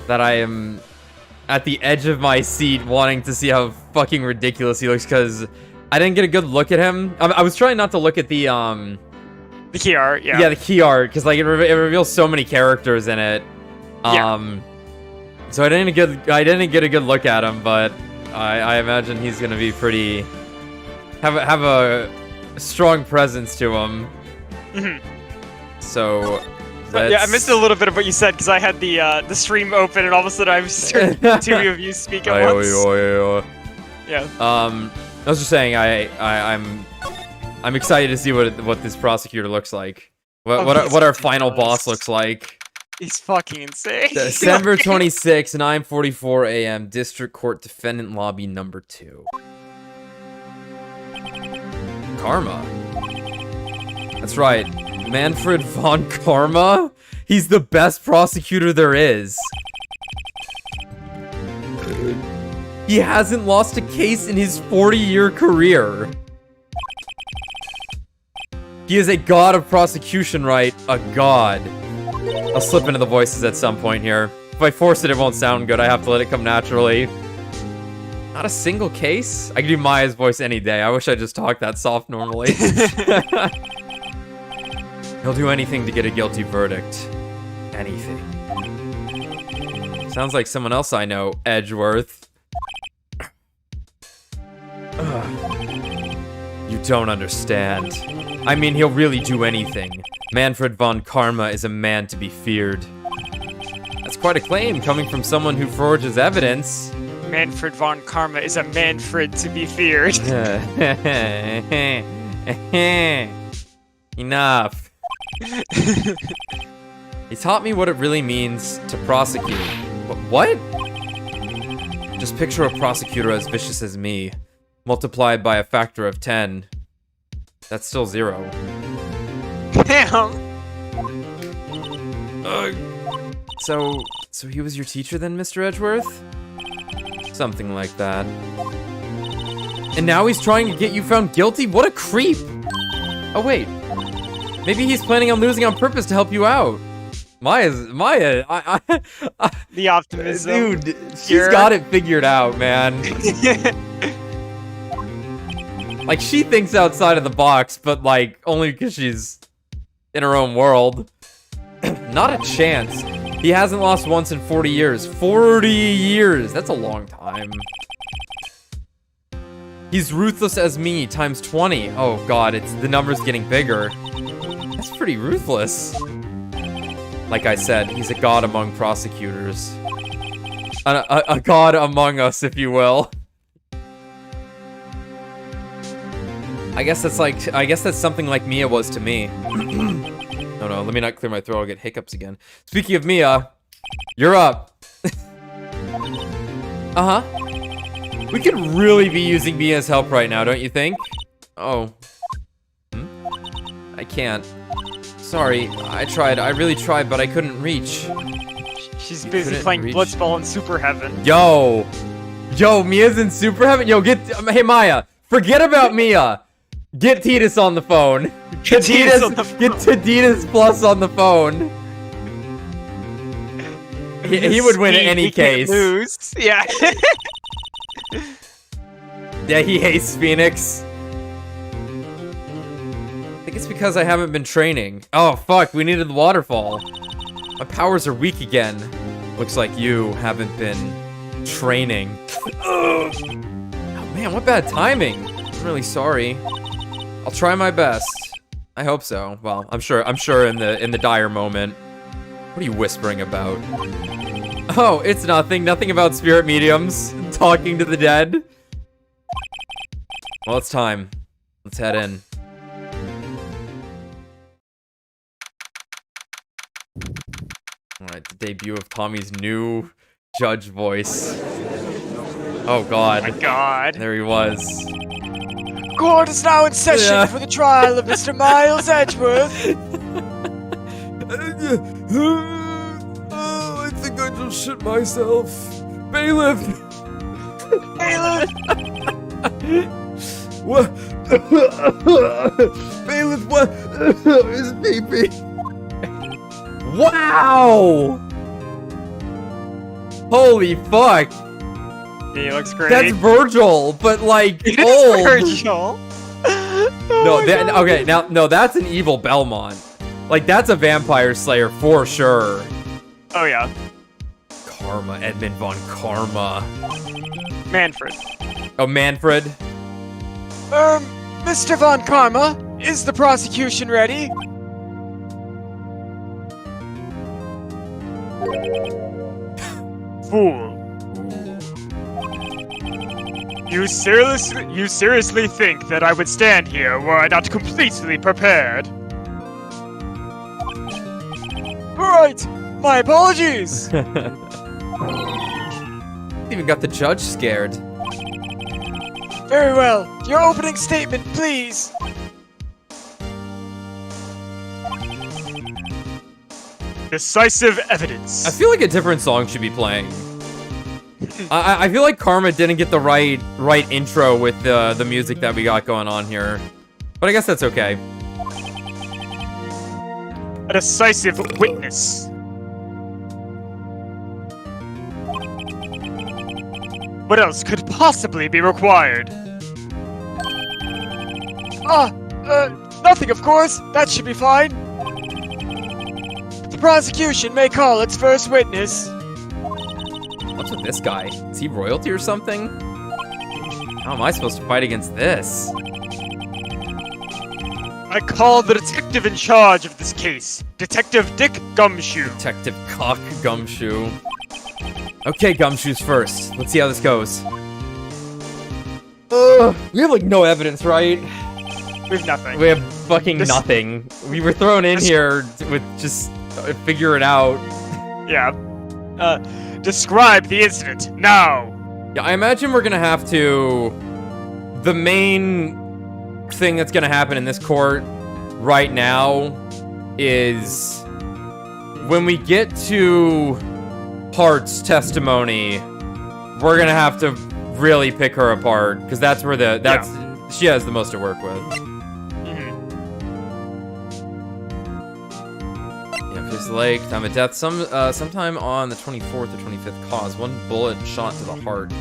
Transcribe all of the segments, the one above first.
that I am at the edge of my seat wanting to see how fucking ridiculous he looks, because I didn't get a good look at him. I was trying not to look at the key art, yeah. Yeah, the key art, because like it reveals so many characters in it. So I didn't get a good look at him, but I imagine he's gonna be pretty have a strong presence to him. So yeah, I missed a little bit of what you said because I had the stream open and all of a sudden I was heard two of you speak at once. Yeah. I was just saying I'm excited to see what this prosecutor looks like. What our final boss looks like. He's fucking insane. December 26, 9:44 a.m. District Court Defendant Lobby number 2. Karma. That's right. Manfred von Karma? He's the best prosecutor there is. He hasn't lost a case in his 40-year career. He is a god of prosecution, right? A god. I'll slip into the voices at some point here. If I force it, it won't sound good. I have to let it come naturally. Not a single case? I could do Maya's voice any day. I wish I just talked that soft normally. He'll do anything to get a guilty verdict. Anything. Sounds like someone else I know, Edgeworth. You don't understand. I mean, he'll really do anything. Manfred von Karma is a man to be feared. That's quite a claim coming from someone who forges evidence. Manfred von Karma is a Manfred to be feared. Enough. He taught me what it really means to prosecute. What? Just picture a prosecutor as vicious as me, multiplied by a factor of 10. That's still 0. Damn. So he was your teacher then, Mr. Edgeworth? Something like that. And now he's trying to get you found guilty? What a creep! Oh wait. Maybe he's planning on losing on purpose to help you out. Maya, the optimism. Dude, she's got it figured out, man. Like, she thinks outside of the box, but like, only because she's in her own world. Not a chance. He hasn't lost once in 40 years. 40 years! That's a long time. He's ruthless as me, times 20. Oh god, the number's getting bigger. That's pretty ruthless. Like I said, he's a god among prosecutors. A god among us, if you will. I guess that's something like Mia was to me. Oh no, let me not clear my throat, I'll get hiccups again. Speaking of Mia, you're up. Uh-huh. We could really be using Mia's help right now, don't you think? Oh. I can't. Sorry, I really tried, but I couldn't reach. She's busy playing Blitzball in Super Heaven. Yo, Mia's in Super Heaven? Yo, hey Maya, forget about Mia. Get Tidus on the phone. Get Tidus Plus on the phone. He would win in any case. Lose. Yeah. Yeah, he hates Phoenix. I think it's because I haven't been training. Oh, fuck, we needed the waterfall. My powers are weak again. Looks like you haven't been training. Oh man, what bad timing. I'm really sorry. I'll try my best. I hope so. Well, I'm sure in the dire moment. What are you whispering about? Oh, it's nothing. Nothing about spirit mediums talking to the dead. Well, it's time. Let's head in. Alright, the debut of Tommy's new judge voice. Oh god. Oh my god. There he was. Court is now in session for the trial of Mr. Miles Edgeworth. Oh, I think I just shit myself. Bailiff! Bailiff! What? Bailiff, what? Is pee-pee. Wow! Holy fuck. He looks great. That's Virgil, but like It old. is Virgil. Okay, no, that's an evil Belmont. Like, that's a vampire slayer for sure. Oh, yeah. Karma, Edmund von Karma. Manfred. Oh, Manfred? Mr. Von Karma, is the prosecution ready? Fool. You seriously think that I would stand here were I not completely prepared? Right, my apologies. Even got the judge scared. Very well, your opening statement, please. Decisive evidence. I feel like a different song should be playing. I feel like Karma didn't get the right intro with the music that we got going on here. But I guess that's okay. A decisive witness. What else could possibly be required? Nothing, of course. That should be fine. The prosecution may call its first witness. What's with this guy? Is he royalty or something? How am I supposed to fight against this? I call the detective in charge of this case, Detective Dick Gumshoe. Detective Cock Gumshoe. Okay, Gumshoe's first. Let's see how this goes. We have like no evidence, right? We have nothing. We have fucking nothing. We were thrown in here with just figure it out. Yeah. Describe the incident now. Yeah, I imagine we're gonna have to. The main thing that's gonna happen in this court right now is when we get to Hart's testimony, we're gonna have to really pick her apart because that's where she has the most to work with. Memphis Lake, time of death, sometime on the 24th or 25th cause. 1 bullet shot to the heart.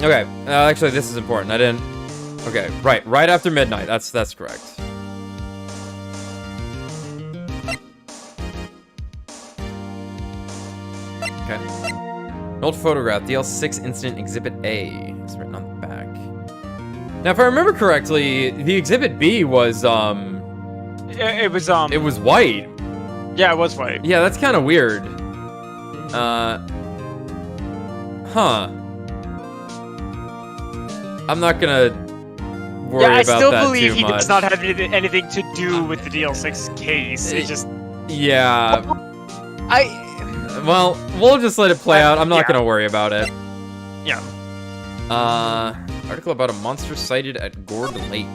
Okay, actually this is important. I didn't. Okay, right after midnight. That's correct. Okay. An old photograph, DL6 incident exhibit A. It's written on the back. Now, if I remember correctly, the exhibit B was It was it was white. Yeah, it was white. Yeah, that's kind of weird. Huh. I'm not gonna worry about that too much. Yeah, I still believe he does not have anything to do with the DL6 case. It just... Yeah. Well, we'll just let it play out. I'm not gonna worry about it. Yeah. Article about a monster sighted at Gourd Lake.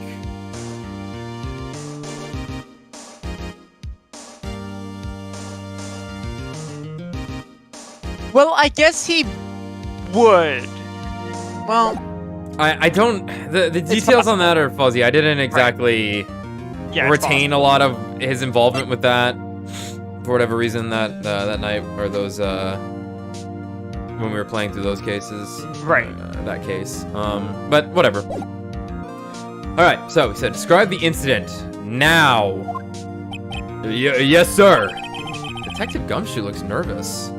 Well, I guess he would. Well, I don't. The details on that are fuzzy. I didn't exactly retain a lot of his involvement with that for whatever reason that night or those when we were playing through those cases. Right. That case. But whatever. All right. So he said, describe the incident now. Yes, sir. Detective Gumshoe looks nervous.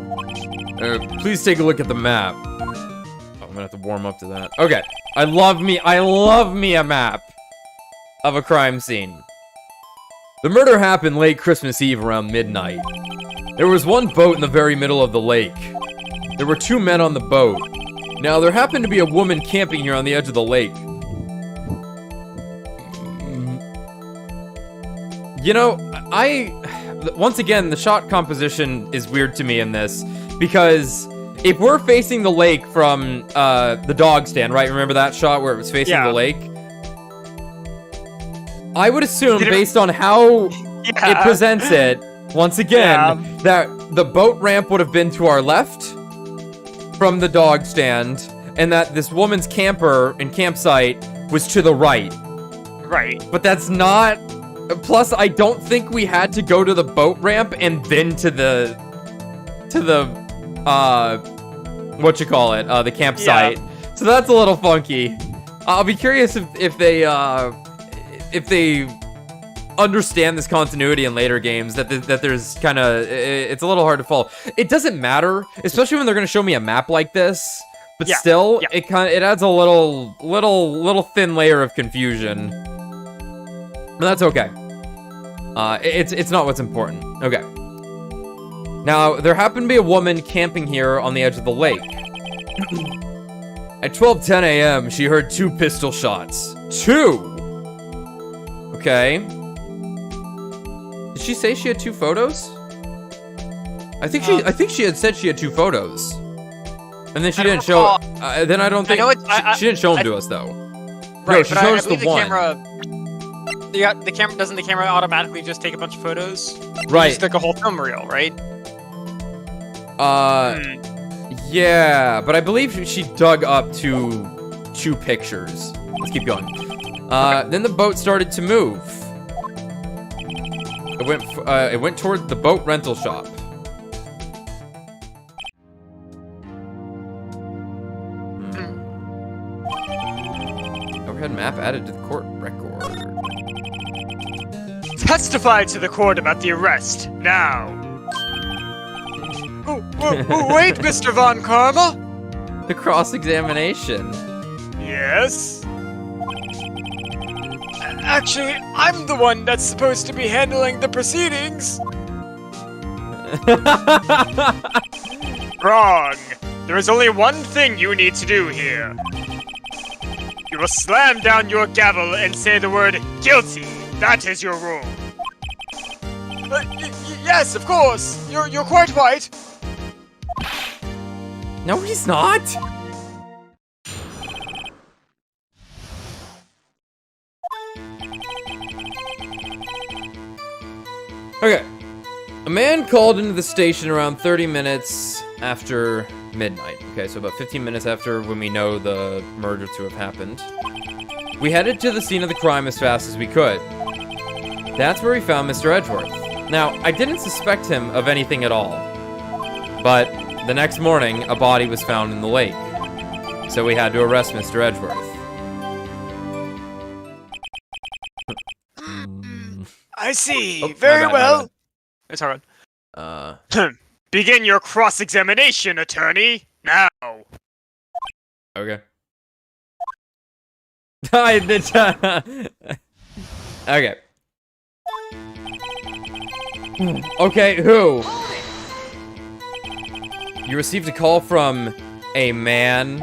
Please take a look at the map. Oh, I'm gonna have to warm up to that. Okay. I love me a map of a crime scene. The murder happened late Christmas Eve around midnight. There was one boat in the very middle of the lake. There were 2 men on the boat. Now, there happened to be a woman camping here on the edge of the lake. You know, once again, the shot composition is weird to me in this. Because if we're facing the lake from the dog stand, right? Remember that shot where it was facing the lake? I would assume, based on how it presents it, once again, that the boat ramp would have been to our left from the dog stand, and that this woman's camper and campsite was to the right. Right. But that's not... Plus, I don't think we had to go to the boat ramp and then to the the campsite. Yeah. So that's a little funky. I'll be curious if they understand this continuity in later games, that there's kind of, it's a little hard to follow. It doesn't matter, especially when they're going to show me a map like this. But still, it adds a little thin layer of confusion. But that's okay. It's not what's important. Okay. Now, there happened to be a woman camping here on the edge of the lake. At 12:10 a.m., she heard 2 pistol shots. 2! Okay. Did she say she had 2 photos? I think she had said she had 2 photos. And then she didn't show. Then I don't think she didn't show them to us though. Right, no, she showed us the one. Doesn't the camera automatically just take a bunch of photos? Right. Just like a whole film reel, right? Yeah, but I believe she dug up 2 pictures. Let's keep going. Then the boat started to move. It went toward the boat rental shop. Overhead map added to the court record. Testify to the court about the arrest, now. Wait, Mr. Von Karma. The cross-examination. Yes? Actually, I'm the one that's supposed to be handling the proceedings. Wrong. There is only one thing you need to do here. You will slam down your gavel and say the word guilty. That is your rule. Yes, of course. You're quite right. No, he's not. Okay. A man called into the station around 30 minutes after midnight. Okay, so about 15 minutes after when we know the murder to have happened. We headed to the scene of the crime as fast as we could. That's where we found Mr. Edgeworth. Now, I didn't suspect him of anything at all. But the next morning, a body was found in the lake. So we had to arrest Mr. Edgeworth. I see. Oh, very my bad, well. It's hard. Begin your cross-examination, attorney. Now. Okay. I did. Okay. Okay, who? You received a call from a man.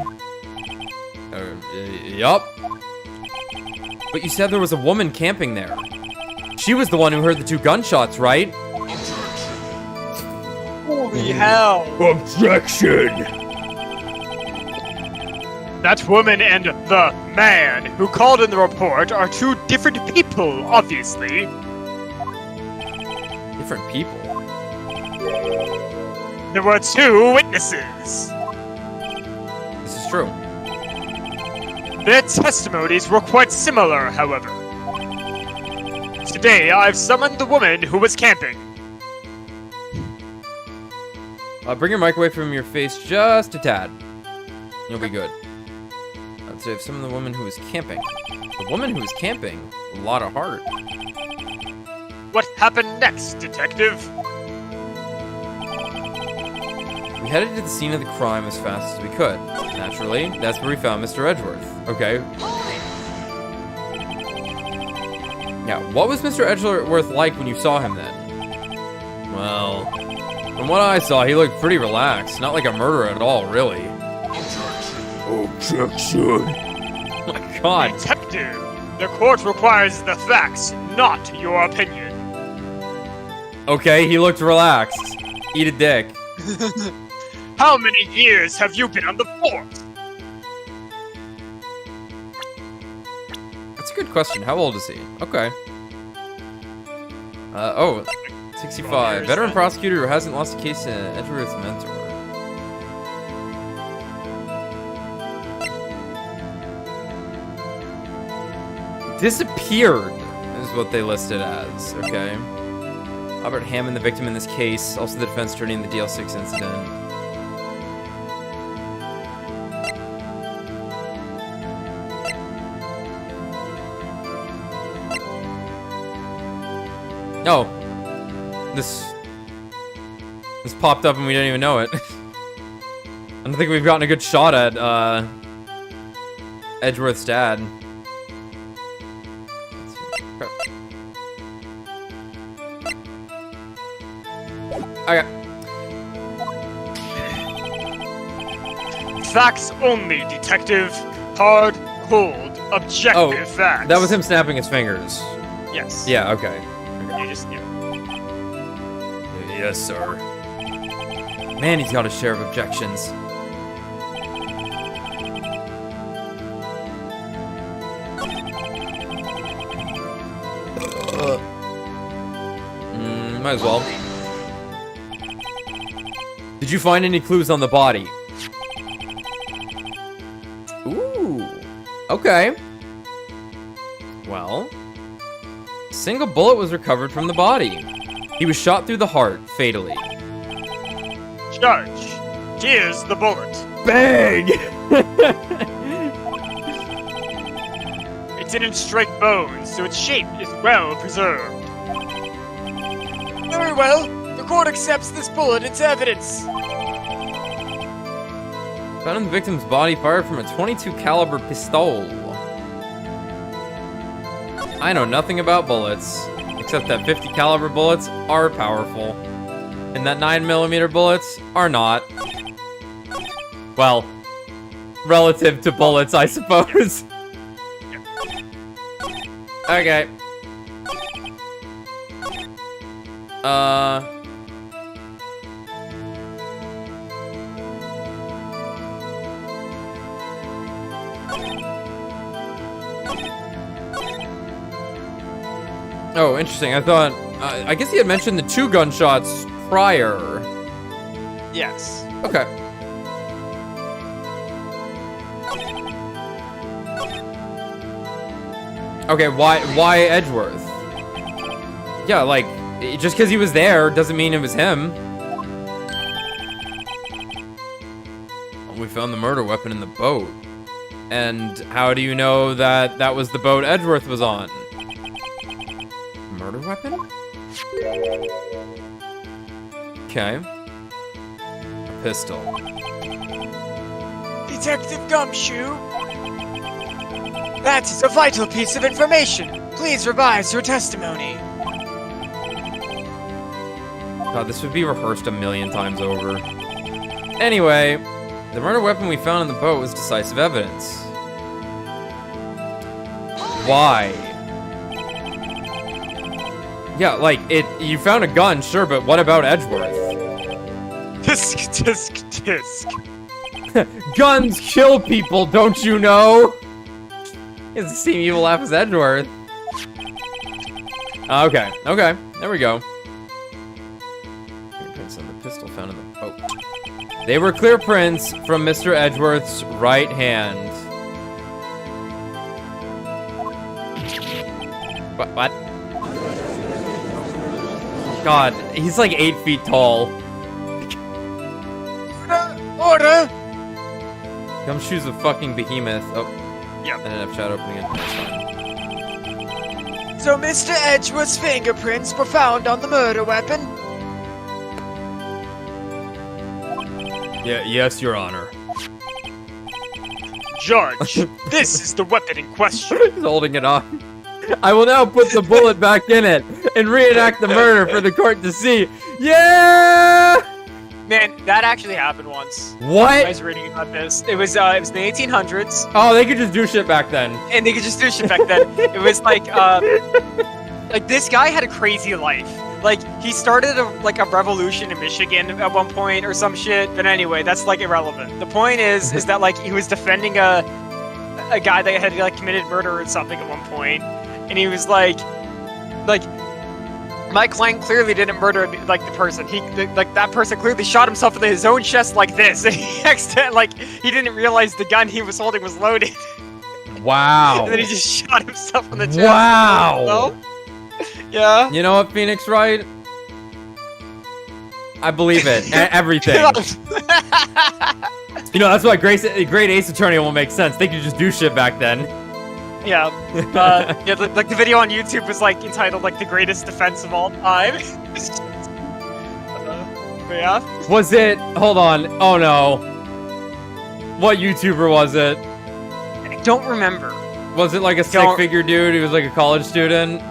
Yup. But you said there was a woman camping there. She was the one who heard the 2 gunshots, right? Holy hell. Objection! That woman and the man who called in the report are 2 different people, obviously. Different people? There were 2 witnesses. This is true. Their testimonies were quite similar, however. Today, I've summoned the woman who was camping. Bring your mic away from your face just a tad. You'll be good. I'd say I've summoned the woman who was camping. The woman who was camping? A lot of heart. What happened next, detective? We headed to the scene of the crime as fast as we could. Naturally, that's where we found Mr. Edgeworth. Okay. Yeah, what was Mr. Edgeworth like when you saw him then? Well, from what I saw, he looked pretty relaxed. Not like a murderer at all, really. Objection. Oh my god. Detective, the court requires the facts, not your opinion. Okay, he looked relaxed. Eat a dick. How many years have you been on the force? That's a good question. How old is he? Okay. 65. Veteran prosecutor who hasn't lost a case in Edgeworth's mentor. Disappeared is what they listed as, okay? Albert Hammond, the victim in this case, also the defense attorney in the DL6 incident. Oh. This popped up and we didn't even know it. I don't think we've gotten a good shot at, Edgeworth's dad. Okay. Facts only, detective. Hard, cold, objective facts. That was him snapping his fingers. Yes. Yeah, okay. Yeah. Yes, sir. Man, he's got a share of objections. Might as well. Did you find any clues on the body? Ooh. Okay. Well, a single bullet was recovered from the body. He was shot through the heart, fatally. Judge, here's the bullet. Bang! It didn't strike bones, so its shape is well preserved. Very well. The court accepts this bullet as evidence. Found in the victim's body fired from a .22 caliber pistol. I know nothing about bullets, except that 50 caliber bullets are powerful, and that 9mm bullets are not. Well, relative to bullets, I suppose. Okay. Oh, interesting. I thought, I guess he had mentioned the 2 gunshots prior. Yes. Okay. Okay, why Edgeworth? Yeah, like, just because he was there doesn't mean it was him. We found the murder weapon in the boat. And how do you know that that was the boat Edgeworth was on? Murder weapon? Okay. A pistol. Detective Gumshoe? That is a vital piece of information. Please revise your testimony. God, this would be rehearsed a million times over. Anyway, the murder weapon we found in the boat was decisive evidence. Why? Yeah, like, you found a gun, sure, but what about Edgeworth? Tisk, tisk, tisk. Guns kill people, don't you know? He has the same evil laugh as Edgeworth. Okay, there we go. Fingerprints on the pistol found in the boat. They were clear prints from Mr. Edgeworth's right hand. What? God, he's like 8 feet tall. Order! Gumshoe's a fucking behemoth. Oh, Yeah. I didn't have chat open again. That's fine. So Mr. Edgeworth's fingerprints were found on the murder weapon? Yeah, yes, Your Honor. Judge, this is the weapon in question. He's holding it on. I will now put the bullet back in it and reenact the murder for the court to see. Yeah! Man, that actually happened once. I What? was reading about this. It was the 1800s, Oh, they could just do shit back then. and they could just do shit back then. It was like this guy had a crazy life. Like, he started a revolution in Michigan at one point or some shit. But anyway, that's like irrelevant. The point is that like he was defending a guy that had like committed murder or something at one point, and he was like my client clearly didn't murder like the person. That person clearly shot himself in his own chest like this, and he he didn't realize the gun he was holding was loaded, Wow. And then he just shot himself in the chest. Wow. No? Yeah. You know what, Phoenix Wright? I believe it. Everything. You know, that's why Great Ace Attorney will make sense. They could just do shit back then. Yeah. Yeah, like the video on YouTube was like entitled like the greatest defense of all time. But yeah. Was it? Hold on. Oh no. What YouTuber was it? I don't remember. Was it like a stick-figure dude who was like a college student?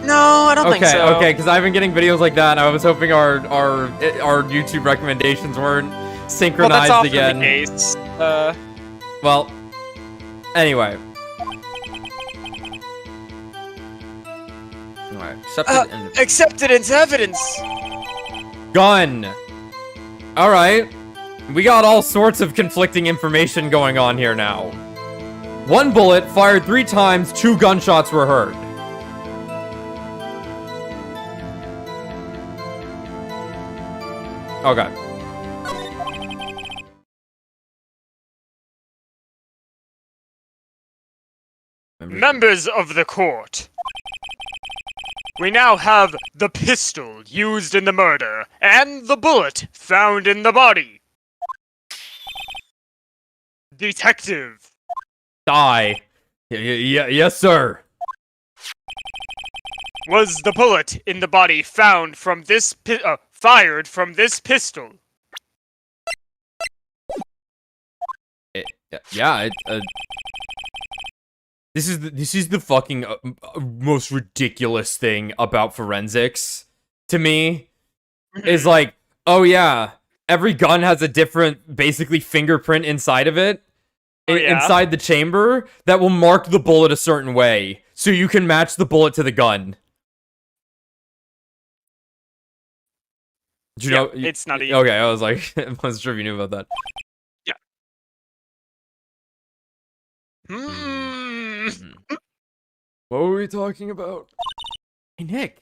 No, I don't think so. Okay, because I've been getting videos like that, and I was hoping our YouTube recommendations weren't synchronized well, that's again. The case. Well, anyway. Alright, accepted into evidence. Gun. Alright. We got all sorts of conflicting information going on here now. One bullet fired 3 times, 2 gunshots were heard. Okay. Members of the court. We now have the pistol used in the murder and the bullet found in the body. Detective. Die. Yes, sir. Was the bullet in the body found from this fired from this pistol? This is the fucking most ridiculous thing about forensics to me. Is like, oh yeah, every gun has a different, basically, fingerprint inside of it. Inside the chamber that will mark the bullet a certain way, so you can match the bullet to the gun. Did you know? It's not easy. Okay, I was like, I wasn't sure if you knew about that. Yeah. What were we talking about? Hey, Nick.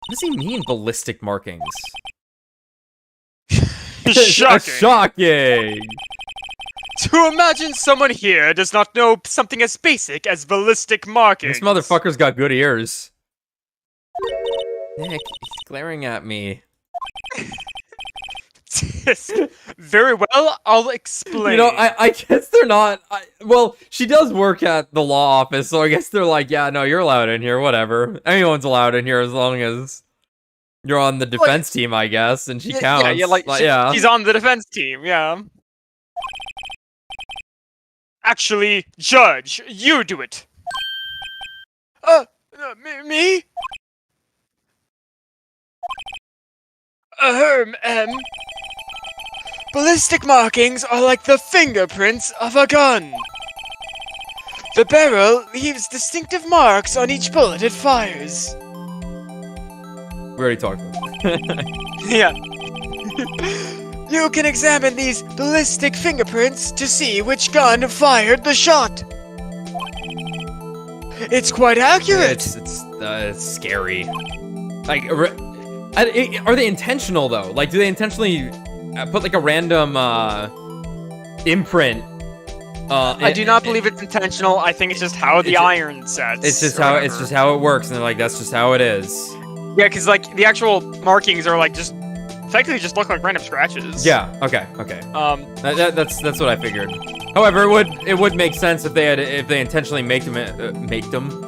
What does he mean, ballistic markings? Shocking. Shocking! To imagine someone here does not know something as basic as ballistic markings. This motherfucker's got good ears. Nick, he's glaring at me. Very well, I'll explain. You know, I guess they're not... well, she does work at the law office, so I guess they're like, yeah, no, you're allowed in here, whatever. Anyone's allowed in here as long as you're on the defense team, I guess, and she counts. She's on the defense team, yeah. Actually, Judge, you do it. Me? Ballistic markings are like the fingerprints of a gun. The barrel leaves distinctive marks on each bullet it fires. We already talked about that. Yeah. You can examine these ballistic fingerprints to see which gun fired the shot. It's quite accurate. It's scary. Like, are they intentional though? Like, do they intentionally put like a random imprint? I do not believe it's intentional. I think it's just how the iron sets. It's just how it works, and they're like, that's just how it is. Yeah, because like the actual markings are like just effectively just look like random scratches. Yeah. Okay. That's what I figured. However, it would make sense if they intentionally made them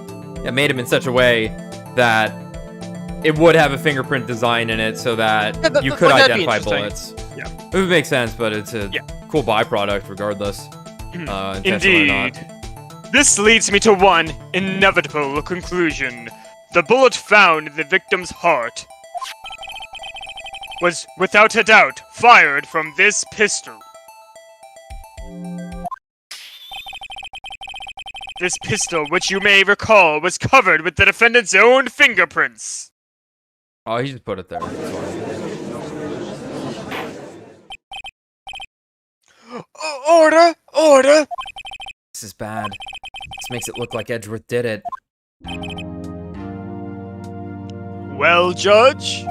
in such a way that it would have a fingerprint design in it, so that you could identify bullets. Yeah, it would make sense, but it's a cool byproduct regardless. Indeed. Or not. This leads me to one inevitable conclusion. The bullet found in the victim's heart was, without a doubt, fired from this pistol. This pistol, which you may recall, was covered with the defendant's own fingerprints. Oh, he just put it there. Order! Order! This is bad. This makes it look like Edgeworth did it. Well, Judge?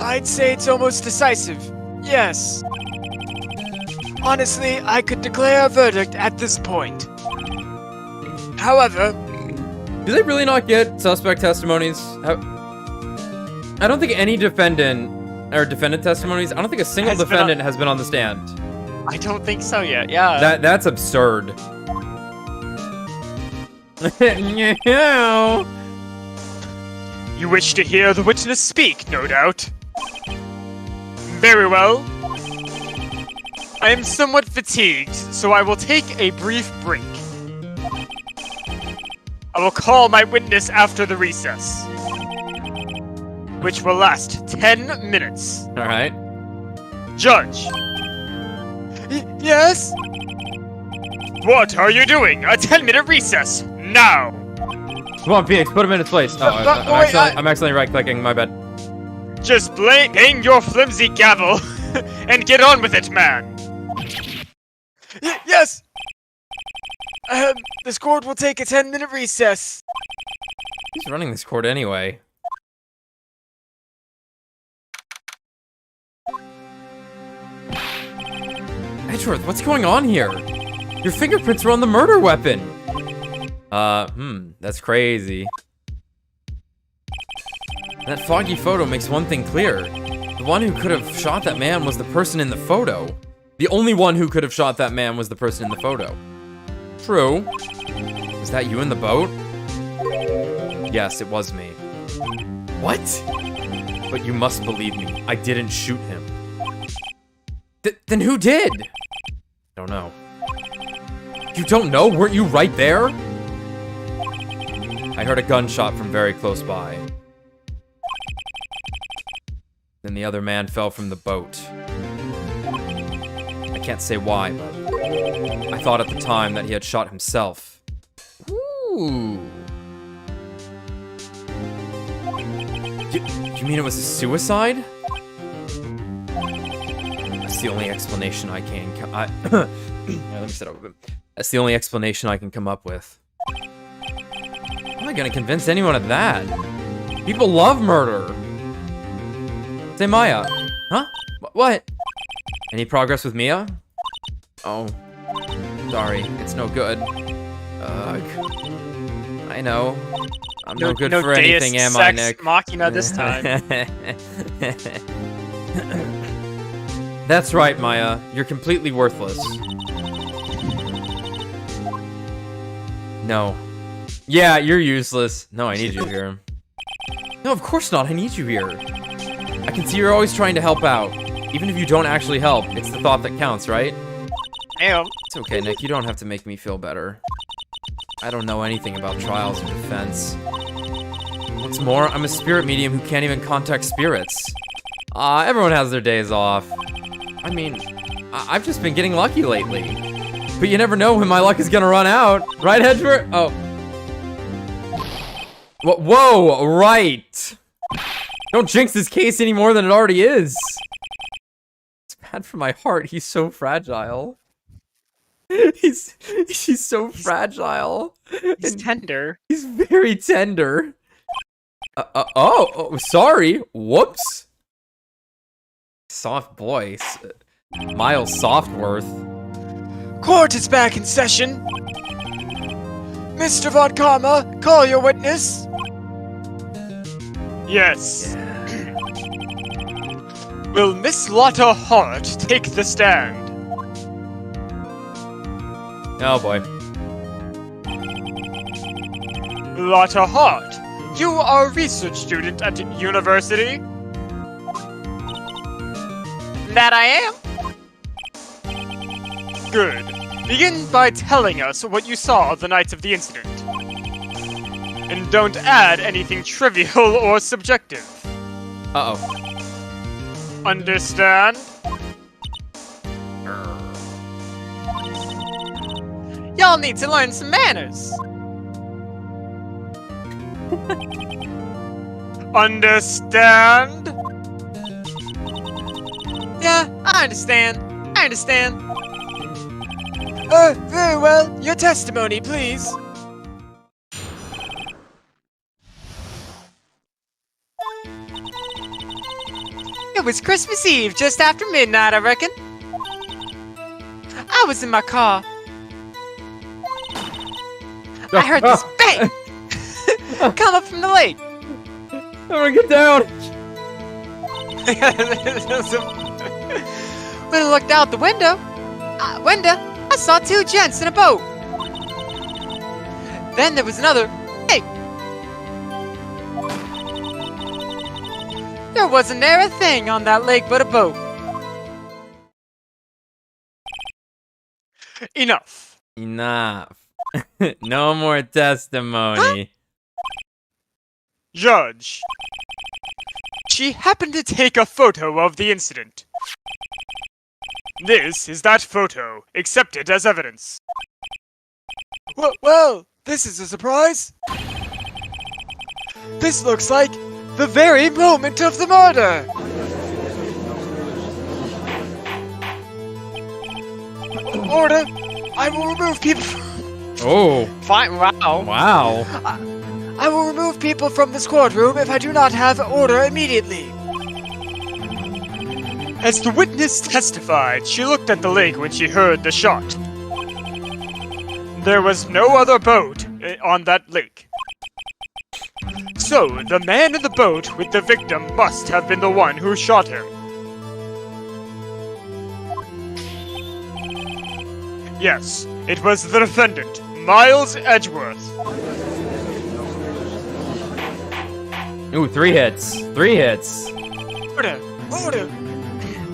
I'd say it's almost decisive. Yes. Honestly, I could declare a verdict at this point. However... Do they really not get suspect testimonies? I don't think any defendant testimonies. I don't think a single defendant has been on the stand. I don't think so yet. Yeah. That's absurd. Yeah. You wish to hear the witness speak, no doubt. Very well. I am somewhat fatigued, so I will take a brief break. I will call my witness after the recess, which will last 10 minutes. All right. Judge. Yes? What are you doing? A 10-minute recess, now! Come on, Phoenix, put him in his place. Oh, I'm accidentally right-clicking, my bad. Just bang your flimsy gavel and get on with it, man! Yes! This court will take a 10-minute recess. Who's running this court anyway? Edgeworth, what's going on here? Your fingerprints are on the murder weapon! That's crazy. That foggy photo makes one thing clear. The one who could have shot that man was the person in the photo. The only one who could have shot that man was the person in the photo. True. Was that you in the boat? Yes, it was me. What? But you must believe me. I didn't shoot him. Then who did? Don't know. You don't know? Weren't you right there? I heard a gunshot from very close by. Then the other man fell from the boat. I can't say why, but I thought at the time that he had shot himself. Ooh. You mean it was a suicide? That's the only explanation I can let me sit over. That's the only explanation I can come up with. How am I gonna convince anyone of that? People love murder. Say Maya. Huh? What? Any progress with Mia? Oh. Sorry, it's no good. Ugh. I know. I'm no good for anything, am I, Nick? Machina this time. That's right, Maya. You're completely worthless. No. Yeah, you're useless. No, I need you here. No, of course not. I need you here. I can see you're always trying to help out. Even if you don't actually help, it's the thought that counts, right? Damn. It's okay, Nick. You don't have to make me feel better. I don't know anything about trials or defense. What's more, I'm a spirit medium who can't even contact spirits. Everyone has their days off. I mean, I've just been getting lucky lately. But you never know when my luck is gonna run out. Right, Edgeworth? Oh. Whoa, right. Don't jinx this case any more than it already is. It's bad for my heart. He's so fragile. He's so fragile. He's tender. He's very tender. Oh, sorry. Whoops. Soft voice. Miles Softworth. Court is back in session. Mr. Von Karma, call your witness. Yes. Will Miss Lotta Hart take the stand? Oh boy. Lotta Hart, you are a research student at university? That I am. Good. Begin by telling us what you saw the night of the incident. And don't add anything trivial or subjective. Uh-oh. Understand? Y'all need to learn some manners. Understand? Yeah, I understand. I understand. Very well. Your testimony, please. It was Christmas Eve, just after midnight, I reckon. I was in my car. I heard this bang come up from the lake. I'm gonna get down. When I looked out the window, I saw two gents in a boat. Then there was another. Hey! There wasn't there a thing on that lake but a boat. Enough. Enough. No more testimony. Judge. She happened to take a photo of the incident. This is that photo. Accept it as evidence. Well, this is a surprise. This looks like the very moment of the murder. Order. I will remove people. Oh. Fine. Wow. Wow. I will remove people from this courtroom if I do not have order immediately. As the witness testified, she looked at the lake when she heard the shot. There was no other boat on that lake. So, the man in the boat with the victim must have been the one who shot him. Yes, it was the defendant, Miles Edgeworth. Ooh, 3 hits. 3 hits. Order. Order.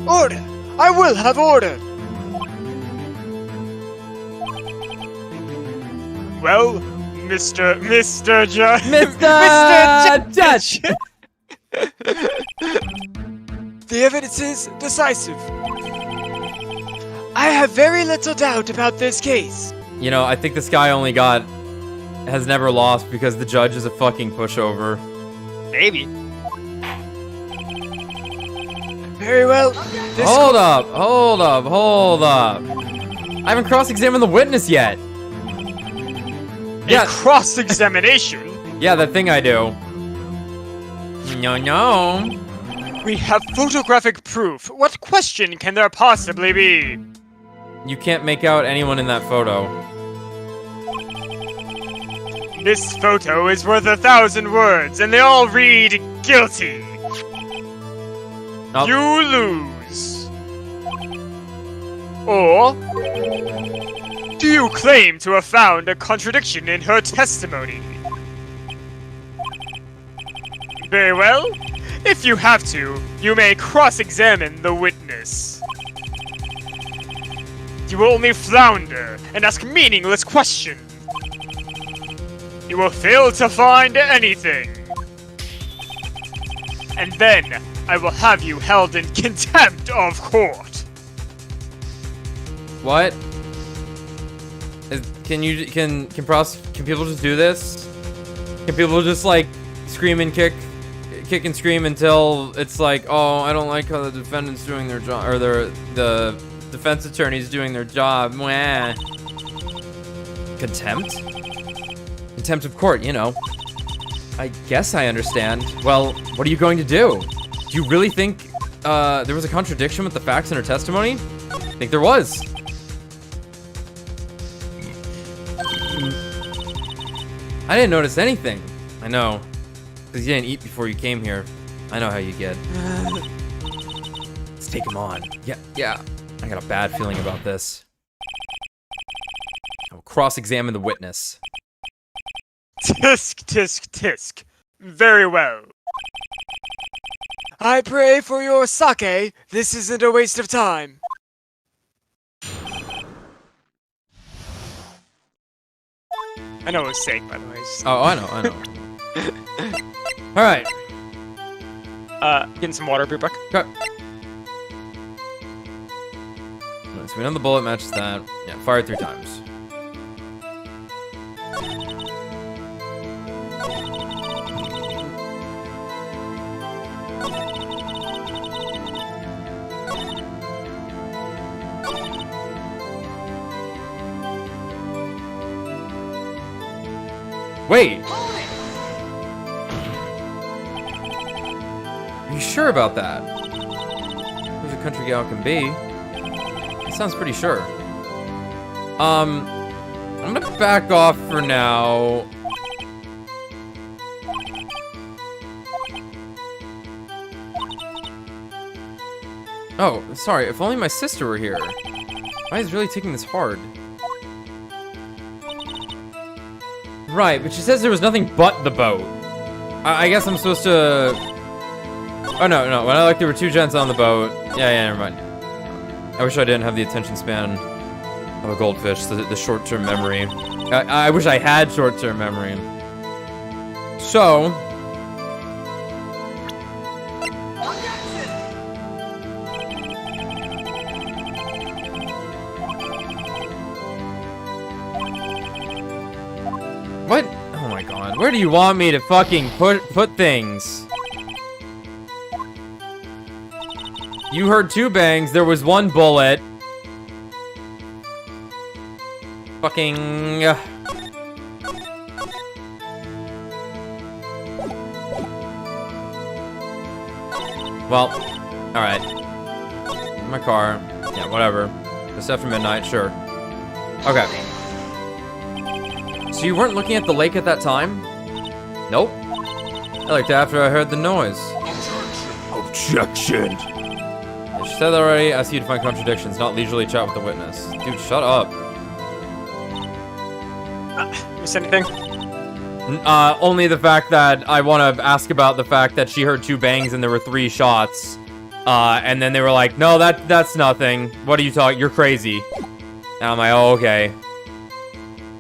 Order. I will have order. Well, Mr. Judge. Mr. Judge! The evidence is decisive. I have very little doubt about this case. You know, I think this guy has never lost because the judge is a fucking pushover. Maybe. Very well. Hold up. I haven't cross-examined the witness yet. Yeah, cross-examination. Yeah, that thing I do. No. We have photographic proof. What question can there possibly be? You can't make out anyone in that photo. This photo is worth 1,000 words, and they all read guilty. Oh. You lose. Or do you claim to have found a contradiction in her testimony? Very well. If you have to, you may cross-examine the witness. You will only flounder and ask meaningless questions. You will fail to find anything. And then, I will have you held in contempt of court. What? Can people just do this? Can people just like scream and kick and scream until it's like, oh, I don't like how the defendant's doing their job, or the defense attorney's doing their job. Mwah. Contempt? Contempt of court, you know. I guess I understand. Well, what are you going to do? Do you really think there was a contradiction with the facts in her testimony? I think there was. I didn't notice anything. I know. Because you didn't eat before you came here. I know how you get. Let's take him on. Yeah. I got a bad feeling about this. I will cross-examine the witness. Tisk, tisk, tisk. Very well. I pray for your sake. This isn't a waste of time. I know it was sake, by the way. Oh, I know. Alright. Getting some water, be back. Okay. Alright, so we know the bullet matches that. Yeah, fired 3 times. Wait! Are you sure about that? Who's a country gal can be? That sounds pretty sure. I'm gonna back off for now. Oh, sorry, if only my sister were here. Why is really taking this hard? Right, but she says there was nothing but the boat. I guess I'm supposed to... Oh, no. When I looked, there were 2 gents on the boat. Yeah, never mind. I wish I didn't have the attention span of a goldfish, the short-term memory. I wish I had short-term memory. So... What? Oh my god. Where do you want me to fucking put things? You heard 2 bangs. There was 1 bullet. Fucking... Well, alright. My car. Yeah, whatever. Just after midnight, sure. Okay. So you weren't looking at the lake at that time? Nope. I looked after I heard the noise. Objection! Yeah, she said that already. Asked you to find contradictions, not leisurely chat with the witness. Dude, shut up. Miss anything? Only the fact that I want to ask about the fact that she heard 2 bangs and there were 3 shots. And then they were like, no, that's nothing. What are you talking? You're crazy. And I'm like, oh, okay.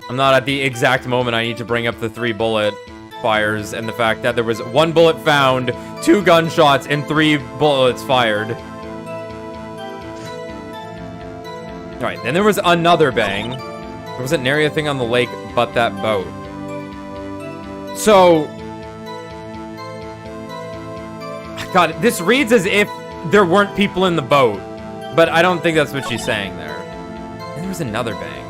I'm not at the exact moment I need to bring up the 3 bullet fires and the fact that there was 1 bullet found, 2 gunshots, and 3 bullets fired. Alright, then there was another bang. There wasn't nary a thing on the lake but that boat. So... God, this reads as if there weren't people in the boat. But I don't think that's what she's saying there. And there was another bang.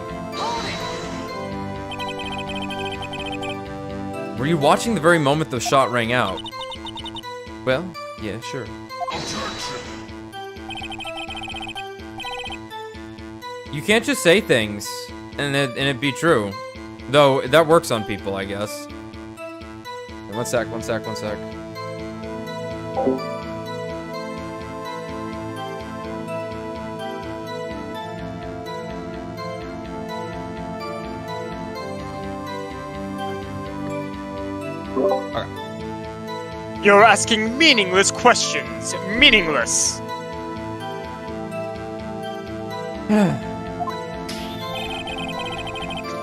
Were you watching the very moment the shot rang out? Well, yeah, sure. You can't just say things and it be true. Though, that works on people, I guess. One sec. Okay. You're asking meaningless questions. Meaningless.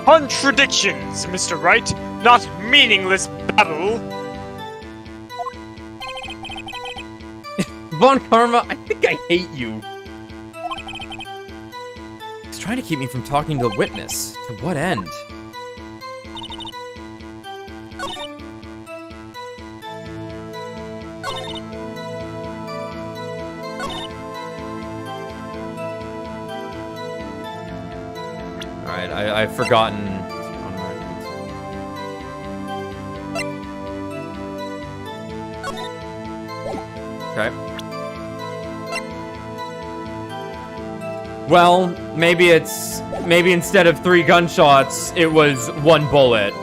Contradictions, Mr. Wright, not meaningless babble. Von Karma, I think I hate you. He's trying to keep me from talking to the witness. To what end? Alright, I've forgotten. Okay. Well, maybe instead of 3 gunshots, it was 1 bullet.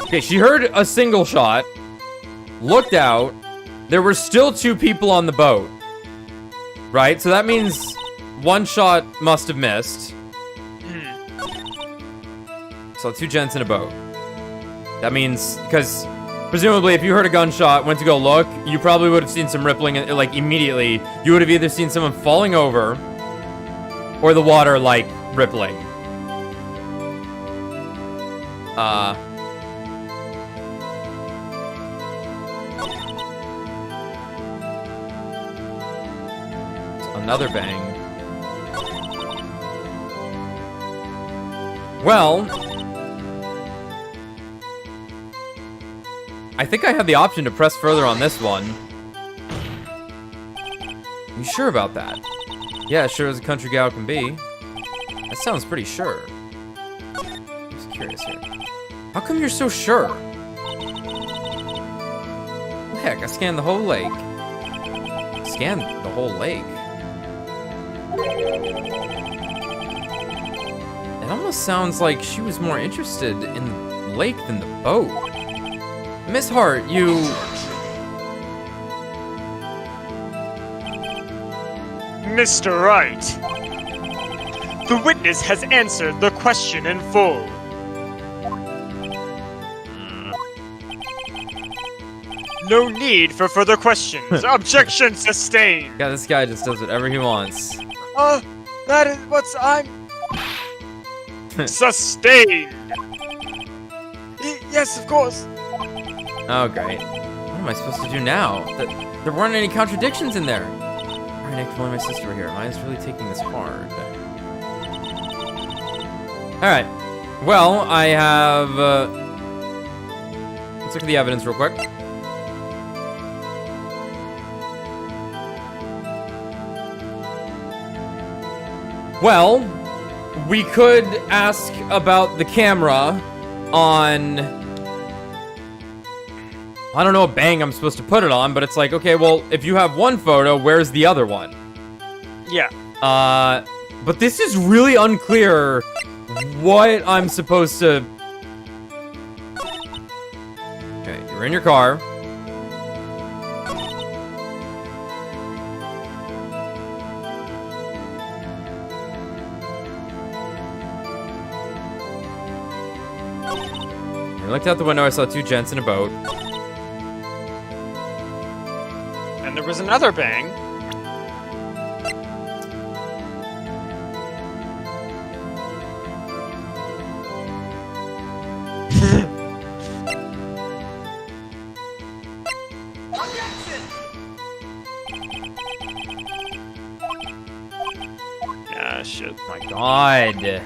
Okay, she heard a single shot, looked out, there were still 2 people on the boat. Right? So that means 1 shot must have missed. So 2 gents in a boat. That means, because presumably if you heard a gunshot, went to go look, you probably would have seen some rippling, like, immediately. You would have either seen someone falling over, or the water, like, rippling. Another bang. Well, I think I have the option to press further on this one. You sure about that? Yeah, sure as a country gal can be. That sounds pretty sure. I'm just curious here. How come you're so sure? Well, heck, I scanned the whole lake. Scanned the whole lake? It almost sounds like she was more interested in the lake than the boat. Miss Hart, you... Mr. Wright, The witness has answered the question in full. No need for further questions. Objection sustained. God, this guy just does whatever he wants. That is what's I'm. Sustained. Yes, of course. Oh, great. What am I supposed to do now? There weren't any contradictions in there. Alright, Nick, if only my sister were here. Mine's really taking this hard. Alright. Well, I have... let's look at the evidence real quick. Well, we could ask about the camera on... I don't know what bang I'm supposed to put it on, but it's like, okay, well, if you have one photo, where's the other one? Yeah. But this is really unclear what I'm supposed to... Okay, you're in your car. I looked out the window, I saw two gents in a boat. And there was another bang. Ah, shit. My God.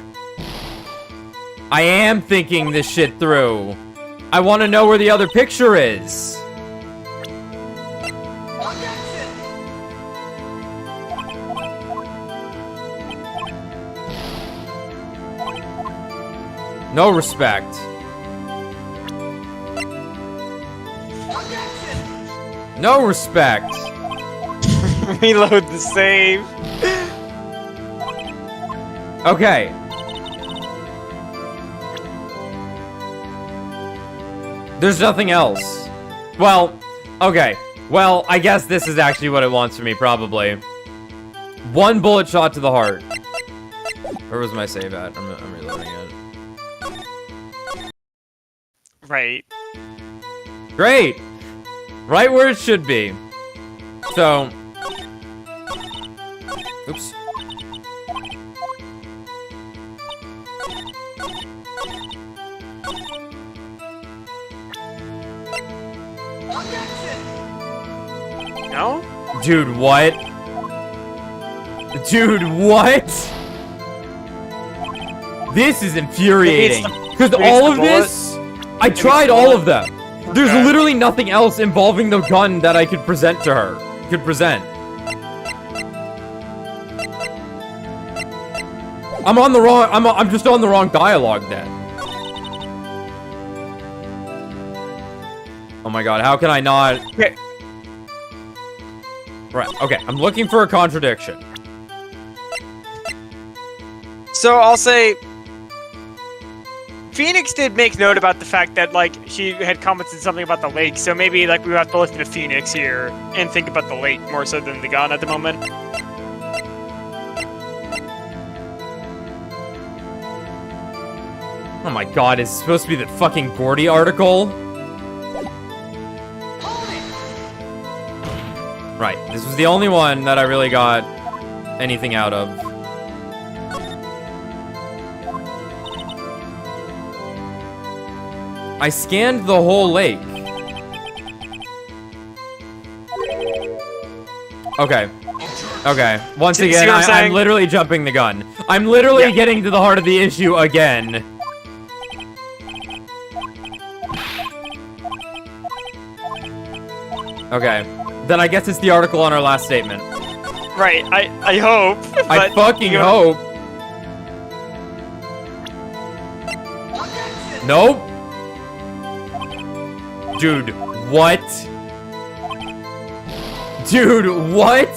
I am thinking this shit through. I want to know where the other picture is. No respect. No respect. Reload the save. Okay. There's nothing else. Well, okay. Well, I guess this is actually what it wants from me, probably. One bullet shot to the heart. Where was my save at? I'm reloading it. Right. Great! Right where it should be. So... Oops. No? Dude, what? Dude, what? This is infuriating. Because all of this, I tried all of them. There's literally nothing else involving the gun that I could present to her. Could present. I'm on the wrong, I'm just on the wrong dialogue then. Oh my God, how can I not? Okay. Right, okay, I'm looking for a contradiction. So I'll say, Phoenix did make note about the fact that, like, she had commented something about the lake, so maybe, like, we have to listen to Phoenix here and think about the lake more so than the gun at the moment. Oh my God, is it supposed to be the fucking Gordy article? Right, this was the only one that I really got anything out of. I scanned the whole lake. Okay. Okay. Once See again, what I'm I'm saying? literally jumping the gun. I'm literally getting to the heart of the issue again. Okay. Then I guess it's the article on our last statement. Right, I hope. I but fucking you- hope. Nope. Dude, what? Dude, what?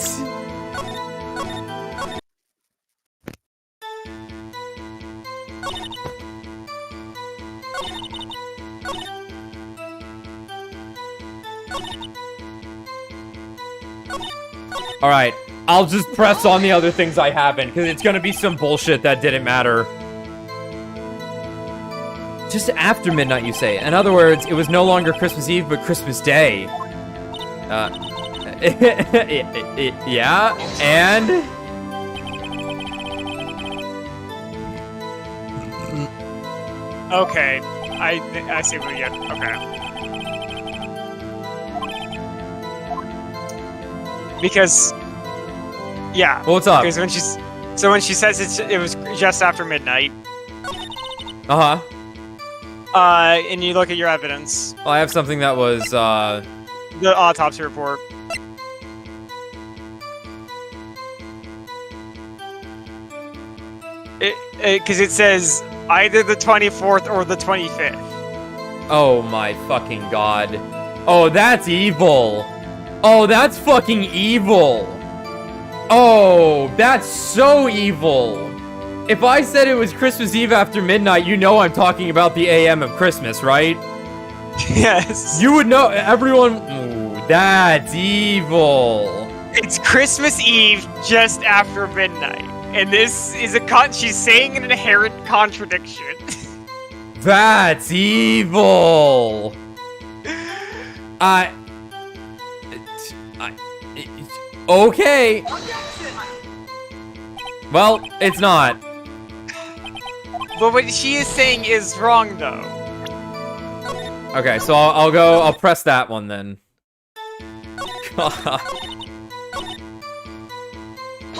Alright, I'll just press on the other things I haven't, because it's gonna be some bullshit that didn't matter. Just after midnight, you say. In other words, it was no longer Christmas Eve, but Christmas Day. Yeah, and... Okay, I see what you get. Okay. Because, yeah. What's up? Because when she says it was just after midnight. Uh-huh. And you look at your evidence. Well, I have something that was, The autopsy report. Because it says either the 24th or the 25th. Oh my fucking god. Oh, that's evil. Oh, that's fucking evil. Oh, that's so evil. If I said it was Christmas Eve after midnight, you know I'm talking about the AM of Christmas, right? Yes. You would know, everyone... Ooh, that's evil. It's Christmas Eve just after midnight. And this is she's saying an inherent contradiction. That's evil. Okay. Well, it's not. But what she is saying is wrong, though. Okay, so I'll press that one then. God.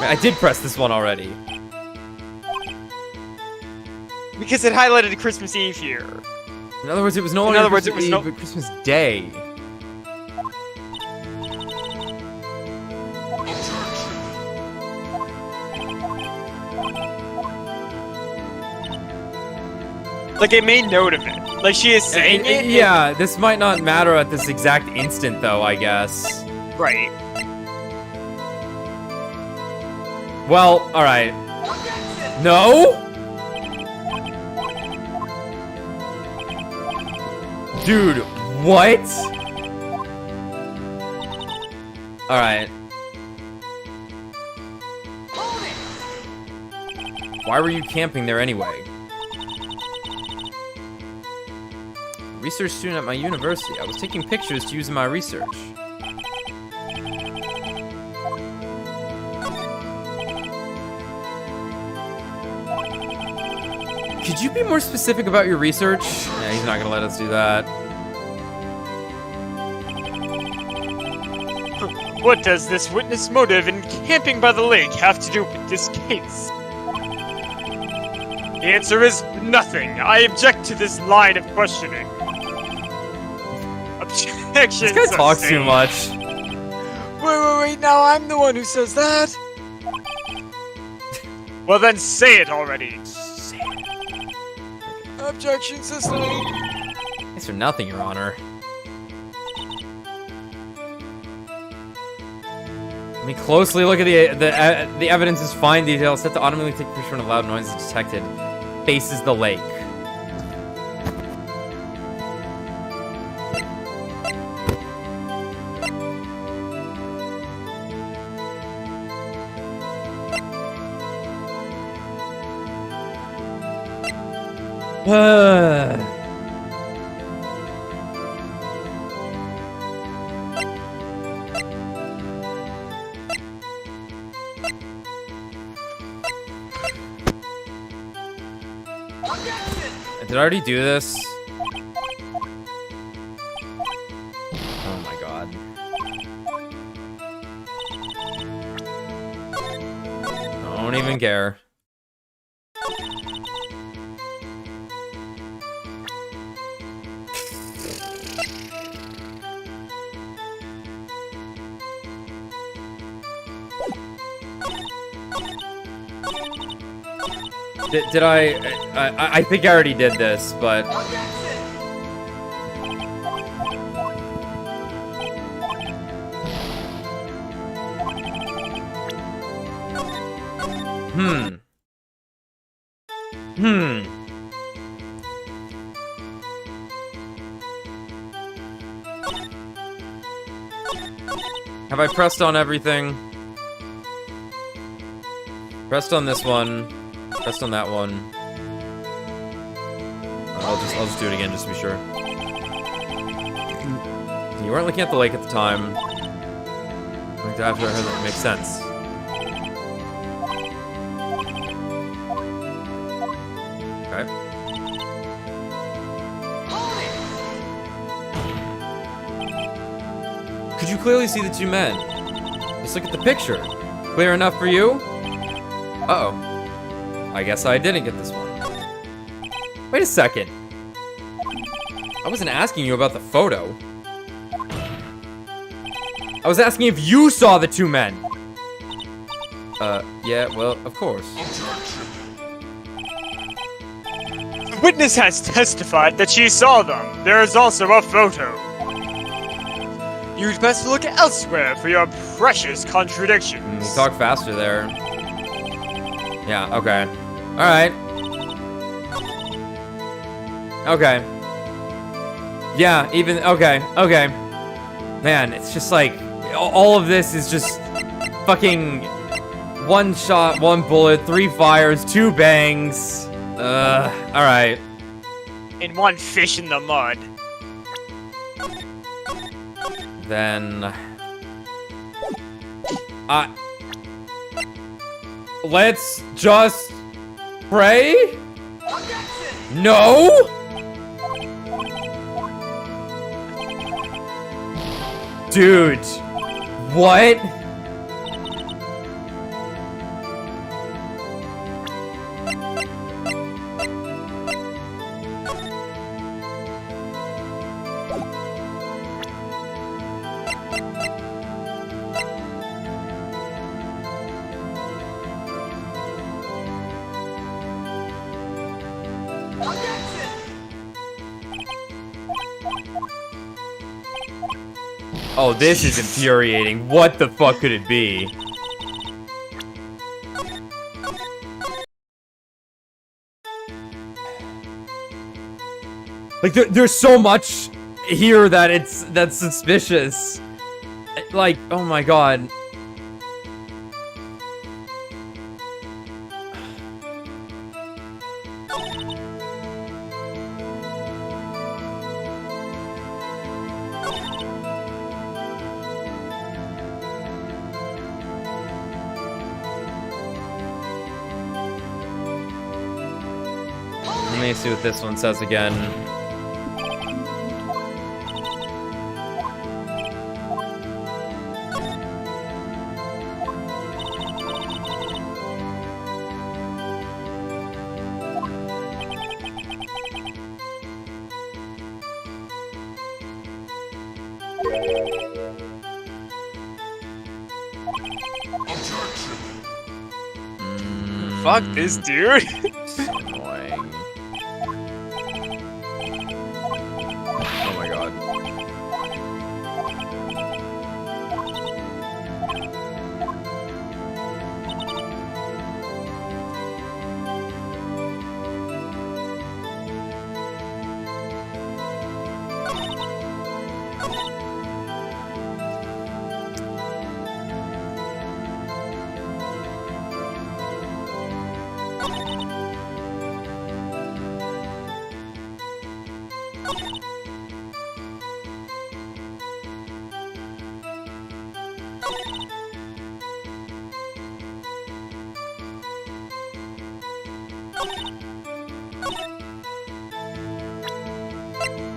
I did press this one already. Because it highlighted Christmas Eve here. In other words, it was no longer Christmas Eve, but Christmas Day. Like, it made note of it. Like, she is saying it. Yeah, this might not matter at this exact instant, though, I guess. Right. Well, alright. No? Dude, what? Alright. Why were you camping there anyway? Research student at my university. I was taking pictures to use in my research. Could you be more specific about your research? Yeah, he's not gonna let us do that. What does this witness motive in camping by the lake have to do with this case? The answer is nothing. I object to this line of questioning. Objection. This guy talks too much. Wait, now I'm the one who says that? Well then say it already. Objection sustained. Thanks for nothing, Your Honor. Let me closely look at the evidence is fine detail set to automatically take a picture when a loud noise is detected. Faces the lake. Did I already do this? Oh my god. I don't even care. Did I think I already did this, but... Have I pressed on everything? Pressed on this one. Pressed on that one. I'll just do it again just to be sure. You weren't looking at the lake at the time. Like after I heard that makes sense. Okay. Could you clearly see the two men? Just look at the picture. Clear enough for you? Uh-oh. I guess I didn't get this one. Wait a second. I wasn't asking you about the photo. I was asking if you saw the two men. Yeah, well, of course. The witness has testified that she saw them. There is also a photo. You'd best look elsewhere for your precious contradictions. You talk faster there. Yeah, okay. Alright. Okay. Yeah, even, okay. Man, it's just like, all of this is just fucking one shot, one bullet, 3 fires, 2 bangs. Alright. And one fish in the mud. Then... let's just pray? No? Dude. What? Oh, this is infuriating. What the fuck could it be? Like, there's so much here that's suspicious. Like, oh my god. Let me see what this one says again. Fuck this dude. Annoying. Oh my god.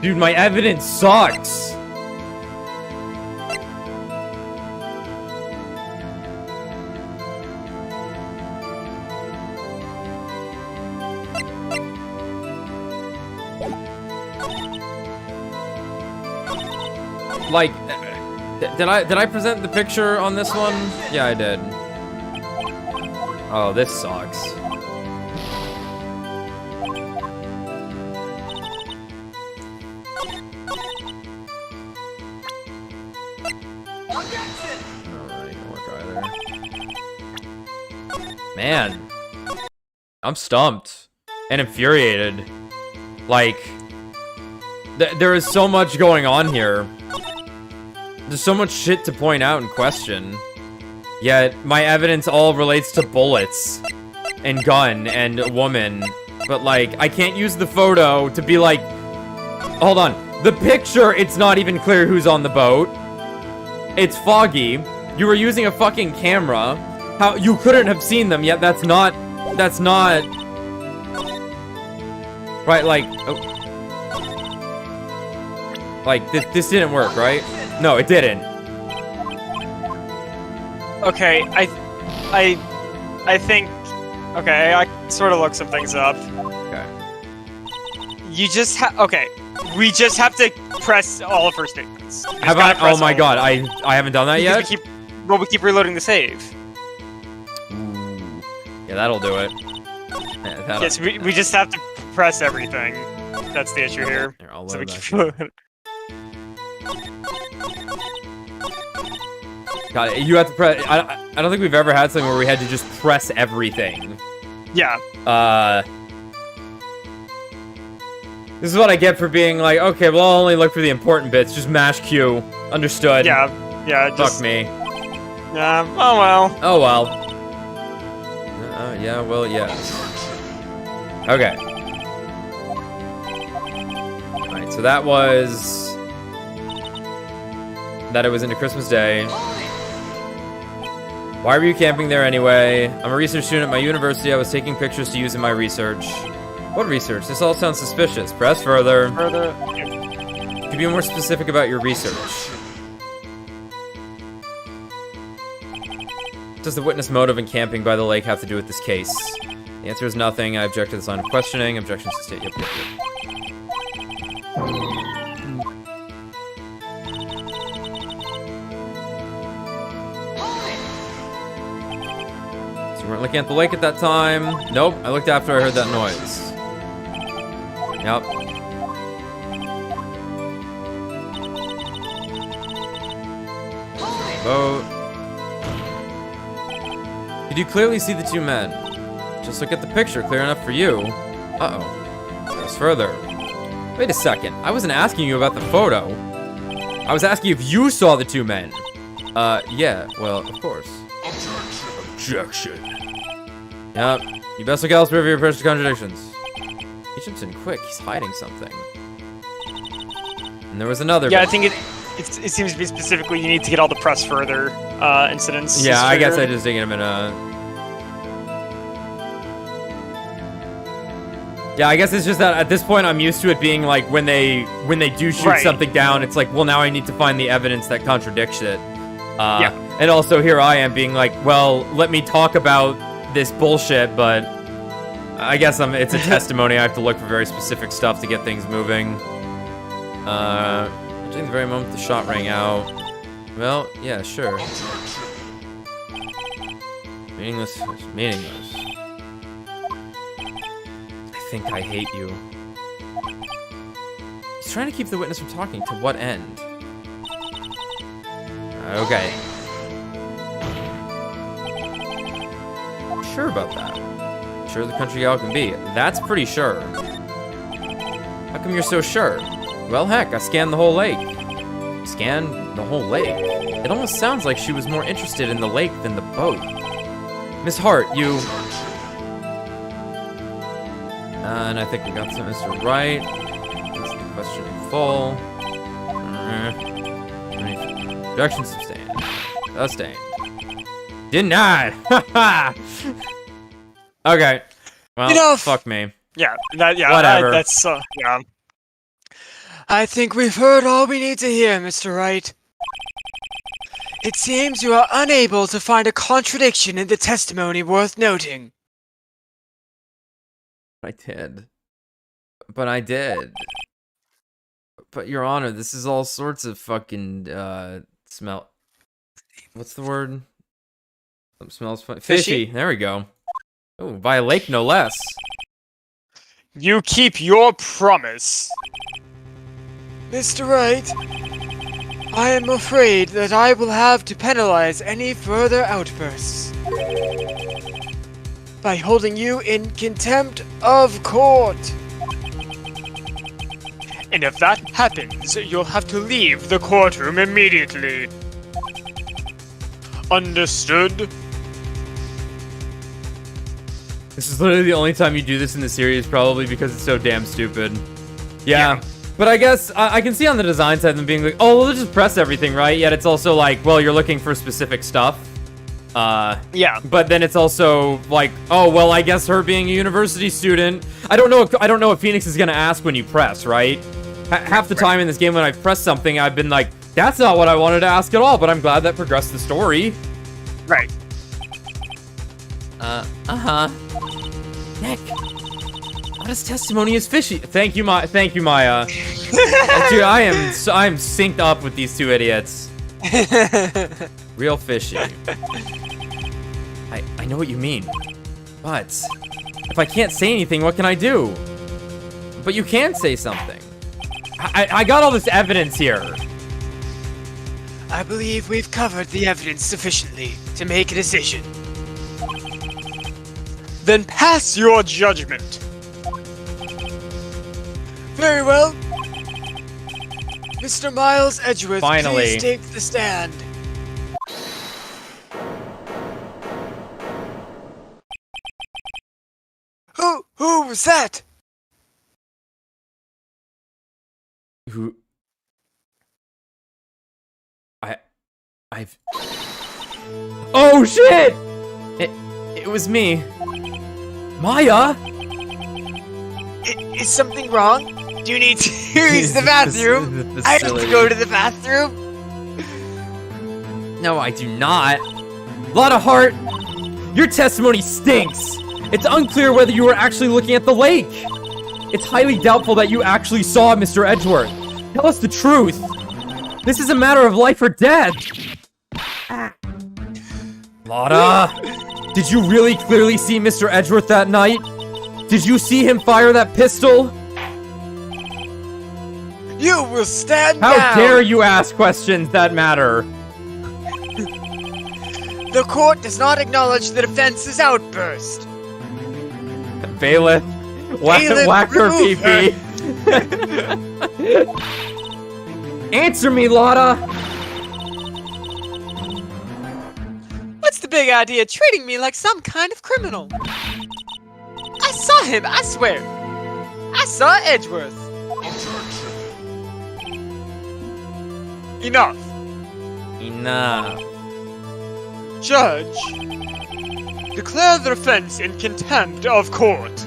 Dude, my evidence sucks. Like, did I present the picture on this one? Yeah, I did. Oh, this sucks. Man, I'm stumped and infuriated. Like, there is so much going on here. There's so much shit to point out and question. Yet, my evidence all relates to bullets. And gun, and woman. But, like, I can't use the photo to be like... Hold on. The picture, it's not even clear who's on the boat. It's foggy. You were using a fucking camera. How you couldn't have seen them, yet that's not... That's not... Right, like... Oh. Like, this didn't work, right? No, it didn't. Okay, I think... Okay, I sort of looked some things up. Okay. You just okay, we just have to press all of her statements. Have I? Oh my god, I haven't done that yet? We keep reloading the save. Ooh. Yeah, that'll do it. Yeah, Yes, we just have to press everything. That's the issue here. Here, I'll So we load keep that. God, you have to press... I don't think we've ever had something where we had to just press everything. Yeah. This is what I get for being like, okay, well, I'll only look for the important bits. Just mash Q. Understood. Yeah. Just, Fuck me. Yeah. Oh well. Oh well. Yeah, well, yes. Okay. Alright, so that was... That it was into Christmas Day. Why were you camping there anyway? I'm a research student at my university. I was taking pictures to use in my research. What research? This all sounds suspicious. Press further. Could you be more specific about your research? What does the witness motive in camping by the lake have to do with this case? The answer is nothing. I object to this line of questioning. Objections to state. Yep. So you weren't looking at the lake at that time? Nope. I looked after I heard that noise. Yep. Boat. Did you clearly see the two men? Just look at the picture, clear enough for you. Uh-oh. Press further. Wait a second. I wasn't asking you about the photo. I was asking if you saw the two men. Yeah. Well, of course. Objection. Yep. You best look elsewhere for your precious contradictions. Egyptian, quick. He's hiding something. And there was another. Yeah, bit. I think it seems to be specifically you need to get all the press further incidents. Yeah, I guess I just didn't get him in a... Yeah, I guess it's just that at this point I'm used to it being like when they do shoot something down, it's like, well, now I need to find the evidence that contradicts it. Yeah. And also here I am being like, well, let me talk about this bullshit, but I guess it's a testimony. I have to look for very specific stuff to get things moving. During the very moment the shot rang out. Well, yeah, sure. Meaningless is meaningless. I think I hate you. He's trying to keep the witness from talking. To what end? Okay. Sure about that. Sure the country gal can be. That's pretty sure. How come you're so sure? Well, heck, I scanned the whole lake. Scanned the whole lake? It almost sounds like she was more interested in the lake than the boat. Miss Hart, you... and I think we got some Mr. Wright. That's the question in full. Objection sustained. Sustained. Denied! Haha! Okay. Well, Enough. Fuck me. Yeah, Whatever. That's yeah. I think we've heard all we need to hear, Mr. Wright. It seems you are unable to find a contradiction in the testimony worth noting. I did. But I did. But, Your Honor, this is all sorts of fucking, smell... What's the word? Something smells funny. Fishy. There we go. Oh, by a lake, no less. You keep your promise. Mr. Wright, I am afraid that I will have to penalize any further outbursts by holding you in contempt of court. And if that happens, you'll have to leave the courtroom immediately. Understood. This is literally the only time you do this in the series, probably because it's so damn stupid. Yeah. But I guess I can see on the design side them being like, oh, well, just press everything, right? Yet it's also like, well, you're looking for specific stuff. Yeah. But then it's also like, oh, well, I guess her being a university student, I don't know what Phoenix is gonna ask when you press, right? Half the time in this game when I've pressed something, I've been like, that's not what I wanted to ask at all, but I'm glad that progressed the story. Right. Nick, Lada's testimony is fishy. Thank you, Maya. Dude, I am synced up with these two idiots. Real fishy. I know what you mean, but if I can't say anything, what can I do? But you can say something. I got all this evidence here. I believe we've covered the evidence sufficiently to make a decision. Then pass your judgment. Very well. Mr. Miles Edgeworth, Finally. please take the stand. Who was that? Who? I've... Oh, shit! It was me. Maya? Is something wrong? Do you need to use the bathroom? I have to go to the bathroom? No, I do not. Lotta Heart, your testimony stinks. It's unclear whether you were actually looking at the lake. It's highly doubtful that you actually saw Mr. Edgeworth. Tell us the truth. This is a matter of life or death. Lotta, did you really clearly see Mr. Edgeworth that night? Did you see him fire that pistol? You will stand down! How dare you ask questions that matter? The court does not acknowledge the defense's outburst. Bailiff, Bailiff, whack her remove pee-pee. Answer me, Lotta! What's the big idea treating me like some kind of criminal? I saw him, I swear. I saw Edgeworth. Enough. Enough. Judge, declare the offense in contempt of court.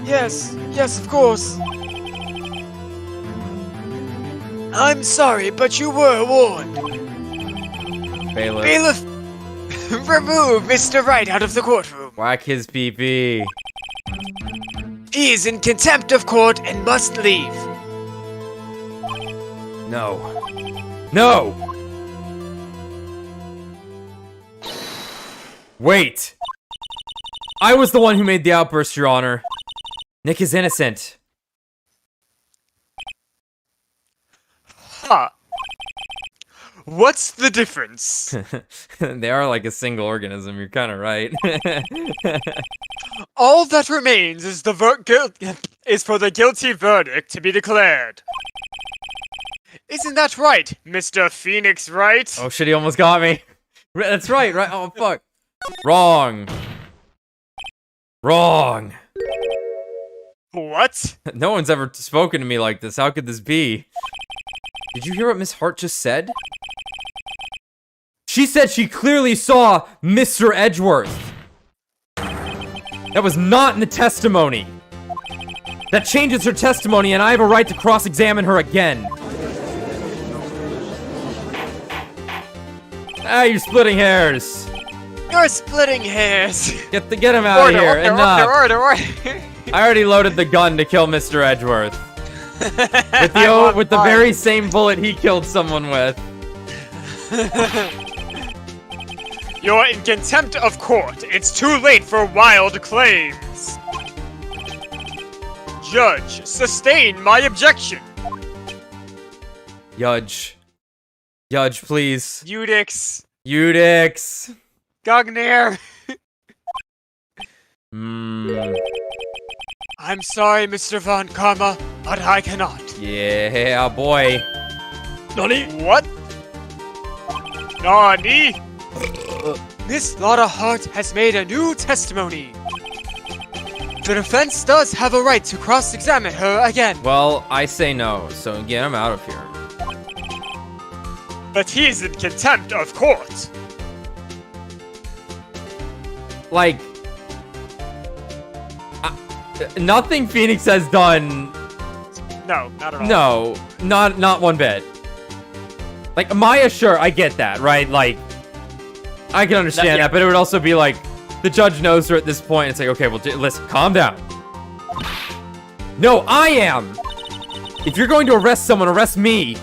Yes, of course. I'm sorry, but you were warned. Bailiff. Bailiff, remove Mr. Wright out of the courtroom. Whack his pee-pee. He is in contempt of court and must leave. No. No! Wait! I was the one who made the outburst, Your Honor. Nick is innocent. Ha! What's the difference? They are like a single organism, you're kinda right. All that remains is for the guilty verdict to be declared. Isn't that right, Mr. Phoenix Wright? Oh shit, he almost got me. That's right, right? Oh fuck. Wrong. Wrong. What? No one's ever spoken to me like this. How could this be? Did you hear what Miss Hart just said? She said she clearly saw Mr. Edgeworth. That was not in the testimony. That changes her testimony, and I have a right to cross-examine her again. Ah, you're splitting hairs. You're splitting hairs. Get him out of here. Enough. Order. I already loaded the gun to kill Mr. Edgeworth. With the very same bullet he killed someone with. You're in contempt of court. It's too late for wild claims. Judge, sustain my objection. Judge, please. Eudix. Gognair. I'm sorry, Mr. Von Karma, but I cannot. Yeah, boy. Nani? What? Nani? Miss Lotta Hart has made a new testimony. The defense does have a right to cross-examine her again. Well, I say no, so get him out of here. But he's in contempt of court. Like, nothing Phoenix has done. No, not at all. No, not one bit. Like, Maya, sure, I get that, right? Like, I can understand that, but it would also be like, the judge knows her at this point. It's like, okay, well, listen, calm down. No, I am. If you're going to arrest someone, arrest me.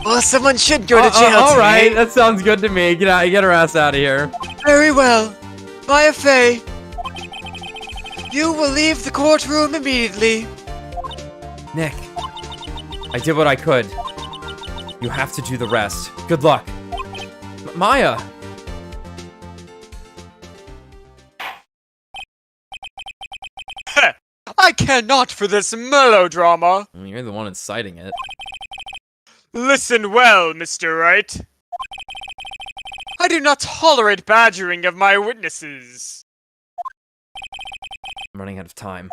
Well, someone should go to jail all right, today. that sounds good to me. Get out, get her ass out of here. Very well. Maya Fey, you will leave the courtroom immediately. Nick, I did what I could. You have to do the rest. Good luck. Maya. I cannot for this melodrama. I mean, you're the one inciting it. Listen well, Mr. Wright. I do not tolerate badgering of my witnesses. I'm running out of time.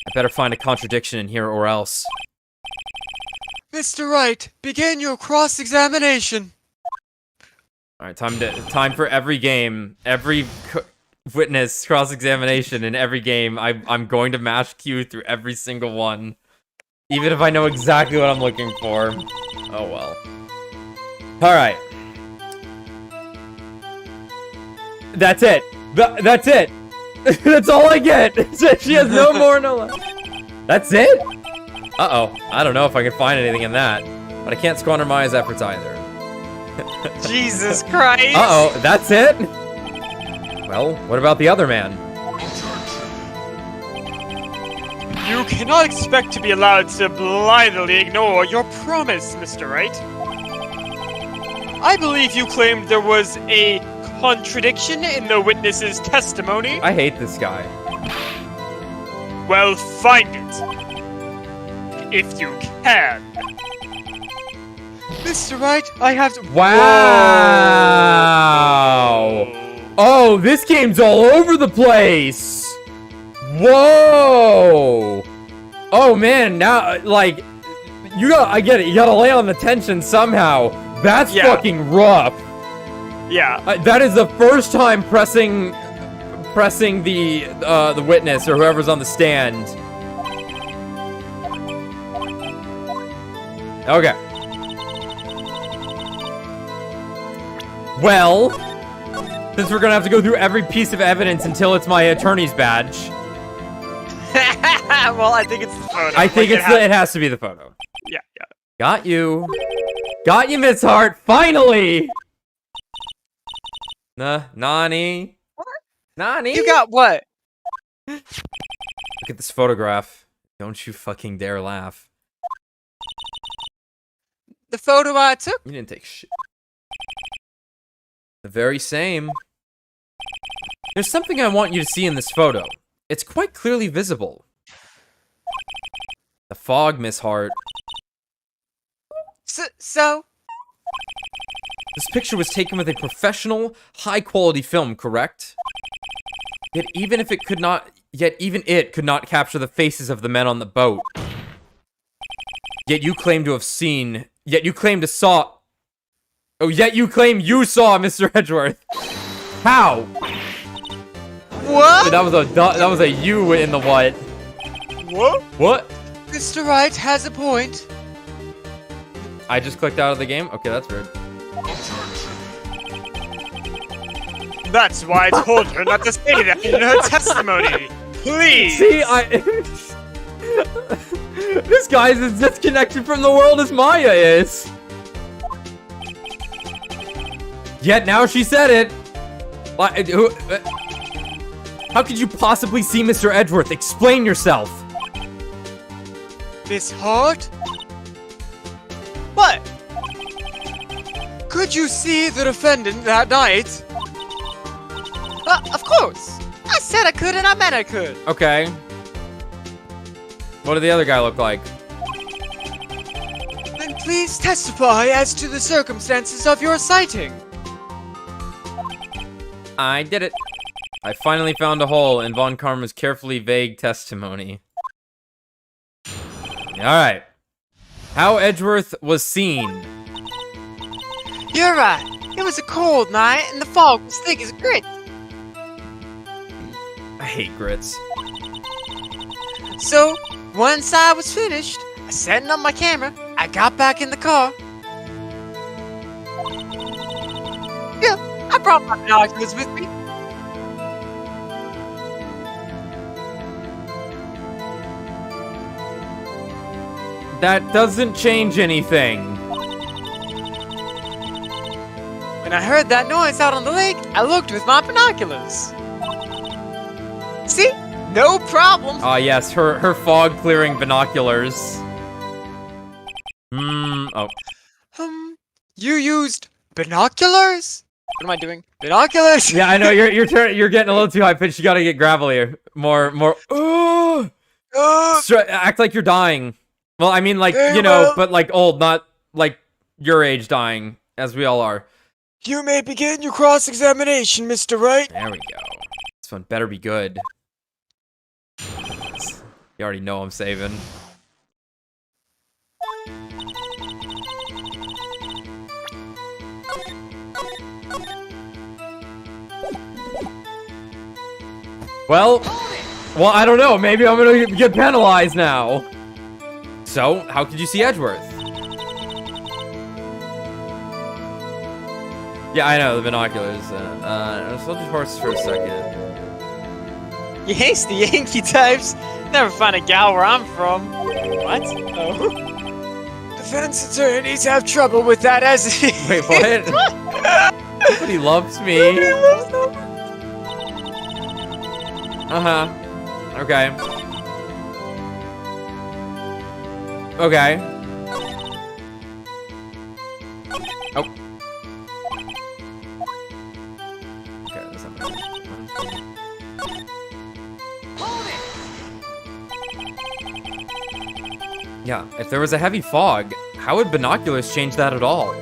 I better find a contradiction in here or else. Mr. Wright, begin your cross-examination. All right, time for every game, every witness cross-examination in every game. I'm going to mash Q through every single one, even if I know exactly what I'm looking for. Oh well. All right. That's it. That's it. That's all I get. She has no more, no less. That's it? Uh-oh. I don't know if I can find anything in that. But I can't squander Maya's efforts either. Jesus Christ. Uh-oh. That's it? Well, what about the other man? You cannot expect to be allowed to blithely ignore your promise, Mr. Wright. I believe you claimed there was a contradiction in the witness's testimony. I hate this guy. Well, find it. If you can. Mr. Wright, I have to— Wow! Oh, this game's all over the place! Whoa! Oh man, now, like, I get it, you gotta lay on the tension somehow. That's fucking rough. Yeah. That is the first time pressing the witness or whoever's on the stand. Okay. Well, since we're gonna have to go through every piece of evidence until it's my attorney's badge. Well, I think it's the photo. I think it has to be the photo. Yeah. Got you. Got you, Miss Hart. Finally. Nani? What? Nani? You got what? Look at this photograph. Don't you fucking dare laugh. The photo I took? You didn't take shit. The very same. There's something I want you to see in this photo. It's quite clearly visible. The fog, Miss Hart. So? This picture was taken with a professional, high-quality film, correct? Yet even it could not capture the faces of the men on the boat. Yet you claim you saw Mr. Edgeworth. How? What? That was a you in the what? What? What? Mr. Wright has a point. I just clicked out of the game? Okay, that's weird. That's why I told her not to say that in her testimony. Please. See, this guy's as disconnected from the world as Maya is. Yet now she said it. How could you possibly see Mr. Edgeworth? Explain yourself. Miss Hart? What? Could you see the defendant that night? Of course. I said I could and I meant I could. Okay. What did the other guy look like? Then please testify as to the circumstances of your sighting? I did it. I finally found a hole in Von Karma's carefully vague testimony. Alright. How Edgeworth was seen. You're right. It was a cold night and the fog was thick as grit. I hate grits. So, once I was finished, I setting up my camera, I got back in the car. Yeah, I brought my binoculars with me. That doesn't change anything. When I heard that noise out on the lake, I looked with my binoculars. See? No problem. Ah, yes, her fog clearing binoculars. Oh. You used binoculars? What am I doing? Binoculars? Yeah, I know you're getting a little too high pitched. You gotta get gravelier. More. Act like you're dying. Well, I mean, like, you know, but like old, not like your age dying, as we all are. You may begin your cross-examination, Mr. Wright. There we go. This one better be good. You already know I'm saving. Well, I don't know. Maybe I'm gonna get penalized now. So, how could you see Edgeworth? Yeah, I know, the binoculars. Let's hold your horses for a second. GAYce, the Yankee types. Never find a gal where I'm from. What? Oh. Defense attorneys have trouble with that as it is. Wait, what? But he loves me. Uh-huh. Okay. Okay. Oh. Okay, that's not bad. Yeah, if there was a heavy fog, how would binoculars change that at all?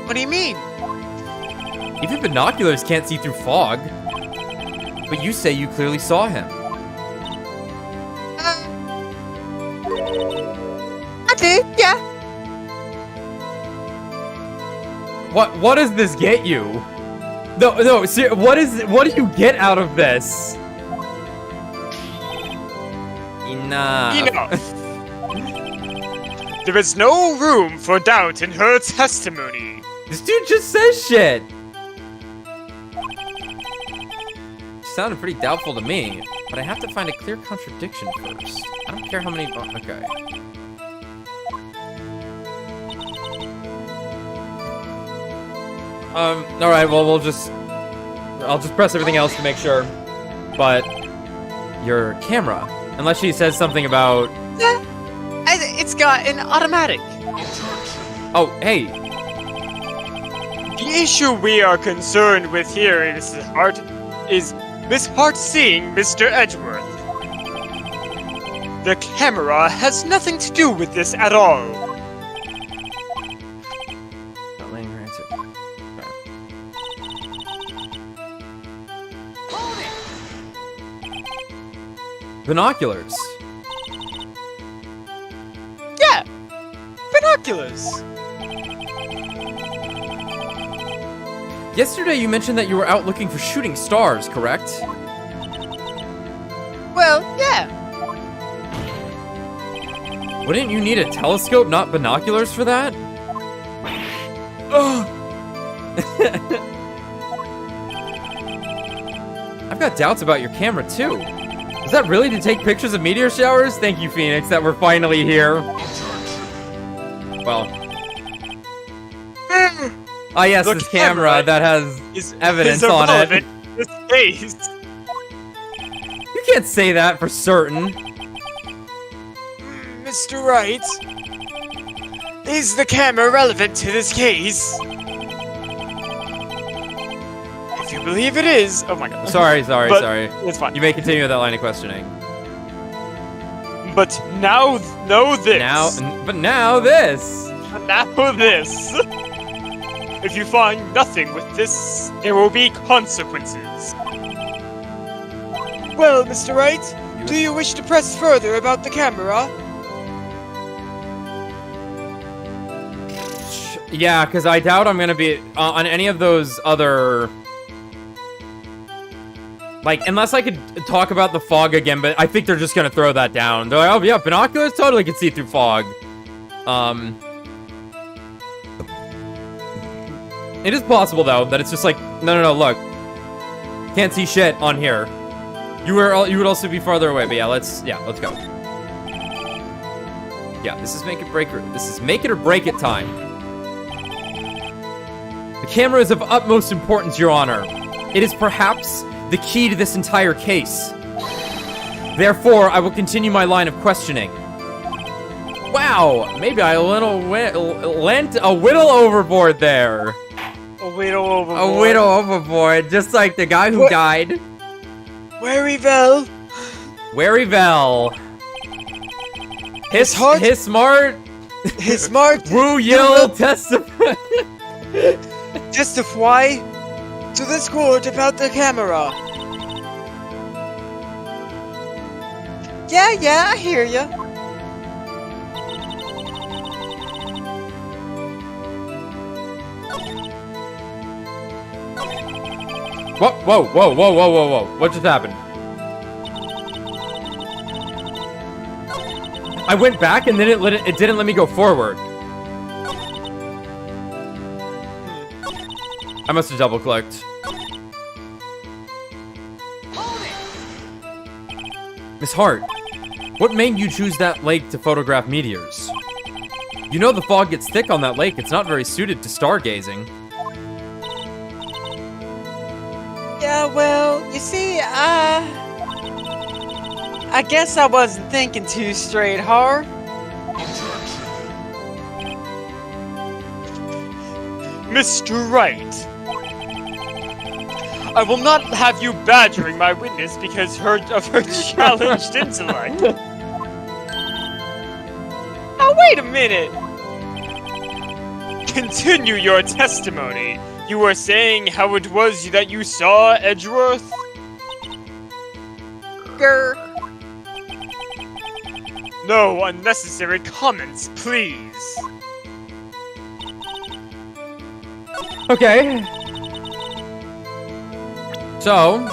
What do you mean? Even binoculars can't see through fog. But you say you clearly saw him. I did, yeah. What does this get you? No, what do you get out of this? Enough. There is no room for doubt in her testimony. This dude just says shit. Sounded pretty doubtful to me, but I have to find a clear contradiction first. I don't care how many. Okay. All right. Well, I'll just press everything else to make sure. But your camera, unless she says something about. It's got an automatic. Oh, hey. The issue we are concerned with here, Mrs. Hart, is Miss Hart seeing Mr. Edgeworth. The camera has nothing to do with this at all. Not letting her answer. Okay. Binoculars. Yeah, binoculars. Yesterday you mentioned that you were out looking for shooting stars, correct? Well, yeah. Wouldn't you need a telescope, not binoculars, for that? Ugh. I've got doubts about your camera, too. Is that really to take pictures of meteor showers? Thank you, Phoenix, that we're finally here. Well. Ah, yes, The this camera that has evidence on it. This case. You can't say that for certain. Mr. Wright, is the camera relevant to this case? If you believe it is, oh my god. Sorry. It's fine. You may continue with that line of questioning. But now, know this. Now this. Now this. If you find nothing with this, there will be consequences. Well, Mr. Wright, do you wish to press further about the camera? Yeah, because I doubt I'm gonna be on any of those other... Like, unless I could talk about the fog again, but I think they're just gonna throw that down. They're like, oh yeah, binoculars totally can see through fog. It is possible, though, that it's just like, no, look. Can't see shit on here. You would also be farther away, but yeah, let's go. Yeah, this is make it or break it time. The camera is of utmost importance, Your Honor. It is perhaps the key to this entire case. Therefore, I will continue my line of questioning. Wow, maybe I lent a whittle overboard there. A whittle overboard. A whittle overboard, just like the guy who died. Wearyville. His smart Wu Yil testify. Testify to this court about the camera. Yeah, I hear ya. Whoa. What just happened? I went back and then it didn't let me go forward. I must have double clicked. Miss Hart, what made you choose that lake to photograph meteors? You know the fog gets thick on that lake. It's not very suited to stargazing. Yeah, well, you see, I guess I wasn't thinking too straight, Hart. Mr. Wright, I will not have you badgering my witness because of her challenged intellect. Now wait a minute. Continue your testimony. You were saying how it was that you saw Edgeworth? Grr. No unnecessary comments, please. Okay. So,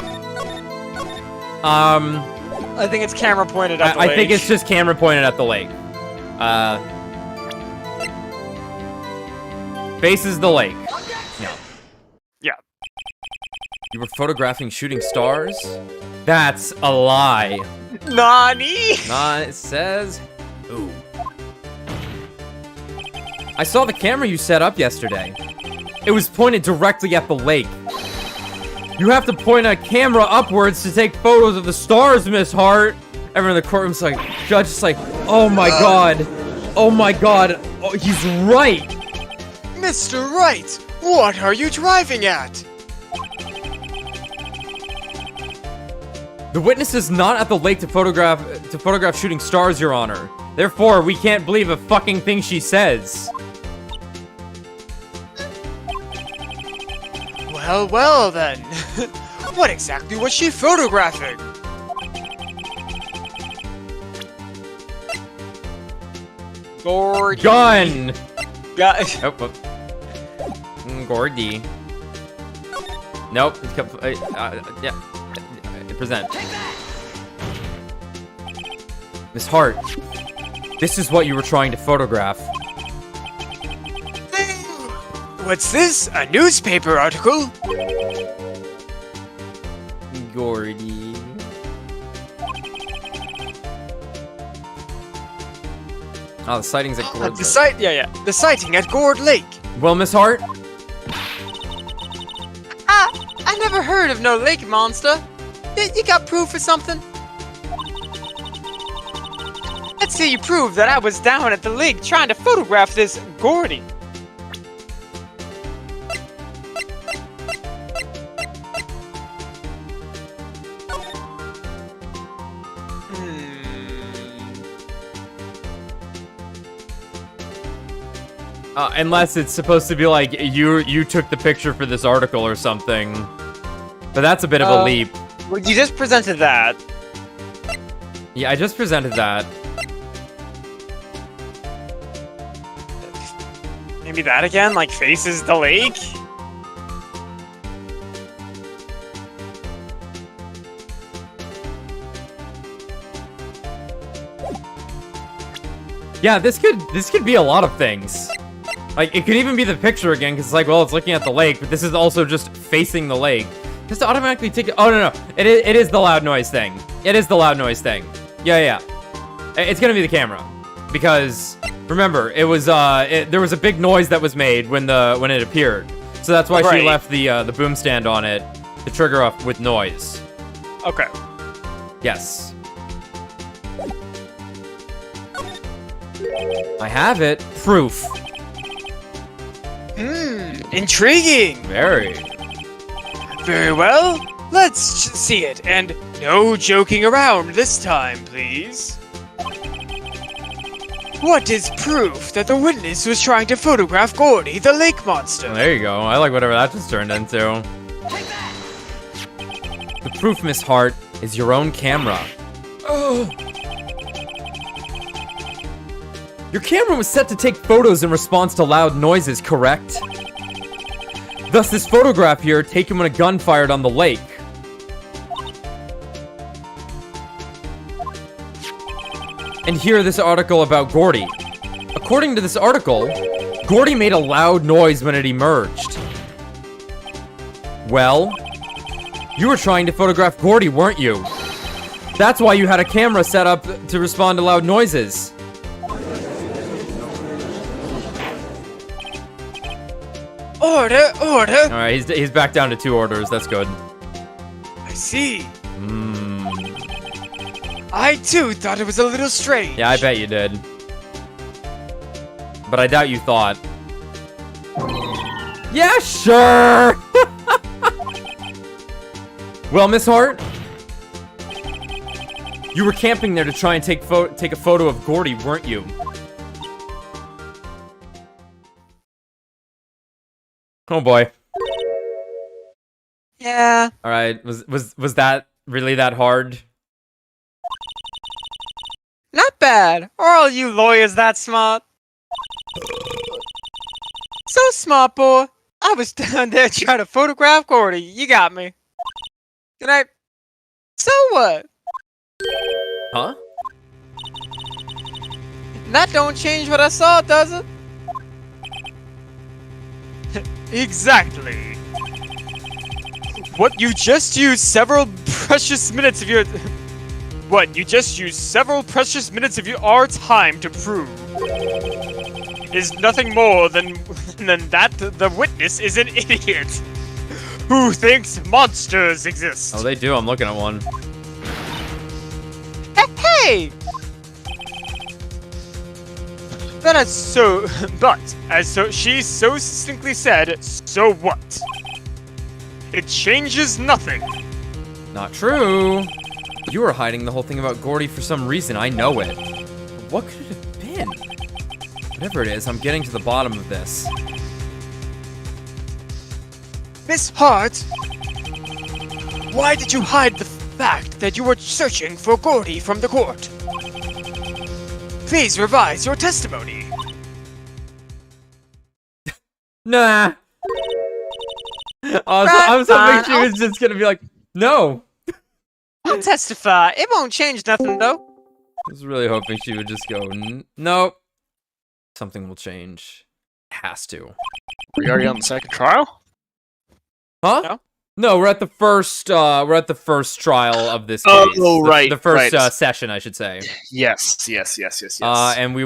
I think it's camera pointed at the lake. I think it's just camera pointed at the lake. Faces the lake. No. Yeah. You were photographing shooting stars? That's a lie. Nani? Nah, it says... Ooh. I saw the camera you set up yesterday. It was pointed directly at the lake. You have to point a camera upwards to take photos of the stars, Miss Hart. Everyone in the courtroom's like, judge is like, oh my god. Oh my god. Oh, he's right. Mr. Wright, what are you driving at? The witness is not at the lake to photograph shooting stars, Your Honor. Therefore, we can't believe a fucking thing she says. Well then. What exactly was she photographing? Gordy. Gun! Guys. Oh. Gordy. Nope. Yeah. Present. Miss Hart, this is what you were trying to photograph. What's this? A newspaper article? Gordy. Oh, the sighting's at Gourd Lake. The sighting at Gourd Lake. Well, Miss Hart? I never heard of no lake monster. You got proof or something? Let's see you prove that I was down at the lake trying to photograph this Gordy. Unless it's supposed to be like you took the picture for this article or something. But that's a bit of a leap. Well, you just presented that. Yeah, I just presented that. Maybe that again, like faces the lake? Yeah, this could be a lot of things. Like, it could even be the picture again, because it's like, well, it's looking at the lake, but this is also just facing the lake. Just to automatically take it. Oh, no. It is the loud noise thing. It is the loud noise thing. Yeah. It's gonna be the camera. Because, remember, it was, there was a big noise that was made when it appeared. So that's why she left the boom stand on it to trigger off with noise. Okay. Yes. I have it. Proof. Intriguing. Very. Very well. Let's see it, and no joking around this time, please. What is proof that the witness was trying to photograph Gordy, the lake monster? Well, there you go. I like whatever that just turned into. The proof, Miss Hart, is your own camera. Oh. Your camera was set to take photos in response to loud noises, correct? Thus, this photograph here, taken when a gun fired on the lake. And here, this article about Gordy. According to this article, Gordy made a loud noise when it emerged. Well, you were trying to photograph Gordy, weren't you? That's why you had a camera set up to respond to loud noises. Order! Alright, he's back down to 2 orders. That's good. I see. I too thought it was a little strange. Yeah, I bet you did. But I doubt you thought. Yeah, sure! Well, Miss Hart, you were camping there to try and take a photo of Gordy, weren't you? Oh boy. Yeah. All right. Was that really that hard? Not bad. Are all you lawyers that smart? So smart, boy. I was down there trying to photograph Gordy. You got me. Good night. So what? Huh? That don't change what I saw, does it? Exactly. What you just used several precious minutes of your... What you just used several precious minutes of our time to prove is nothing more than that the witness is an idiot who thinks monsters exist. Oh, they do. I'm looking at one. Hey! She so succinctly said, so what? It changes nothing. Not true. You were hiding the whole thing about Gordy for some reason. I know it. But what could it have been? Whatever it is, I'm getting to the bottom of this. Miss Hart, why did you hide the fact that you were searching for Gordy from the court? Please revise your testimony. Nah. I was hoping she was just gonna be like, no. I'll testify. It won't change nothing, though. I was really hoping she would just go, nope. Something will change. It has to. We already on the second trial? Huh? No? No, we're at the first trial of this case. Oh, right. The first right. Session, I should say. Yes. And we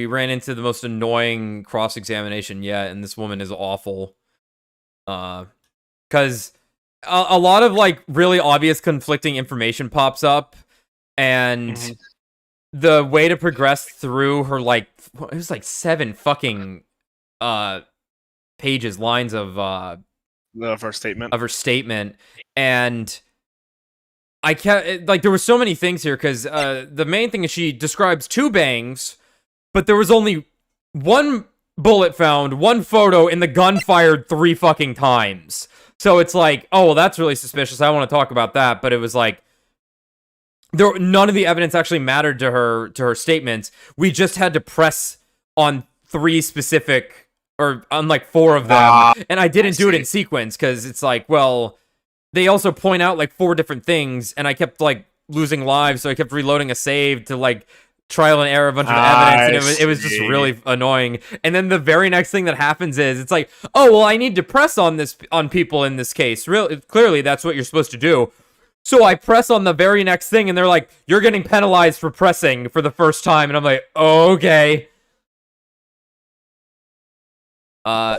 ran into the most annoying cross-examination yet, and this woman is awful. Because a lot of, like, really obvious conflicting information pops up, and the way to progress through her, like, it was like 7 fucking lines of Of her statement. And I can't, like, there were so many things here, because the main thing is she describes 2 bangs, but there was only one bullet found, 1 photo, and the gun fired 3 fucking times. So it's like, oh, well, that's really suspicious. I want to talk about that. But it was like, none of the evidence actually mattered to her statements. We just had to press on 3 specific, or on like 4 of them. And I didn't do it in sequence because it's like, well, they also point out like 4 different things, and I kept like losing lives, so I kept reloading a save to like trial and error a bunch of evidence, and it was just really annoying. And then the very next thing that happens is it's like, oh, well, I need to press on people in this case. Really, clearly that's what you're supposed to do. So I press on the very next thing, and they're like, you're getting penalized for pressing for the first time, and I'm like, oh, okay.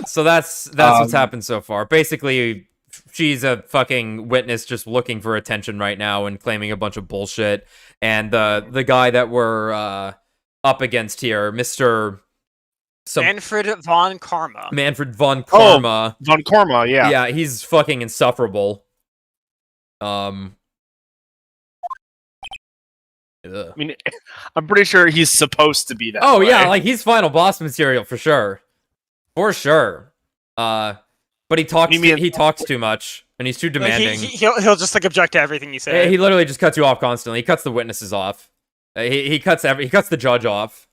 So that's what's happened so far. Basically, she's a fucking witness just looking for attention right now and claiming a bunch of bullshit. And the guy that we're up against here, Manfred von Karma. Manfred von Karma. Oh, von Karma, yeah. Yeah, he's fucking insufferable. I mean, I'm pretty sure he's supposed to be that. Oh way. yeah, like he's final boss material for sure. For sure. But he talks too much, and he's too demanding. Like he'll just like object to everything you say. He literally just cuts you off constantly. He cuts the witnesses off. He cuts the judge off.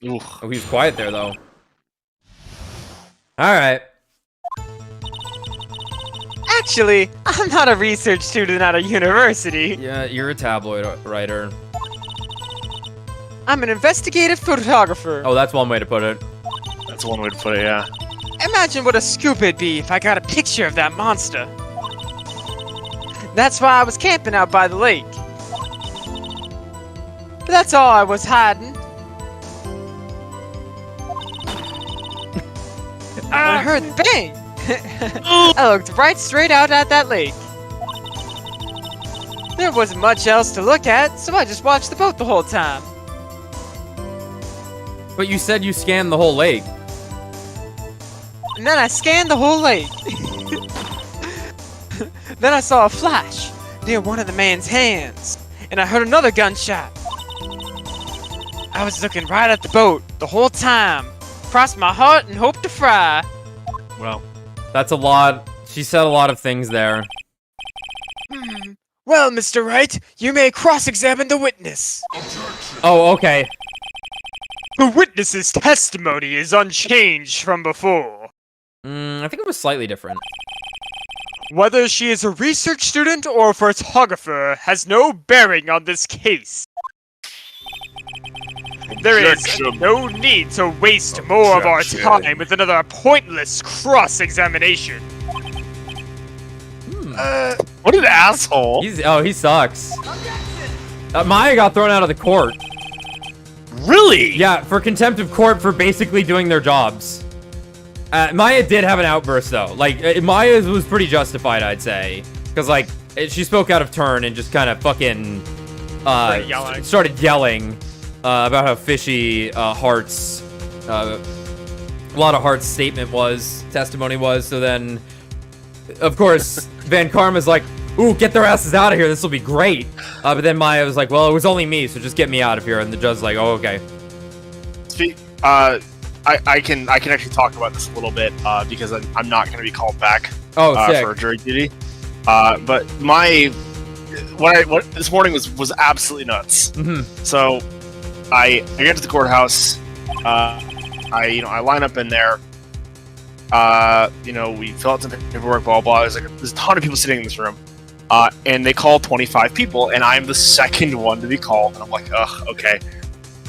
Oof. Oh, he was quiet there though. All right. Actually, I'm not a research student at a university. Yeah, you're a tabloid writer. I'm an investigative photographer. Oh, that's one way to put it. That's one way to put it, yeah. Imagine what a scoop it'd be if I got a picture of that monster. That's why I was camping out by the lake. But that's all I was hiding. I heard the bang. I looked right straight out at that lake. There wasn't much else to look at, so I just watched the boat the whole time. But you said you scanned the whole lake. And then I scanned the whole lake. Then I saw a flash near one of the man's hands, and I heard another gunshot. I was looking right at the boat the whole time. Crossed my heart and hoped to fry. Well, that's a lot. She said a lot of things there. Well, Mr. Wright, you may cross-examine the witness. Oh, okay. The witness's testimony is unchanged from before. I think it was slightly different. Whether she is a research student or a photographer has no bearing on this case. There is no need to waste more of our time with another pointless cross-examination. What an asshole! He sucks. Maya got thrown out of the court. Really? Yeah, for contempt of court for basically doing their jobs. Maya did have an outburst though. Like Maya's was pretty justified, I'd say, because like she spoke out of turn and just kind of fucking started yelling about how fishy Hart's a lot of Hart's testimony was. So then, of course, Van Karma's like, "Ooh, get their asses out of here. This will be great." But then Maya was like, "Well, it was only me, so just get me out of here." And the judge's like, "Oh, okay." I can actually talk about this a little bit because I'm not going to be called back for jury duty. But what this morning was absolutely nuts. Mm-hmm. So I get to the courthouse. I line up in there. We fill out some paperwork, blah blah. There's a ton of people sitting in this room, and they call 25 people, and I'm the second one to be called. And I'm like, ugh, okay.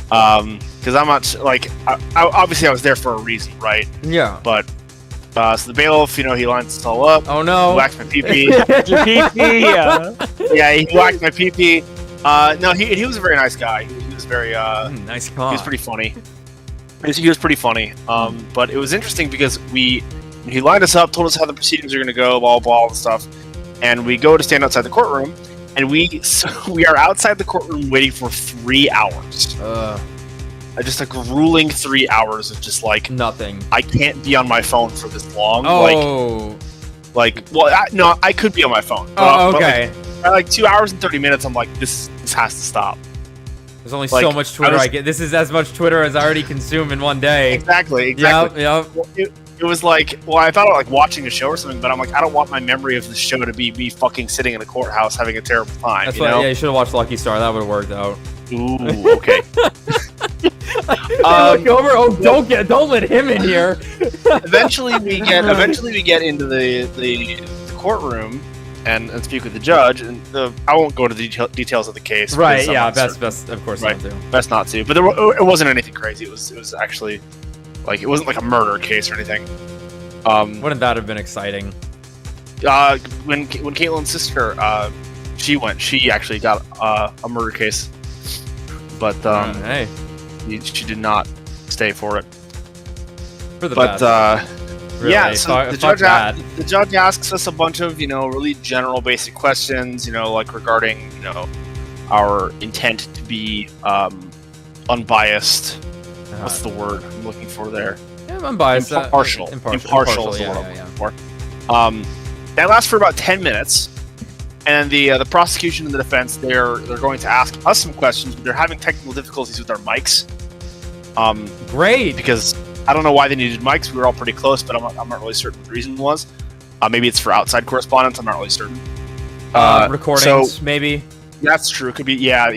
Because I'm not like obviously I was there for a reason, right? Yeah. But so the bailiff, he lines us all up. Oh no! He whacked my pee-pee. Your pee-pee, yeah, he whacked my pee-pee. No, he was a very nice guy. He was very nice call. He was pretty funny. He was pretty funny. But it was interesting because he lined us up, told us how the proceedings are going to go, blah blah all the stuff, and we go to stand outside the courtroom. And we are outside the courtroom waiting for 3 hours. Just a grueling 3 hours of just like nothing. I can't be on my phone for this long. Oh. No, I could be on my phone. Oh, okay. But like 2 hours and 30 minutes, I'm like, this has to stop. There's only Like, so much Twitter I was- I get. This is as much Twitter as I already consume in one day. Exactly. Yep, yep. Well, it was like, well, I thought like watching a show or something, but I'm like, I don't want my memory of the show to be me fucking sitting in a courthouse having a terrible time. That's you why. know? Yeah, you should have watched Lucky Star. That would have worked out. Ooh, okay. I look over. Oh, don't let him in here. eventually we get into the courtroom and speak with the judge, and I won't go into the details of the case. Right. because I'm Yeah. uncertain. Best. Of course. Right. Not to. Best not to. But it wasn't anything crazy. It was actually like it wasn't like a murder case or anything. Wouldn't that have been exciting? When Caitlin's sister she actually got a murder case, but Hey, she did not stay for it. for the But best. Really. yeah, so Fuck that. the judge asks us a bunch of really general basic questions, like regarding our intent to be unbiased. What's the word I'm looking for there? Yeah, I'm biased. Impartial. Impartial is the word I'm looking for. That lasts for about 10 minutes, and the prosecution and the defense they're going to ask us some questions, but they're having technical difficulties with our mics. Great. Because I don't know why they needed mics. We were all pretty close, but I'm not really certain what the reason was. Maybe it's for outside correspondence. I'm not really certain. Recordings, so- maybe. That's true. Could be. Yeah.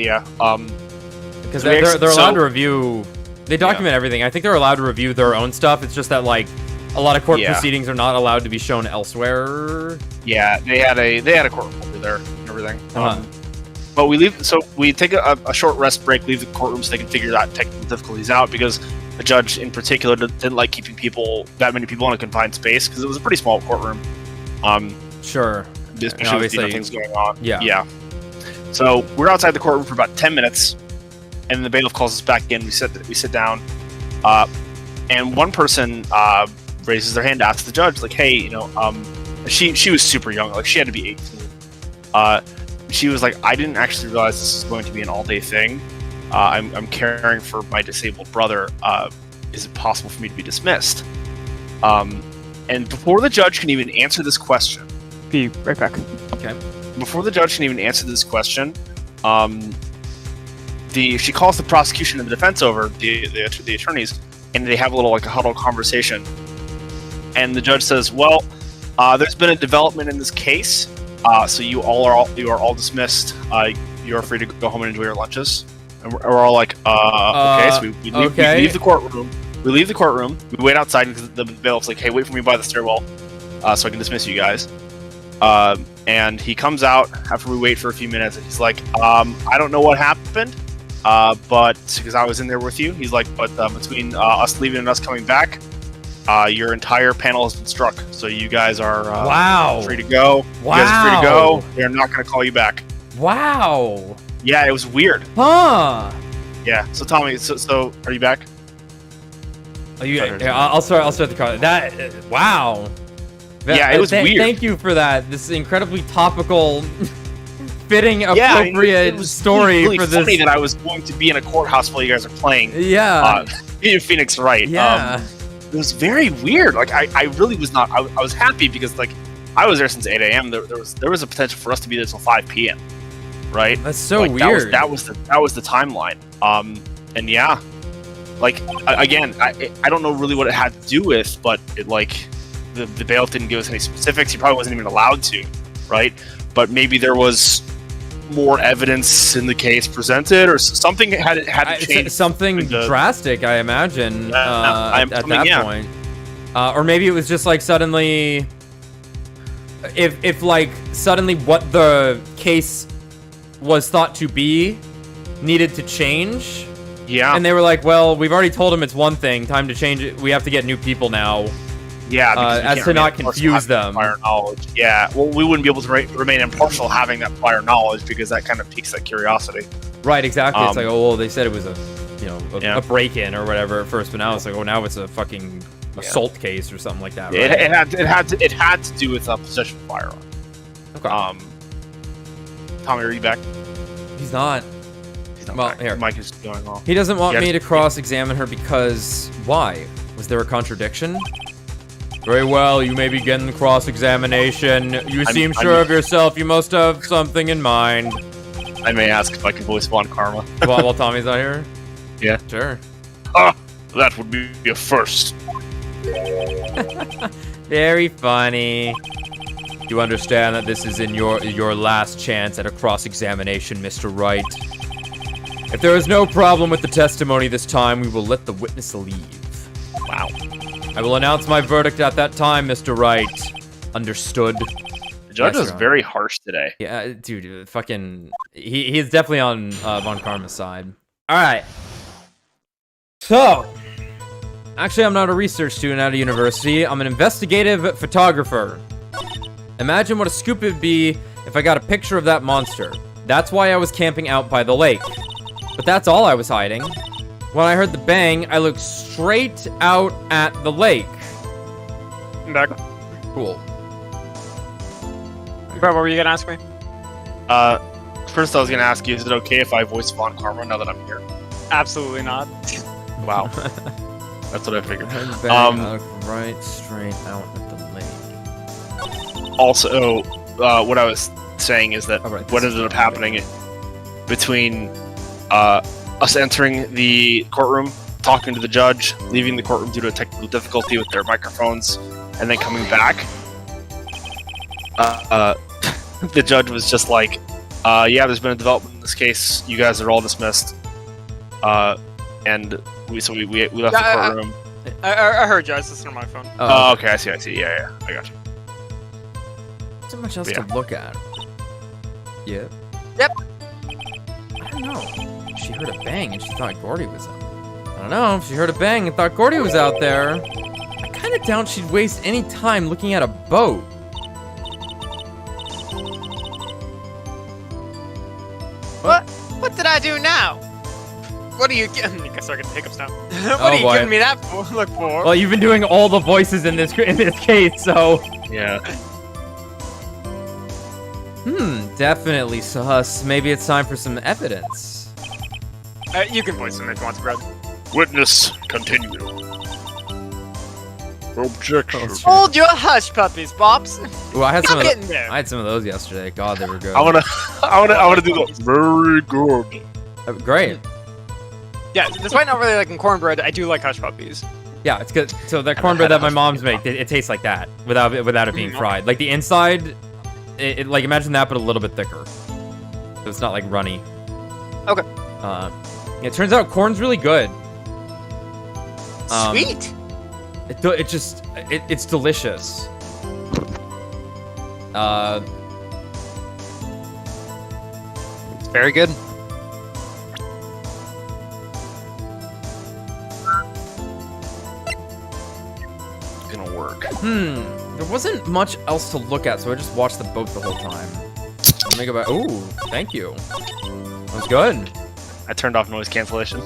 Because So we they're allowed so- to review. They document everything. I think they're allowed to review their own stuff. It's just that like a lot of court Yeah. proceedings are not allowed to be shown elsewhere. Yeah, they had a courtroom over there and everything. Uh-huh. But we take a short rest break, leave the courtroom so they can figure that technical difficulties out, because the judge in particular didn't like keeping that many people in a confined space, because it was a pretty small courtroom. Sure. Especially obviously- with things going on. Yeah. So we're outside the courtroom for about 10 minutes, and the bailiff calls us back in. We sit down, and one person raises their hand, asks the judge, like, "Hey, she was super young, like she had to be 18. She was like, I didn't actually realize this was going to be an all-day thing. I'm caring for my disabled brother. Is it possible for me to be dismissed?" And before the judge can even answer this question, Be right back. Okay. before the judge can even answer this question, she calls the prosecution and the defense over, the attorneys, and they have a little like a huddle conversation. And the judge says, "Well, there's been a development in this case, so you are all dismissed. You are free to go home and enjoy your lunches." And we're all like, "Okay." So we leave the courtroom. We leave the courtroom. We wait outside because the bailiff's like, "Hey, wait for me by the stairwell, so I can dismiss you guys." And he comes out after we wait for a few minutes, and he's like, "I don't know what happened, but because I was in there with you," he's like, "But between us leaving and us coming back, your entire panel has been struck. So you guys are Wow. free to go. Wow. You guys are free to go. They're not going to call you back." Wow. Yeah, it was weird. Huh. Yeah. So Tommy, so are you back? Oh, I'll start the card. That wow. Yeah, it was weird. Thank you for that. This incredibly topical, fitting, Yeah, appropriate it was story really for funny this. that I was going to be in a courthouse while you guys are playing. Yeah. In Phoenix, Wright. Yeah. It was very weird. Like I really was not. I was happy because like I was there since 8 a.m. There was a potential for us to be there till 5 p.m. Right? That's so Like, weird. That was the timeline. And yeah, like again, I don't know really what it had to do with, but it like the bailiff didn't give us any specifics. He probably wasn't even allowed to, right? But maybe there was more evidence in the case presented, or something had changed. Something drastic, I imagine. At that point, or maybe it was just like suddenly, if like suddenly what the case was thought to be needed to change. Yeah. And they were like, well, we've already told him it's one thing. Time to change it. We have to get new people now. Yeah, because as to not confuse them. Prior knowledge. Yeah, well, we wouldn't be able to remain impartial having that prior knowledge, because that kind of piques that curiosity. Right, exactly. It's like, oh, well, they said it was a break-in or whatever at first, but now it's like, oh, now it's a fucking assault case or something like that. Right? It had to do with possession of firearm. Okay. Tommy, are you back? He's not. Well, back. here. The mic is going off. He doesn't want me to cross-examine her because why? Was there a contradiction? Very well, you may begin the cross-examination. You seem sure of yourself. You must have something in mind. I may ask if I can voice Von Karma. While Tommy's not here? Yeah. Sure. Ah, that would be a first. Very funny. You understand that this is in your last chance at a cross-examination, Mr. Wright. If there is no problem with the testimony this time, we will let the witness leave. Wow. I will announce my verdict at that time, Mr. Wright. Understood? The judge Yes, was Your Honor. very harsh today. Yeah, dude, fucking... He is definitely on Von Karma's side. Alright. So... Actually, I'm not a research student at a university. I'm an investigative photographer. Imagine what a scoop it would be if I got a picture of that monster. That's why I was camping out by the lake. But that's all I was hiding. When I heard the bang, I looked straight out at the lake. I'm back. Cool. Bro, what were you gonna ask me? First I was gonna ask you, is it okay if I voice Von Karma now that I'm here? Absolutely not. Wow. That's what I figured. I heard the bang, I looked right straight out at the lake. Also, what I was saying is that Alright, what this ended is up happening between us entering the courtroom, talking to the judge, leaving the courtroom due to a technical difficulty with their microphones, and then coming back, the judge was just like, yeah, there's been a development in this case, you guys are all dismissed. And we left the courtroom. I heard you. I was listening to my phone. Oh, okay, I see, yeah, I got you. Not so much else Yeah. to look at. Yeah. Yep. I don't know. She heard a bang and she thought Gordy was out. I don't know. If she heard a bang and thought Gordy was out there, I kind of doubt she'd waste any time looking at a boat. What did I do now? What are you? I guess I get hiccups now. What Oh, are you boy. giving me that for? Look for? Well, you've been doing all the voices in this case, so Yeah. definitely sus. Maybe it's time for some evidence. You can voice him if you want to, bro. Witness, continue. Objection. Oh, sure. Hold your hush puppies, Bops. Ooh, I had some I'm of getting there. I had some of those yesterday. God, they were good. I wanna do the very good. Great. Yeah, despite not really liking cornbread, I do like hush puppies. Yeah, it's good. So that cornbread that my mom's make, it tastes like that without it being fried. Like the inside, like imagine that, but a little bit thicker. So it's not like runny. Okay. It turns out corn's really good. Sweet. It's delicious. It's very good. Gonna work. There wasn't much else to look at, so I just watched the boat the whole time. Let me go back. Ooh, thank you. That was good. I turned off noise cancellation.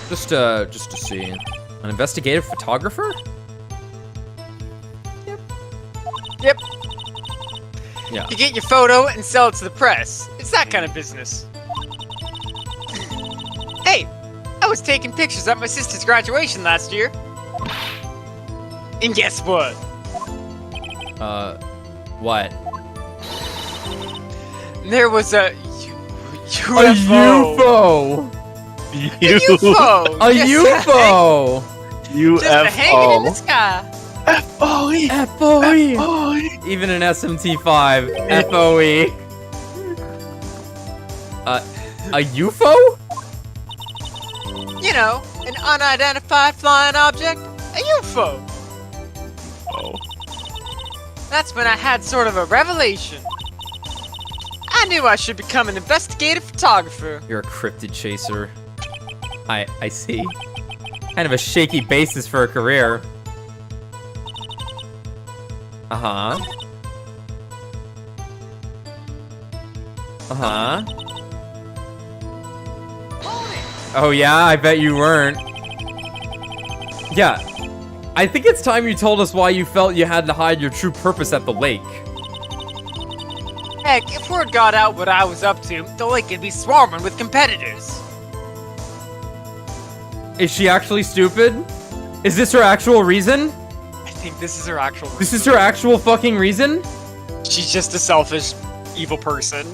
Just to see. An investigative photographer? Yep. Yeah. You get your photo and sell it to the press. It's that kind of business. Hey, I was taking pictures at my sister's graduation last year. And guess what? What? There was a A UFO. UFO! UFO! A Just UFO! Just hanging in the sky. FOE! FOE! FOE! Even an SMT5. FOE. A UFO? You know, an unidentified flying object. A UFO. Oh. That's when I had sort of a revelation. I knew I should become an investigative photographer. You're a cryptid chaser. I see. Kind of a shaky basis for a career. Uh-huh. Uh-huh. Oh yeah, I bet you weren't. Yeah. I think it's time you told us why you felt you had to hide your true purpose at the lake. Heck, if word got out what I was up to, the lake would be swarming with competitors. Is she actually stupid? Is this her actual reason? I think this is her actual reason. This is her actual fucking reason? She's just a selfish, evil person.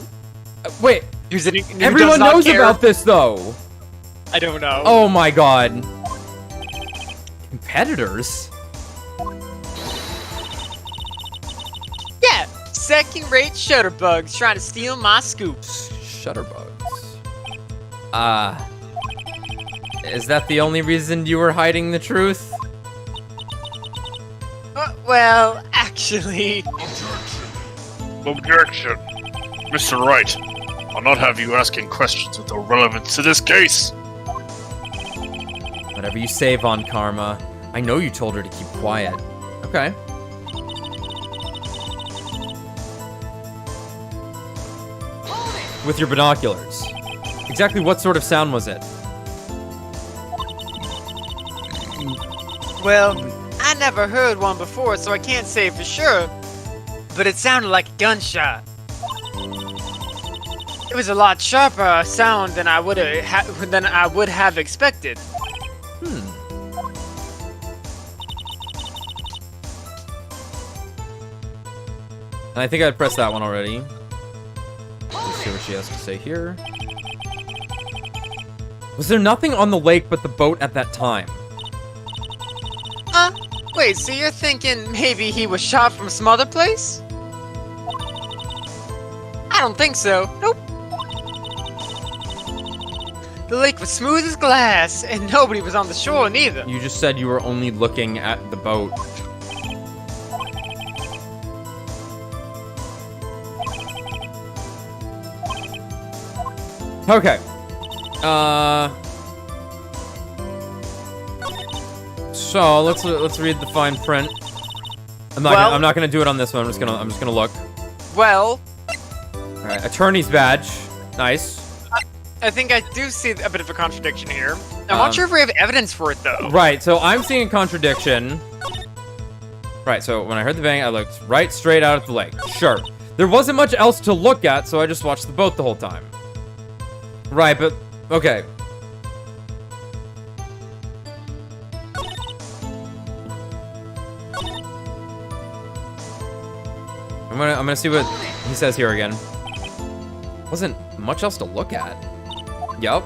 Wait, Who everyone does not knows care. about this though. I don't know. Oh my god. Competitors? Yeah, second-rate shutterbugs trying to steal my scoops. Shutterbugs. Is that the only reason you were hiding the truth? Well, actually... Objection. Mr. Wright, I'll not have you asking questions with no relevance to this case. Whatever you say, Von Karma. I know you told her to keep quiet. Okay. With your binoculars. Exactly what sort of sound was it? Well, I never heard one before, so I can't say for sure. But it sounded like a gunshot. It was a lot sharper sound than I would have expected. And I think I'd pressed that one already. Let's see what she has to say here. Was there nothing on the lake but the boat at that time? Wait, so you're thinking maybe he was shot from some other place? I don't think so. Nope. The lake was smooth as glass, and nobody was on the shore neither. You just said you were only looking at the boat. Okay. So let's read the fine print. I'm not gonna do it on this one. I'm just gonna look. Well, All right, attorney's badge. Nice. I think I do see a bit of a contradiction here. I'm not sure if we have evidence for it, though. Right, so I'm seeing a contradiction. Right, so when I heard the bang, I looked right straight out at the lake. Sure. There wasn't much else to look at, so I just watched the boat the whole time. Right, but... okay. I'm gonna see what he says here again. Wasn't much else to look at. Yup.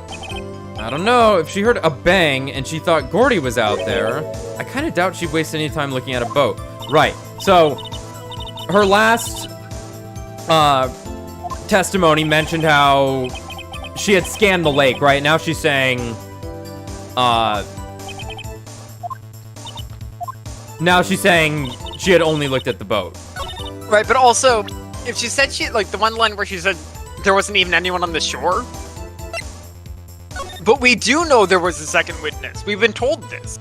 I don't know, if she heard a bang and she thought Gordy was out there, I kind of doubt she'd waste any time looking at a boat. Right, so her last testimony mentioned how she had scanned the lake, right? Now she's saying, she had only looked at the boat. Right, but also, if she said the one line where she said there wasn't even anyone on the shore. But we do know there was a second witness. We've been told this.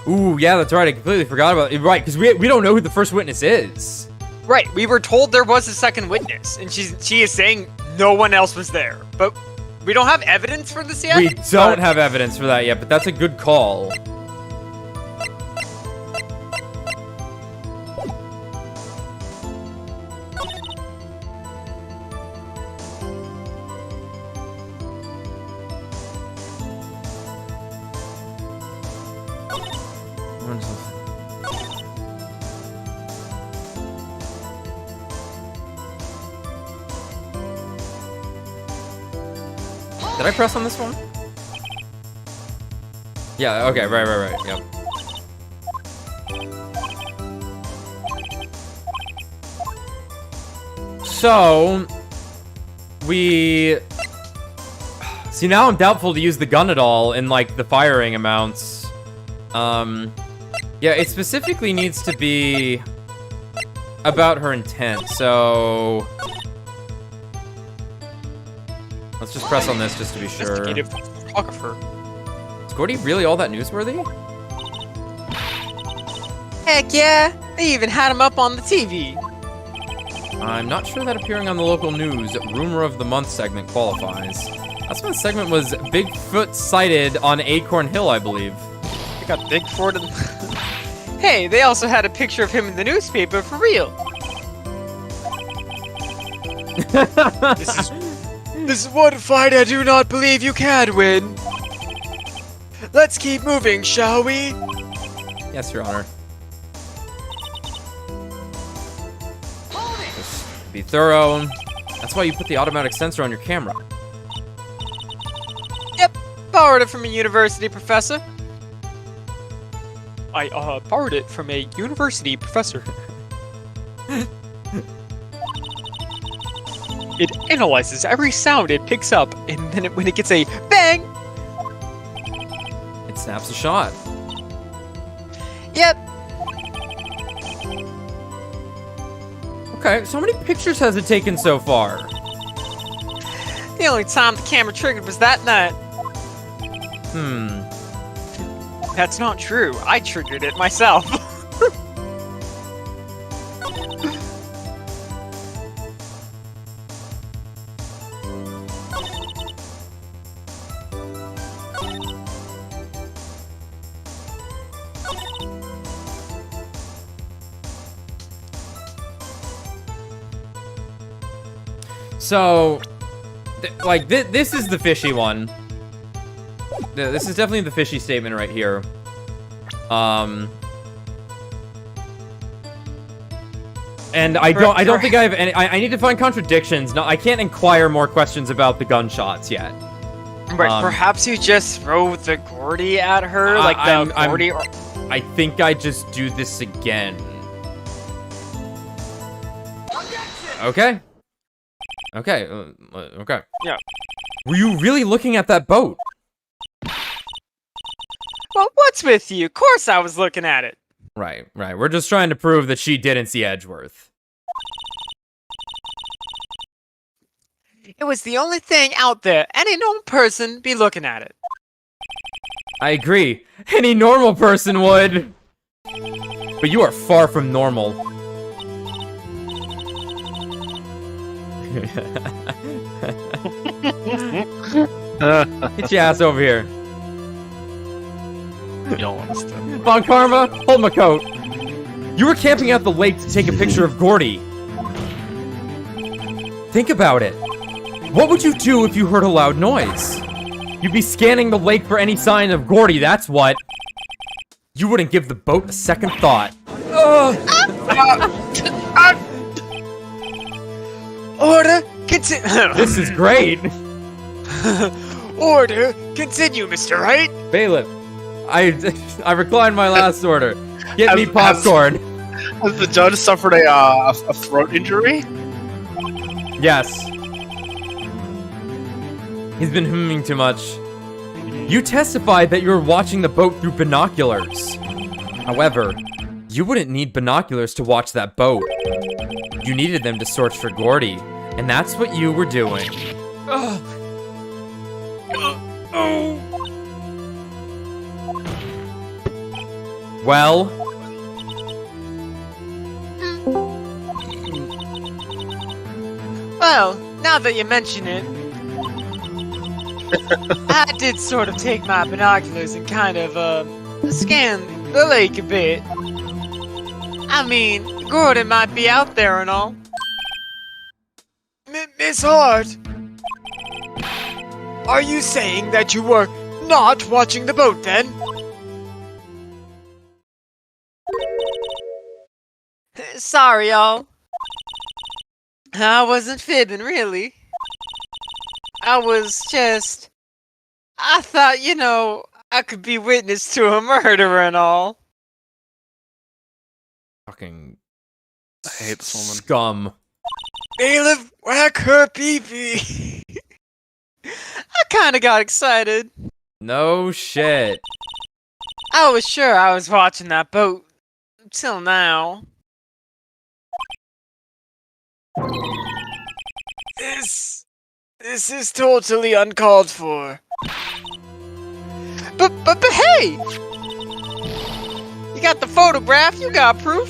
Ooh, yeah, that's right. I completely forgot about it. Right, because we don't know who the first witness is. Right, we were told there was a second witness, and she is saying no one else was there. But we don't have evidence for this yet? We don't have evidence for that yet, but that's a good call. Did I press on this one? Yeah, okay, right, yep. So, we... See, now I'm doubtful to use the gun at all in, like, the firing amounts. Yeah, it specifically needs to be about her intent, so... Let's just press on this just to be sure. Photographer. Is Gordy really all that newsworthy? Heck yeah! They even had him up on the TV. I'm not sure that appearing on the local news Rumor of the Month segment qualifies. Last month's segment was Bigfoot sighted on Acorn Hill, I believe. They got Bigfoot in... Hey, they also had a picture of him in the newspaper for real. This is one fight I do not believe you can win. Let's keep moving, shall we? Yes, Your Honor. Just be thorough. That's why you put the automatic sensor on your camera. Yep, borrowed it from a university professor. I borrowed it from a university professor. It analyzes every sound it picks up, and then when it gets a bang, It snaps a shot. yep. Okay, so how many pictures has it taken so far? The only time the camera triggered was that night. That's not true. I triggered it myself. So, this is the fishy one. This is definitely the fishy statement right here. And I don't think I have any. I need to find contradictions. No, I can't inquire more questions about the gunshots yet. Right, perhaps you just throw the Gordy at her, like the Gordy. I think I just do this again. Okay. Okay. Okay. Yeah. Were you really looking at that boat? Well, what's with you? Of course I was looking at it. Right. We're just trying to prove that she didn't see Edgeworth. It was the only thing out there. Any normal person be looking at it. I agree. Any normal person would. But you are far from normal. Get your ass over here. You don't understand. Von Karma, hold my coat. You were camping out the lake to take a picture of Gordy. Think about it. What would you do if you heard a loud noise? You'd be scanning the lake for any sign of Gordy, that's what. You wouldn't give the boat a second thought. Order, continue. This is great. Order, continue, Mr. Wright. Bailiff, I reclined my last order. Get me popcorn. Has the judge suffered a throat injury? Yes. He's been humming too much. You testified that you were watching the boat through binoculars. However, you wouldn't need binoculars to watch that boat. You needed them to search for Gordy, and that's what you were doing. Well, Well, now that you mention it, I did sort of take my binoculars and kind of, scan the lake a bit. I mean, Gordon might be out there and all. Miss Hart, are you saying that you were not watching the boat then? Sorry, y'all. I wasn't fibbing, really. I thought, I could be witness to a murder and all. fucking I hate this woman. scum. Bailiff, whack her pee-pee. I kinda got excited. No shit. I was sure I was watching that boat. Till now. This is totally uncalled for. But hey! You got the photograph, you got proof.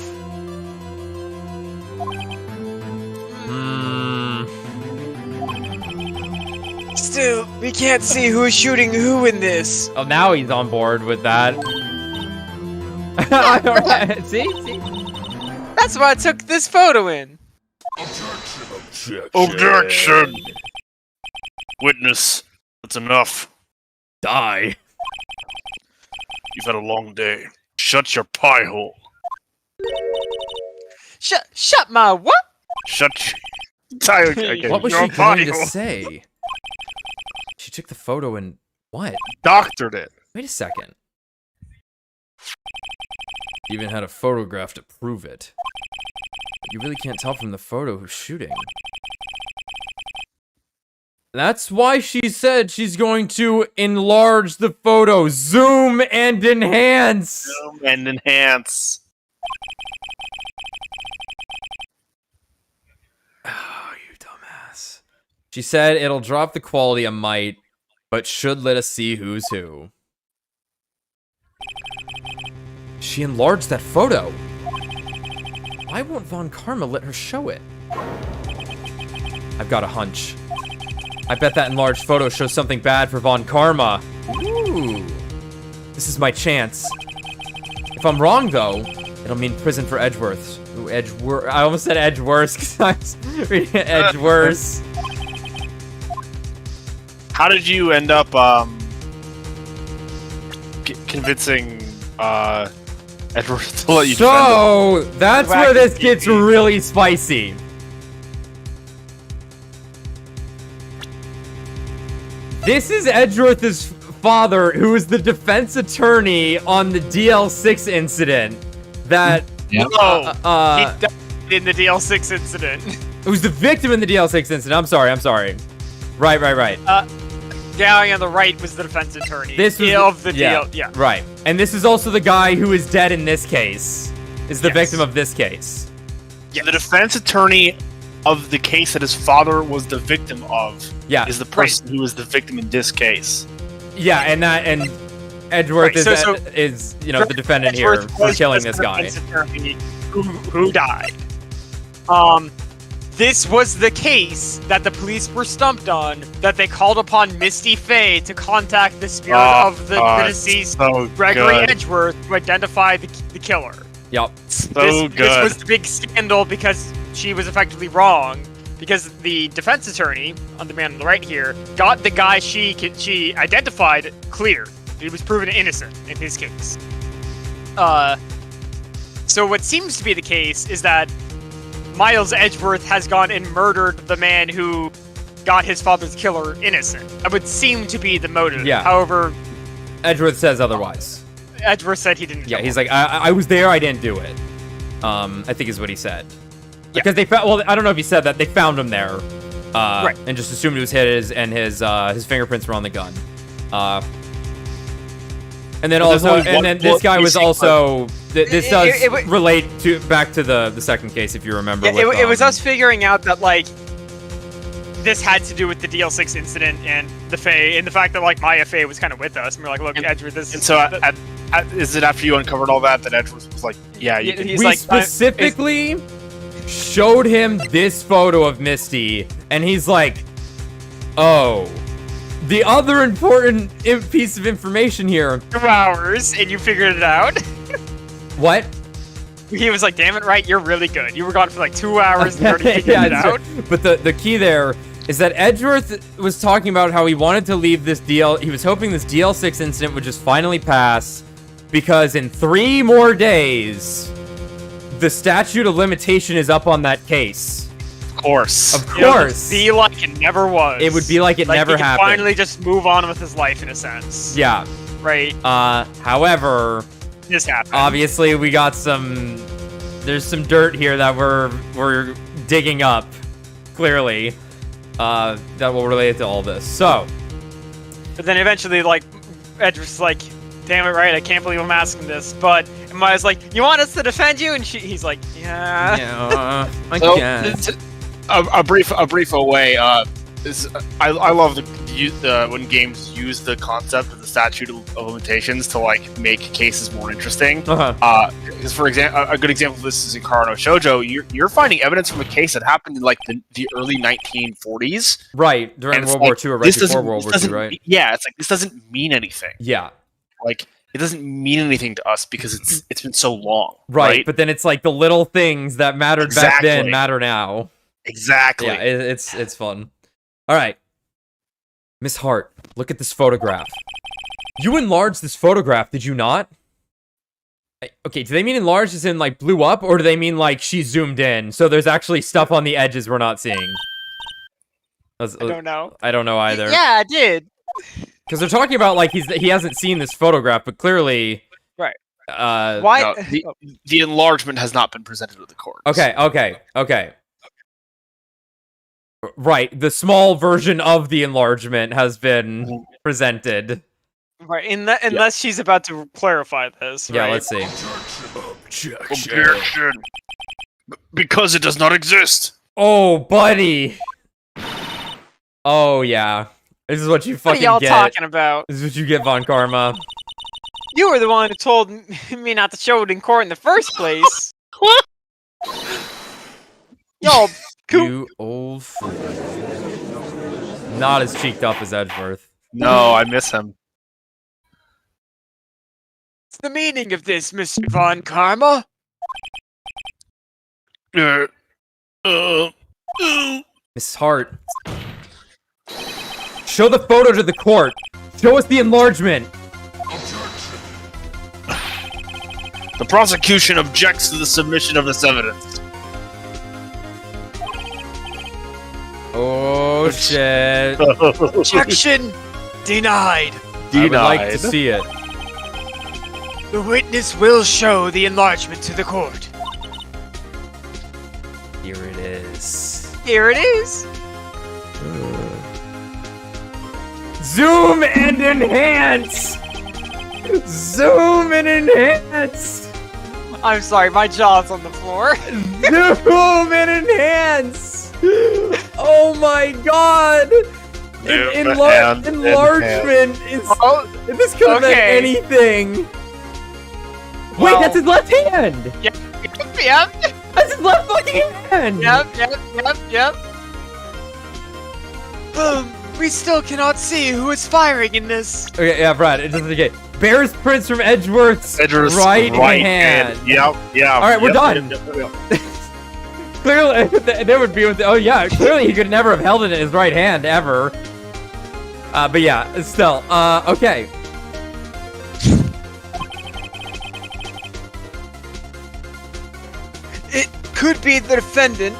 Still, we can't see who's shooting who in this. Oh, now he's on board with that. See? That's why I took this photo in. Objection! Witness, that's enough. Die. You've had a long day. Shut your pie hole. Shut my what? Shut your... Okay, What was your she going pie to hole. say? She took the photo and what? Doctored it. Wait a second. Even had a photograph to prove it. But you really can't tell from the photo who's shooting. That's why she said she's going to enlarge the photo. Zoom and enhance. Zoom and enhance. Oh, you dumbass. She said it'll drop the quality a mite, but should let us see who's who. She enlarged that photo. Why won't Von Karma let her show it? I've got a hunch. I bet that enlarged photo shows something bad for Von Karma. Ooh. This is my chance. If I'm wrong, though, it'll mean prison for Edgeworth. Ooh, I almost said Edgeworth because I was reading Edgeworth. How did you end up convincing Edward to let you defend So, that's where this gets Wacky. really spicy. This is Edgeworth's father, who is the defense attorney on the DL6 incident. That No, uh, he died in the DL6 incident. who's the victim in the DL6 incident. I'm sorry. Right. Guy on the right was the defense attorney. This was of the yeah, DL. Yeah. right. And this is also the guy who is dead in this case. Is the Yes. victim of this case. it? The defense attorney of the case that his father was the victim of Yeah. is the person who is the victim in this case. Yeah, and Edgeworth Right, so- is the defendant here Edgeworth for was killing the this guy. defense attorney who died. This was the case that the police were stumped on, that they called upon Misty Faye to contact the spirit of the deceased So Gregory good. Edgeworth to identify the killer. Yep. So This good. was the big scandal because she was effectively wrong. Because the defense attorney, on the man on the right here, got the guy she identified clear. He was proven innocent in his case. So what seems to be the case is that Miles Edgeworth has gone and murdered the man who got his father's killer innocent. That would seem to be the motive. Yeah. However, Edgeworth says otherwise. Edgeworth said he didn't Yeah, kill he's him. like, I was there, I didn't do it. I think is what he said. Yeah. Because they found, well, I don't know if he said that, they found him there. Right. And just assumed it was his, and his fingerprints were on the gun. And then But there's also, only and one then this bullet guy was missing, also, this does It wa- relate back to the second case, if you remember. Yeah, with, it was us figuring out that, like, this had to do with the DL6 incident and the Faye, and the fact that, like, Maya Faye was kind of with us. And we're like, look, And- Edgeworth, this And so, is it after you uncovered all that Edward was like, yeah, you Yeah, can... he's we like, specifically showed him this photo of Misty, and he's like, oh. The other important piece of information here. 2 hours, and you figured it out. What? He was like, damn it, right, you're really good. You were gone for like 2 hours and you already figured Yeah, it out. but the key there is that Edgeworth was talking about how he wanted to leave this DL. He was hoping this DL6 incident would just finally pass, because in 3 more days, the statute of limitation is up on that case. Of course. Of You know, course. be like it never was. It would be like it never he could happened. finally just move on with his life in a sense. Yeah. Right? However, This happened. obviously we got there's some dirt here that we're digging up, clearly, that will relate to all this. So, But then eventually, like, Edgeworth's like, damn it, right, I can't believe I'm asking this. But Maya's like, you want us to defend you? And he's like, yeah. yeah, I So, guess. a brief away. I love when games use the concept of the statute of limitations to like make cases more interesting. Uh-huh. Because for example, a good example of this is in Karo no Shoujo. You're finding evidence from a case that happened in like the early 1940s. Right, during and it's World War like, II or right this before doesn't- World this War II, doesn't right? me- Yeah, it's like this doesn't mean anything. Yeah, Like it doesn't mean anything to us because it's been so long. right. But then it's like the little things that mattered back then Exactly. matter now. Exactly. Yeah, it's fun. All right, Miss Hart, look at this photograph. You enlarged this photograph, did you not? Okay, do they mean enlarged as in, like, blew up? Or do they mean, like, she zoomed in? So there's actually stuff on the edges we're not seeing. I don't know. I don't know either. Yeah, I did. Because they're talking about, like, he hasn't seen this photograph, but clearly... Right. Why? No, the enlargement has not been presented to the court. Okay. Right, the small version of the enlargement has been presented. Right. Unless she's about to clarify this. Yeah, right? let's see. Objection. Because it does not exist. Oh, buddy. Oh, yeah. This is what you What fucking are y'all get. talking about? This is what you get, Von Karma. You were the one who told me not to show it in court in the first place. What? Yo, You old fool. Not as cheeked up as Edgeworth. No, I miss him. what's the meaning of this, Mr. Von Karma? Miss Hart. Show the photo to the court. Show us the enlargement. The prosecution objects to the submission of this evidence. Oh, shit. Objection denied. I would like to see it. The witness will show the enlargement to the court. Here it is. Here it is. Zoom and enhance! Zoom and enhance! I'm sorry, my jaw's on the floor. Zoom and enhance! Oh my god! Enlargement is... Oh, This could have been okay. anything! Wait, Well- that's his left hand! yep. That's his left fucking hand! Yep. We still cannot see who is firing in this. Okay, yeah, Brad, it doesn't get. Bears prints from Edgeworth's right hand. Yep. Alright, we're done. Yep. Clearly, they would be with. Oh yeah, clearly he could never have held it in his right hand ever. But yeah, still. Okay. It could be the defendant,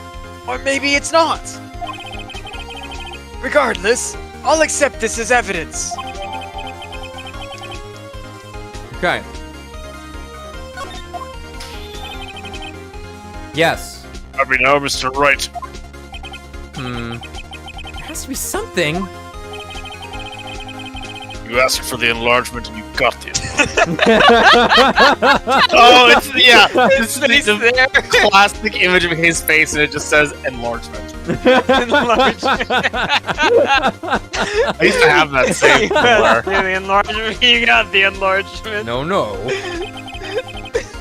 or maybe it's not. Regardless, I'll accept this as evidence. Okay. Yes. Let me know, Mr. Wright. There has to be something. You asked for the enlargement and you got it. Oh, it's This is the classic image of his face, and it just says enlargement. I used to have that same before. The enlargement. You got the enlargement. No.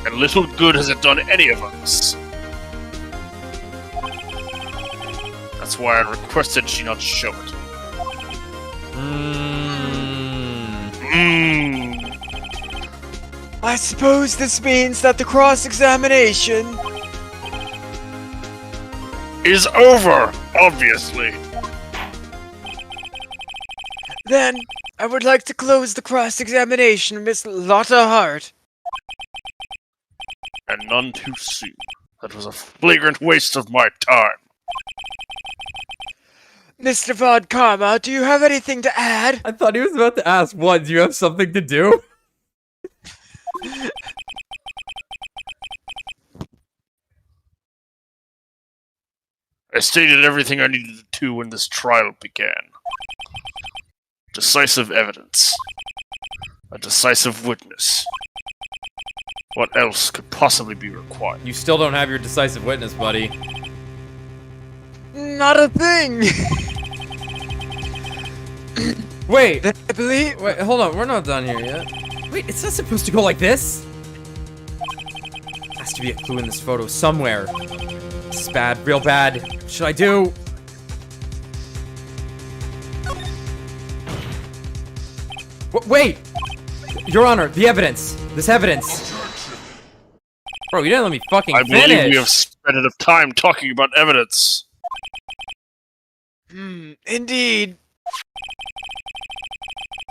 And little good has it done any of us. That's why I requested she not show it. I suppose this means that the cross-examination Is over, obviously. Then, I would like to close the cross-examination, Miss Lotta Hart. And none too soon. That was a flagrant waste of my time. Mr. Von Karma, do you have anything to add? I thought he was about to ask, what, do you have something to do? I stated everything I needed to when this trial began. Decisive evidence. A decisive witness. What else could possibly be required? You still don't have your decisive witness, buddy. Not a thing! Wait, I believe... wait, hold on, we're not done here yet. Wait, it's not supposed to go like this? Has to be a clue in this photo somewhere. This is bad, real bad. What should I do? Wait! Your Honor, the evidence! This evidence! Bro, you didn't let me fucking I finish! believe we have spent enough time talking about evidence. Indeed.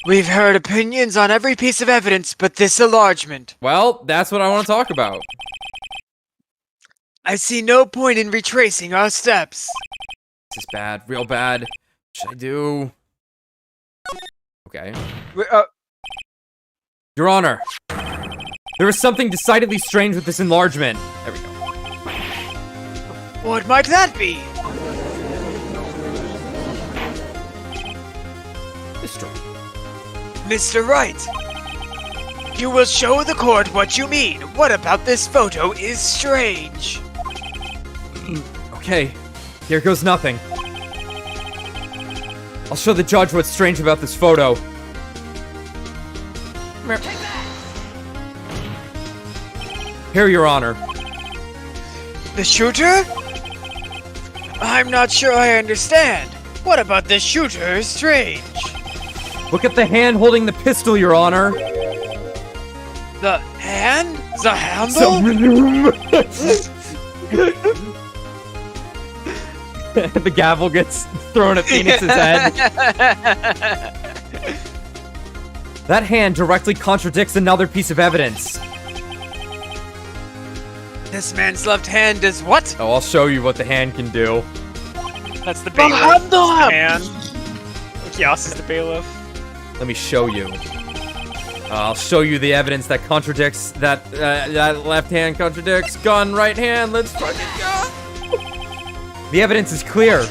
We've heard opinions on every piece of evidence but this enlargement. Well, that's what I want to talk about. I see no point in retracing our steps. This is bad, real bad. What should I do? Okay. Your Honor, there is something decidedly strange with this enlargement. There we go. What might that be? Destroy. Mr. Wright, you will show the court what you mean. What about this photo is strange? Okay, here goes nothing. I'll show the judge what's strange about this photo. Here, Your Honor. The shooter? I'm not sure I understand. What about the shooter is strange? Look at the hand holding the pistol, Your Honor. The hand? The handle? The gavel gets thrown at Phoenix's head. That hand directly contradicts another piece of evidence. This man's left hand is what? Oh, I'll show you what the hand can do. That's the bailiff. And GAYce is the bailiff. Let me show you. I'll show you the evidence that contradicts that that left hand contradicts gun right hand. Let's fucking go. The evidence is clear.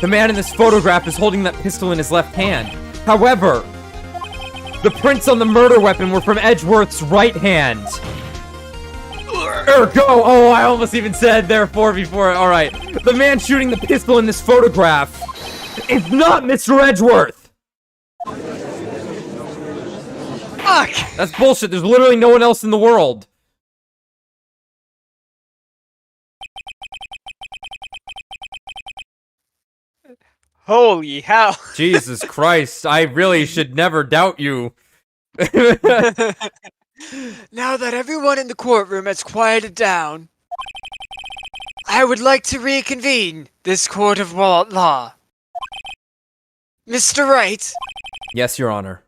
The man in this photograph is holding that pistol in his left hand. However, the prints on the murder weapon were from Edgeworth's right hand. Ergo, oh, I almost even said therefore before. All right, the man shooting the pistol in this photograph is not Mr. Edgeworth. Fuck! That's bullshit. There's literally no one else in the world. Holy hell. Jesus Christ, I really should never doubt you. Now that everyone in the courtroom has quieted down, I would like to reconvene this court of law. Mr. Wright, Yes, Your Honor.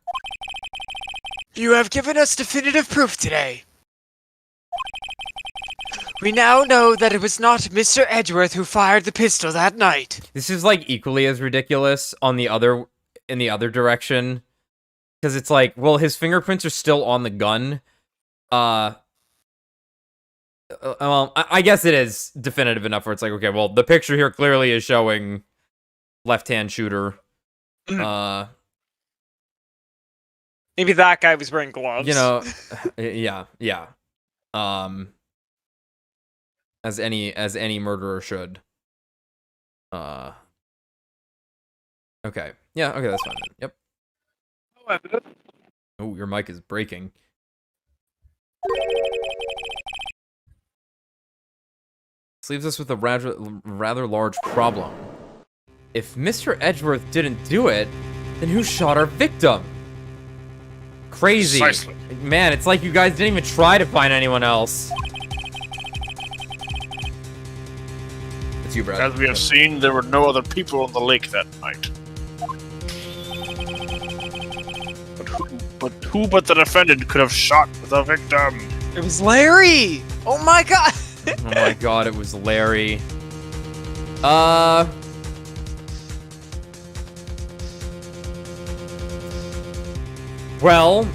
you have given us definitive proof today. We now know that it was not Mr. Edgeworth who fired the pistol that night. This is like equally as ridiculous on the other in the other direction. Because it's like, well, his fingerprints are still on the gun. Well, I guess it is definitive enough where it's like, okay, well, the picture here clearly is showing left-hand shooter. Maybe that guy was wearing gloves. You know, yeah. As any murderer should. Okay. Yeah, okay, that's fine then. Yep. Oh, your mic is breaking. This leaves us with a rather large problem. If Mr. Edgeworth didn't do it, then who shot our victim? Crazy. Precisely. Man, it's like you guys didn't even try to find anyone else. It's you, Brad. As we have seen, there were no other people on the lake that night. But who but the defendant could have shot the victim? It was Larry! Oh my god! Oh my god, it was Larry. Well...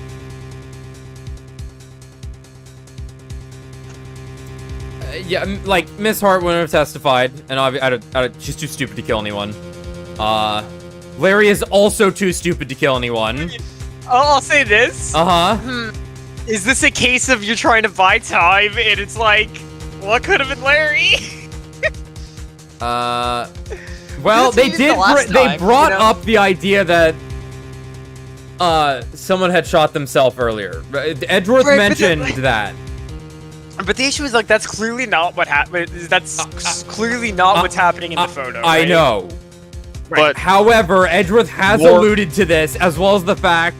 yeah, like, Miss Hart wouldn't have testified, and she's too stupid to kill anyone. Larry is also too stupid to kill anyone. I'll say this. Uh-huh. Is this a case of you're trying to buy time, and it's like, what could have been Larry? Well, they did. They brought up the idea that someone had shot themselves earlier. Edgeworth mentioned that. But the issue is, like, that's clearly not what happened. That's clearly not what's happening in the photo. I right? know. But However, Edgeworth has alluded to this, as well as the fact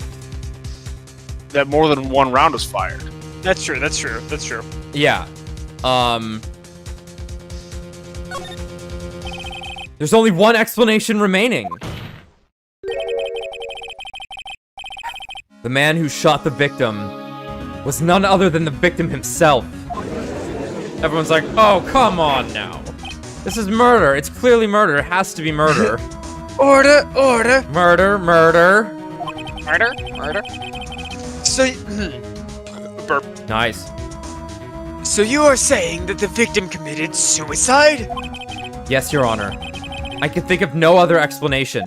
that more than one round was fired. That's true. That's true. That's true. yeah. There's only one explanation remaining. The man who shot the victim was none other than the victim himself. Everyone's like, oh, come on now. This is murder. It's clearly murder. It has to be murder. Order, order. Murder, murder. Murder, murder. So, Burp. Nice. so you are saying that the victim committed suicide? Yes, Your Honor. I can think of no other explanation.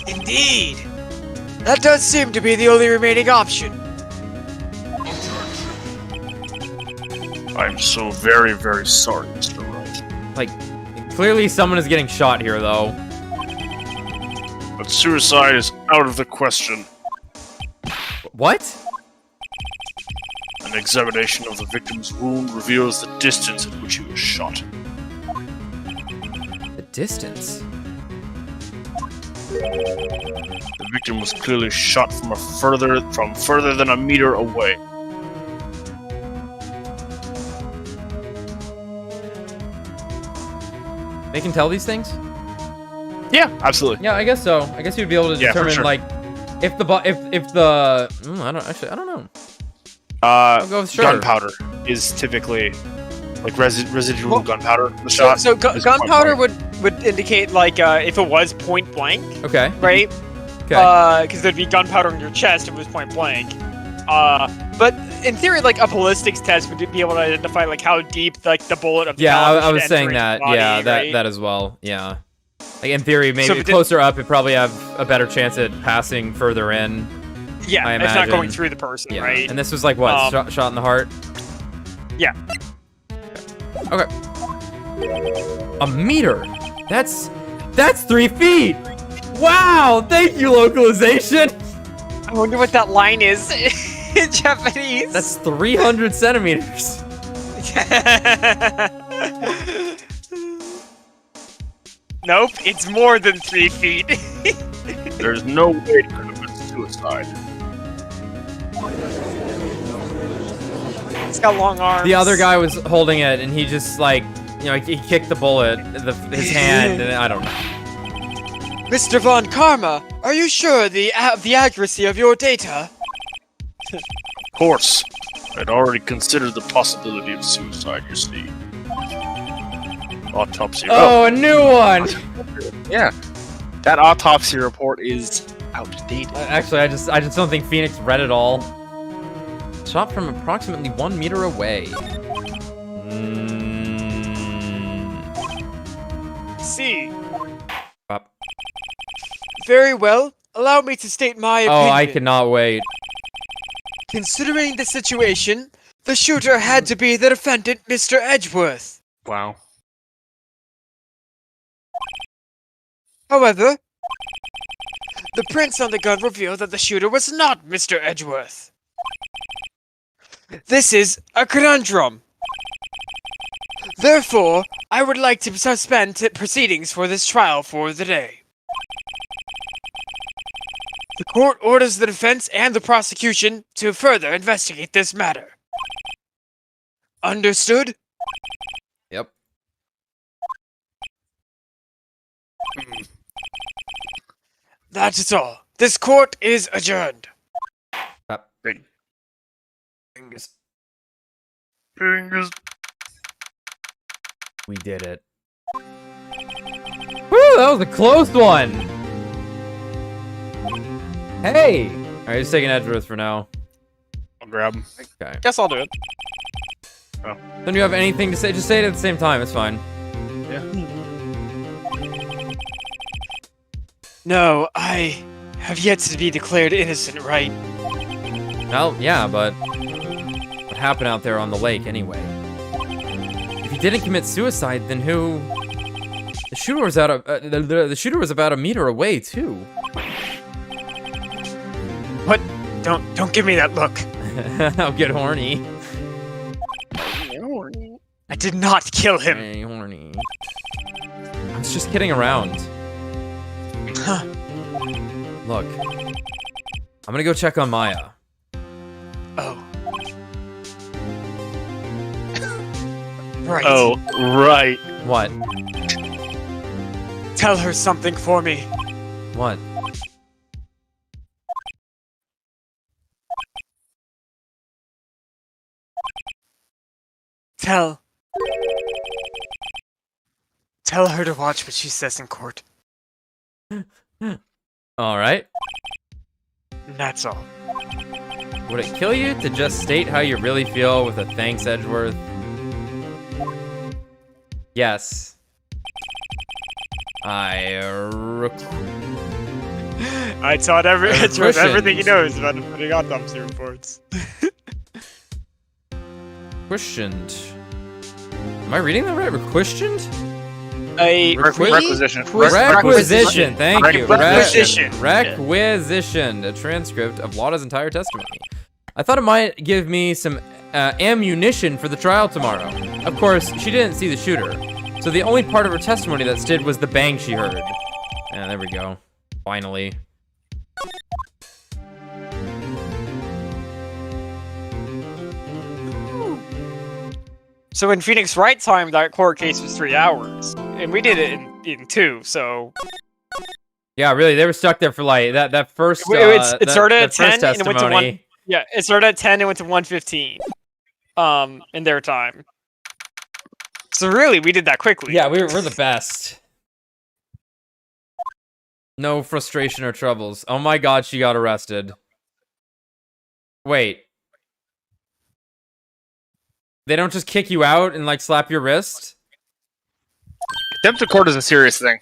Indeed. That does seem to be the only remaining option. I'm so very, very sorry, Mr. Wright. Like, clearly someone is getting shot here, though. But suicide is out of the question. What? An examination of the victim's wound reveals the distance at which he was shot. The distance? The victim was clearly shot from further than a meter away. They can tell these things? Yeah, absolutely. Yeah, I guess so. I guess you'd be able to Yeah, for determine, sure. like, if the I don't know. I'll go with sure. Gunpowder is typically like residual gunpowder. The shot. So is point gunpowder blank. would indicate like if it was point blank, Okay. right? Okay. Because there'd be gunpowder in your chest if it was point blank. But in theory, like a ballistics test would be able to identify like how deep like the bullet of the Yeah, caliber I was should saying enter that. into the Yeah, body, that right? that as well. Yeah. Like in theory, maybe So if it did- closer up, it'd probably have a better chance at passing further in. Yeah, I it's not going imagine. through the person, Yeah. right? And this was like what? Shot in the heart. Yeah. Okay. A meter. That's 3 feet. Wow. Thank you, localization. I wonder what that line is in Japanese. That's 300 centimeters. Nope, it's more than 3 feet. There's no way it could have been suicide. It's got long arms. The other guy was holding it, and he just like, he kicked the bullet, his hand, and I don't know. Mr. Von Karma, are you sure the accuracy of your data? Of course. I'd already considered the possibility of suicide, you see. Autopsy. Oh, a new one. Yeah. That autopsy report is outdated. Actually, I just don't think Phoenix read it all. Shot from approximately 1 meter away. See. Up. Very well. Allow me to state my opinion. Oh, I cannot wait. Considering the situation, the shooter had to be the defendant, Mr. Edgeworth. Wow. However, the prints on the gun reveal that the shooter was not Mr. Edgeworth. This is a conundrum. Therefore, I would like to suspend proceedings for this trial for the day. The court orders the defense and the prosecution to further investigate this matter. Understood? Yep. That is all. This court is adjourned. Up. Fingers. We did it. Woo, that was a close one. Hey. All right, just taking Edgeworth for now. I'll grab him. Okay. Guess I'll do it. Don't you have anything to say? Just say it at the same time. It's fine. No, I have yet to be declared innocent, right? Well, yeah, but what happened out there on the lake anyway? If he didn't commit suicide, then who? The shooter was the shooter was about a meter away too. What? Don't give me that look. I'll get horny. I did not kill him. Hey, horny. I was just kidding around. Huh. Look, I'm gonna go check on Maya. Oh. Right. Oh, right. What? Tell her something for me. What? Tell her to watch what she says in court. Alright. That's all. Would it kill you to just state how you really feel with a thanks, Edgeworth? Yes. I taught everything he Questions. knows about putting autopsy reports. questioned. Am I reading that right? Requestioned? Requisition. Requisition. Thank you. Requisition. Requisitioned. A transcript of Lada's entire testimony. I thought it might give me some ammunition for the trial tomorrow. Of course, she didn't see the shooter, so the only part of her testimony that stood was the bang she heard. Yeah, there we go. Finally. So in Phoenix Wright time, that court case was 3 hours, and we did it in 2. So Yeah, really, they were stuck there for like that first. it started at that first 10 and it went to 1. testimony. Yeah, it started at 10 and went to 1:15. In their time. So really, we did that quickly. Yeah, we're the best. No frustration or troubles. Oh my god, she got arrested. Wait. They don't just kick you out and like slap your wrist? Contempt of court is a serious thing.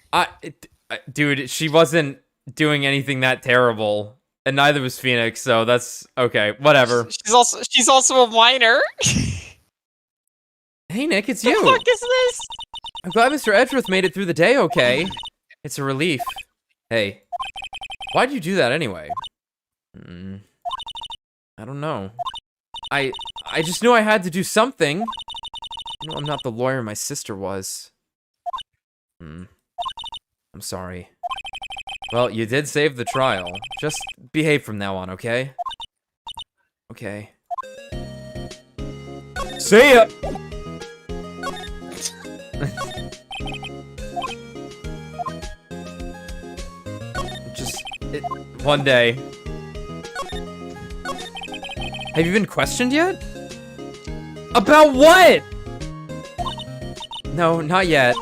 Dude, she wasn't doing anything that terrible. And neither was Phoenix, so that's okay, whatever. She's also a minor. Hey Nick, it's The you. fuck is this? I'm glad Mr. Edgeworth made it through the day okay. It's a relief. Hey, why'd you do that anyway? I don't know. I just knew I had to do something. You know, I'm not the lawyer my sister was. I'm sorry. Well, you did save the trial. Just behave from now on, okay? Okay. See ya! One day. Have you been questioned yet? About what? No, not yet.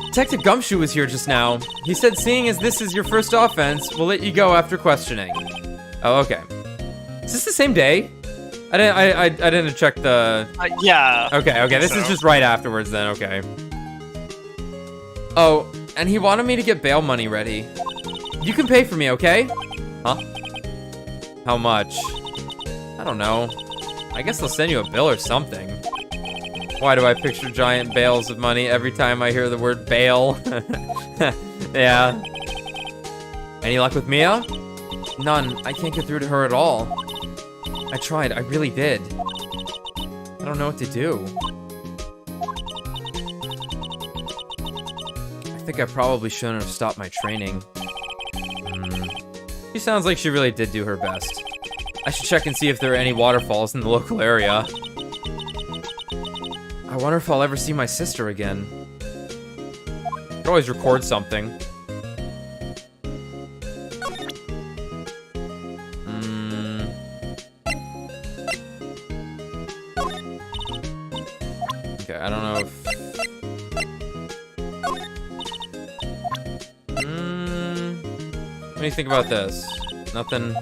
Detective Gumshoe was here just now. He said seeing as this is your first offense, we'll let you go after questioning. Oh, okay. Is this the same day? I didn't check the... Yeah. Okay, this is just right afterwards then, okay. Oh, and he wanted me to get bail money ready. You can pay for me, okay? Huh? How much? I don't know. I guess they'll send you a bill or something. Why do I picture giant bales of money every time I hear the word bail? Yeah. Any luck with Mia? None. I can't get through to her at all. I tried. I really did. I don't know what to do. I think I probably shouldn't have stopped my training. She sounds like she really did do her best. I should check and see if there are any waterfalls in the local area. I wonder if I'll ever see my sister again. Could always record something. Okay, I don't know if... What do you think about this? Nothing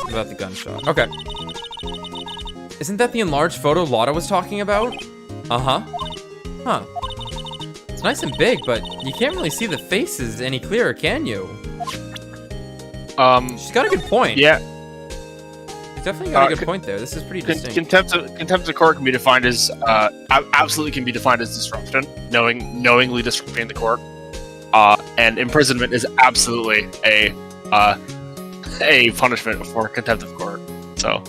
about the gunshot. Okay. Isn't that the enlarged photo Lada was talking about? Uh-huh. Huh. It's nice and big, but you can't really see the faces any clearer, can you? She's got a good point. Yeah. She's definitely got a good point there. This is pretty distinct. Contempt of court can be defined as absolutely can be defined as disruption, knowingly disrupting the court. And imprisonment is absolutely a punishment for contempt of court. So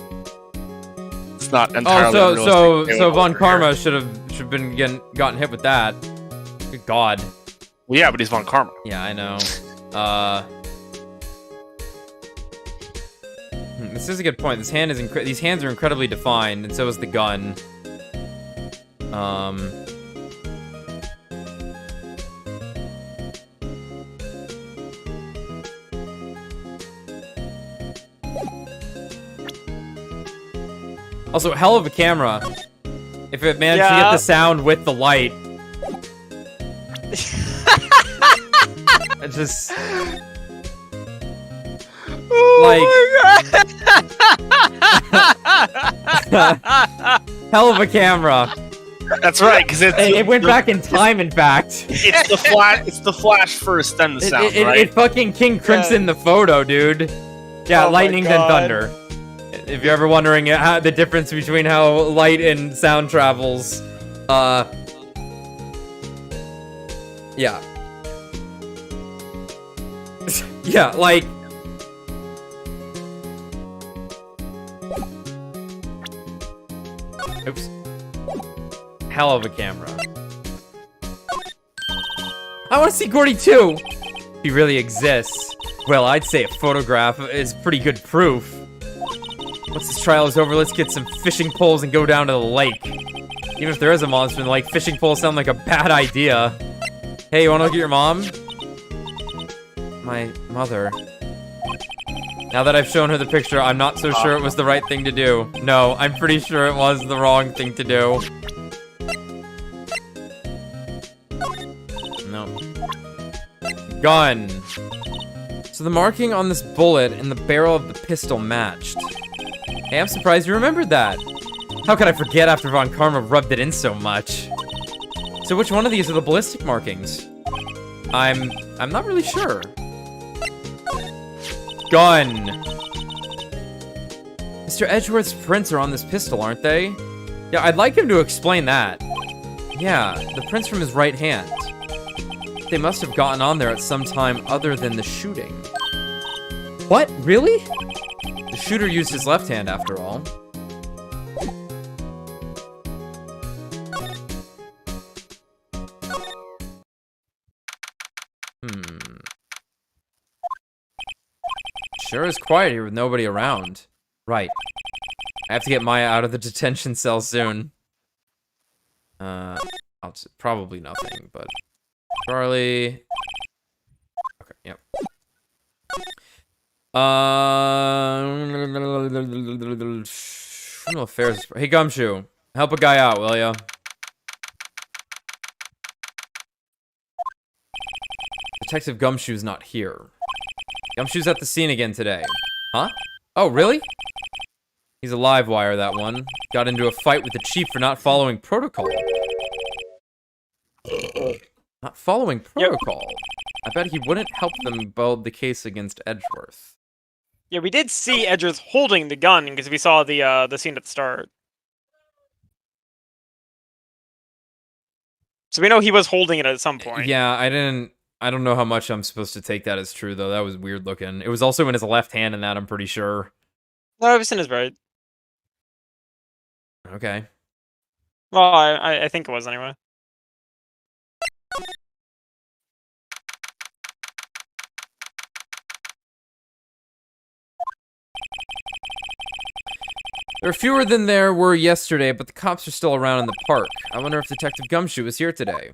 it's not entirely. Oh, so Von Karma should have been gotten hit with that. Good God. Well, yeah, but he's Von Karma. Yeah, I know. This is a good point. This hand is these hands are incredibly defined, and so is the gun. Also, hell of a camera. If it managed to get the sound with the light. It's just... hell of a camera. That's right, because it went back in time. In fact, it's the flash. It's the flash first, then the sound. Right? It fucking King Crimson the photo, dude. Yeah, lightning then thunder. If you're ever wondering how the difference between how light and sound travels, yeah, yeah, like. Oops. Hell of a camera. I want to see Gordy too! If he really exists. Well, I'd say a photograph is pretty good proof. Once this trial is over, let's get some fishing poles and go down to the lake. Even if there is a monster in the lake, fishing poles sound like a bad idea. Hey, you want to look at your mom? My mother. Now that I've shown her the picture, I'm not so sure it was the right thing to do. No, I'm pretty sure it was the wrong thing to do. No. Gun. So the marking on this bullet and the barrel of the pistol matched. Hey, I'm surprised you remembered that. How could I forget after Von Karma rubbed it in so much? So which one of these are the ballistic markings? I'm not really sure. Gun. Mr. Edgeworth's prints are on this pistol, aren't they? Yeah, I'd like him to explain that. Yeah, the prints from his right hand. They must have gotten on there at some time other than the shooting. What? Really? The shooter used his left hand, after all. Sure is quiet here with nobody around. Right. I have to get Maya out of the detention cell soon. Probably nothing, but... Charlie... Okay, yep. Criminal affairs... Hey, Gumshoe. Help a guy out, will ya? Detective Gumshoe's not here. Gumshoe's at the scene again today. Huh? Oh, really? He's a live wire, that one. Got into a fight with the chief for not following protocol. Not following protocol? Yep. I bet he wouldn't help them build the case against Edgeworth. Yeah, we did see Edgeworth holding the gun because we saw the scene at the start. So we know he was holding it at some point. Yeah, I don't know how much I'm supposed to take that as true, though. That was weird looking. It was also in his left hand in that, I'm pretty sure. No, it was in his right. Okay. Well, I think it was anyway. There are fewer than there were yesterday, but the cops are still around in the park. I wonder if Detective Gumshoe is here today.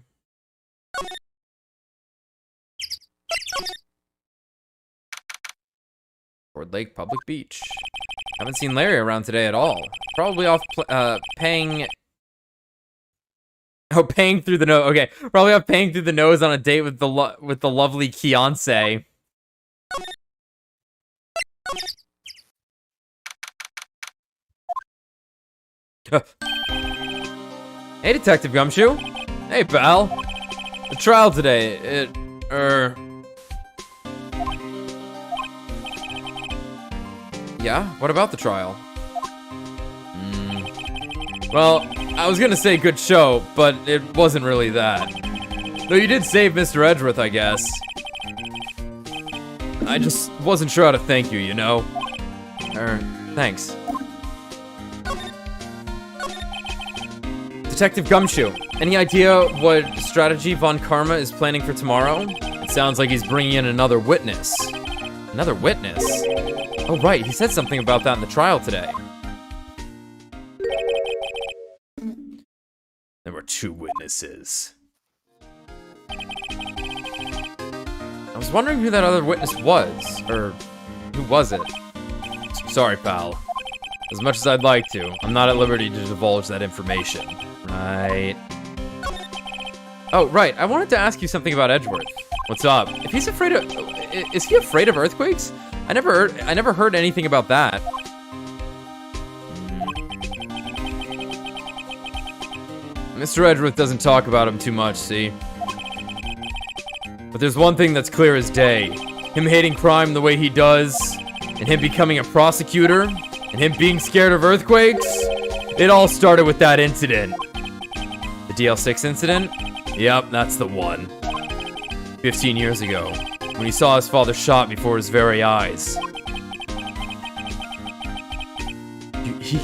Ford Lake Public Beach. Haven't seen Larry around today at all. Probably off paying... Oh, paying through the nose. Okay, probably off paying through the nose on a date with the lovely Kiance. Hey, Detective Gumshoe. Hey, pal. The trial today, Yeah? What about the trial? Well, I was gonna say good show, but it wasn't really that. Though you did save Mr. Edgeworth, I guess. I just wasn't sure how to thank you, you know? Thanks. Detective Gumshoe, any idea what strategy Von Karma is planning for tomorrow? It sounds like he's bringing in another witness. Another witness? Oh, right, he said something about that in the trial today. There were 2 witnesses. I was wondering who that other witness was, or who was it? Sorry, pal. As much as I'd like to, I'm not at liberty to divulge that information. Right. Oh, right. I wanted to ask you something about Edgeworth. What's up? If he's afraid of... Is he afraid of earthquakes? I never heard anything about that. Mr. Edgeworth doesn't talk about him too much, see? But there's one thing that's clear as day. Him hating crime the way he does, and him becoming a prosecutor, and him being scared of earthquakes, it all started with that incident. The DL6 incident? Yep, that's the one. 15 years ago, when he saw his father shot before his very eyes. He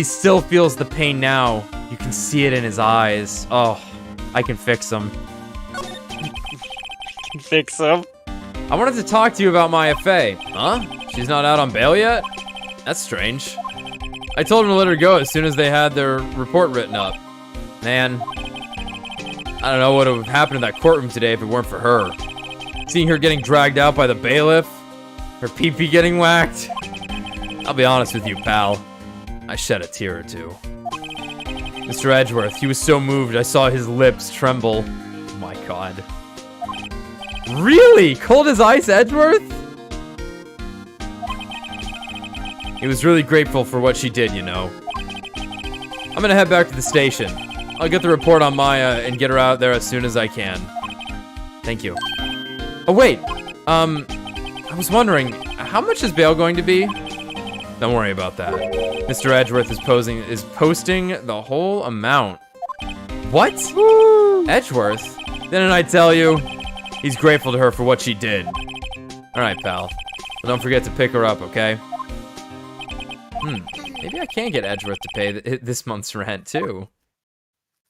still feels the pain now. You can see it in his eyes. Oh, I can fix him. Fix him. I wanted to talk to you about Maya Fey. Huh? She's not out on bail yet? That's strange. I told him to let her go as soon as they had their report written up. Man, I don't know what would have happened in that courtroom today if it weren't for her. Seeing her getting dragged out by the bailiff, her pee-pee getting whacked. I'll be honest with you, pal. I shed a tear or two. Mr. Edgeworth, he was so moved I saw his lips tremble. Oh my god. Really? Cold as ice, Edgeworth? He was really grateful for what she did, you know. I'm gonna head back to the station. I'll get the report on Maya and get her out there as soon as I can. Thank you. Oh, wait. I was wondering, how much is bail going to be? Don't worry about that. Mr. Edgeworth is posting the whole amount. What? Woo! Edgeworth? Didn't I tell you? He's grateful to her for what she did. Alright, pal. But don't forget to pick her up, okay? Maybe I can get Edgeworth to pay this month's rent, too.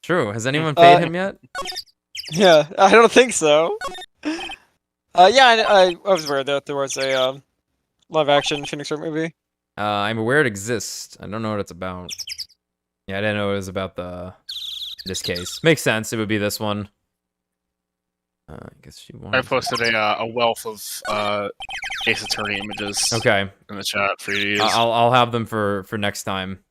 True. Has anyone paid him yet? Yeah, I don't think so. Yeah, I was aware that there was a live-action Phoenix Wright movie. I'm aware it exists. I don't know what it's about. Yeah, I didn't know it was about this case. Makes sense. It would be this one. I guess she wanted. I posted a wealth of Ace Attorney images. Okay. In the chat for you to use. I'll have them for next time.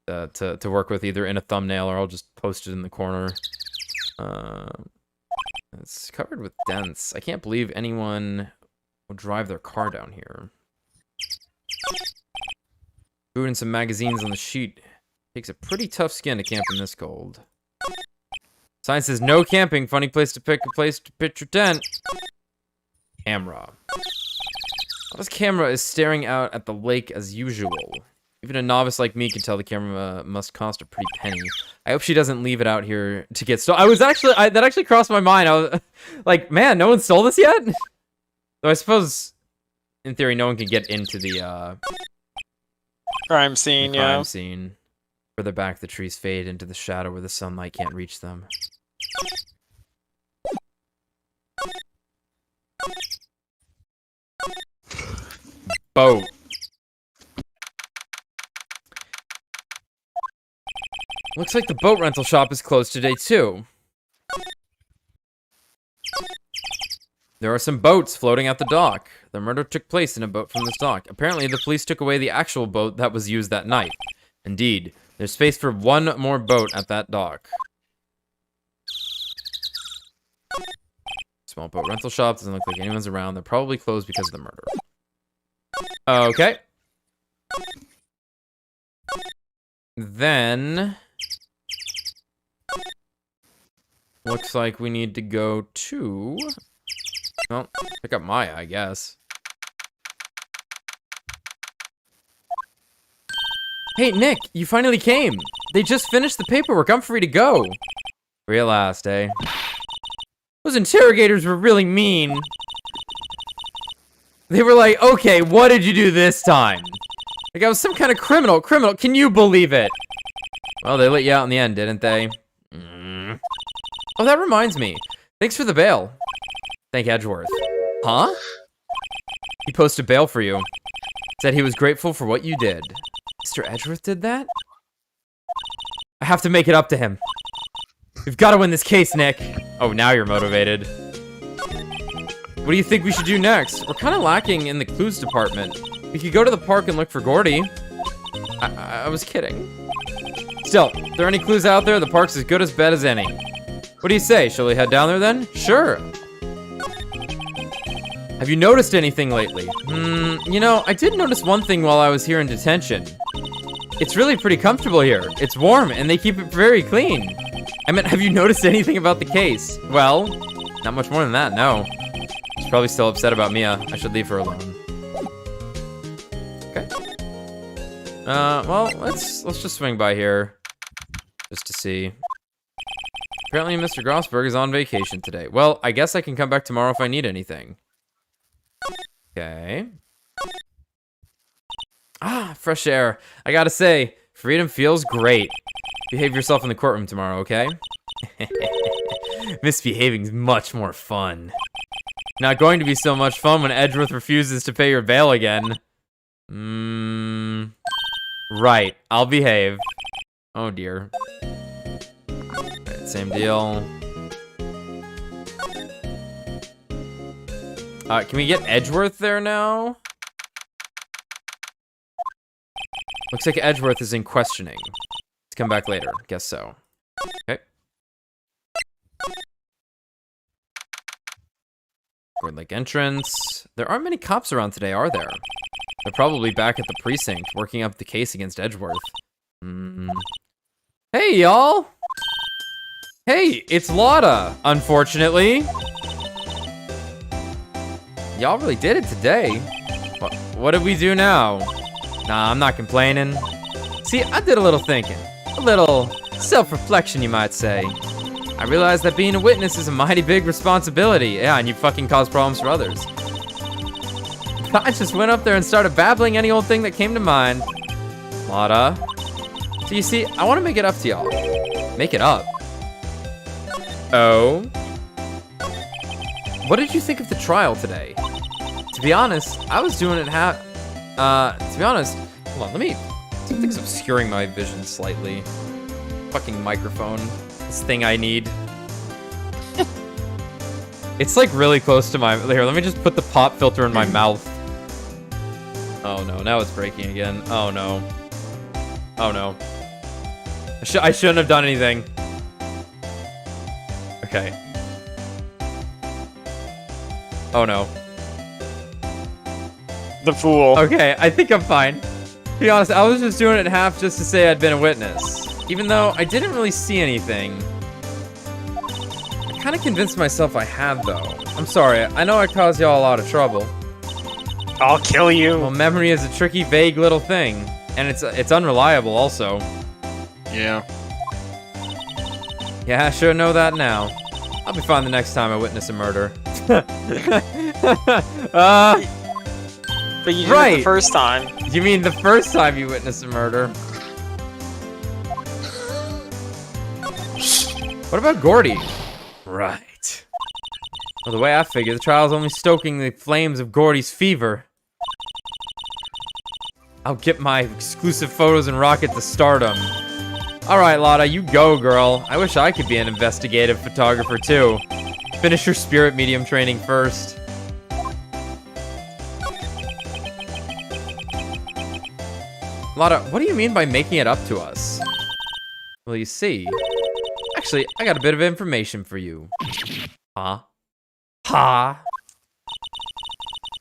To work with either in a thumbnail or I'll just post it in the corner. It's covered with dents. I can't believe anyone will drive their car down here. Food and some magazines on the sheet. Takes a pretty tough skin to camp in this cold. Sign says no camping. Funny place to pick a place to pitch your tent. Camera. This camera is staring out at the lake as usual. Even a novice like me can tell the camera must cost a pretty penny. I hope she doesn't leave it out here to get stolen. That actually crossed my mind. I was like, man, no one stole this yet? Though I suppose, in theory, no one can get into the Crime scene, yeah. crime scene. Further back, the trees fade into the shadow where the sunlight can't reach them. Boat. Looks like the boat rental shop is closed today, too. There are some boats floating at the dock. The murder took place in a boat from this dock. Apparently, the police took away the actual boat that was used that night. Indeed, there's space for one more boat at that dock. Small boat rental shop. Doesn't look like anyone's around. They're probably closed because of the murder. Okay. Then... looks like we need to go to... well, pick up Maya, I guess. Hey, Nick, you finally came. They just finished the paperwork. I'm free to go. Real last, eh? Those interrogators were really mean. They were like, okay, what did you do this time? Like I was some kind of criminal. Can you believe it? Well, they let you out in the end, didn't they? Oh, that reminds me. Thanks for the bail. Thank Edgeworth. Huh? He posted bail for you. Said he was grateful for what you did. Mr. Edgeworth did that? I have to make it up to him. We've got to win this case, Nick. Oh, now you're motivated. What do you think we should do next? We're kind of lacking in the clues department. We could go to the park and look for Gordy. I was kidding. Still, if there are any clues out there, the park's as good as bad as any. What do you say? Shall we head down there then? Sure. Have you noticed anything lately? You know, I did notice one thing while I was here in detention. It's really pretty comfortable here. It's warm, and they keep it very clean. I mean, have you noticed anything about the case? Well, not much more than that, no. She's probably still upset about Mia. I should leave her alone. Okay. Well, let's just swing by here. Just to see. Apparently Mr. Grossberg is on vacation today. Well, I guess I can come back tomorrow if I need anything. Okay. Ah, fresh air. I gotta say, freedom feels great. Behave yourself in the courtroom tomorrow, okay? Misbehaving's much more fun. Not going to be so much fun when Edgeworth refuses to pay your bail again. Right, I'll behave. Oh dear. Right, same deal. Can we get Edgeworth there now? Looks like Edgeworth is in questioning. Let's come back later. Guess so. Okay. Word Lake entrance. There aren't many cops around today, are there? They're probably back at the precinct, working up the case against Edgeworth. Hey, y'all! Hey, it's Lotta, unfortunately. Y'all really did it today. What did we do now? Nah, I'm not complaining. See, I did a little thinking. A little self-reflection, you might say. I realized that being a witness is a mighty big responsibility. Yeah, and you fucking cause problems for others. I just went up there and started babbling any old thing that came to mind. Lotta. So you see, I want to make it up to y'all. Make it up. Oh? What did you think of the trial today? To be honest, I was doing it to be honest, hold on, let me... Something's obscuring my vision slightly. Fucking microphone. This thing I need. It's like really close to my... Here, let me just put the pop filter in my mouth. Oh no, now it's breaking again. Oh no. Oh no. I shouldn't have done anything. Okay. Oh no. The fool. Okay, I think I'm fine. To be honest, I was just doing it half just to say I'd been a witness. Even though I didn't really see anything. I kind of convinced myself I had, though. I'm sorry, I know I caused y'all a lot of trouble. I'll kill you. Well, memory is a tricky, vague little thing. And it's unreliable, also. Yeah. Yeah, I sure know that now. I'll be fine the next time I witness a murder. But you did it the first time. You mean the first time you witnessed a murder? What about Gordy? Right. Well, the way I figure, the trial's only stoking the flames of Gordy's fever. I'll get my exclusive photos and rocket to stardom. Alright, Lotta, you go, girl. I wish I could be an investigative photographer, too. Finish your spirit medium training first. Lotta, what do you mean by making it up to us? Well, you see... Actually, I got a bit of information for you. Huh? Ha!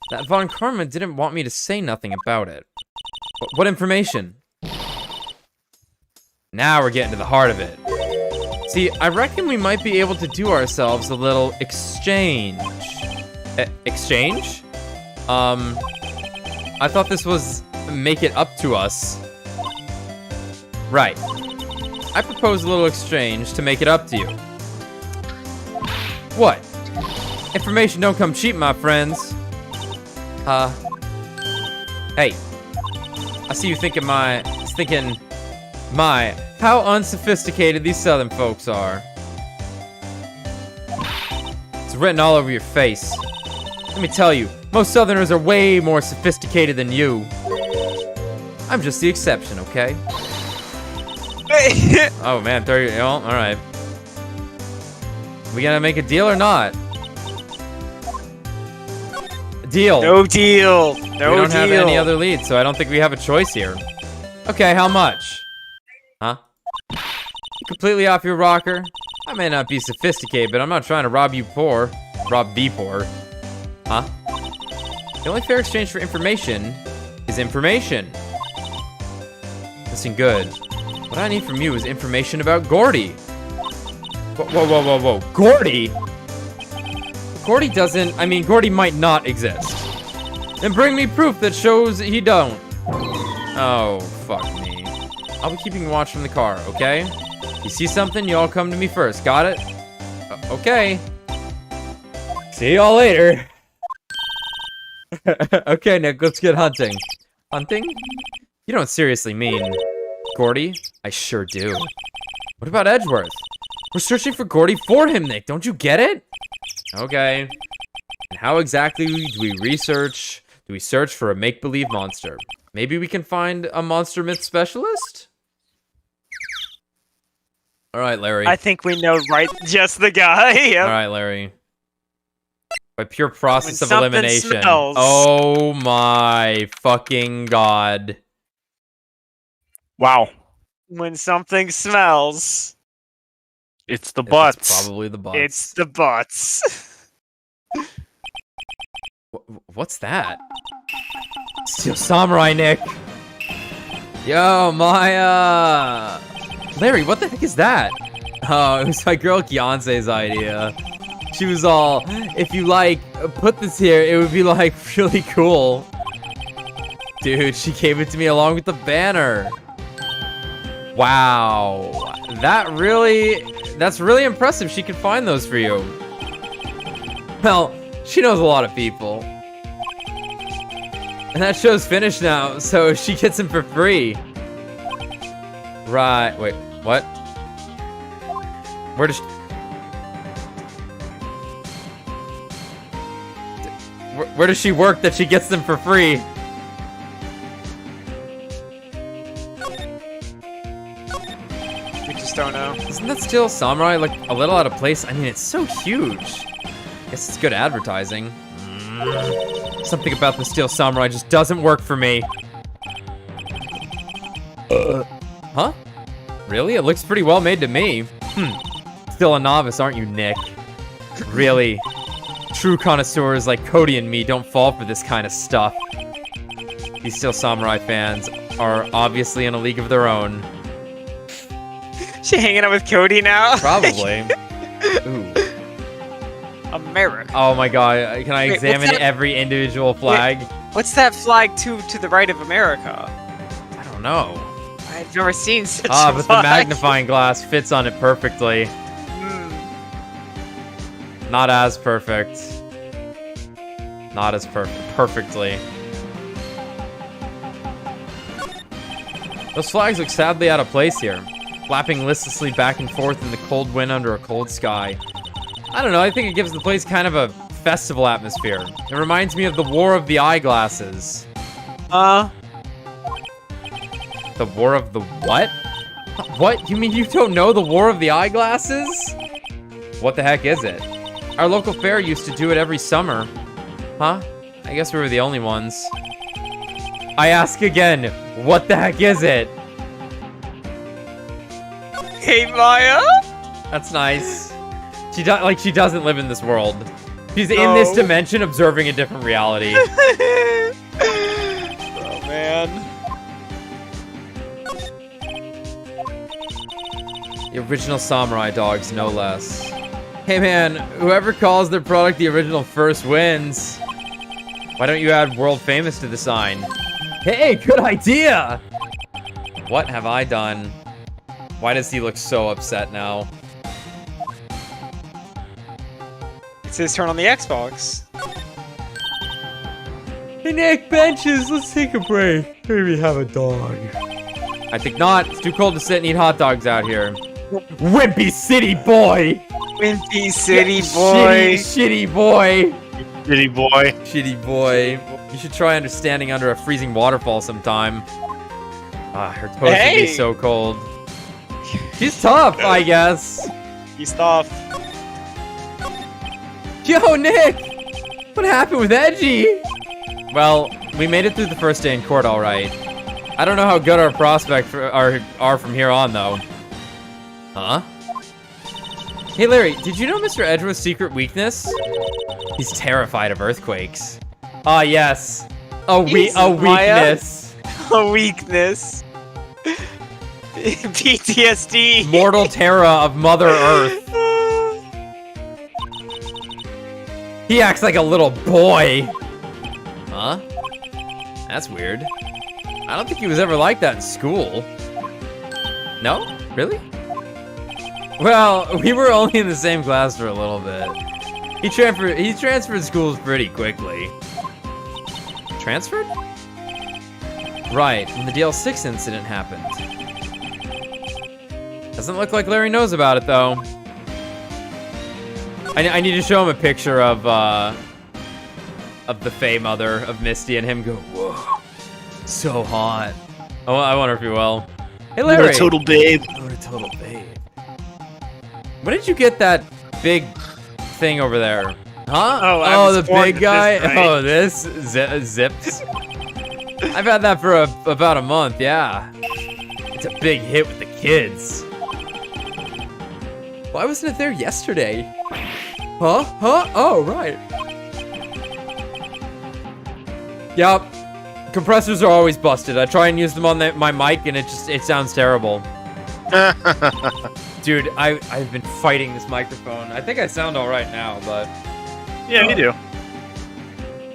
That Von Karma didn't want me to say nothing about it. What information? Now we're getting to the heart of it. See, I reckon we might be able to do ourselves a little exchange. Exchange? I thought this was make it up to us. Right. I propose a little exchange to make it up to you. What? Information don't come cheap, my friends. Hey. I see you thinking how unsophisticated these southern folks are. It's written all over your face. Let me tell you, most southerners are way more sophisticated than you. I'm just the exception, okay? Oh man, 30, oh, alright. We gonna make a deal or not? Deal. No deal. We No don't deal. have any other leads, so I don't think we have a choice here. Okay, how much? Huh? Completely off your rocker? I may not be sophisticated, but I'm not trying to rob you poor. Rob be poor. Huh? The only fair exchange for information is information. Listen good. What I need from you is information about Gordy. Whoa. Gordy? Gordy doesn't... I mean, Gordy might not exist. Then bring me proof that shows he don't. Oh, fuck me. I'll be keeping watch from the car, okay? You see something, you all come to me first. Got it? Okay. See y'all later. Okay, Nick, let's get hunting. Hunting? You don't seriously mean... Gordy? I sure do. What about Edgeworth? We're searching for Gordy for him, Nick. Don't you get it? Okay. And how exactly do we research? Do we search for a make-believe monster? Maybe we can find a monster myth specialist? Alright, Larry. I think we know right just the guy. Yep. Alright, Larry. By pure process When of something elimination. smells. Oh my fucking god. Wow. When something smells, It's the butts. It's probably the butts. it's the butts. What's that? Steel Samurai, Nick. Yo, Maya. Larry, what the heck is that? Oh, it was my girl GAYce's idea. She was all, if you like, put this here, it would be like really cool. Dude, she gave it to me along with the banner. Wow. That's really impressive. She could find those for you. Well, she knows a lot of people. And that show's finished now, so she gets them for free. Right, wait, what? Where does she... Where does she work that she gets them for free? We just don't know. Isn't that Steel Samurai like a little out of place? I mean, it's so huge. Guess it's good advertising. Something about the Steel Samurai just doesn't work for me. Huh? Really? It looks pretty well made to me. Still a novice, aren't you, Nick? Really? True connoisseurs like Cody and me don't fall for this kind of stuff. These Steel Samurai fans are obviously in a league of their own. She hanging out with Cody now? Probably. Ooh. America. Oh my god, can I Wait, examine what's that? every individual flag? What's that flag to the right of America? I don't know. I've never seen such Ah, a but the flag. magnifying glass fits on it perfectly. Not as perfect. Not as perfectly. Those flags look sadly out of place here, flapping listlessly back and forth in the cold wind under a cold sky. I don't know, I think it gives the place kind of a festival atmosphere. It reminds me of the War of the Eyeglasses. Uh, The War of the what? What? You mean you don't know the War of the Eyeglasses? What the heck is it? Our local fair used to do it every summer. Huh? I guess we were the only ones. I ask again, what the heck is it? hey Maya? That's nice. She doesn't live in this world. She's in this No. dimension observing a different reality. Oh man. The original samurai dogs, no less. Hey man, whoever calls their product the original first wins. Why don't you add world famous to the sign? Hey, good idea! What have I done? Why does he look so upset now? It's his turn on the Xbox. Hey Nick, benches, let's take a break. Maybe have a dog. I think not. It's too cold to sit and eat hot dogs out here. Wimpy city boy! Wimpy City boy. Shitty boy! Shitty boy. Shitty boy. You should try understanding under a freezing waterfall sometime. Ah, her toes would be Hey! so cold. She's tough, I guess. He's tough. Yo, Nick! What happened with Edgy? Well, we made it through the first day in court, all right. I don't know how good our prospects are from here on, though. Huh? Hey, Larry, did you know Mr. Edgeworth's secret weakness? He's terrified of earthquakes. Ah, yes. A weakness. A weakness. PTSD. Mortal terror of Mother Earth. He acts like a little boy. Huh? That's weird. I don't think he was ever like that in school. No? Really? Well, we were only in the same class for a little bit. He transferred schools pretty quickly. Transferred? Right, when the DL6 incident happened. Doesn't look like Larry knows about it, though. I need to show him a picture of the Fae mother of Misty and him go, whoa, so hot. Oh, I wonder if he will. Hey, Larry. What a total babe. What a total babe. When did you get that big thing over there? Huh? Oh, the big guy? this night. Oh, this zips. I've had that for about a month, yeah. It's a big hit with the kids. Why wasn't it there yesterday? Huh? Oh, right. Yup. Compressors are always busted. I try and use them on my mic and it sounds terrible. Dude, I've been fighting this microphone. I think I sound alright now, but... Yeah, you do.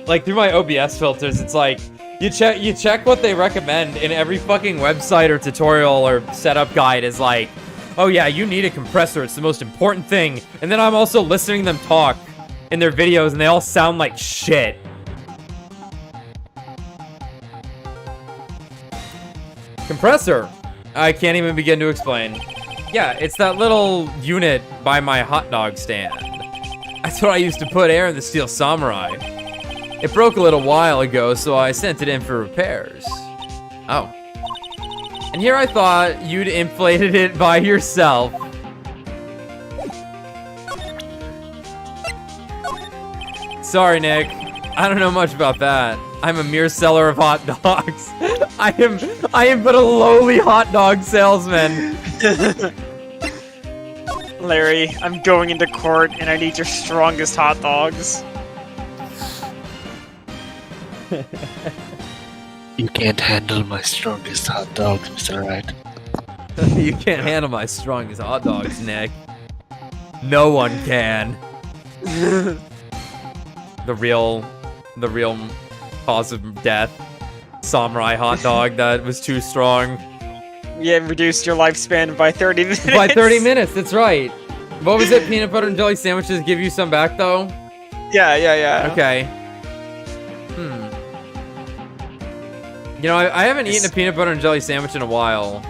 Like, through my OBS filters, it's like, you check what they recommend, and every fucking website or tutorial or setup guide is like, oh yeah, you need a compressor, it's the most important thing. And then I'm also listening to them talk in their videos, and they all sound like shit. Compressor. I can't even begin to explain. Yeah, it's that little unit by my hot dog stand. That's what I used to put air in the Steel Samurai. It broke a little while ago, so I sent it in for repairs. Oh. And here I thought you'd inflated it by yourself. Sorry, Nick. I don't know much about that. I'm a mere seller of hot dogs. I am but a lowly hot dog salesman. Larry, I'm going into court and I need your strongest hot dogs. You can't handle my strongest hot dogs, Mr. Wright. You can't handle my strongest hot dogs, Nick. No one can. The real cause of death. Samurai hot dog that was too strong. Yeah, reduced your lifespan by 30 minutes. By 30 minutes, that's right. What was it? Peanut butter and jelly sandwiches give you some back, though? Yeah. Okay. You know, I haven't eaten a peanut butter and jelly sandwich in a while.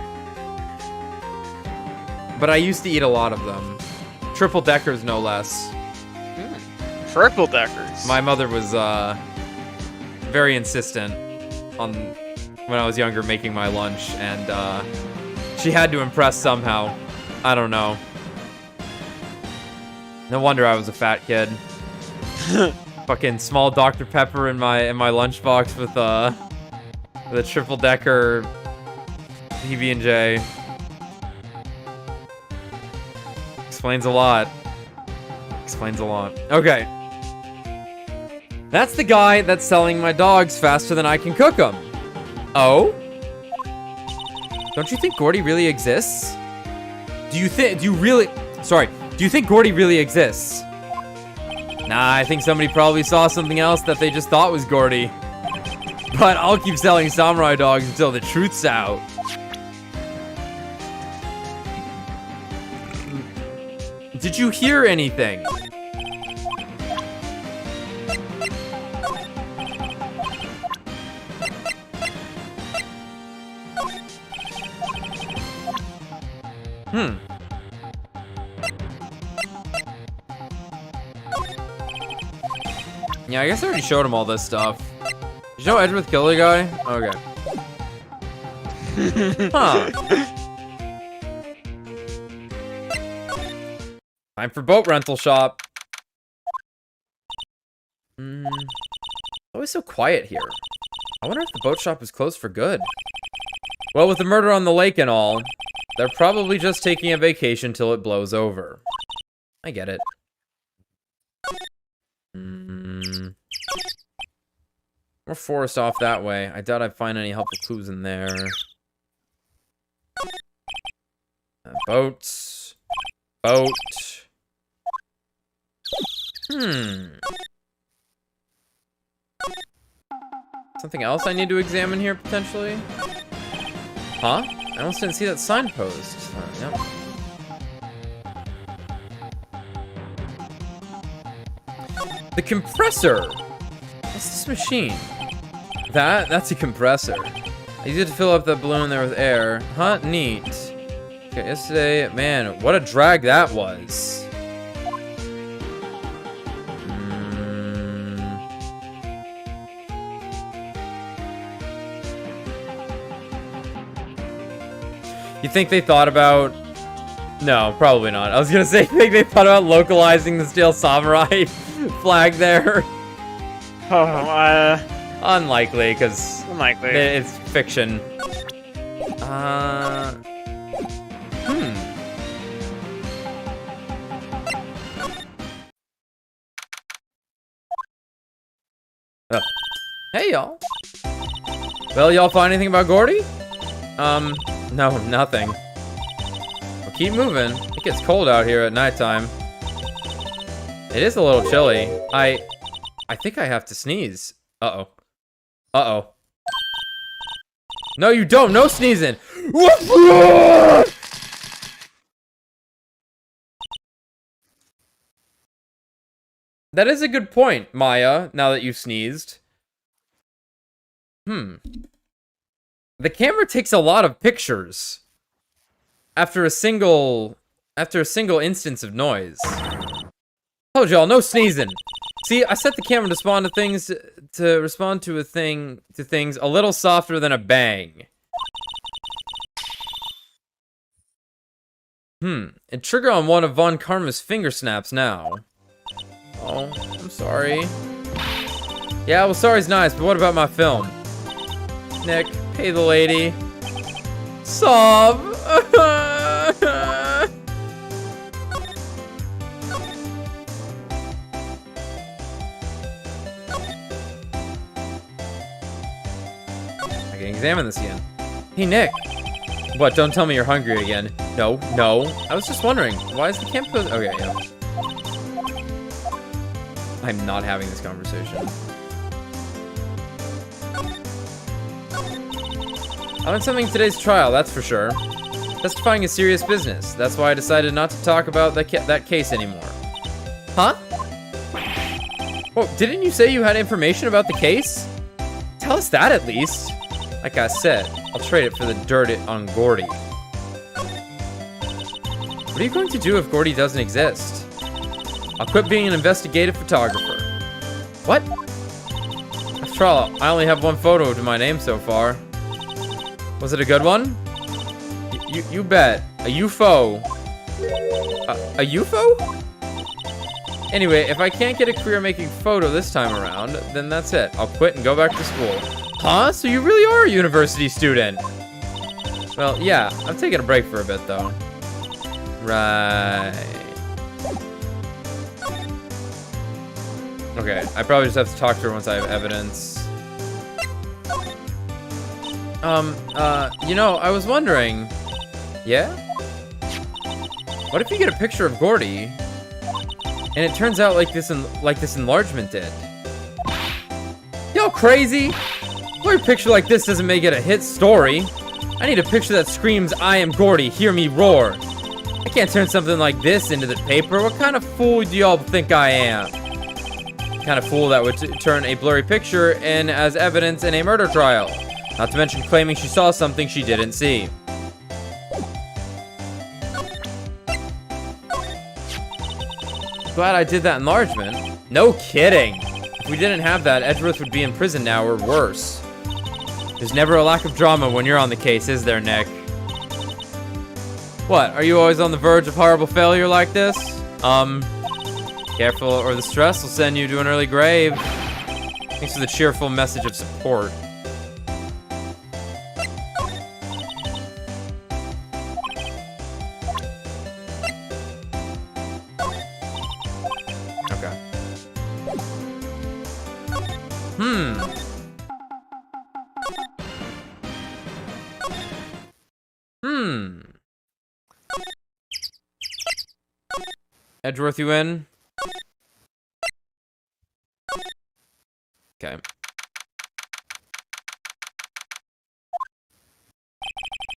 But I used to eat a lot of them. Triple deckers, no less. Triple deckers. My mother was very insistent on when I was younger making my lunch, and she had to impress somehow. I don't know. No wonder I was a fat kid. Fucking small Dr. Pepper in my lunchbox with a triple decker PB&J. Explains a lot. Explains a lot. Okay. That's the guy that's selling my dogs faster than I can cook them. Oh? Don't you think Gordy really exists? Do you think Gordy really exists? Nah, I think somebody probably saw something else that they just thought was Gordy. But I'll keep selling samurai dogs until the truth's out. Did you hear anything? Yeah, I guess I already showed him all this stuff. Did you know Edgeworth killed a guy? Okay. Huh. Time for boat rental shop. Always so quiet here. I wonder if the boat shop is closed for good. Well, with the murder on the lake and all, they're probably just taking a vacation till it blows over. I get it. More forest off that way. I doubt I'd find any helpful clues in there. Boats. Boat. Something else I need to examine here, potentially? Huh? I almost didn't see that signpost. Yep. The compressor! What's this machine? That's a compressor. I used it to fill up the balloon there with air. Huh? Neat. Okay, yesterday, man, what a drag that was. You think they thought about... No, probably not. I was gonna say, you think they thought about localizing the Steel Samurai flag there? Oh, Unlikely, because... unlikely. It's fiction. Oh. Hey, y'all. Well, y'all find anything about Gordy? No, nothing. Well, keep moving. It gets cold out here at nighttime. It is a little chilly. I think I have to sneeze. Uh-oh. Uh-oh. No, you don't. No sneezing. That is a good point, Maya, now that you sneezed. The camera takes a lot of pictures after a single instance of noise. Told y'all, no sneezing. See, I set the camera to respond to things a little softer than a bang. And trigger on one of Von Karma's finger snaps now. Oh, I'm sorry. Yeah, well, sorry's nice, but what about my film? Nick, pay the lady. Sob. I can examine this again. Hey, Nick. What, don't tell me you're hungry again. No. I was just wondering, why is the camp closed? Okay, yeah. I'm not having this conversation. I learned something in today's trial, that's for sure. Testifying is serious business. That's why I decided not to talk about that case anymore. Huh? Whoa, didn't you say you had information about the case? Tell us that at least. Like I said, I'll trade it for the dirt on Gordy. What are you going to do if Gordy doesn't exist? I'll quit being an investigative photographer. What? After all, I only have one photo to my name so far. Was it a good one? You bet. A UFO. A UFO? Anyway, if I can't get a career making photo this time around, then that's it. I'll quit and go back to school. Huh? So you really are a university student? Well, yeah. I'm taking a break for a bit, though. Right. Okay, I probably just have to talk to her once I have evidence. You know, I was wondering... Yeah? What if you get a picture of Gordy, and it turns out like this enlargement did? Y'all crazy? A blurry picture like this doesn't make it a hit story. I need a picture that screams, I am Gordy, hear me roar. I can't turn something like this into the paper. What kind of fool do y'all think I am? The kind of fool that would turn a blurry picture in as evidence in a murder trial. Not to mention claiming she saw something she didn't see. Glad I did that enlargement. No kidding. If we didn't have that, Edgeworth would be in prison now or worse. There's never a lack of drama when you're on the case, is there, Nick? What, are you always on the verge of horrible failure like this? Careful, or the stress will send you to an early grave. Thanks for the cheerful message of support. Okay. Edgeworth, you in? Okay.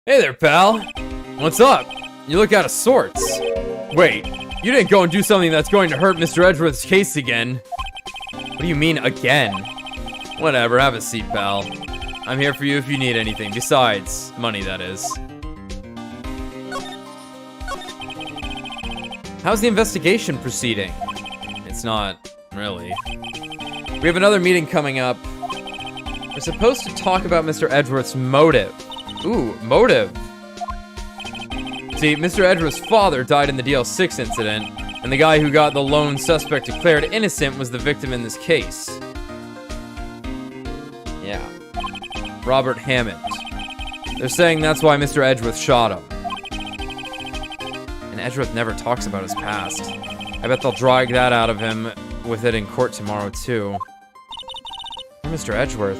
Hey there, pal. What's up? You look out of sorts. Wait, you didn't go and do something that's going to hurt Mr. Edgeworth's case again. What do you mean, again? Whatever, have a seat, pal. I'm here for you if you need anything. Besides, money, that is. How's the investigation proceeding? It's not, really. We have another meeting coming up. We're supposed to talk about Mr. Edgeworth's motive. Ooh, motive. See, Mr. Edgeworth's father died in the DL6 incident, and the guy who got the lone suspect declared innocent was the victim in this case. Yeah. Robert Hammond. They're saying that's why Mr. Edgeworth shot him. And Edgeworth never talks about his past. I bet they'll drag that out of him with it in court tomorrow, too. Poor Mr. Edgeworth.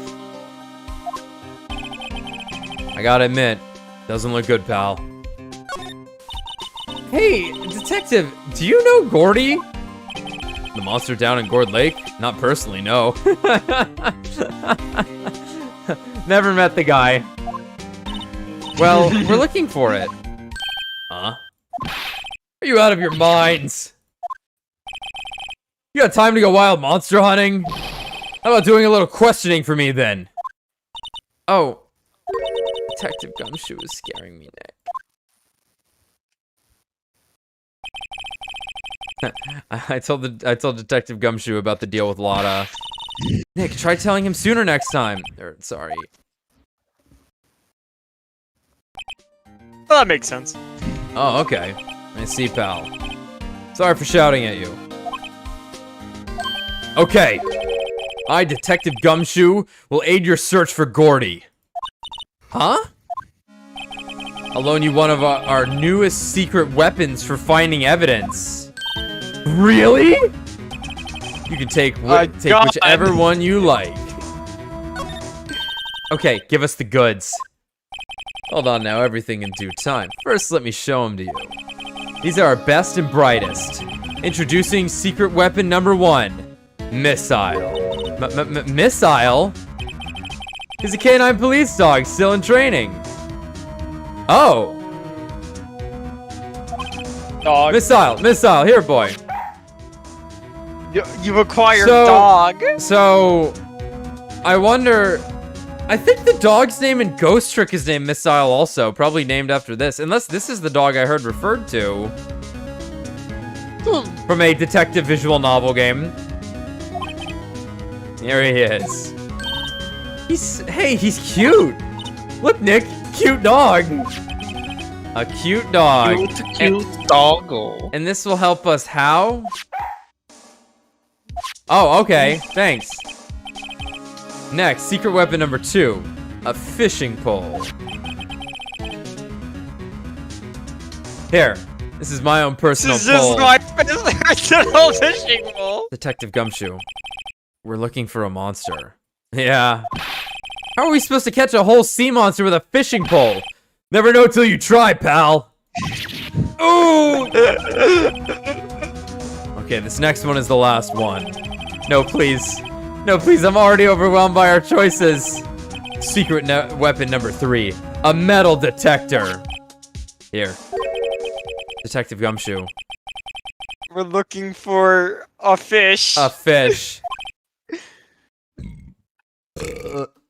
I gotta admit, doesn't look good, pal. Hey, detective, do you know Gordy? The monster down in Gourd Lake? Not personally, no. Never met the guy. Well, we're looking for it. Huh? Are you out of your minds? You got time to go wild monster hunting? How about doing a little questioning for me, then? Oh. Detective Gumshoe is scaring me, Nick. I told Detective Gumshoe about the deal with Lotta. Nick, try telling him sooner next time. Sorry. Well, that makes sense. Oh, okay. I see, pal. Sorry for shouting at you. Okay. I, Detective Gumshoe, will aid your search for Gordy. Huh? I'll loan you one of our newest secret weapons for finding evidence. Really? You can take whichever one you like. Okay, give us the goods. Hold on now, everything in due time. First, let me show them to you. These are our best and brightest. Introducing secret weapon number 1. Missile. Missile? He's a canine police dog, still in training. Oh. Dog. Missile, here, boy. You acquired So- dog. So, I wonder... I think the dog's name in Ghost Trick is named Missile also, probably named after this. Unless this is the dog I heard referred to. From a detective visual novel game. Here he is. He's cute. Look, Nick, cute dog. A cute dog. Cute doggo. And this will help us how? Oh, okay, thanks. Next, secret weapon number 2. A fishing pole. Here, this is my own personal This is pole. my personal fishing pole. Detective Gumshoe, we're looking for a monster. Yeah. How are we supposed to catch a whole sea monster with a fishing pole? Never know till you try, pal. Ooh! Okay, this next one is the last one. No, please. No, please, I'm already overwhelmed by our choices. Secret weapon number 3. A metal detector. Here. Detective Gumshoe. We're looking for a fish. A fish.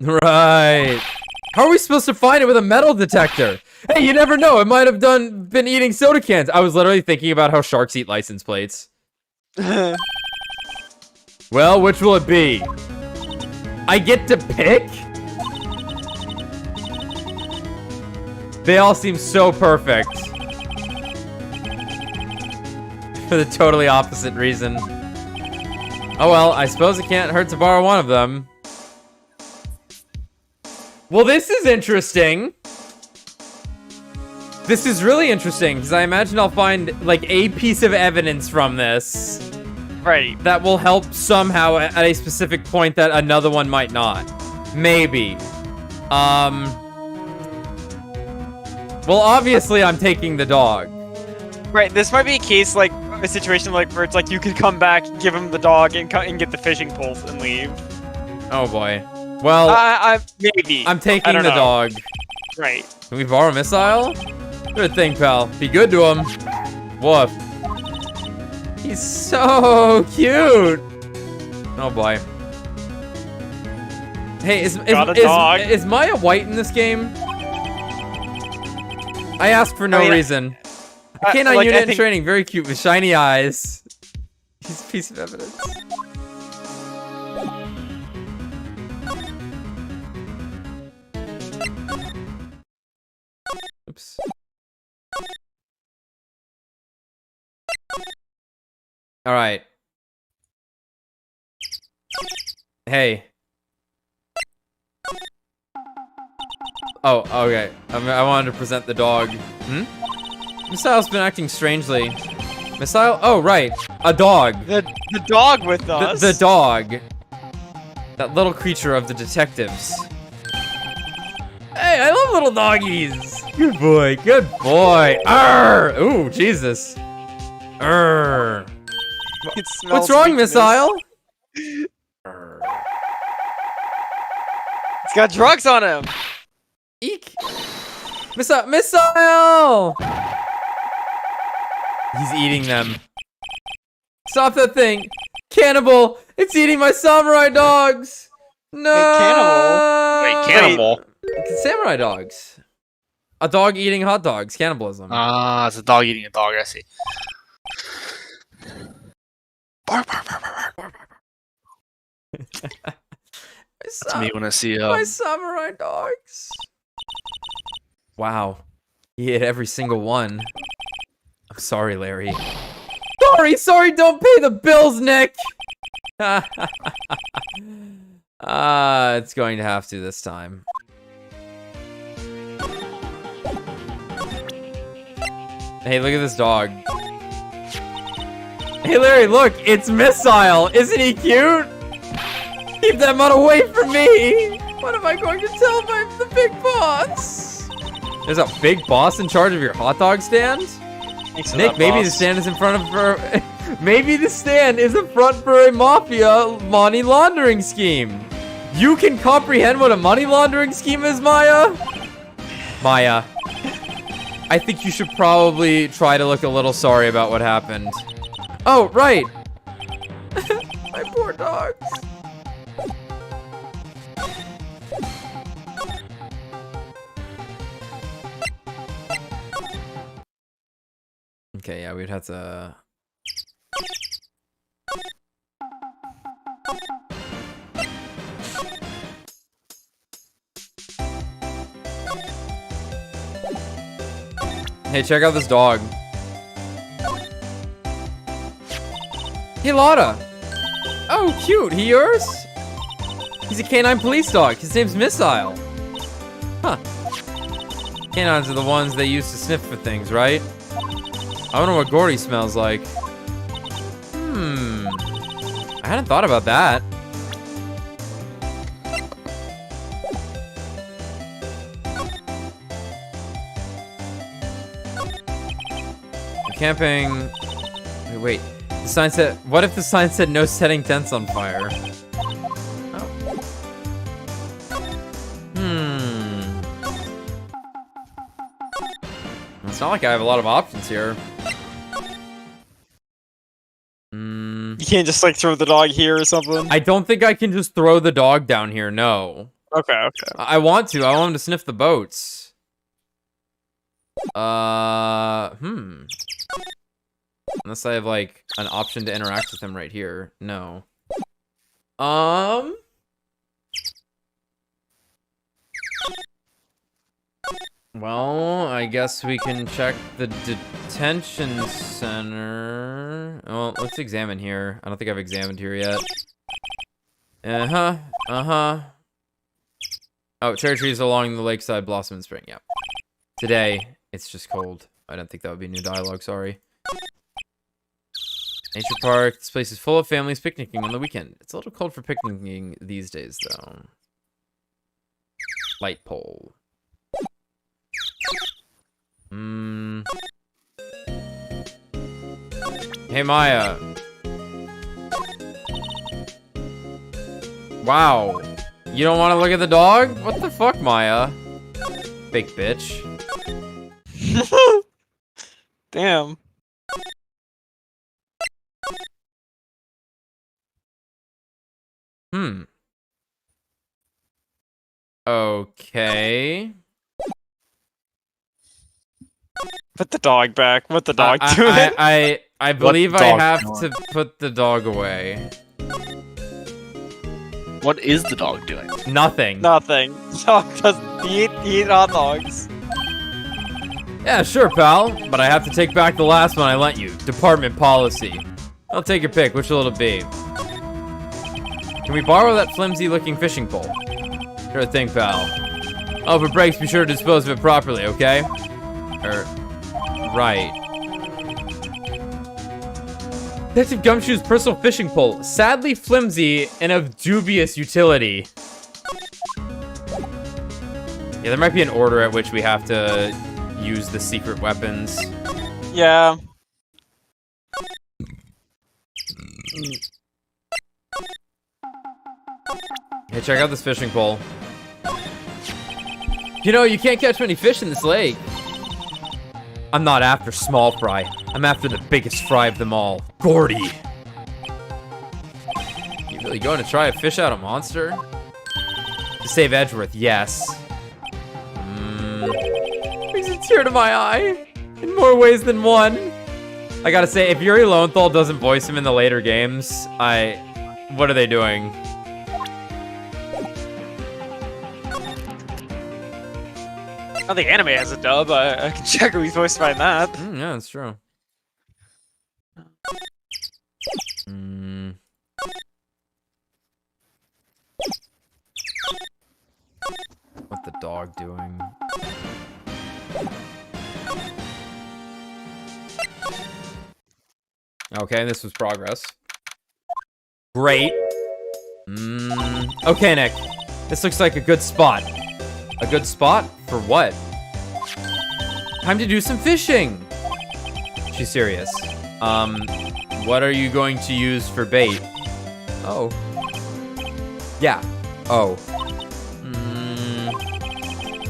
Right. How are we supposed to find it with a metal detector? Hey, you never know. It might have been eating soda cans. I was literally thinking about how sharks eat license plates. Well, which will it be? I get to pick? They all seem so perfect. For the totally opposite reason. Oh well, I suppose it can't hurt to borrow one of them. Well, this is interesting. This is really interesting, because I imagine I'll find, like, a piece of evidence from this. Right. That will help somehow at a specific point that another one might not. Maybe. Well, obviously I'm taking the dog. Right, this might be a case, like, a situation like where it's like you could come back, give him the dog, and get the fishing poles and leave. Oh boy. Well, maybe. I'm taking the dog. Right. Can we borrow a missile? Good thing, pal. Be good to him. Woof. He's so cute. Oh boy. Hey, is Maya white in this game? I asked for no reason. A canine like, unit in training, very cute with shiny eyes. He's a piece of evidence. Oops. All right. Hey. Oh, okay. I wanted to present the dog. Hmm? Missile's been acting strangely. Missile? Oh, right. A dog. The dog with us. The dog. That little creature of the detectives. Hey, I love little doggies. Good boy. Good boy. Arr! Ooh, Jesus. Arr. What's wrong, weakness. Missile? It's got drugs on him. Eek. Missile! He's eating them. Stop that thing. Cannibal! It's eating my samurai dogs! No! Wait, cannibal? Wait, Samurai dogs. A dog eating hot dogs. Cannibalism. Ah, it's a dog eating a dog, I see. Bark, bark, bark, bark, bark, bark. That's me when I see my samurai dogs. Wow. He ate every single one. I'm sorry, Larry. Sorry, don't pay the bills, Nick! It's going to have to this time. Hey, look at this dog. Hey, Larry, look! It's Missile! Isn't he cute? Keep that mutt away from me! What am I going to tell the big boss? There's a big boss in charge of your hot dog stand? Nick, maybe the stand is in front of maybe the stand is in front for a mafia money laundering scheme. You can comprehend what a money laundering scheme is, Maya? Maya. I think you should probably try to look a little sorry about what happened. Oh, right. My poor dogs. Okay, yeah, we'd have to... Hey, check out this dog. Hey, Lotta! Oh, cute! He yours? He's a canine police dog. His name's Missile. Huh. Canines are the ones they use to sniff for things, right? I wonder what Gordy smells like. I hadn't thought about that. Camping... Wait. The sign said... What if the sign said no setting tents on fire? Oh. It's not like I have a lot of options here. You can't just, like, throw the dog here or something? I don't think I can just throw the dog down here, no. Okay. I want to. I want him to sniff the boats. Unless I have, like, an option to interact with him right here. No. Well, I guess we can check the detention center. Well, let's examine here. I don't think I've examined here yet. Oh, cherry trees along the lakeside blossom in spring. Yep. Today, it's just cold. I don't think that would be new dialogue, sorry. Nature Park. This place is full of families picnicking on the weekend. It's a little cold for picnicking these days, though. Light pole. Hey, Maya. Wow. You don't want to look at the dog? What the fuck, Maya? Fake bitch. Damn. Okay. Put the dog back. What the dog doing? I believe I dog have doing? to put the dog away. What is the dog doing? Nothing. Nothing. Dog doesn't eat hot dogs. Yeah, sure, pal. But I have to take back the last one I lent you. Department policy. I'll take your pick. Which will it be? Can we borrow that flimsy-looking fishing pole? Sure thing, pal. Oh, if it breaks, be sure to dispose of it properly, okay? Right. Detective Gumshoe's personal fishing pole. Sadly flimsy and of dubious utility. Yeah, there might be an order at which we have to use the secret weapons. Yeah. Hey, check out this fishing pole. You know, you can't catch many fish in this lake. I'm not after small fry. I'm after the biggest fry of them all. Gordy. You really going to try to fish out a monster? To save Edgeworth, yes. Brings a tear to my eye. In more ways than one. I gotta say, if Yuri Lowenthal doesn't voice him in the later games, what are they doing? I think anime has a dub. I can check who's voiced by that. Yeah, that's true. What the dog doing? Okay, this was progress. Great. Okay, Nick. This looks like a good spot. A good spot? For what? Time to do some fishing. She's serious. What are you going to use for bait? Oh. Yeah. Oh.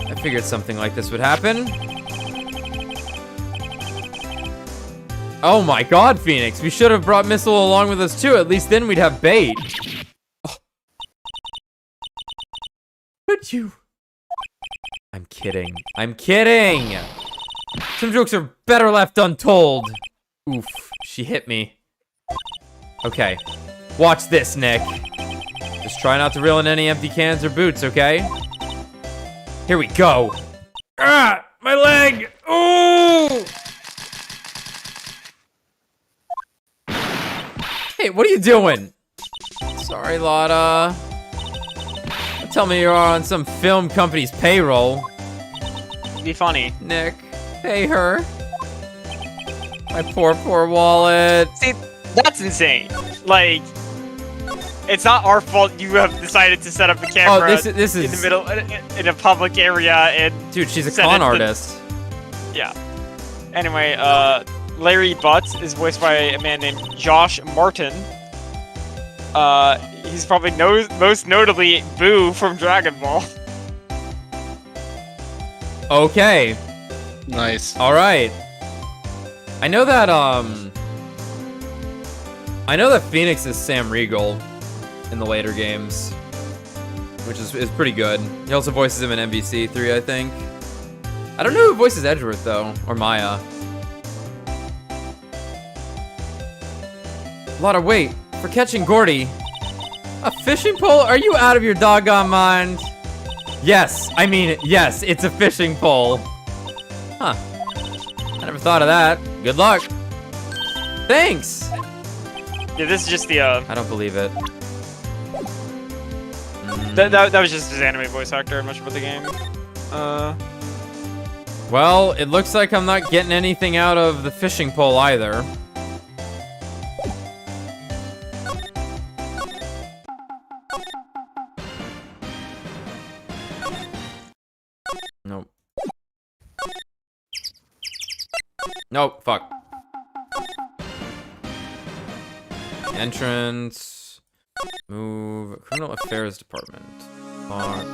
I figured something like this would happen. Oh my god, Phoenix. We should have brought Missile along with us too. At least then we'd have bait. Oh. Could you? I'm kidding. I'm kidding! Some jokes are better left untold. Oof. She hit me. Okay. Watch this, Nick. Just try not to reel in any empty cans or boots, okay? Here we go. Ah! My leg! Ooh! Hey, what are you doing? Sorry, Lotta. Don't tell me you're on some film company's payroll. It'd be funny. Nick, pay her. My poor, poor wallet. See, that's insane. Like, it's not our fault you have decided to set up a camera this is in the middle, in a public area and... Dude, she's a send con it to- artist. Yeah. Anyway, Larry Butts is voiced by a man named Josh Martin. He's probably most notably Boo from Dragon Ball. Okay. Nice. All right. I know that Phoenix is Sam Riegel in the later games, which is pretty good. He also voices him in MVC3, I think. I don't know who voices Edgeworth though, or Maya. Lotta, wait. For catching Gordy. A fishing pole? Are you out of your doggone mind? Yes, I mean, yes, it's a fishing pole. Huh. I never thought of that. Good luck. Thanks. Yeah, this is just the I don't believe it. that was just his anime voice actor. I'm not sure about the game. Well, it looks like I'm not getting anything out of the fishing pole either. Nope. Nope, fuck. Entrance. Move. Criminal Affairs Department. Fuck.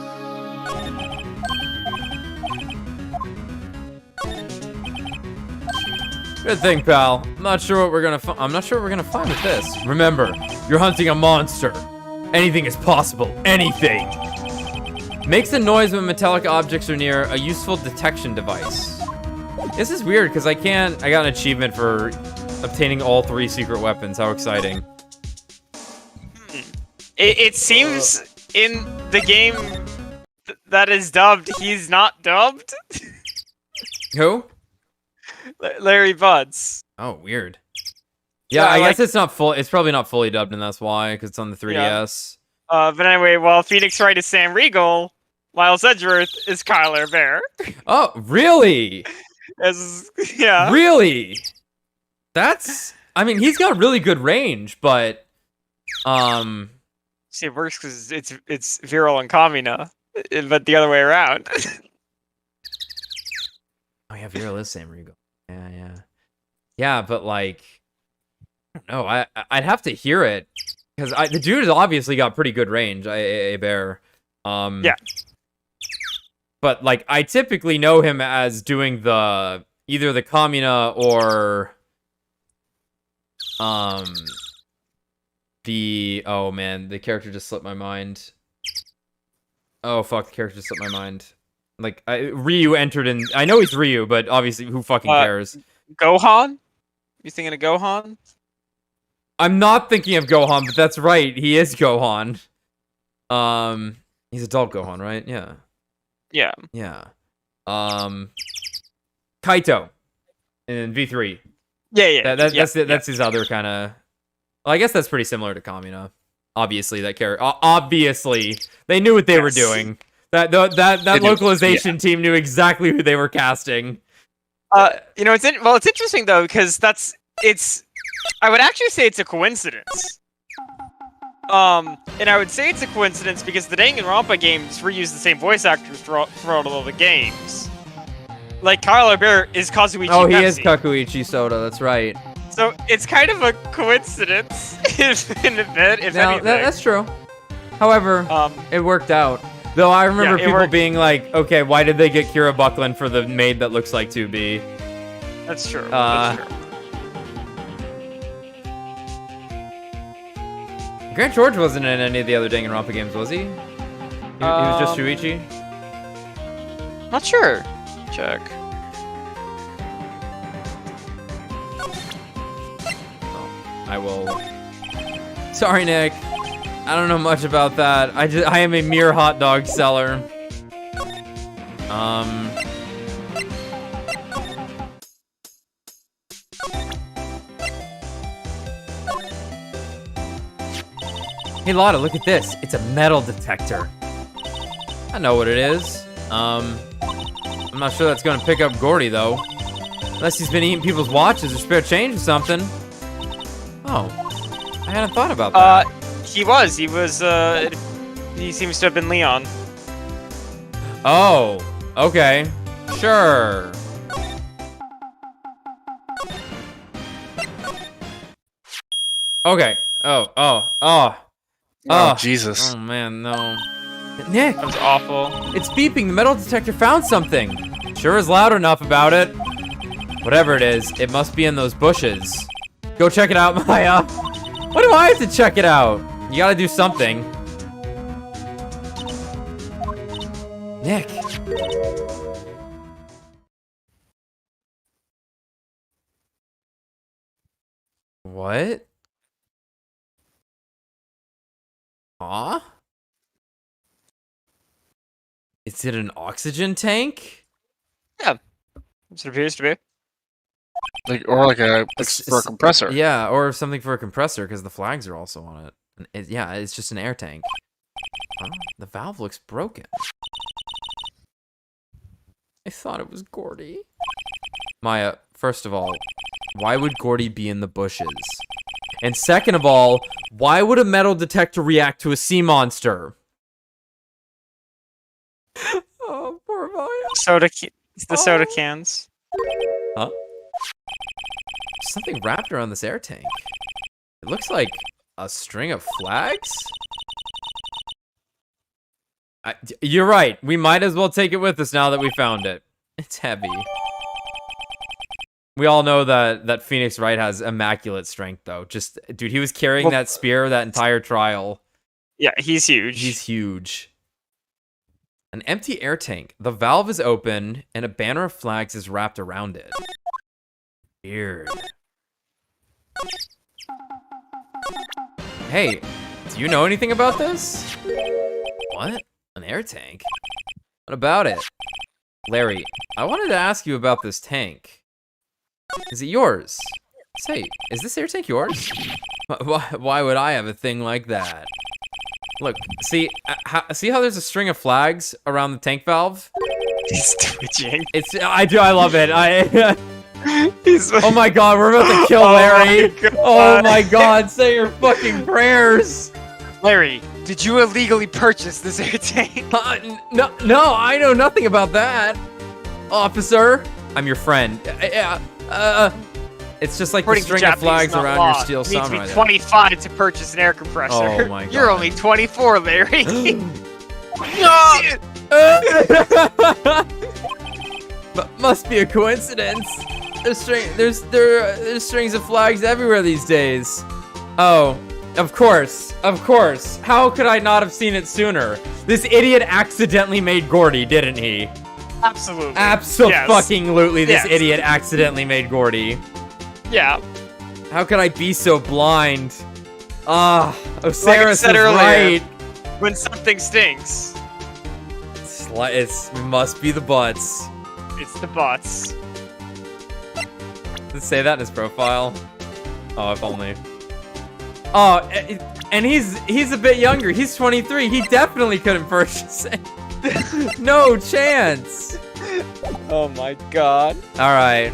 Good thing, pal. I'm not sure what we're gonna find with this. Remember, you're hunting a monster. Anything is possible. Anything. Makes a noise when metallic objects are near a useful detection device. This is weird because I got an achievement for obtaining all 3 secret weapons. How exciting. It seems in the game that is dubbed, he's not dubbed. Who? Larry Buds. Oh, weird. Yeah, I guess it's not full. It's probably not fully dubbed, and that's why, because it's on the 3DS. But anyway, while Phoenix Wright is Sam Riegel, Miles Edgeworth is Kyler Bear. Oh, really? Yeah. Really? That's. I mean, he's got really good range, but. See, it works because it's Viral and Kamina, but the other way around. Oh yeah, Viral is Sam Riegel. Yeah, but like, I don't know. I'd have to hear it because the dude has obviously got pretty good range. A Bear. Yeah. But like, I typically know him as doing either the Kamina or oh man, the character just slipped my mind. Oh fuck, the character just slipped my mind. Like Ryu entered in. I know he's Ryu, but obviously, who fucking cares? Gohan? You thinking of Gohan? I'm not thinking of Gohan, but that's right. He is Gohan. He's adult Gohan, right? Yeah. Yeah. Yeah. Kaito in V3. Yeah. That's his other kind of. Well, I guess that's pretty similar to Kamina. Obviously, that character. Obviously, they knew what they were doing. That localization team knew exactly who they were casting. You know, it's interesting though because I would actually say it's a coincidence. And I would say it's a coincidence because the Danganronpa games reuse the same voice actor throughout all the games. Like Kyler Bear is Kazuichi. Oh, he Pepsi. is Kakuichi Soda. That's right. So it's kind of a coincidence, if anything. That's true. However, it worked out. Though I remember people being like, "Okay, why did they get Kira Buckland for the maid that looks like 2B?" That's true. Grant George wasn't in any of the other Danganronpa games, was he? He was just Shuichi? Not sure. Check. I will. Sorry, Nick. I don't know much about that. I am a mere hot dog seller. Hey Lotta, look at this. It's a metal detector. I know what it is. I'm not sure that's gonna pick up Gordy though. Unless he's been eating people's watches or spare change or something. Oh, I hadn't thought about that. He seems to have been Leon. Oh, okay. Sure. Okay. Oh, Jesus. Oh man, no. Nick! That was awful. It's beeping. The metal detector found something. Sure is loud enough about it. Whatever it is, it must be in those bushes. Go check it out, Maya. Why do I have to check it out? You gotta do something. Nick. What? Huh? Is it an oxygen tank? Yeah. That's what it appears to be. For a compressor. Yeah, or something for a compressor because the flags are also on it. Yeah, it's just an air tank. Oh, the valve looks broken. I thought it was Gordy. Maya, first of all, why would Gordy be in the bushes? And second of all, why would a metal detector react to a sea monster? Oh, poor Maya. It's the soda cans. Huh? Something wrapped around this air tank. It looks like a string of flags? You're right. We might as well take it with us now that we found it. It's heavy. We all know that Phoenix Wright has immaculate strength, though. Just, dude, he was carrying that spear that entire trial. Yeah, he's huge. He's huge. An empty air tank. The valve is open, and a banner of flags is wrapped around it. Weird. Hey, do you know anything about this? What? An air tank? What about it? Larry, I wanted to ask you about this tank. Is it yours? Say, is this air tank yours? Why would I have a thing like that? Look, see how there's a string of flags around the tank valve? He's twitching. I love it. Oh my god, we're about to kill Larry. Oh my god, say your fucking prayers. Larry, did you illegally purchase this air tank? No, I know nothing about that. Officer, I'm your friend. It's just like the string of flags around your steel samurai. You need to be 25 to purchase an air compressor. Oh my god. You're only 24, Larry. Must be a coincidence. There's strings of flags everywhere these days. Oh, of course. How could I not have seen it sooner? This idiot accidentally made Gordy, didn't he? Absolutely. Absolutely, this idiot accidentally made Gordy. Yeah. How could I be so blind? Osiris like I said was earlier, right. When something stinks, It must be the butts. it's the butts. Does it say that in his profile? Oh, if only. Oh, and he's a bit younger. He's 23. He definitely couldn't purchase it. No chance. Oh my god. All right.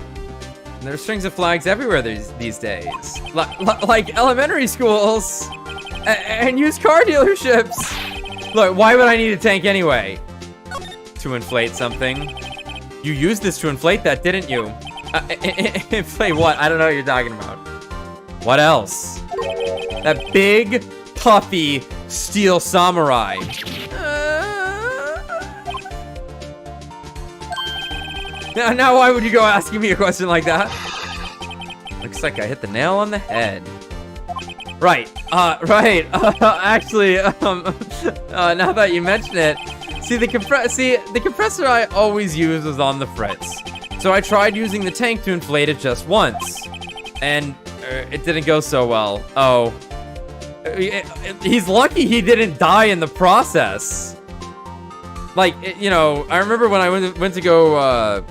There's strings of flags everywhere these days. Like elementary schools and used car dealerships. Look, why would I need a tank anyway? To inflate something. You used this to inflate that, didn't you? Inflate what? I don't know what you're talking about. What else? That big, puffy steel samurai. Now why would you go asking me a question like that? Looks like I hit the nail on the head. Right. Actually, now that you mention it, the compressor I always use was on the fritz. So I tried using the tank to inflate it just once, and it didn't go so well. Oh, he's lucky he didn't die in the process. Like, you know, I remember when I went to go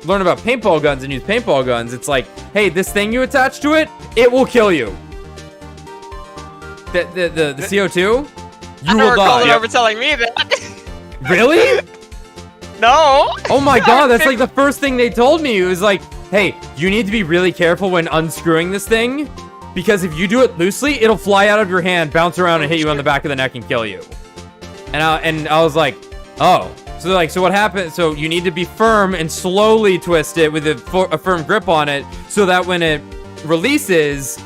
learn about paintball guns and use paintball guns. It's like, hey, this thing you attach to it, it will kill you. The CO2, you will die. I ever telling me that. Really? No. Oh my god, that's like the first thing they told me. It was like, hey, you need to be really careful when unscrewing this thing, because if you do it loosely, it'll fly out of your hand, bounce around, and hit you on the back of the neck and kill you. And I was like, oh. So what happened? So you need to be firm and slowly twist it with a firm grip on it, so that when it releases,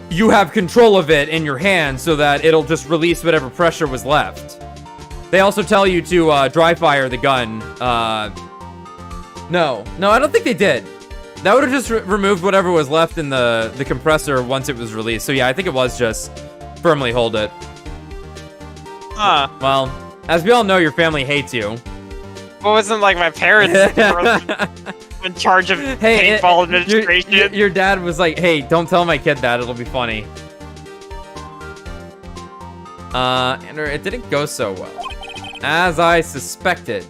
you have control of it in your hand, so that it'll just release whatever pressure was left. They also tell you to dry fire the gun. No, I don't think they did. That would have just removed whatever was left in the compressor once it was released. So yeah, I think it was just firmly hold it. Well, as we all know, your family hates you. Well, wasn't like my parents in charge of paintball administration. Your dad was like, hey, don't tell my kid that, it'll be funny. And it didn't go so well. As I suspected.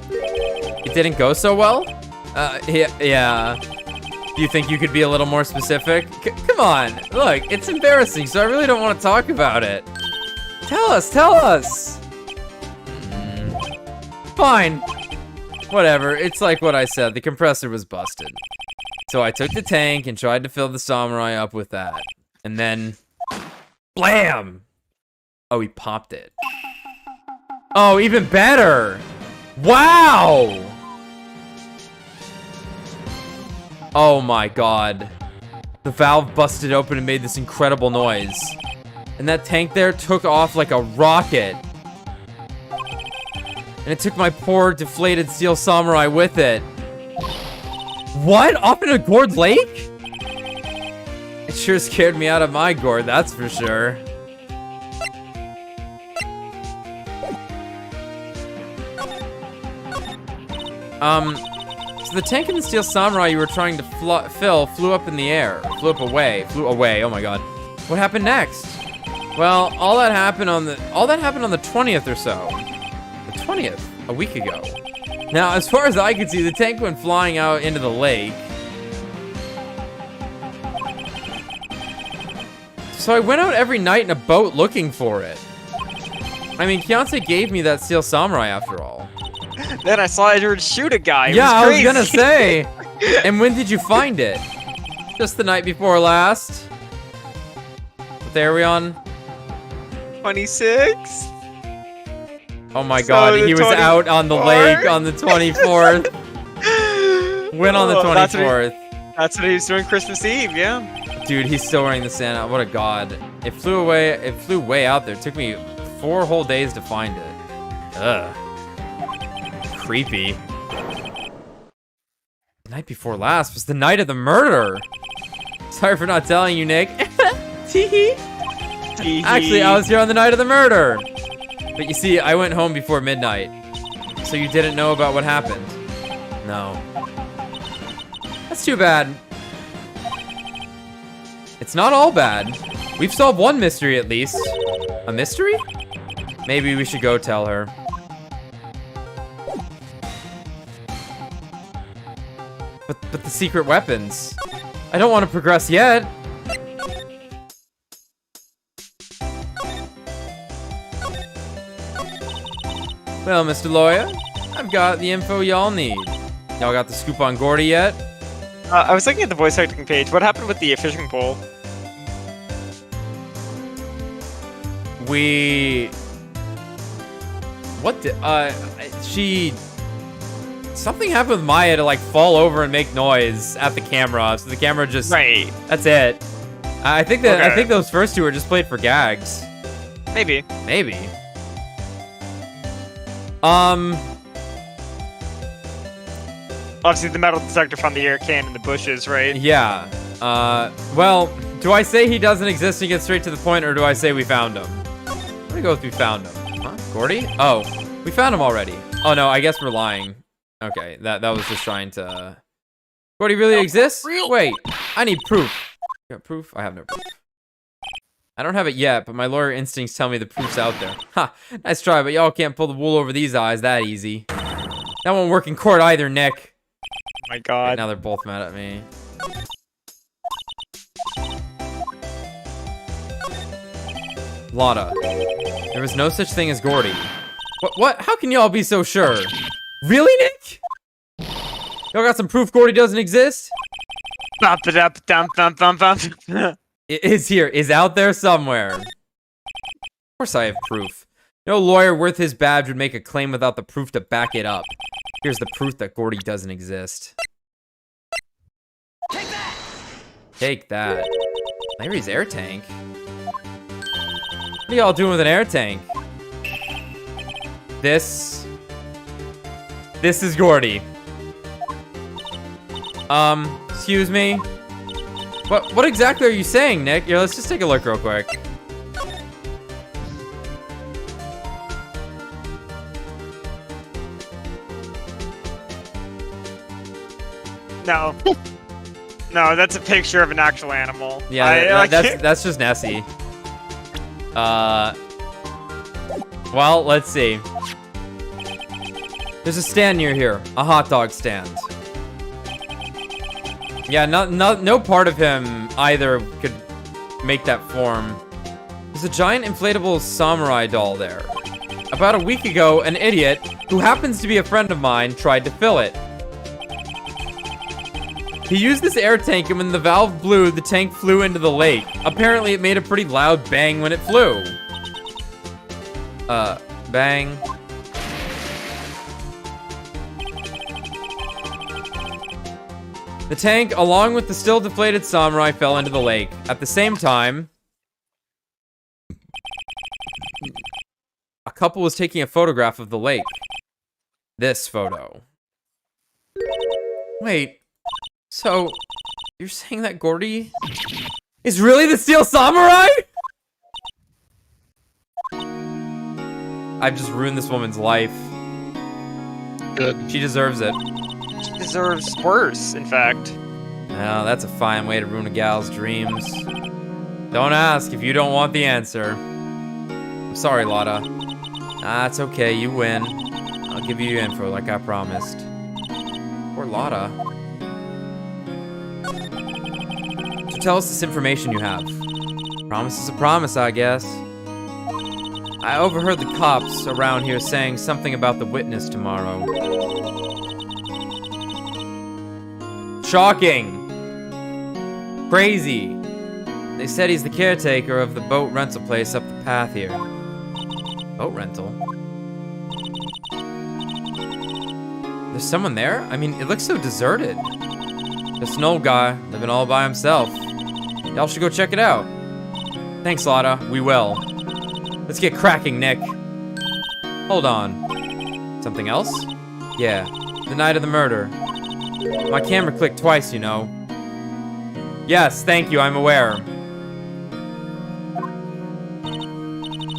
It didn't go so well? Yeah. Do you think you could be a little more specific? Come on. Look, it's embarrassing, so I really don't want to talk about it. Tell us. Fine. Whatever, it's like what I said. The compressor was busted. So I took the tank and tried to fill the samurai up with that. And then... blam! Oh, he popped it. Oh, even better! Wow! Oh my god. The valve busted open and made this incredible noise. And that tank there took off like a rocket. And it took my poor deflated steel samurai with it. What? Off in a gourd lake? It sure scared me out of my gourd, that's for sure. So the tank and the steel samurai you were trying to fill flew up in the air. Flew away, oh my god. What happened next? Well, all that happened on the 20th or so. The 20th, a week ago. Now, as far as I could see, the tank went flying out into the lake. So I went out every night in a boat looking for it. I mean, Kyonse gave me that steel samurai after all. Then I saw Edward shoot a guy. It Yeah, I was crazy. gonna say. And when did you find it? Just the night before last. What day are we on? 26? Oh my So god, the he was out on the 24th? lake on the 24th. When on the Oh, that's what 24th? That's what he was doing Christmas Eve, yeah. Dude, he's still wearing the Santa. What a god. It flew way out there. It took me 4 whole days to find it. Ugh. Creepy. The night before last was the night of the murder. Sorry for not telling you, Nick. Teehee. Actually, I was here on the night of the murder. But you see, I went home before midnight. So you didn't know about what happened? No. That's too bad. It's not all bad. We've solved one mystery at least. A mystery? Maybe we should go tell her. But the secret weapons. I don't want to progress yet. Well, Mr. Lawyer, I've got the info y'all need. Y'all got the scoop on Gordy yet? I was looking at the voice acting page. What happened with the fishing pole? Something happened with Maya to like fall over and make noise at the camera, so the camera just... Right. That's it. I think those first two were just played for gags. Maybe. Maybe. Obviously, the metal detector found the air can in the bushes, right? Yeah. Well, do I say he doesn't exist and get straight to the point, or do I say we found him? I'm gonna go with we found him. Huh? Gordy? Oh, we found him already. Oh no, I guess we're lying. Okay, that was just trying to... Gordy really exists? Wait, I need proof. You got proof? I have no proof. I don't have it yet, but my lawyer instincts tell me the proof's out there. Ha! Nice try, but y'all can't pull the wool over these eyes that easy. That won't work in court either, Nick. Oh my god. Right, now they're both mad at me. Lotta. There was no such thing as Gordy. What? How can y'all be so sure? Really, Nick? Y'all got some proof Gordy doesn't exist? It is here. Is out there somewhere. Of course I have proof. No lawyer worth his badge would make a claim without the proof to back it up. Here's the proof that Gordy doesn't exist. Take that! Take that. Larry's air tank? What are y'all doing with an air tank? This is Gordy. Excuse me? What exactly are you saying, Nick? Yeah, let's just take a look real quick. No. No, that's a picture of an actual animal. Yeah, that's just Nessie. Well, let's see. There's a stand near here. A hot dog stand. Yeah, no part of him either could make that form. There's a giant inflatable samurai doll there. About a week ago, an idiot, who happens to be a friend of mine, tried to fill it. He used this air tank, and when the valve blew, the tank flew into the lake. Apparently, it made a pretty loud bang when it flew. Bang. The tank, along with the still deflated samurai, fell into the lake. At the same time, a couple was taking a photograph of the lake. This photo. Wait, so you're saying that Gordy is really the Steel Samurai? I've just ruined this woman's life. Good. She deserves it. She deserves worse, in fact. Well, that's a fine way to ruin a gal's dreams. Don't ask if you don't want the answer. I'm sorry, Lotta. It's okay, you win. I'll give you your info like I promised. Poor Lotta. So tell us this information you have. Promise is a promise, I guess. I overheard the cops around here saying something about the witness tomorrow. Shocking! Crazy! They said he's the caretaker of the boat rental place up the path here. Boat rental? There's someone there? I mean, it looks so deserted. Just an old guy, living all by himself. Y'all should go check it out. Thanks, Lotta. We will. Let's get cracking, Nick. Hold on. Something else? Yeah, the night of the murder. My camera clicked twice, you know. Yes, thank you, I'm aware.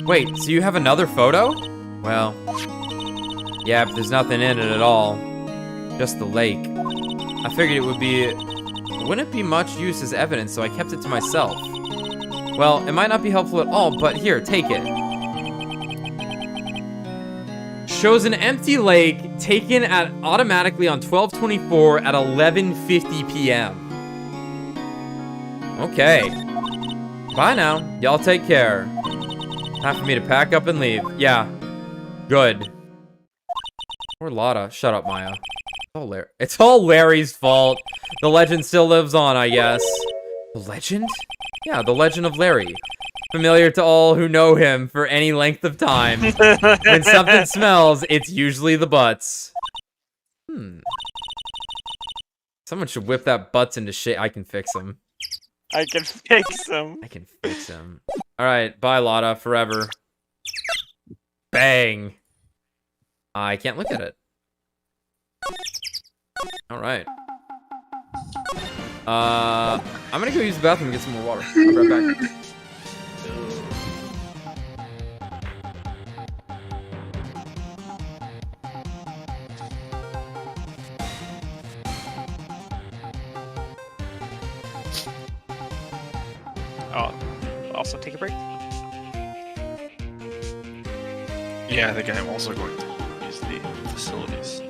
Wait, so you have another photo? Well, yeah, but there's nothing in it at all. Just the lake. I figured it wouldn't be much use as evidence, so I kept it to myself. Well, it might not be helpful at all, but here, take it. Shows an empty lake taken at automatically on 12/24 at 11:50 p.m. Okay. Bye now. Y'all take care. Time for me to pack up and leave. Yeah. Good. Poor Lotta. Shut up, Maya. It's all Larry's fault. The legend still lives on, I guess. The legend? Yeah, the legend of Larry. Familiar to all who know him for any length of time. When something smells, it's usually the butts. Someone should whip that butts into shit. I can fix him. I can fix him. I can fix him. Alright, bye Lotta, forever. Bang! I can't look at it. Alright. I'm gonna go use the bathroom and get some more water. I'll be right back. Also take a break. Yeah, I think I'm also going to use the facilities.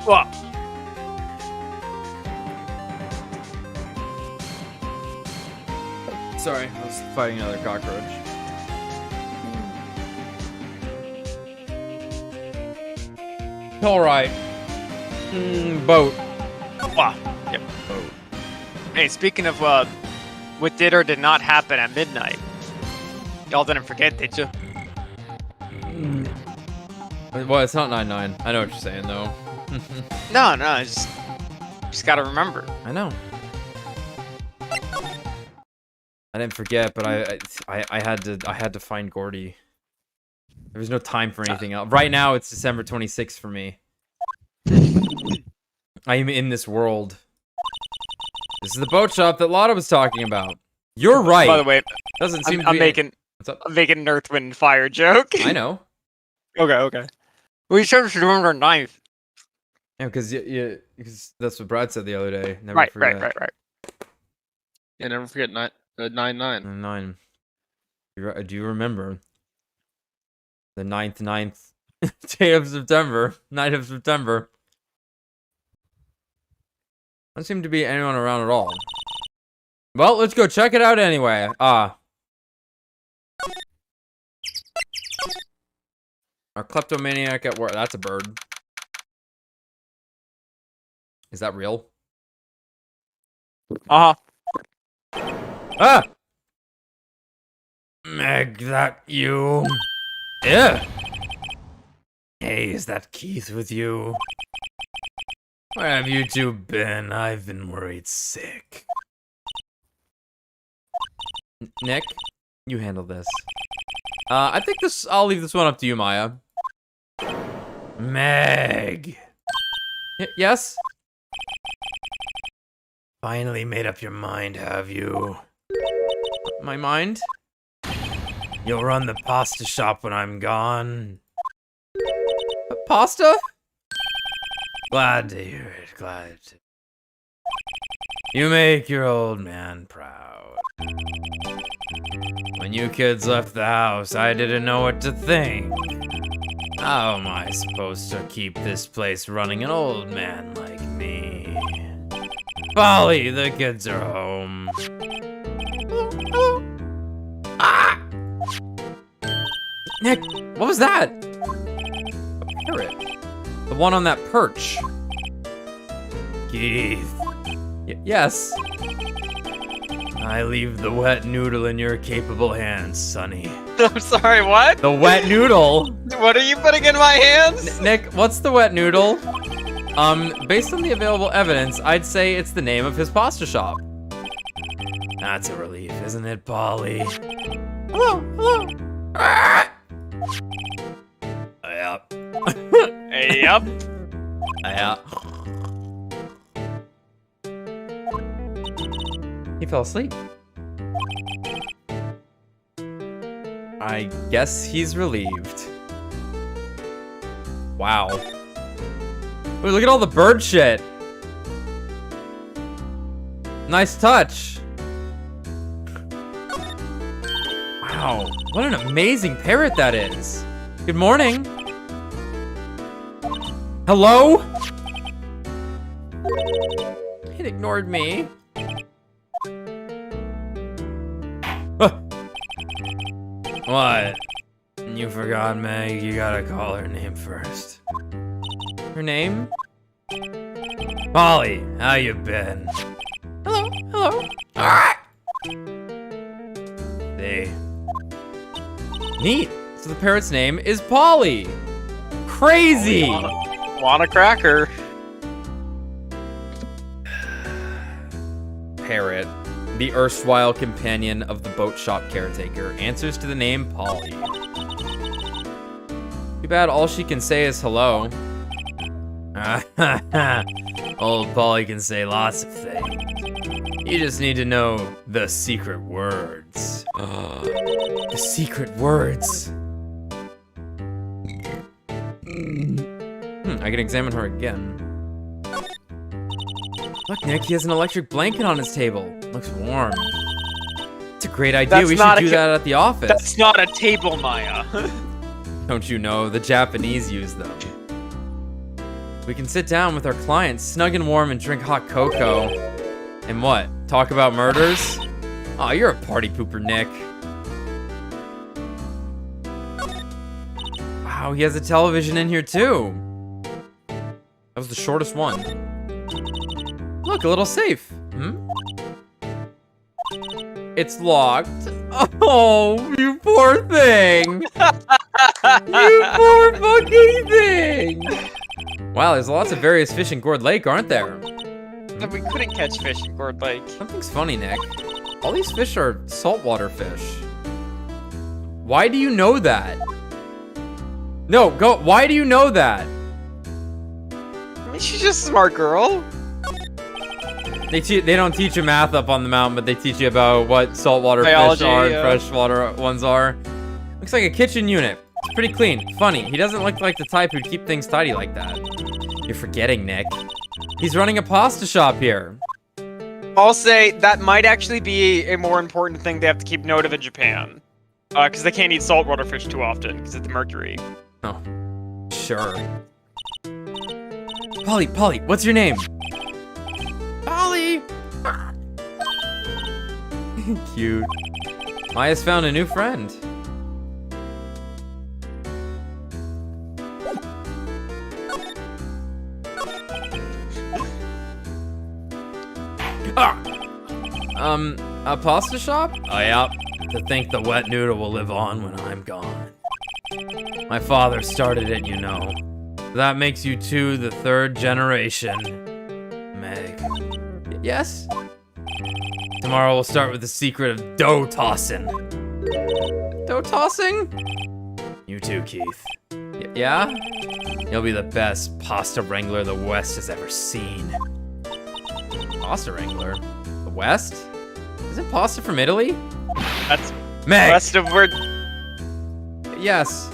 Well, Sorry, I was fighting another cockroach. All right. Boat. wow. Yep. Hey, speaking of what did or did not happen at midnight, y'all didn't forget, did you? Well, it's not 9-9. I know what you're saying, though. No, just gotta remember. I know. I didn't forget, but I had to find Gordy. There was no time for anything else. Right now, it's December 26th for me. I am in this world. This is the boat shop that Lotta was talking about. You're right. By the way, Doesn't seem to I'm be. making What's up? an Earth, Wind, Fire joke. I know. Okay. We should remember 9th. Yeah, because that's what Brad said the other day. Never Right. forget. Yeah, never forget 9-9. 9. Do you remember the 9th day of September? 9th of September. Doesn't seem to be anyone around at all. Well, let's go check it out anyway. Our kleptomaniac at work. That's a bird. Is that real? Uh-huh. Ah! Meg, that you? Yeah. Hey, is that Keith with you? Where have you two been? I've been worried sick. Nick, you handle this. I think I'll leave this one up to you, Maya. Meg. Yes? Finally made up your mind, have you? My mind? You'll run the pasta shop when I'm gone. Pasta? Glad to hear it, glad to. You make your old man proud. When you kids left the house, I didn't know what to think. How am I supposed to keep this place running an old man like me? Polly, the kids are home. Ah! Nick, what was that? A parrot. The one on that perch. Keith. Yes. I leave the wet noodle in your capable hands, Sonny. I'm sorry, what? The wet noodle? What are you putting in my hands? Nick, what's the wet noodle? Based on the available evidence, I'd say it's the name of his pasta shop. That's a relief, isn't it, Polly? Hello. Ah! Yep. Yep. Yeah. He fell asleep. I guess he's relieved. Wow. Wait, look at all the bird shit. Nice touch. Wow, what an amazing parrot that is. Good morning. Hello? It ignored me. What? You forgot, Meg. You gotta call her name first. Her name? Polly, how you been? Hello. Ah! See. Neat. So the parrot's name is Polly. Crazy. Want a cracker? Parrot, the erstwhile companion of the boat shop caretaker, answers to the name Polly. Too bad all she can say is hello. Old Polly can say lots of things. You just need to know the secret words. The secret words. I can examine her again. Look, Nick, he has an electric blanket on his table. Looks warm. It's a great idea. That's We not should a do that at the office. That's not a table, Maya. Don't you know? The Japanese use them. We can sit down with our clients, snug and warm, and drink hot cocoa. And what? Talk about murders? Aw, you're a party pooper, Nick. Wow, he has a television in here too. That was the shortest one. Look, a little safe. It's locked. Oh, you poor thing. You poor fucking thing. Wow, there's lots of various fish in Gourd Lake, aren't there? But we couldn't catch fish in Gourd Lake. Something's funny, Nick. All these fish are saltwater fish. Why do you know that? No, go. Why do you know that? I mean, she's just a smart girl. They don't teach you math up on the mountain, but they teach you about what saltwater Biology, fish are and yeah. freshwater ones are. Looks like a kitchen unit. It's pretty clean. Funny, he doesn't look like the type who'd keep things tidy like that. You're forgetting, Nick. He's running a pasta shop here. I'll say that might actually be a more important thing they have to keep note of in Japan. Because they can't eat saltwater fish too often, because of the mercury. Oh, sure. Polly, what's your name? Polly! Cute. Maya's found a new friend. A pasta shop? Oh, yeah. To think the wet noodle will live on when I'm gone. My father started it, you know. That makes you two the third generation. Meg. Yes? Tomorrow we'll start with the secret of dough tossing. Dough tossing? You too, Keith. Yeah? You'll be the best pasta wrangler the West has ever seen. Pasta wrangler? The West? Isn't pasta from Italy? That's Meg! west of where... Yes.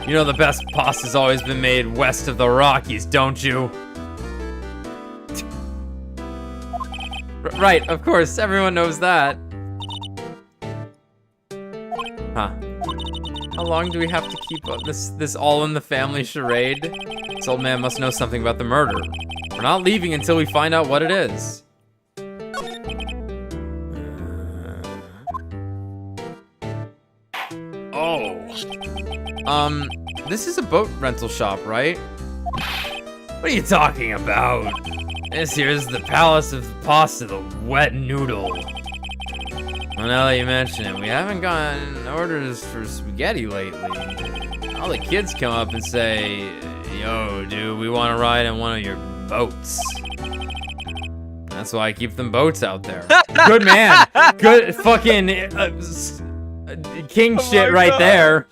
You know the best pasta's always been made west of the Rockies, don't you? Right, of course, everyone knows that. Huh. How long do we have to keep up this all in the family charade? This old man must know something about the murder. We're not leaving until we find out what it is. This is a boat rental shop, right? What are you talking about? This here's the palace of the pasta, the wet noodle. Well, now that you mention it, we haven't gotten orders for spaghetti lately. All the kids come up and say, yo, dude, we want to ride in one of your boats. That's why I keep them boats out there. Good man. Good fucking king shit right there.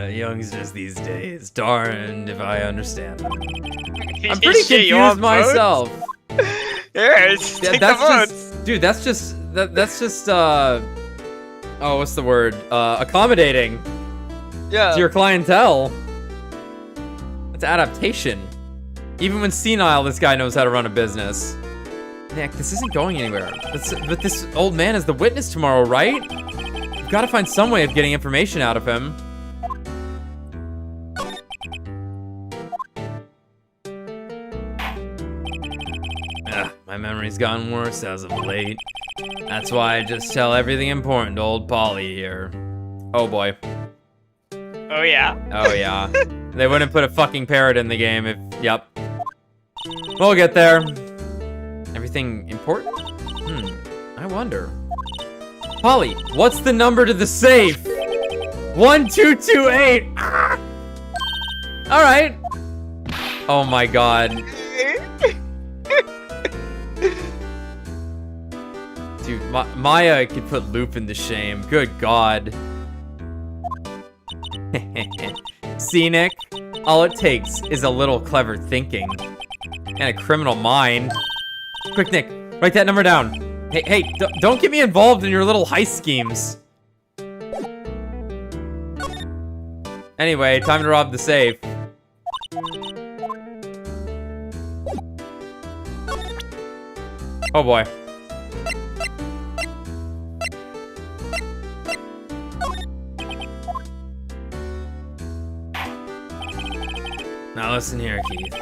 Youngsters these days, darned if I understand them. I'm pretty confused myself. Yes, Yeah, that's just oh, what's the word? Accommodating Yeah. to your clientele. It's adaptation. Even when senile, this guy knows how to run a business. Nick, this isn't going anywhere. But this old man is the witness tomorrow, right? We've got to find some way of getting information out of him. My memory's gotten worse as of late. That's why I just tell everything important to old Polly here. Oh boy. Oh yeah. Oh yeah. They wouldn't put a fucking parrot in the game if... Yep. We'll get there. Everything important? I wonder. Polly, what's the number to the safe? 1228! Ah! Alright. Oh my god. Dude, Maya could put Lupin to shame. Good god. See, Nick? All it takes is a little clever thinking. And a criminal mind. Quick, Nick, write that number down. Hey, don't get me involved in your little heist schemes. Anyway, time to rob the safe. Oh boy. Now listen here, Keith.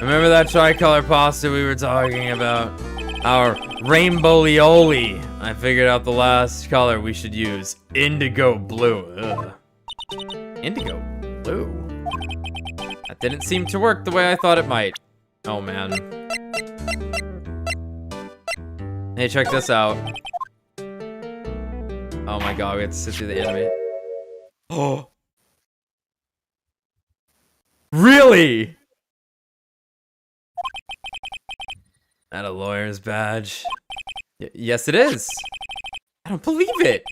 Remember that tricolor pasta we were talking about? Our rainbow lioli. I figured out the last color we should use. Indigo blue. Ugh. Indigo blue? That didn't seem to work the way I thought it might. Oh, man. Hey, check this out. Oh my god, we have to sit through the anime. Oh. Really? That a lawyer's badge? Yes, it is. I don't believe it.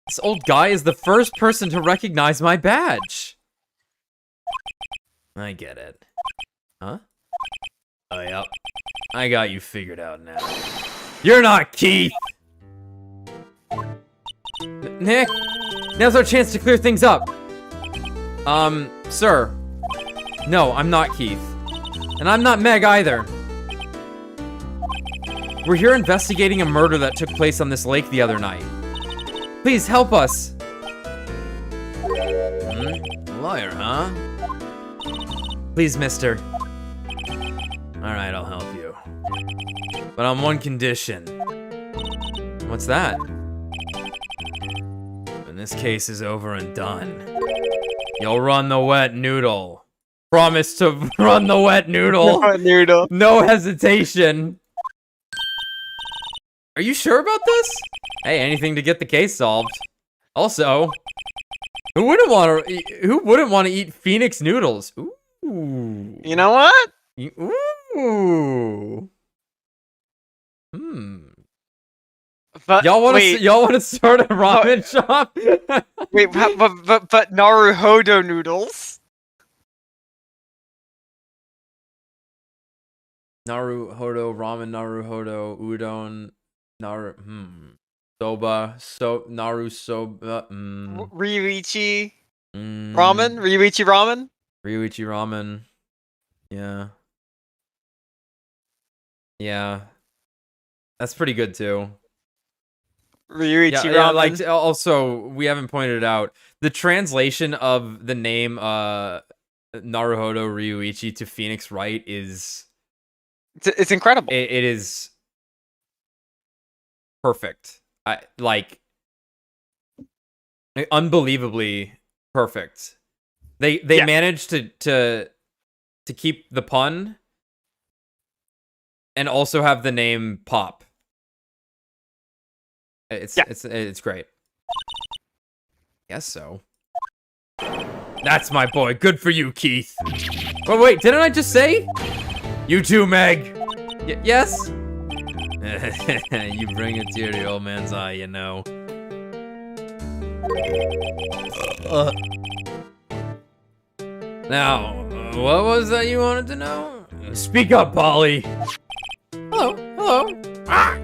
This old guy is the first person to recognize my badge. I get it. Huh? Oh, yep. I got you figured out now. You're not Keith! Nick, now's our chance to clear things up. Sir. No, I'm not Keith. And I'm not Meg either. We're here investigating a murder that took place on this lake the other night. Please help us. Lawyer, huh? Please, mister. Alright, I'll help you. But on one condition. What's that? When this case is over and done, you'll run the wet noodle. Promise to run the wet noodle. No hesitation. Are you sure about this? Hey, anything to get the case solved. Also, who wouldn't want to eat Phoenix noodles? Ooh. You know what? Ooh. But Y'all want to start a ramen shop? wait, but Naruhodo noodles. Naruhodo, ramen, Naruhodo, udon, soba, naru soba, Ryuichi ramen, Ryuichi ramen. Ryuichi ramen, yeah, yeah, that's pretty good too. Ryuichi ramen. Yeah, like also we haven't pointed it out, the translation of the name Naruhodo Ryuichi to Phoenix Wright is. It's incredible. It is perfect. Unbelievably perfect. They managed to keep the pun and also have the name pop. It's great. Guess so. That's my boy. Good for you, Keith. Oh wait, didn't I just say? You too, Meg. Yes? You bring a tear to the old man's eye, you know. Now, what was that you wanted to know? Speak up, Polly. Hello. Ah!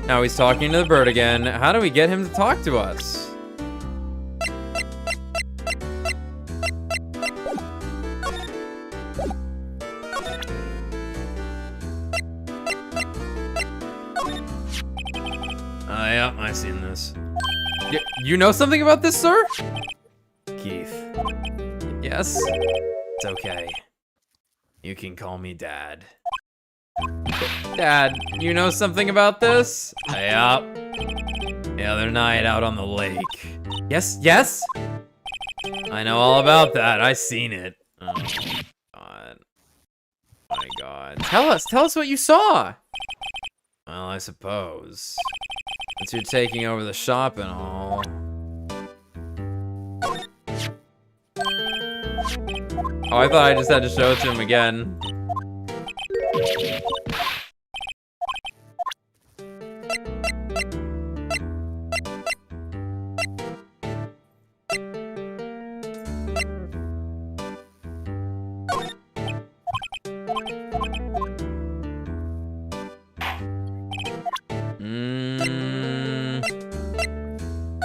Now he's talking to the bird again. How do we get him to talk to us? Yeah, I've seen this. You know something about this, sir? Keith. Yes? It's okay. You can call me Dad. Dad, you know something about this? Yup. The other night out on the lake. Yes? I know all about that. I seen it. Oh, God. My God. Tell us what you saw. Well, I suppose. Since you're taking over the shop and all. Oh, I thought I just had to show it to him again.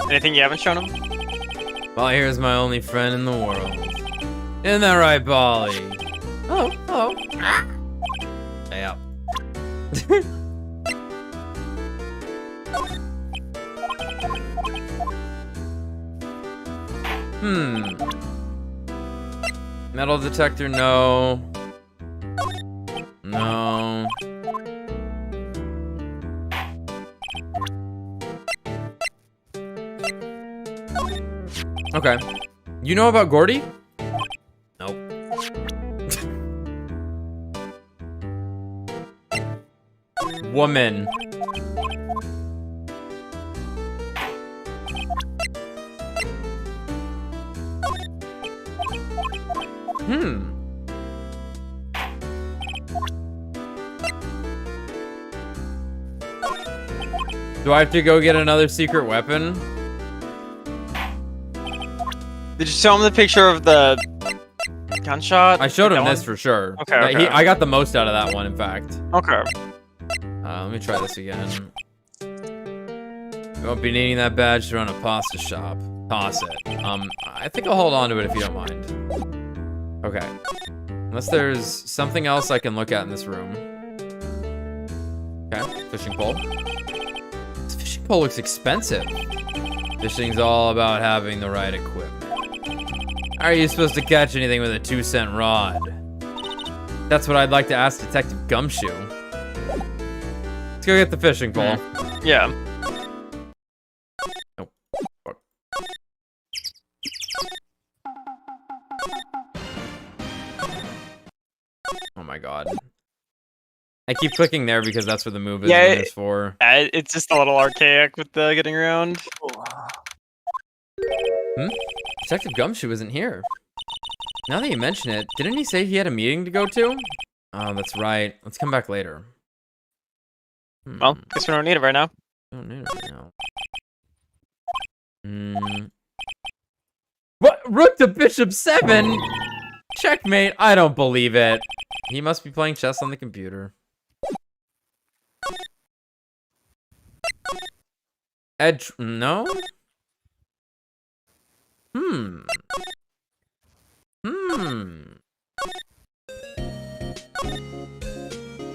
Anything you haven't shown him? Well, here's my only friend in the world. Isn't that right, Polly? Hello. Hey up. Metal detector, no. No. Okay. You know about Gordy? Nope. Woman. Do I have to go get another secret weapon? Did you show him the picture of the gunshot? I showed him That this one? for sure. Okay, Yeah, okay. I got the most out of that one, in fact. Okay. Let me try this again. You won't be needing that badge to run a pasta shop. Toss it. I think I'll hold on to it if you don't mind. Okay. Unless there's something else I can look at in this room. Okay, fishing pole. This fishing pole looks expensive. Fishing's all about having the right equipment. How are you supposed to catch anything with a 2-cent rod? That's what I'd like to ask Detective Gumshoe. Let's go get the fishing pole. Yeah. Oh, fuck. Oh my god. I keep clicking there because that's where the move is, Yeah, is for. It's just a little archaic with the getting around. Detective Gumshoe isn't here. Now that you mention it, didn't he say he had a meeting to go to? Oh, that's right. Let's come back later. Well, guess we don't need it right now. Don't need it right now. What? Rook to bishop 7? Checkmate. I don't believe it. He must be playing chess on the computer. Edge. No?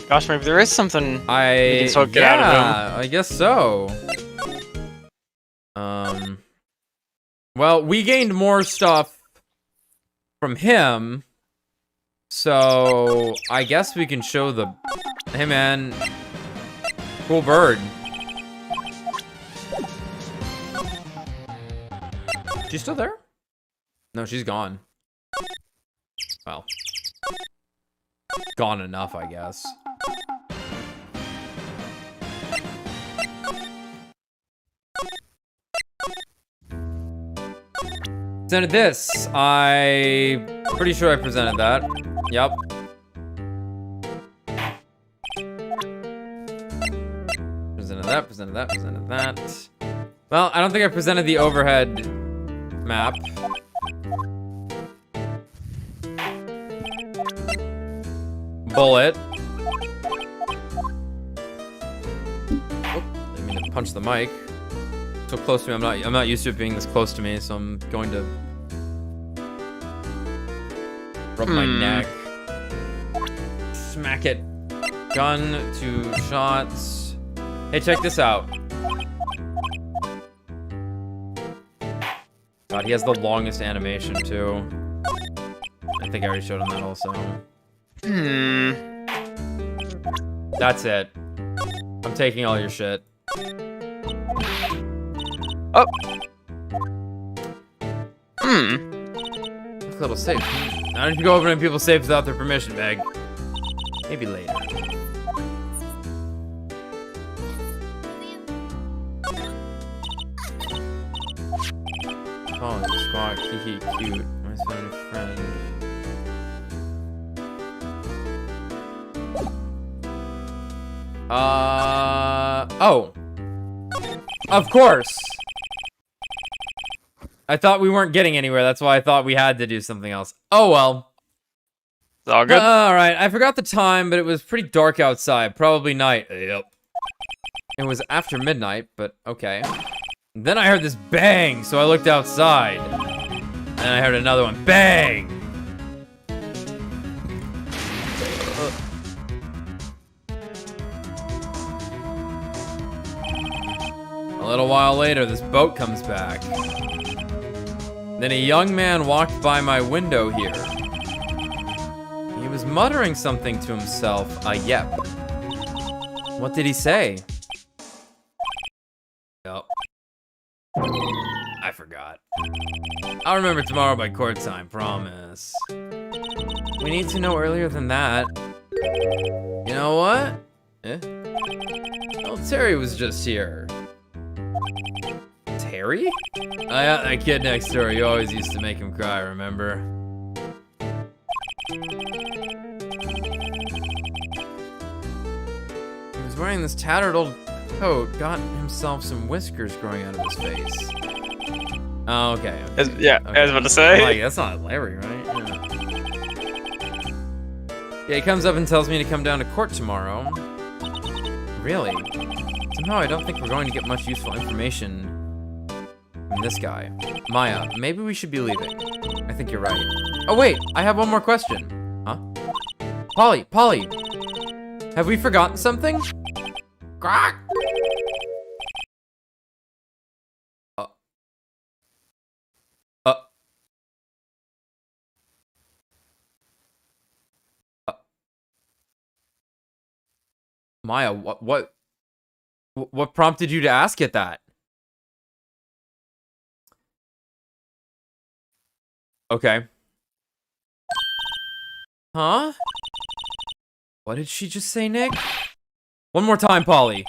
Gosh, maybe there is something we I can still get out of him. I guess so. Well, we gained more stuff from him, so I guess we can show the. Hey, man, cool bird. She's still there? No, she's gone. Well, gone enough, I guess. Presented this. Pretty sure I presented that. Yep. Presented that. Well, I don't think I presented the overhead map. Bullet. Oh, I didn't mean to punch the mic. So close to me. I'm not used to it being this close to me, so I'm going to rub my neck. Smack it. Gun, 2 shots. Hey, check this out. God, he has the longest animation too. I think I already showed him that also. That's it. I'm taking all your shit. Oh. Look a little safe. I don't need to go opening people's safes without their permission, Meg. Maybe later. Oh, squawk, hee cute. Nice family friend. Oh. Of course. I thought we weren't getting anywhere. That's why I thought we had to do something else. Oh, well. It's all good. Alright, I forgot the time, but it was pretty dark outside. Probably night. Yep. It was after midnight, but okay. Then I heard this bang, so I looked outside. And I heard another one. Bang! A little while later, this boat comes back. Then a young man walked by my window here. He was muttering something to himself. Yep. What did he say? Oh. I forgot. I'll remember tomorrow by court time, promise. We need to know earlier than that. You know what? Oh, Terry was just here. Terry? That kid next door, you always used to make him cry, remember? He was wearing this tattered old coat, got himself some whiskers growing out of his face. Oh, okay. Yeah, Okay. I was about to say. Like, that's not Larry, right? Yeah, he comes up and tells me to come down to court tomorrow. Really? Somehow I don't think we're going to get much useful information from this guy. Maya, maybe we should be leaving. I think you're right. Oh wait, I have one more question. Huh? Polly! Have we forgotten something? Grok! Maya, what prompted you to ask it that? Okay. Huh? What did she just say, Nick? One more time, Polly.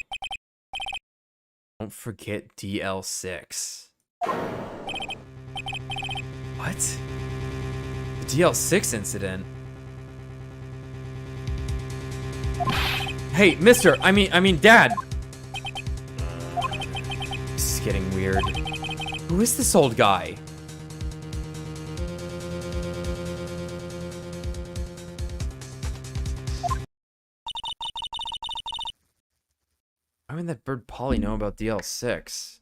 Don't forget DL6. What? The DL6 incident? Hey, mister, I mean, Dad. This is getting weird. Who is this old guy? Why would that bird Polly know about DL6?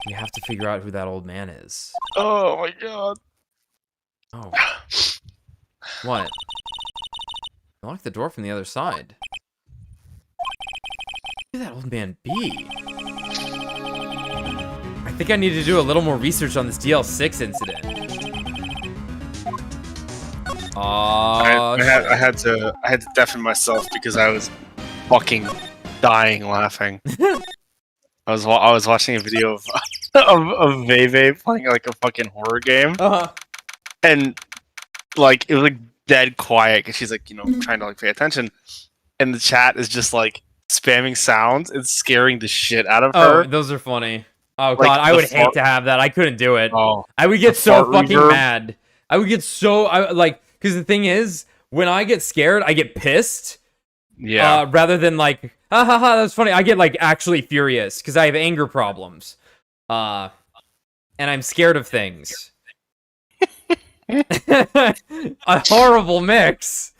We have to figure out who that old man is. Oh my god. Oh. What? Lock the door from the other side. Who could that old man be? I think I need to do a little more research on this DL6 incident. I had to deafen myself because I was fucking dying laughing. I was watching a video of Veve playing like a fucking horror game, and like it was like dead quiet because she's like, you know, trying to like pay attention, and the chat is just like spamming sounds and scaring the shit out of her. Oh, those are funny. Oh Like, god, I the would hate to have that. I couldn't do it. Oh, I would get so fart fucking reverb. mad. I would get so like, because the thing is, when I get scared, I get pissed. yeah. Rather than like, ha ha ha, that's funny. I get like actually furious because I have anger problems. And I'm scared of things. A horrible mix.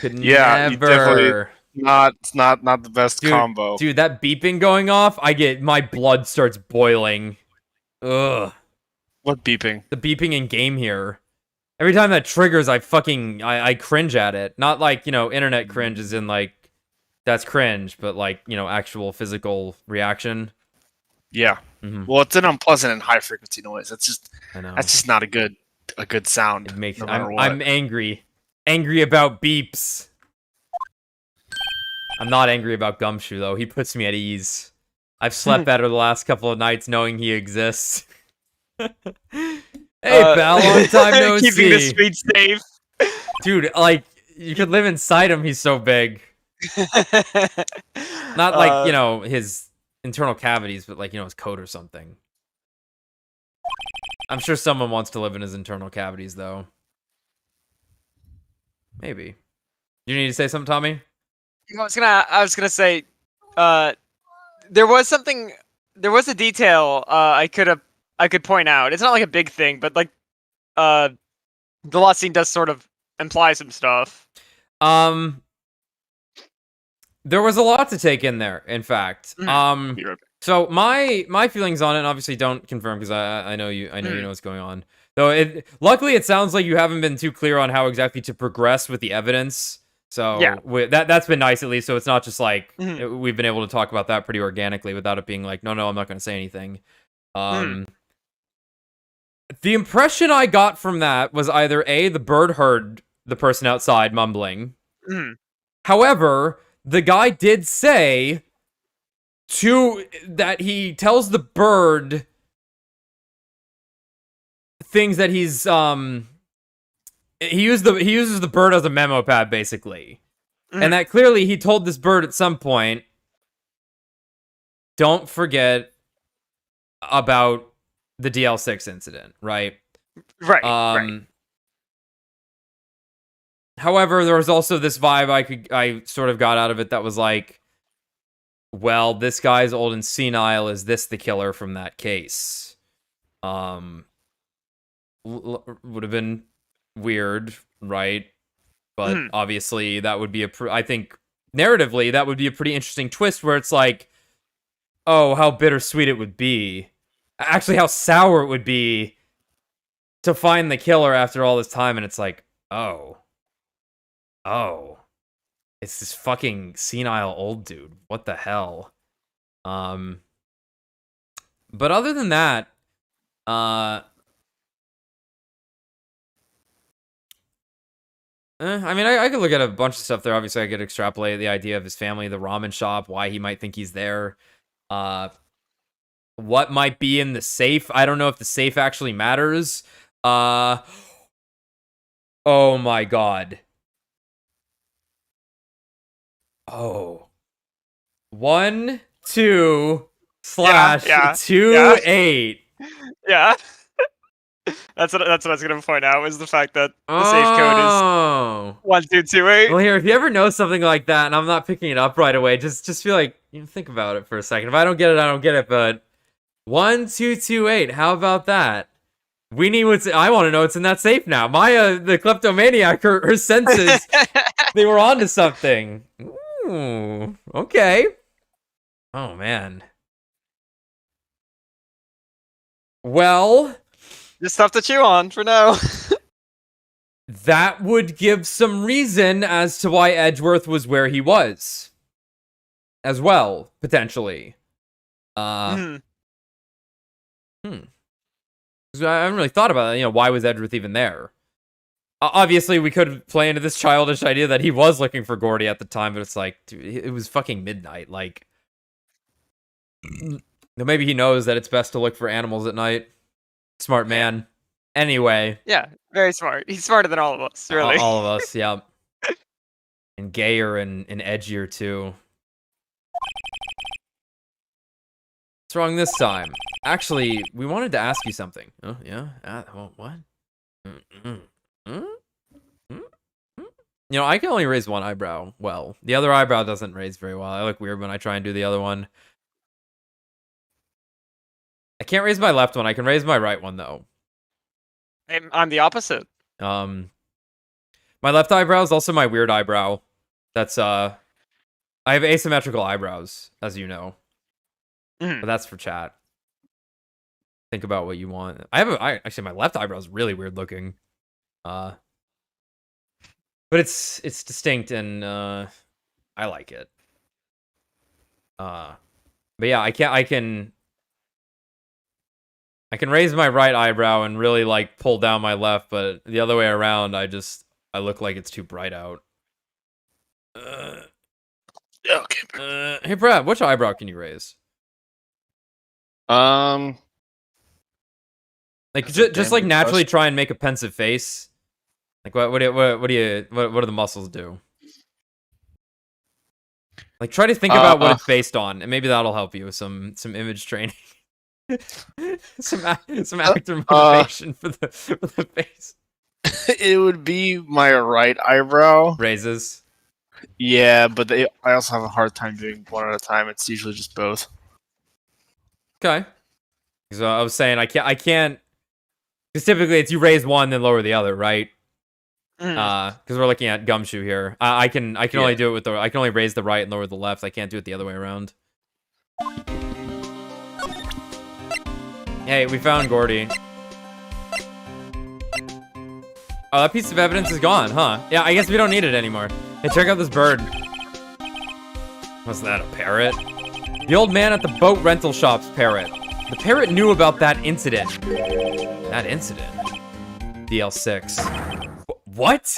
Could Yeah, you never. definitely- It's not the best combo. Dude, that beeping going off, my blood starts boiling. Ugh. What beeping? The beeping in game here. Every time that triggers, I cringe at it. Not like, you know, internet cringe is in like, that's cringe, but like, you know, actual physical reaction. Yeah. Mhm. Well, it's an unpleasant and high frequency noise. I know. That's just not a good sound. It makes no matter what. I'm angry. Angry about beeps. I'm not angry about Gumshoe though. He puts me at ease. I've slept better the last couple of nights knowing he exists. Hey pal, long time no see. Keeping the streets safe. Dude, like you could live inside him, he's so big. Not like, you know, his internal cavities, but like, you know, his coat or something. I'm sure someone wants to live in his internal cavities though. Maybe. You need to say something, Tommy? I was gonna say, there was a detail I could point out. It's not like a big thing, but like, the last scene does sort of imply some stuff. There was a lot to take in there, in fact. Be right back. So my feelings on it, and obviously don't confirm because I know you know what's going on. Though luckily it sounds like you haven't been too clear on how exactly to progress with the evidence. So Yeah. that's been nice at least. So it's not just like we've been able to talk about that pretty organically without it being like, no, I'm not going to say anything. The impression I got from that was either A, the bird heard the person outside mumbling. However, the guy did say that he tells the bird things that he's he uses the bird as a memo pad basically. And that clearly he told this bird at some point, don't forget about the DL6 incident, right? Right. However, there was also this vibe I sort of got out of it that was like, well, this guy's old and senile. Is this the killer from that case? Would have been weird, right? But obviously, that would be I think narratively that would be a pretty interesting twist where it's like, oh, how bittersweet it would be. Actually, how sour it would be to find the killer after all this time, and it's like, oh, it's this fucking senile old dude. What the hell? But other than that, I mean, I could look at a bunch of stuff there. Obviously, I could extrapolate the idea of his family, the ramen shop, why he might think he's there. What might be in the safe? I don't know if the safe actually matters. Oh my god. Oh. 1, 2 / 2 8. Yeah. That's what I was gonna point out, was the fact that the safe code is 1228. Well, here, if you ever know something like that, and I'm not picking it up right away, just feel like, think about it for a second. If I don't get it, I don't get it. But 1228, how about that? We need I want to know what's in that safe now. Maya, the kleptomaniac, her senses, they were onto something. Ooh, okay. Oh man. Well, just stuff to chew on for now. That would give some reason as to why Edgeworth was where he was. As well, potentially. I haven't really thought about that. Why was Edgeworth even there? Obviously, we could play into this childish idea that he was looking for Gordy at the time, but it's like, dude, it was fucking midnight. Like, maybe he knows that it's best to look for animals at night. Smart man. Anyway. Yeah, very smart. He's smarter than all of us, really. All of us, yeah. And gayer and edgier, too. What's wrong this time? Actually, we wanted to ask you something. Oh, yeah? What? I can only raise one eyebrow well. The other eyebrow doesn't raise very well. I look weird when I try and do the other one. I can't raise my left one. I can raise my right one, though. I'm the opposite. My left eyebrow is also my weird eyebrow. That's, I have asymmetrical eyebrows, as you know. But that's for chat. Think about what you want. Actually, my left eyebrow is really weird looking. But it's distinct and I like it. But yeah, I can raise my right eyebrow and really like pull down my left, but the other way around, I look like it's too bright out. Okay. Hey Brad, which eyebrow can you raise? Like just like naturally try and make a pensive face. Like what do the muscles do? Like try to think about what it's based on, and maybe that'll help you with some image training. some actor motivation for the face. It would be my right eyebrow. Raises. Yeah, but I also have a hard time doing one at a time. It's usually just both. Okay. So I was saying I can't. Because typically it's you raise one then lower the other, right? Because we're looking at Gumshoe here. I can only do it with I can only raise the right and lower the left. I can't do it the other way around. Hey, we found Gordy. Oh, that piece of evidence is gone, huh? Yeah, I guess we don't need it anymore. Hey, check out this bird. Was that a parrot? The old man at the boat rental shop's parrot. The parrot knew about that incident. That incident. DL6. What?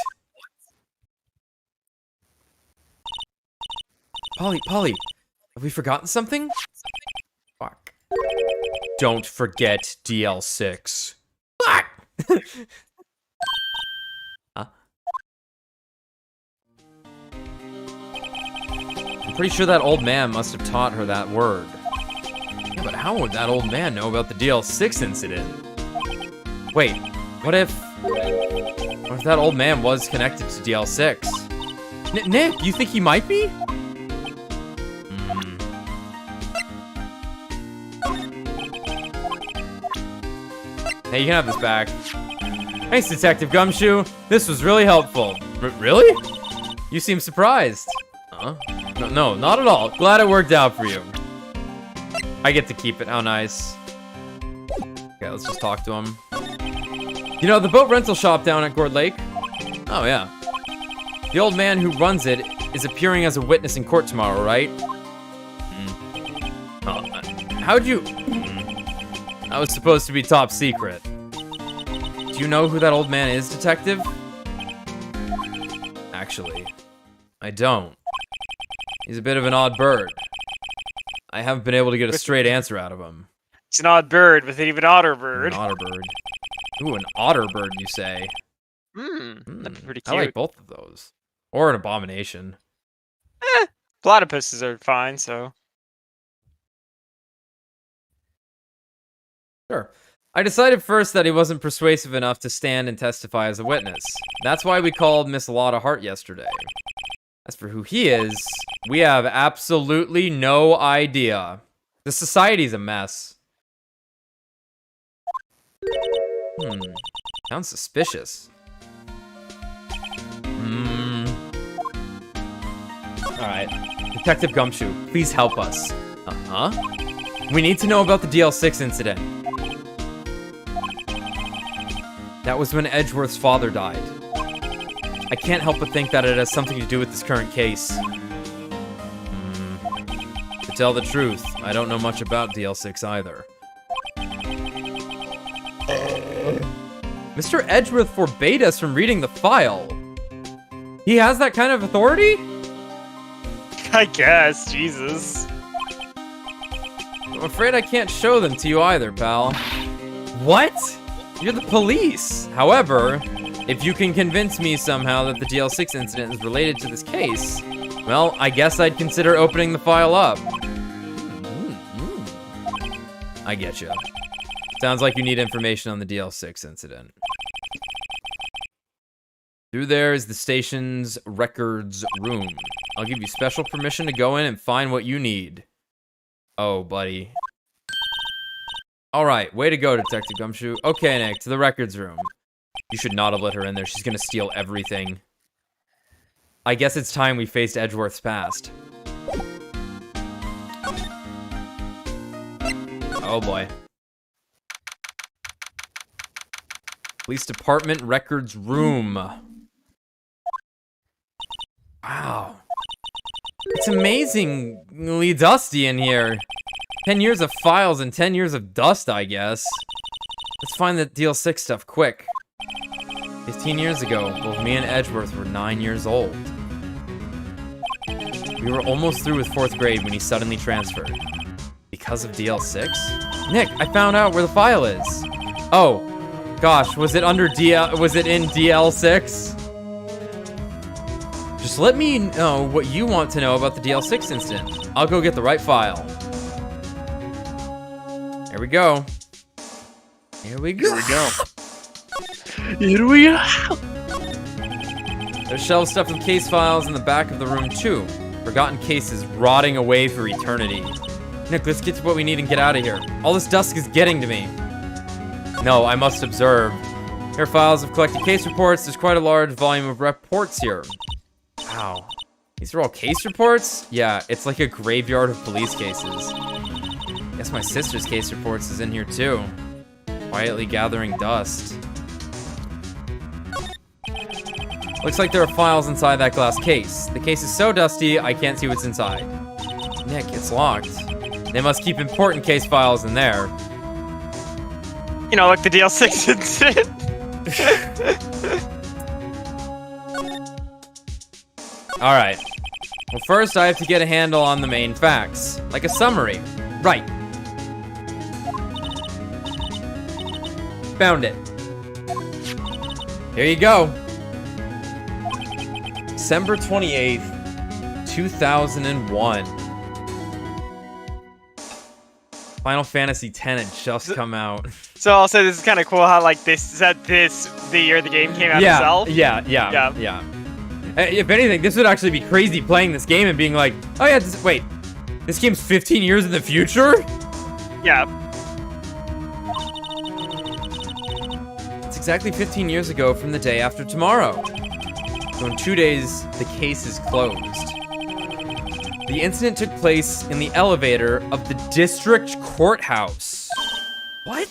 Polly, have we forgotten something? Fuck. Don't forget DL6. Fuck! Huh? I'm pretty sure that old man must have taught her that word. Yeah, but how would that old man know about the DL6 incident? Wait, what if that old man was connected to DL6? Nick, you think he might be? Hey, you can have this back. Thanks, Detective Gumshoe. This was really helpful. Really? You seem surprised. Huh? No, not at all. Glad it worked out for you. I get to keep it. How nice. Okay, let's just talk to him. You know, the boat rental shop down at Gourd Lake? Oh, yeah. The old man who runs it is appearing as a witness in court tomorrow, right? Oh, how'd you... That was supposed to be top secret. Do you know who that old man is, Detective? Actually, I don't. He's a bit of an odd bird. I haven't been able to get a straight answer out of him. It's an odd bird with an even odder bird. An otter bird. Ooh, an otter bird, you say? That'd be pretty I cute. like both of those. Or an abomination. Platypuses are fine, so. Sure. I decided first that he wasn't persuasive enough to stand and testify as a witness. That's why we called Miss Lotta Hart yesterday. As for who he is, we have absolutely no idea. The society's a mess. Sounds suspicious. Alright. Detective Gumshoe, please help us. Uh-huh. We need to know about the DL6 incident. That was when Edgeworth's father died. I can't help but think that it has something to do with this current case. To tell the truth, I don't know much about DL6 either. Mr. Edgeworth forbade us from reading the file. He has that kind of authority? I guess, Jesus. I'm afraid I can't show them to you either, pal. What? You're the police. However, if you can convince me somehow that the DL6 incident is related to this case, well, I guess I'd consider opening the file up. I get you. Sounds like you need information on the DL6 incident. Through there is the station's records room. I'll give you special permission to go in and find what you need. Oh, buddy. Alright, way to go, Detective Gumshoe. Okay, Nick, to the records room. You should not have let her in there. She's gonna steal everything. I guess it's time we faced Edgeworth's past. Oh boy. Police Department records room. Wow. It's amazingly dusty in here. 10 years of files and 10 years of dust, I guess. Let's find the DL6 stuff quick. 15 years ago, both me and Edgeworth were 9 years old. We were almost through with 4th grade when he suddenly transferred. Because of DL6? Nick, I found out where the file is. Oh, gosh, was it in DL6? Just let me know what you want to know about the DL6 incident. I'll go get the right file. Here we go. Here we go. Here we go. Here we go. There's shelf stuff and case files in the back of the room too. Forgotten cases rotting away for eternity. Nick, let's get to what we need and get out of here. All this dust is getting to me. No, I must observe. Here are files of collected case reports. There's quite a large volume of reports here. Wow. These are all case reports? Yeah, it's like a graveyard of police cases. Guess my sister's case reports is in here too. Quietly gathering dust. Looks like there are files inside that glass case. The case is so dusty, I can't see what's inside. Nick, it's locked. They must keep important case files in there. You know, like the DL6 incident. Alright. Well, first I have to get a handle on the main facts. Like a summary. Right. Found it. Here you go. December 28th, 2001. Final Fantasy X had just come out. So I'll say this is kind of cool how like this the year the game came out itself. Yeah. If anything, this would actually be crazy playing this game and being like, oh yeah, wait, this game's 15 years in the future? Yeah. It's exactly 15 years ago from the day after tomorrow. So in 2 days, the case is closed. The incident took place in the elevator of the district courthouse. What?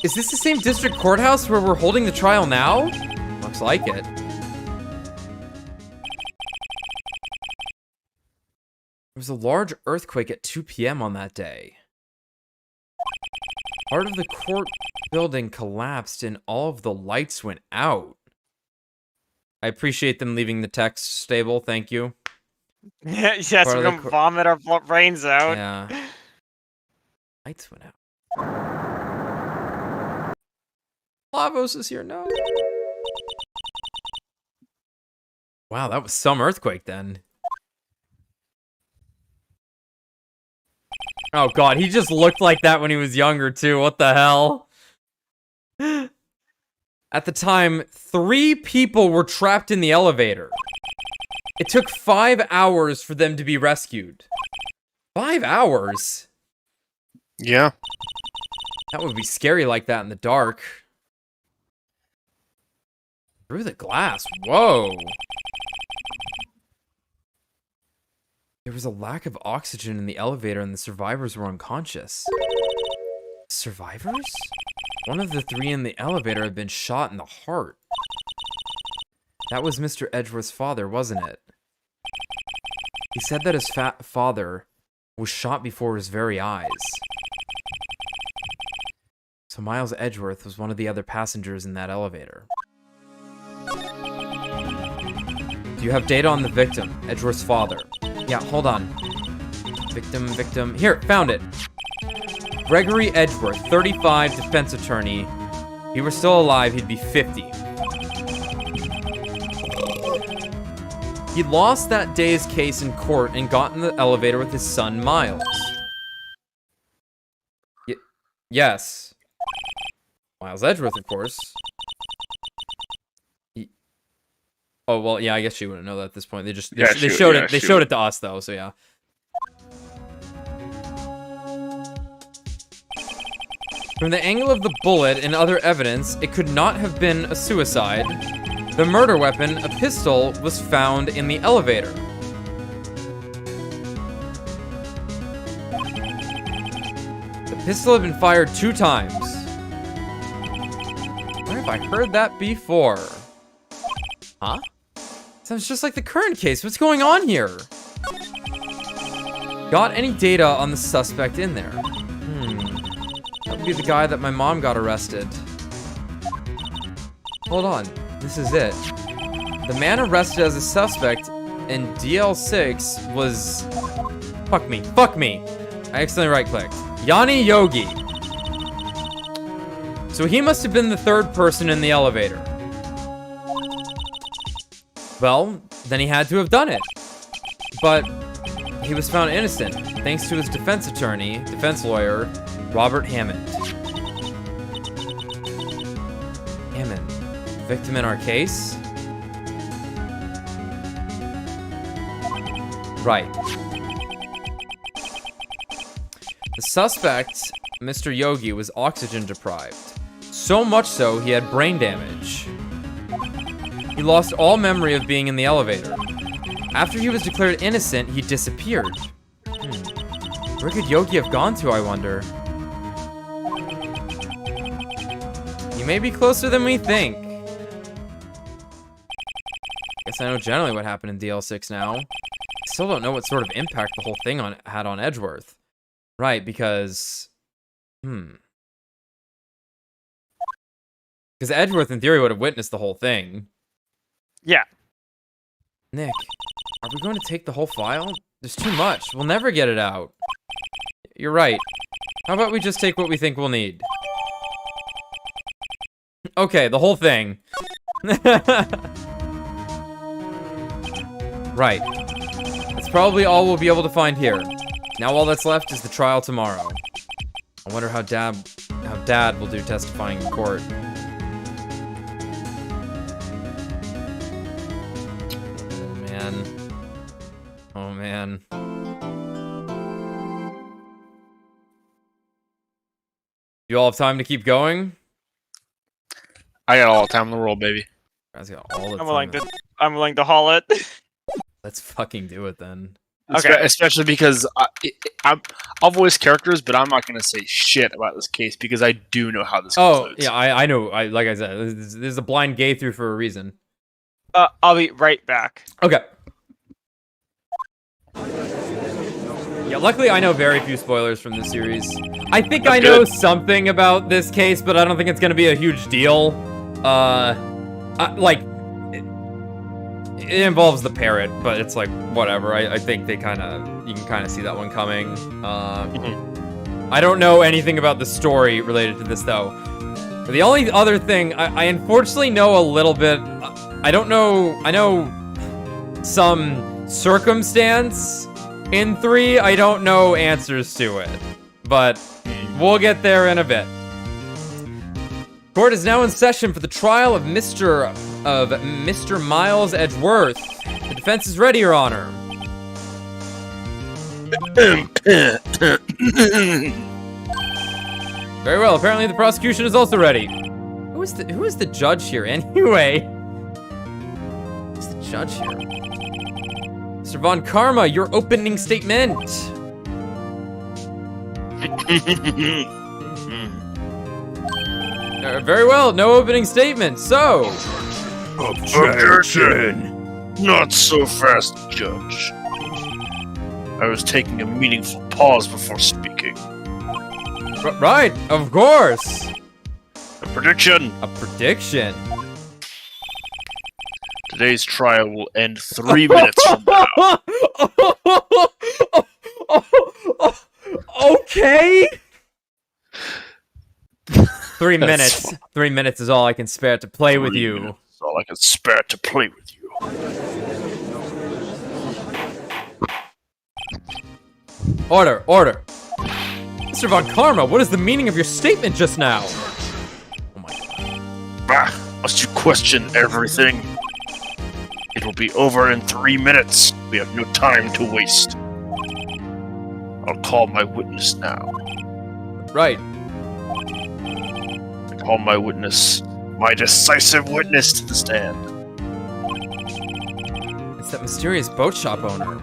Is this the same district courthouse where we're holding the trial now? Looks like it. There was a large earthquake at 2 p.m. on that day. Part of the court building collapsed and all of the lights went out. I appreciate them leaving the text stable, thank you. Yes, Part we're of the gonna vomit our brains out. Yeah. Lights went out. Lavos is here now. Wow, that was some earthquake then. Oh god, he just looked like that when he was younger too. What the hell? At the time, 3 people were trapped in the elevator. It took 5 hours for them to be rescued. 5 hours? Yeah. That would be scary like that in the dark. Through the glass. Whoa. There was a lack of oxygen in the elevator and the survivors were unconscious. Survivors? One of the 3 in the elevator had been shot in the heart. That was Mr. Edgeworth's father, wasn't it? He said that his father was shot before his very eyes. So Miles Edgeworth was one of the other passengers in that elevator. Do you have data on the victim, Edgeworth's father? Yeah, hold on. Victim. Here, found it. Gregory Edgeworth, 35, defense attorney. If he were still alive, he'd be 50. He lost that day's case in court and got in the elevator with his son, Miles. Yes. Miles Edgeworth, of course. Oh, well, yeah, I guess she wouldn't know that at this point. They showed it to us, though, so yeah. From the angle of the bullet and other evidence, it could not have been a suicide. The murder weapon, a pistol, was found in the elevator. The pistol had been fired 2 times. Where have I heard that before? Huh? Sounds just like the current case. What's going on here? Got any data on the suspect in there? That would be the guy that my mom got arrested. Hold on. This is it. The man arrested as a suspect in DL6 was... Fuck me. I accidentally right-clicked. Yanni Yogi. So he must have been the 3rd person in the elevator. Well, then he had to have done it. But he was found innocent, thanks to his defense lawyer, Robert Hammond. Hammond, victim in our case? Right. The suspect, Mr. Yogi, was oxygen deprived. So much so, he had brain damage. He lost all memory of being in the elevator. After he was declared innocent, he disappeared. Where could Yogi have gone to, I wonder? He may be closer than we think. Guess I know generally what happened in DL6 now. I still don't know what sort of impact the whole thing had on Edgeworth. Right, because... Because Edgeworth, in theory, would have witnessed the whole thing. Yeah. Nick, are we going to take the whole file? There's too much. We'll never get it out. You're right. How about we just take what we think we'll need? Okay, the whole thing. Right. That's probably all we'll be able to find here. Now all that's left is the trial tomorrow. I wonder how Dad will do testifying in court. Oh man. You all have time to keep going? I got all the time in the world, baby. Guys got all the I'm willing to haul it. Let's fucking do it then. Okay. Especially because I'll voice characters, but I'm not going to say shit about this case because I do know how this concludes. Yeah, I know. Like I said, this is a blind gay through for a reason. I'll be right back. Okay. Yeah, luckily I know very few spoilers from this series. I think I know something about this case, but I don't think it's gonna be a huge deal. It involves the parrot, but it's like, whatever. I think you can kind of see that one coming. I don't know anything about the story related to this, though. The only other thing, I unfortunately know a little bit. I know some circumstance in 3. I don't know answers to it, but we'll get there in a bit. Court is now in session for the trial of Mr. Miles Edgeworth. The defense is ready, Your Honor. Very well. Apparently, the prosecution is also ready. Who is the judge here, anyway? Who's the judge here? Mr. Von Karma, your opening statement. Very well. No opening statement. So. Objection! Not so fast, Judge. I was taking a meaningful pause before speaking. Right, of course. A prediction. A prediction. Today's trial will end 3 minutes from now. Okay. 3 minutes. 3 minutes is all I can spare to play with you. That's all I can spare to play with you. Order, order. Mr. Von Karma, what is the meaning of your statement just now? Oh my god. Must you question everything? It will be over in 3 minutes. We have no time to waste. I'll call my witness now. Right. I call my witness, my decisive witness to the stand. It's that mysterious boat shop owner.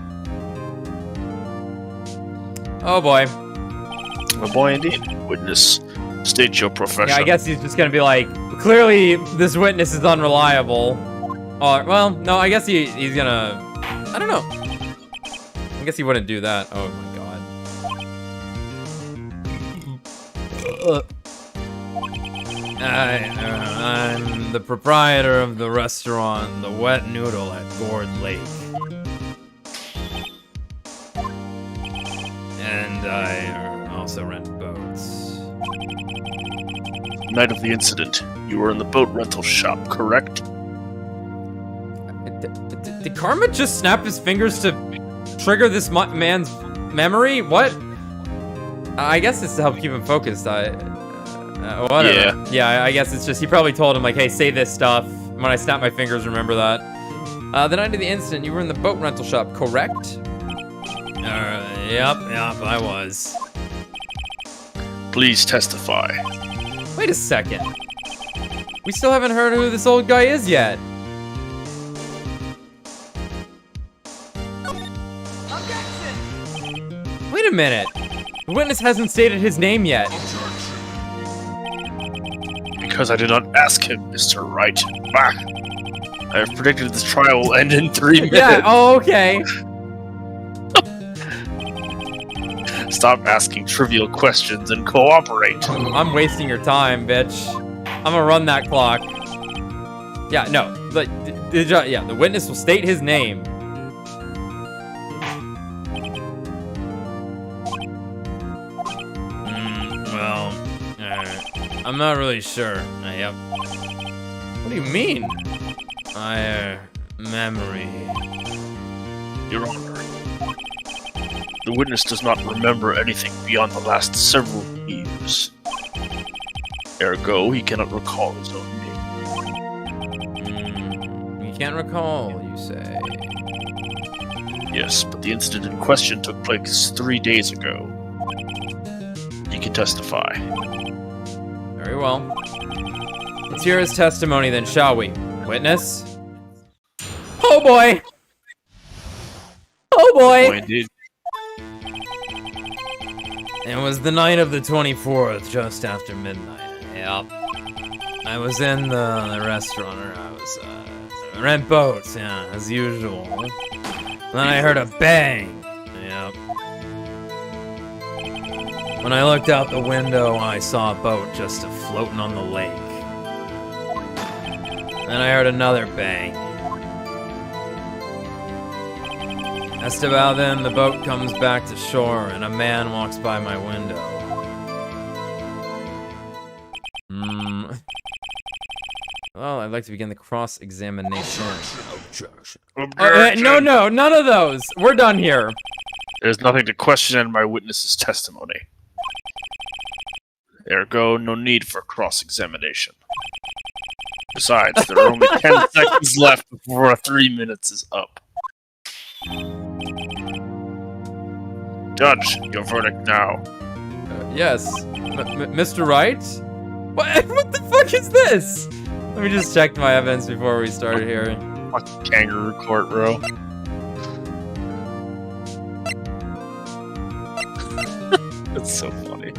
Oh boy. Oh boy, indeed. Witness, state your profession. Yeah, I guess he's just gonna be like, clearly this witness is unreliable. Well, no, I guess he's gonna... I don't know. I guess he wouldn't do that. Oh my god. I'm the proprietor of the restaurant, the Wet Noodle at Gourd Lake. And I also rent boats. Night of the incident, you were in the boat rental shop, correct? Did Karma just snap his fingers to trigger this man's memory? What? I guess it's to help keep him focused. Whatever. Yeah, I guess it's just, he probably told him, like, hey, say this stuff. When I snap my fingers, remember that. The night of the incident, you were in the boat rental shop, correct? Yep, I was. Please testify. Wait a second. We still haven't heard who this old guy is yet. Wait a minute. The witness hasn't stated his name yet. Because I did not ask him, Mr. Wright. I have predicted this trial will end in 3 minutes. Yeah, oh, okay. Stop asking trivial questions and cooperate. I'm wasting your time, bitch. I'm gonna run that clock. Yeah, no, but yeah, the witness will state his name. Well, I'm not really sure. Yep. What do you mean? Memory. Your Honor, the witness does not remember anything beyond the last several years. Ergo, he cannot recall his own name. You can't recall, you say? Yes, but the incident in question took place 3 days ago. He can testify. Very well. Let's hear his testimony then, shall we? Witness? Oh boy! Oh boy! Boy, indeed. It was the night of the 24th, just after midnight. Yep. I was in the restaurant, or I was, rent boats, yeah, as usual. Then I heard a bang. Yep. When I looked out the window, I saw a boat just floating on the lake. Then I heard another bang. Just about then, the boat comes back to shore, and a man walks by my window. Well, I'd like to begin the cross-examination. No, none of those! We're done here. There's nothing to question in my witness's testimony. Ergo, no need for cross-examination. Besides, there are only 10 seconds left before 3 minutes is up. Judge, your verdict now. Yes. Mr. Wright? What the fuck is this? Let me just check my evidence before we start here. Fucking kangaroo court, bro. That's so funny.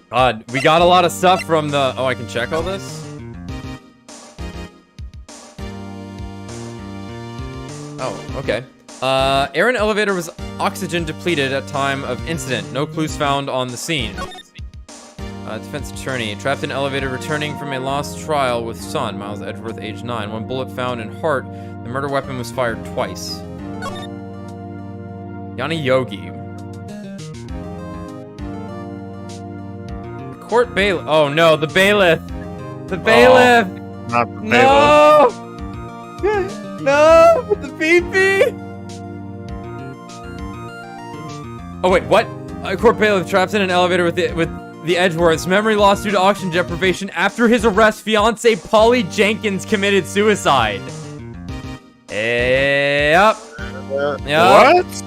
God, we got a lot of stuff from the... Oh, I can check all this? Oh, okay. Air in elevator was oxygen depleted at time of incident. No clues found on the scene. Defense attorney. Trapped in elevator returning from a lost trial with son, Miles Edgeworth, age 9. One bullet found in heart. The murder weapon was fired twice. Yanni Yogi. Court bailiff. Oh no, the bailiff. The bailiff. Oh, not the No. No, the pee-pee. Oh wait, what? A court bailiff trapped in an elevator with the Edgeworths. Memory lost due to oxygen deprivation after his arrest. Fiance Polly Jenkins committed suicide. Yep. What?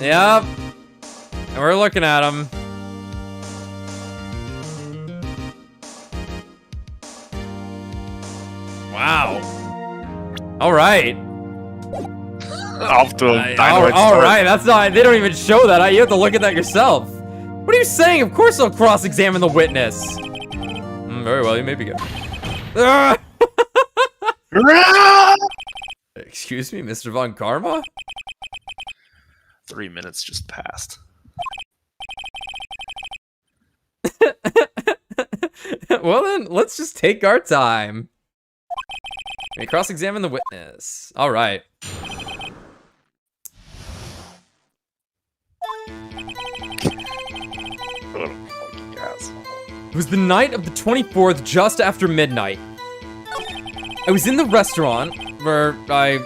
Yep. And we're looking at him. Wow. All right. Off to a all right. That's not. They don't even show that. You have to look at that yourself. What are you saying? Of course I'll cross-examine the witness. Very well. You may begin. Excuse me, Mr. Von Karma? 3 minutes just passed. Well then, let's just take our time. We cross-examine the witness. All right. It was the night of the 24th, just after midnight. I was in the restaurant where I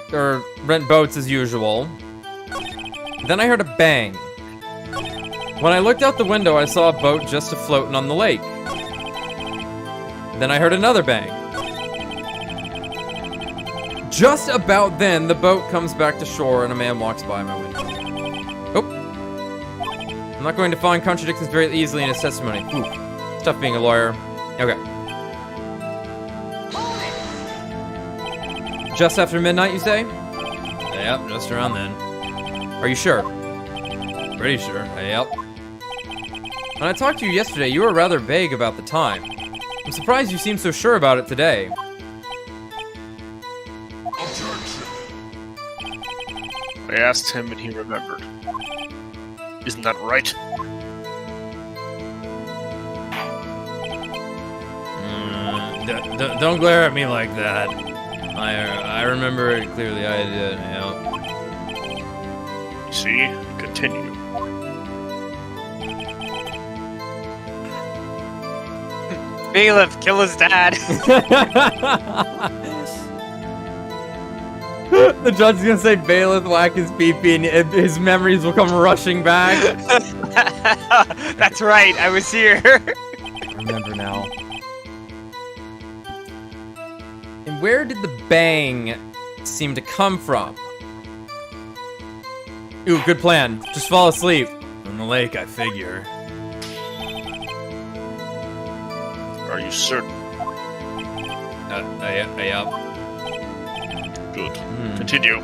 rent boats as usual. Then I heard a bang. When I looked out the window, I saw a boat just afloating on the lake. Then I heard another bang. Just about then, the boat comes back to shore and a man walks by my window. Oh. I'm not going to find contradictions very easily in his testimony. Ooh. It's tough being a lawyer. Okay. Just after midnight, you say? Yep, just around then. Are you sure? Pretty sure. Yep. When I talked to you yesterday, you were rather vague about the time. I'm surprised you seem so sure about it today. I asked him and he remembered. Isn't that right? Don't glare at me like that. I remember it clearly. I did. Yeah. See? Continue. Bailiff, kill his dad. The judge is gonna say bailiff whack his pee-pee and his memories will come rushing back. That's right, I was here. I remember now. And where did the bang seem to come from? Ooh, good plan. Just fall asleep. In the lake, I figure. Are you certain? Yep. Good. Continue.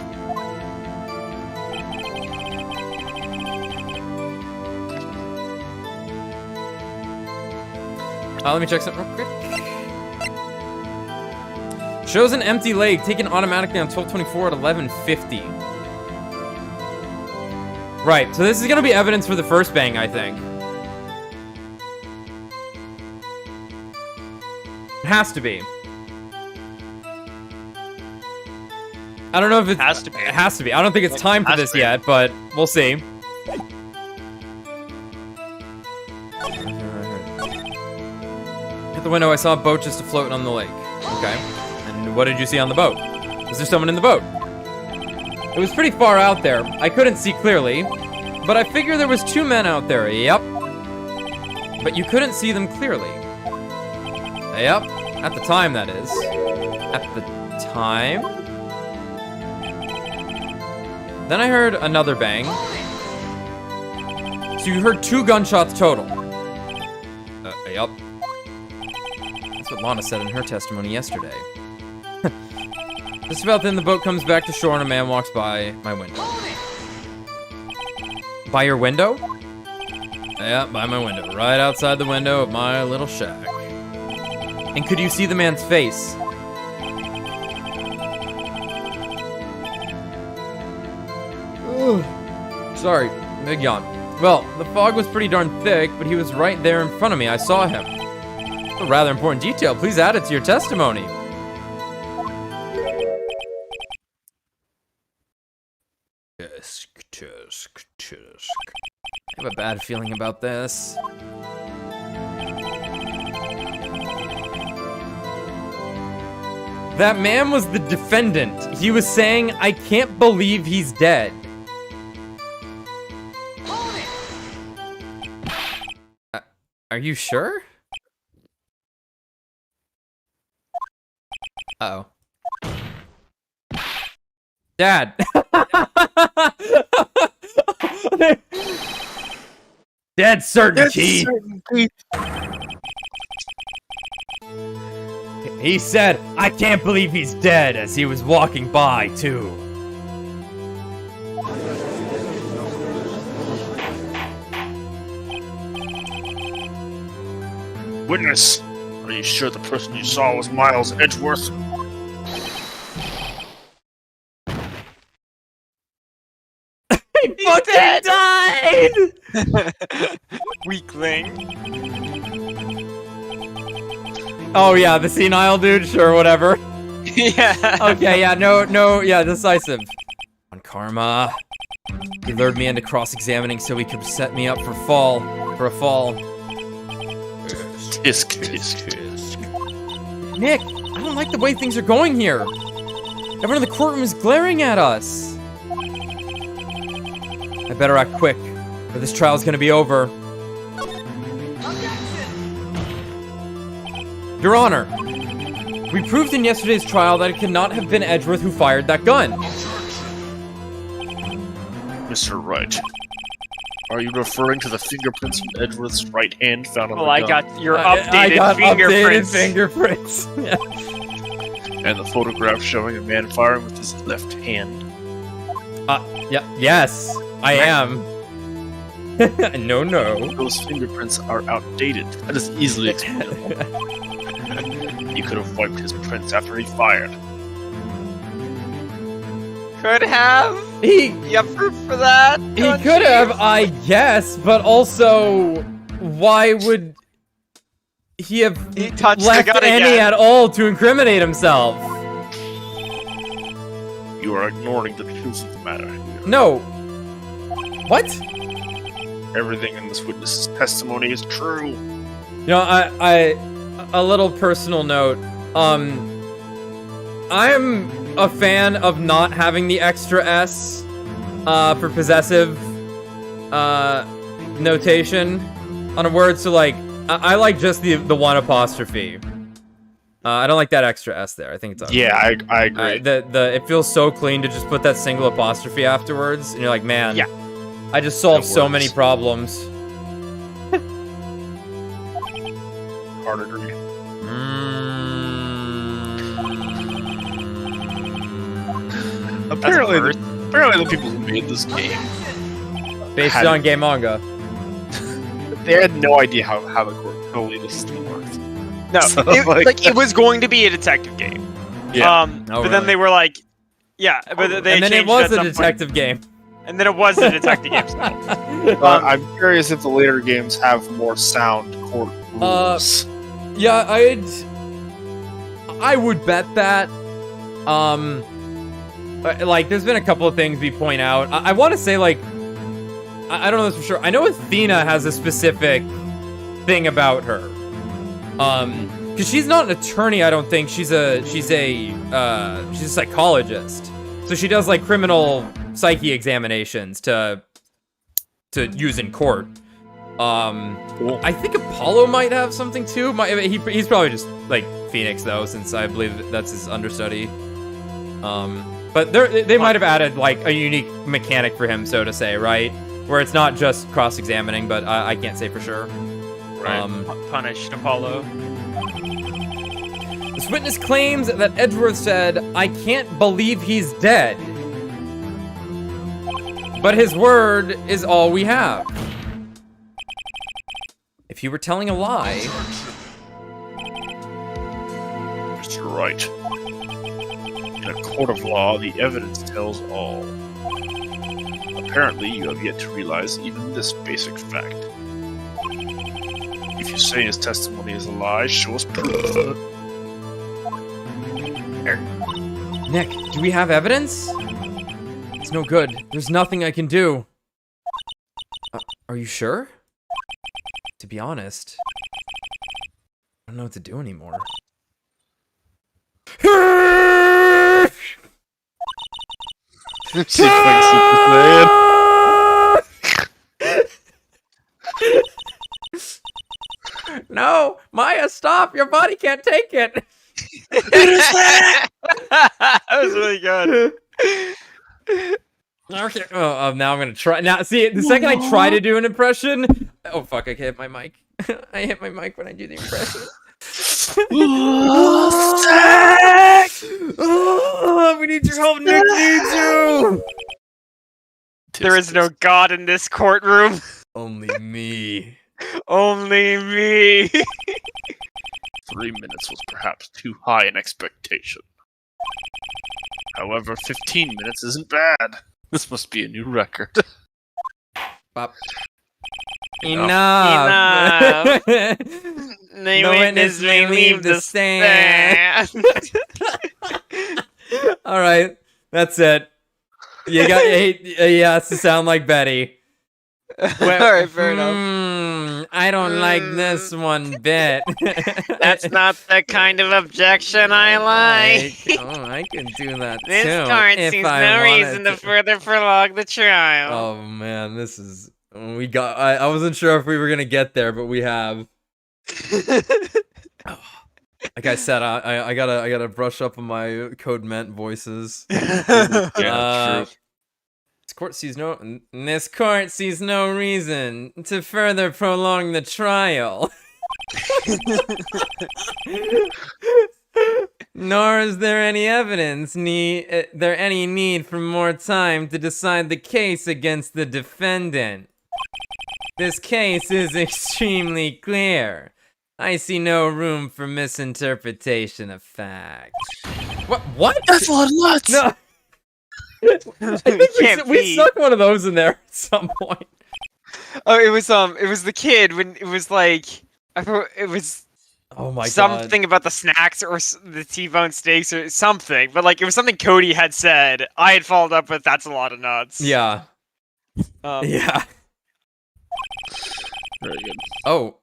Let me check something real quick. Shows an empty lake taken automatically on 12/24 at 11:50. Right, so this is gonna be evidence for the first bang, I think. It has to be. I don't know if it's... Has to be. It has to be. I don't think it's time for Has this to be. yet, but we'll see. Hit the window, I saw a boat just afloat on the lake. Okay. And what did you see on the boat? Was there someone in the boat? It was pretty far out there. I couldn't see clearly, but I figure there was 2 men out there. Yep. But you couldn't see them clearly. Yep. At the time, that is. At the time? Then I heard another bang. So you heard 2 gunshots total. Yep. That's what Lana said in her testimony yesterday. Just about then, the boat comes back to shore and a man walks by my window. By your window? Yeah, by my window. Right outside the window of my little shack. And could you see the man's face? Ugh. Sorry, big yawn. Well, the fog was pretty darn thick, but he was right there in front of me. I saw him. A rather important detail. Please add it to your testimony. I have a bad feeling about this. That man was the defendant. He was saying, I can't believe he's dead. Are you sure? Uh-oh. Dad! Dead certainty! He said, I can't believe he's dead, as he was walking by, too. Witness, are you sure the person you saw was Miles Edgeworth? He fucking died! Weakling. Oh yeah, the senile dude? Sure, whatever. Yeah. Okay, yeah, no, yeah, decisive. On karma. He lured me into cross-examining so he could set me up for a fall. Tisk, tisk, tisk. Nick, I don't like the way things are going here. Everyone in the courtroom is glaring at us. I better act quick, or this trial's gonna be over. Your Honor, we proved in yesterday's trial that it could not have been Edgeworth who fired that gun. Mr. Wright, are you referring to the fingerprints from Edgeworth's right hand found on the Well, I gun? got your I updated got fingerprints. updated fingerprints. Yeah. And the photograph showing a man firing with his left hand. Yeah, yes, I am. No. Those fingerprints are outdated. That is easily explainable. You could have wiped his prints after he fired. could have. He You have proof for that? he could have, I guess, but also, why would he have He touched the left gun any again. at all to incriminate himself? You are ignoring the truth of the matter. No. What? Everything in this witness's testimony is true. You know, a little personal note. I'm a fan of not having the extra S for possessive notation on a word. So like, I like just the one apostrophe. I don't like that extra S there. I think it's ugly. Yeah, I agree. It feels so clean to just put that single apostrophe afterwards, and you're like, man, Yeah. I just solved That so works. many problems. Hard agree. Apparently, the people who made this game, Based Had- on gay manga. they had no idea how the legal system worked. No, So, it was going to be a detective game. Yeah. Oh, but then really? they were like, yeah, but they And then it changed was at a some point. detective game. And then it was a detective game. I'm curious if the later games have more sound court rules. Yeah, I would bet that. Like, there's been a couple of things we point out. I want to say, like, I don't know this for sure. I know Athena has a specific thing about her. Because she's not an attorney, I don't think. She's a psychologist. So she does like criminal psyche examinations to use in court. Cool. I think Apollo might have something too. He's probably just like Phoenix though, since I believe that's his understudy. But they might have added like a unique mechanic for him, so to say, right? Where it's not just cross-examining, but I can't say for sure. Right. Punished Apollo. This witness claims that Edgeworth said, "I can't believe he's dead." But his word is all we have. If he were telling a lie... Mr. Wright. In a court of law, the evidence tells all. Apparently, you have yet to realize even this basic fact. If you say his testimony is a lie, show us proof. Nick, do we have evidence? It's no good. There's nothing I can do. Are you sure? To be honest, I don't know what to do anymore. No, Maya, stop! Your body can't take it. That was really good. Okay. Oh, now I'm gonna try. Now, see, the second I try to do an impression, oh fuck! I hit my mic. I hit my mic when I do the impression. Oh, we need your help. Nick needs you. There is no God in this courtroom. Only me. Only me. 3 minutes was perhaps too high an expectation. However, 15 minutes isn't bad. This must be a new record. Pop. Enough. The witness may leave the stand. All right, that's it. You got he has to sound like Betty. Alright, fair enough. I don't like this one bit. That's not the kind of objection I like. Oh, I can do that This too. court if sees I no wanted reason to further prolong the trial. Oh man, this is we got. I wasn't sure if we were gonna get there, but we have. Like I said, I gotta brush up on my Code Ment voices. Yeah, true. This court sees no reason to further prolong the trial. Nor is there any evidence any need for more time to decide the case against the defendant. This case is extremely clear. I see no room for misinterpretation of facts. What? That's a lot of nuts! No. I think we stuck one of those in there at some point. Oh, it was the kid when it was like I thought it was Oh my god. something about the snacks or the T-bone steaks or something, but like it was something Cody had said. I had followed up with that's a lot of nuts. Yeah. Yeah. Very good. Oh.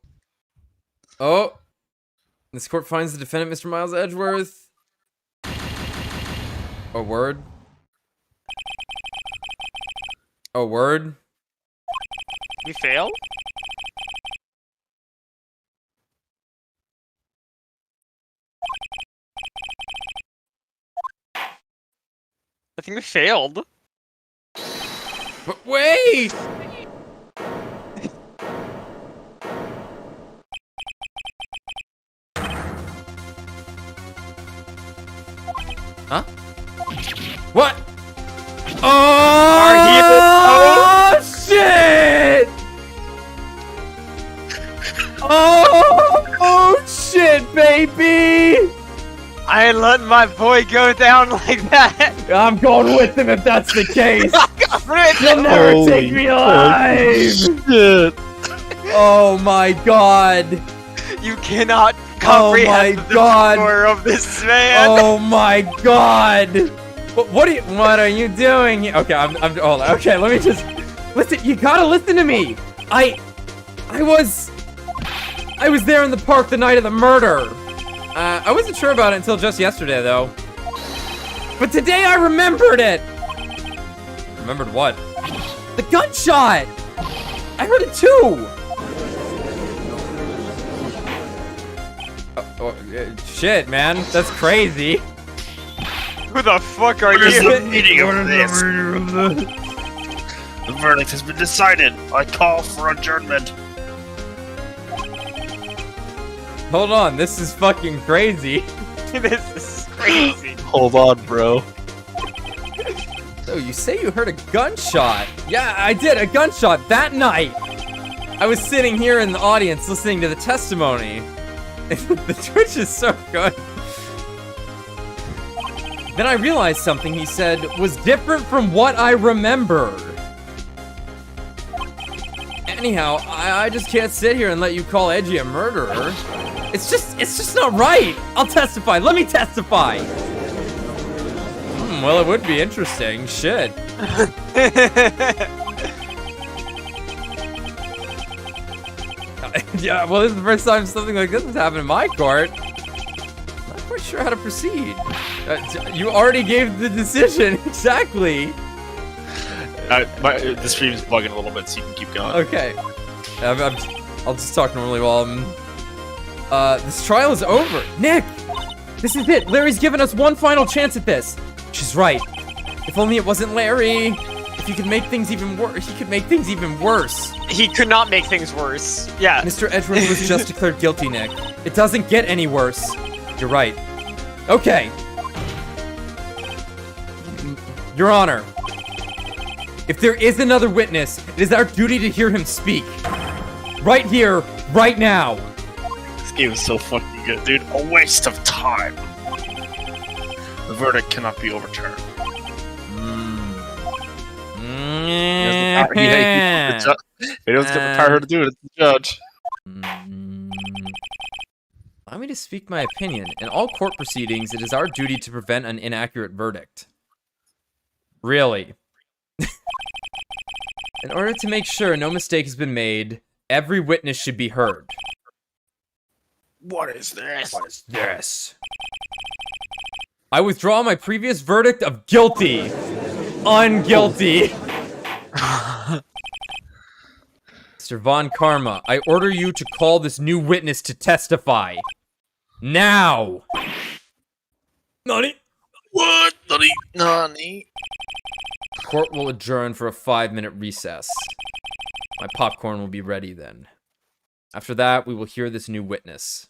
Oh. This court finds the defendant, Mr. Miles Edgeworth. A word. A word. We failed? I think we failed. But wait! Huh? What? Oh, shit! Oh, shit, baby! I ain't letting my boy go down like that. I'm going with him if that's the case. Rip. You'll never take me alive. Shit. Oh my god. You cannot comprehend the God. power of this man. Oh my god! What are you doing here? Okay, I'm hold on. Okay, let me just listen. You gotta listen to me. I was there in the park the night of the murder. I wasn't sure about it until just yesterday, though. But today I remembered it. Remembered what? The gunshot. I heard it too. Shit, man, that's crazy. Who the fuck are What is you? the meaning of this? The verdict has been decided. I call for adjournment. Hold on, this is fucking crazy. This is crazy. Hold on, bro. So you say you heard a gunshot? Yeah, I did, a gunshot that night. I was sitting here in the audience listening to the testimony. The Twitch is so good. Then I realized something he said was different from what I remembered. Anyhow, I just can't sit here and let you call Edgy a murderer. It's just not right. I'll testify. Let me testify. Well, it would be interesting. Shit. Yeah, well, this is the first time something like this has happened in my court. Not quite sure how to proceed. You already gave the decision. Exactly. The stream's bugging a little bit, so you can keep going. Okay. I'll just talk normally while this trial is over. Nick! This is it. Larry's given us one final chance at this. She's right. If only it wasn't Larry. If he could make things even worse, he could make things even worse. He could not make things worse. Yeah. Mr. Edgeworth was just declared guilty, Nick. It doesn't get any worse. You're right. Okay. Your Honor. If there is another witness, it is our duty to hear him speak. Right here, right now. This game is so fucking good, dude. A waste of time. The verdict cannot be overturned. He doesn't get the power to do it. It's the judge. Allow me to speak my opinion. In all court proceedings, it is our duty to prevent an inaccurate verdict. Really? In order to make sure no mistake has been made, every witness should be heard. What is this? What is this? I withdraw my previous verdict of guilty. Unguilty. Mr. Von Karma, I order you to call this new witness to testify. Now! Nani? What? Nani? Court will adjourn for a 5-minute recess. My popcorn will be ready then. After that, we will hear this new witness.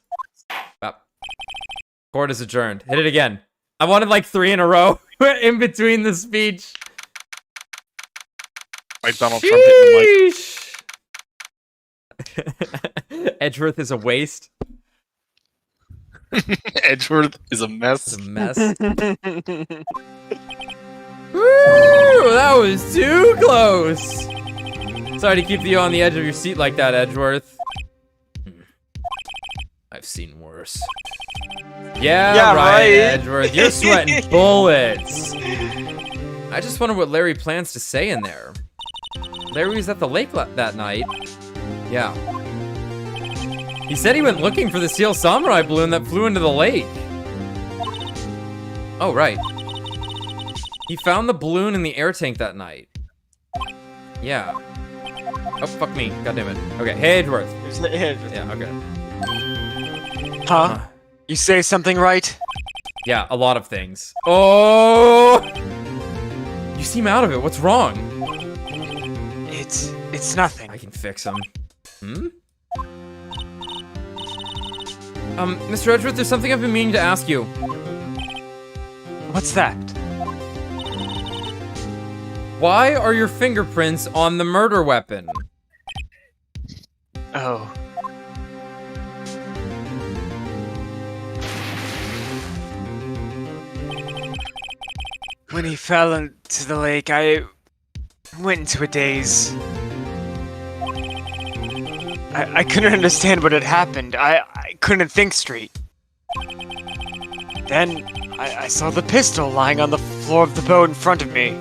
Court is adjourned. Hit it again. I wanted like 3 in a row in between the speech. Like Donald Trump hitting the Edgeworth is a waste. Edgeworth is a mess. It's a mess. Woo! That was too close. Sorry to keep you on the edge of your seat like that, Edgeworth. I've seen worse. Yeah, right, Edgeworth. You're sweating bullets. I just wonder what Larry plans to say in there. Larry was at the lake that night. Yeah. He said he went looking for the Steel Samurai balloon that flew into the lake. Oh, right. He found the balloon in the air tank that night. Yeah. Oh, fuck me. God damn it. Okay, hey, Edgeworth. Yeah, okay. Huh? You say something right? Yeah, a lot of things. Oh! You seem out of it. What's wrong? It's nothing. I can fix him. Mr. Edgeworth, there's something I've been meaning to ask you. What's that? Why are your fingerprints on the murder weapon? Oh. When he fell into the lake, I went into a daze. I couldn't understand what had happened. I couldn't think straight. Then, I saw the pistol lying on the floor of the boat in front of me.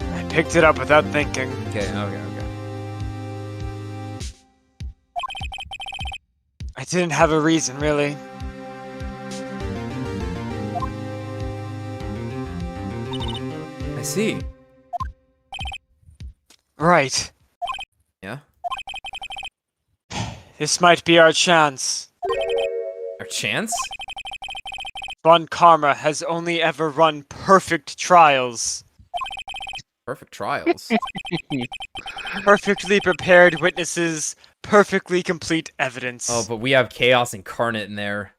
I picked it up without thinking. Okay. I didn't have a reason, really. I see. Right. Yeah? This might be our chance. Our chance? Von Karma has only ever run perfect trials. Perfect trials. Perfectly prepared witnesses, perfectly complete evidence. Oh, but we have Chaos incarnate in there.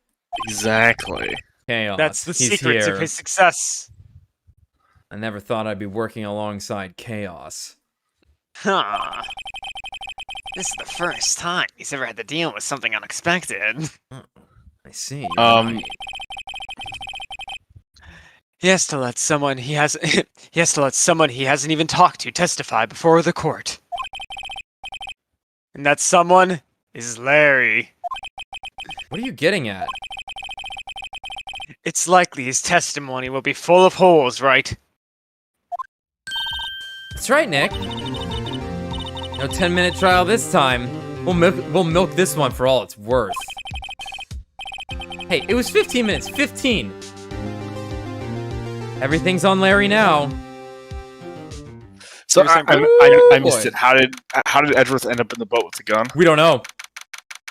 Exactly. Chaos. That's the He's secret here. to his success. I never thought I'd be working alongside Chaos. Huh. This is the first time he's ever had to deal with something unexpected. I see. Um, He has to let someone he hasn't even talked to testify before the court. And that someone is Larry. What are you getting at? It's likely his testimony will be full of holes, right? That's right, Nick. No 10-minute trial this time. We'll milk this one for all it's worth. Hey, it was 15 minutes. 15! Everything's on Larry now. So I missed boy. it. How did Edgeworth end up in the boat with the gun? We don't know.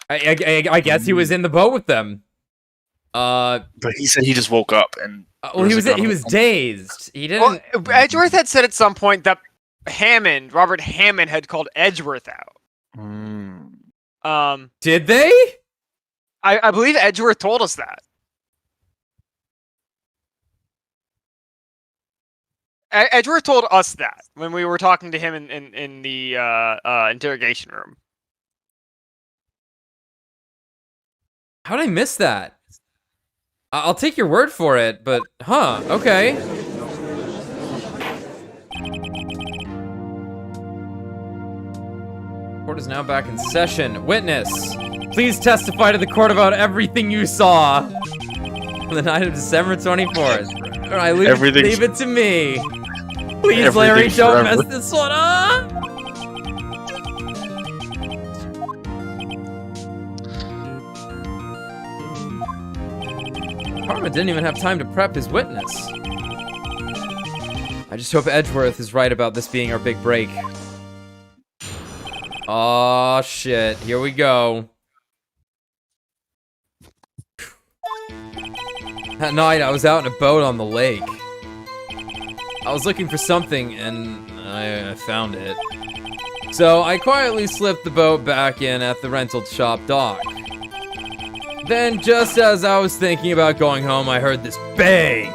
I guess he was in the boat with them. But he said he just woke up and. Well, he was dazed. He didn't. Well, Edgeworth had said at some point that Robert Hammond had called Edgeworth out. Did they? I believe Edgeworth told us that. Edgeworth told us that when we were talking to him in the interrogation room. How did I miss that? I'll take your word for it, but okay. Court is now back in session. Witness, please testify to the court about everything you saw on the night of December 24th. All right, leave it to me. Please, Larry, don't mess this one up. Karma didn't even have time to prep his witness. I just hope Edgeworth is right about this being our big break. Oh shit, here we go. That night, I was out in a boat on the lake. I was looking for something, and I found it. So I quietly slipped the boat back in at the rental shop dock. Then, just as I was thinking about going home, I heard this bang.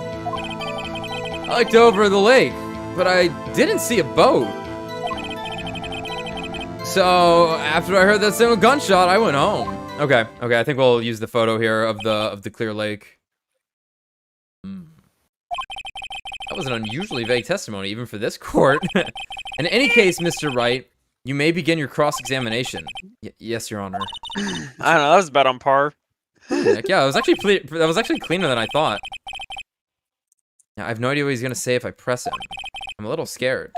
I looked over the lake, but I didn't see a boat. So, after I heard that single gunshot, I went home. Okay, I think we'll use the photo here of the clear lake. That was an unusually vague testimony, even for this court. In any case, Mr. Wright, you may begin your cross-examination. Yes, Your Honor. I don't know. That was about on par. Heck yeah, that was actually cleaner than I thought. Yeah, I have no idea what he's gonna say if I press him. I'm a little scared.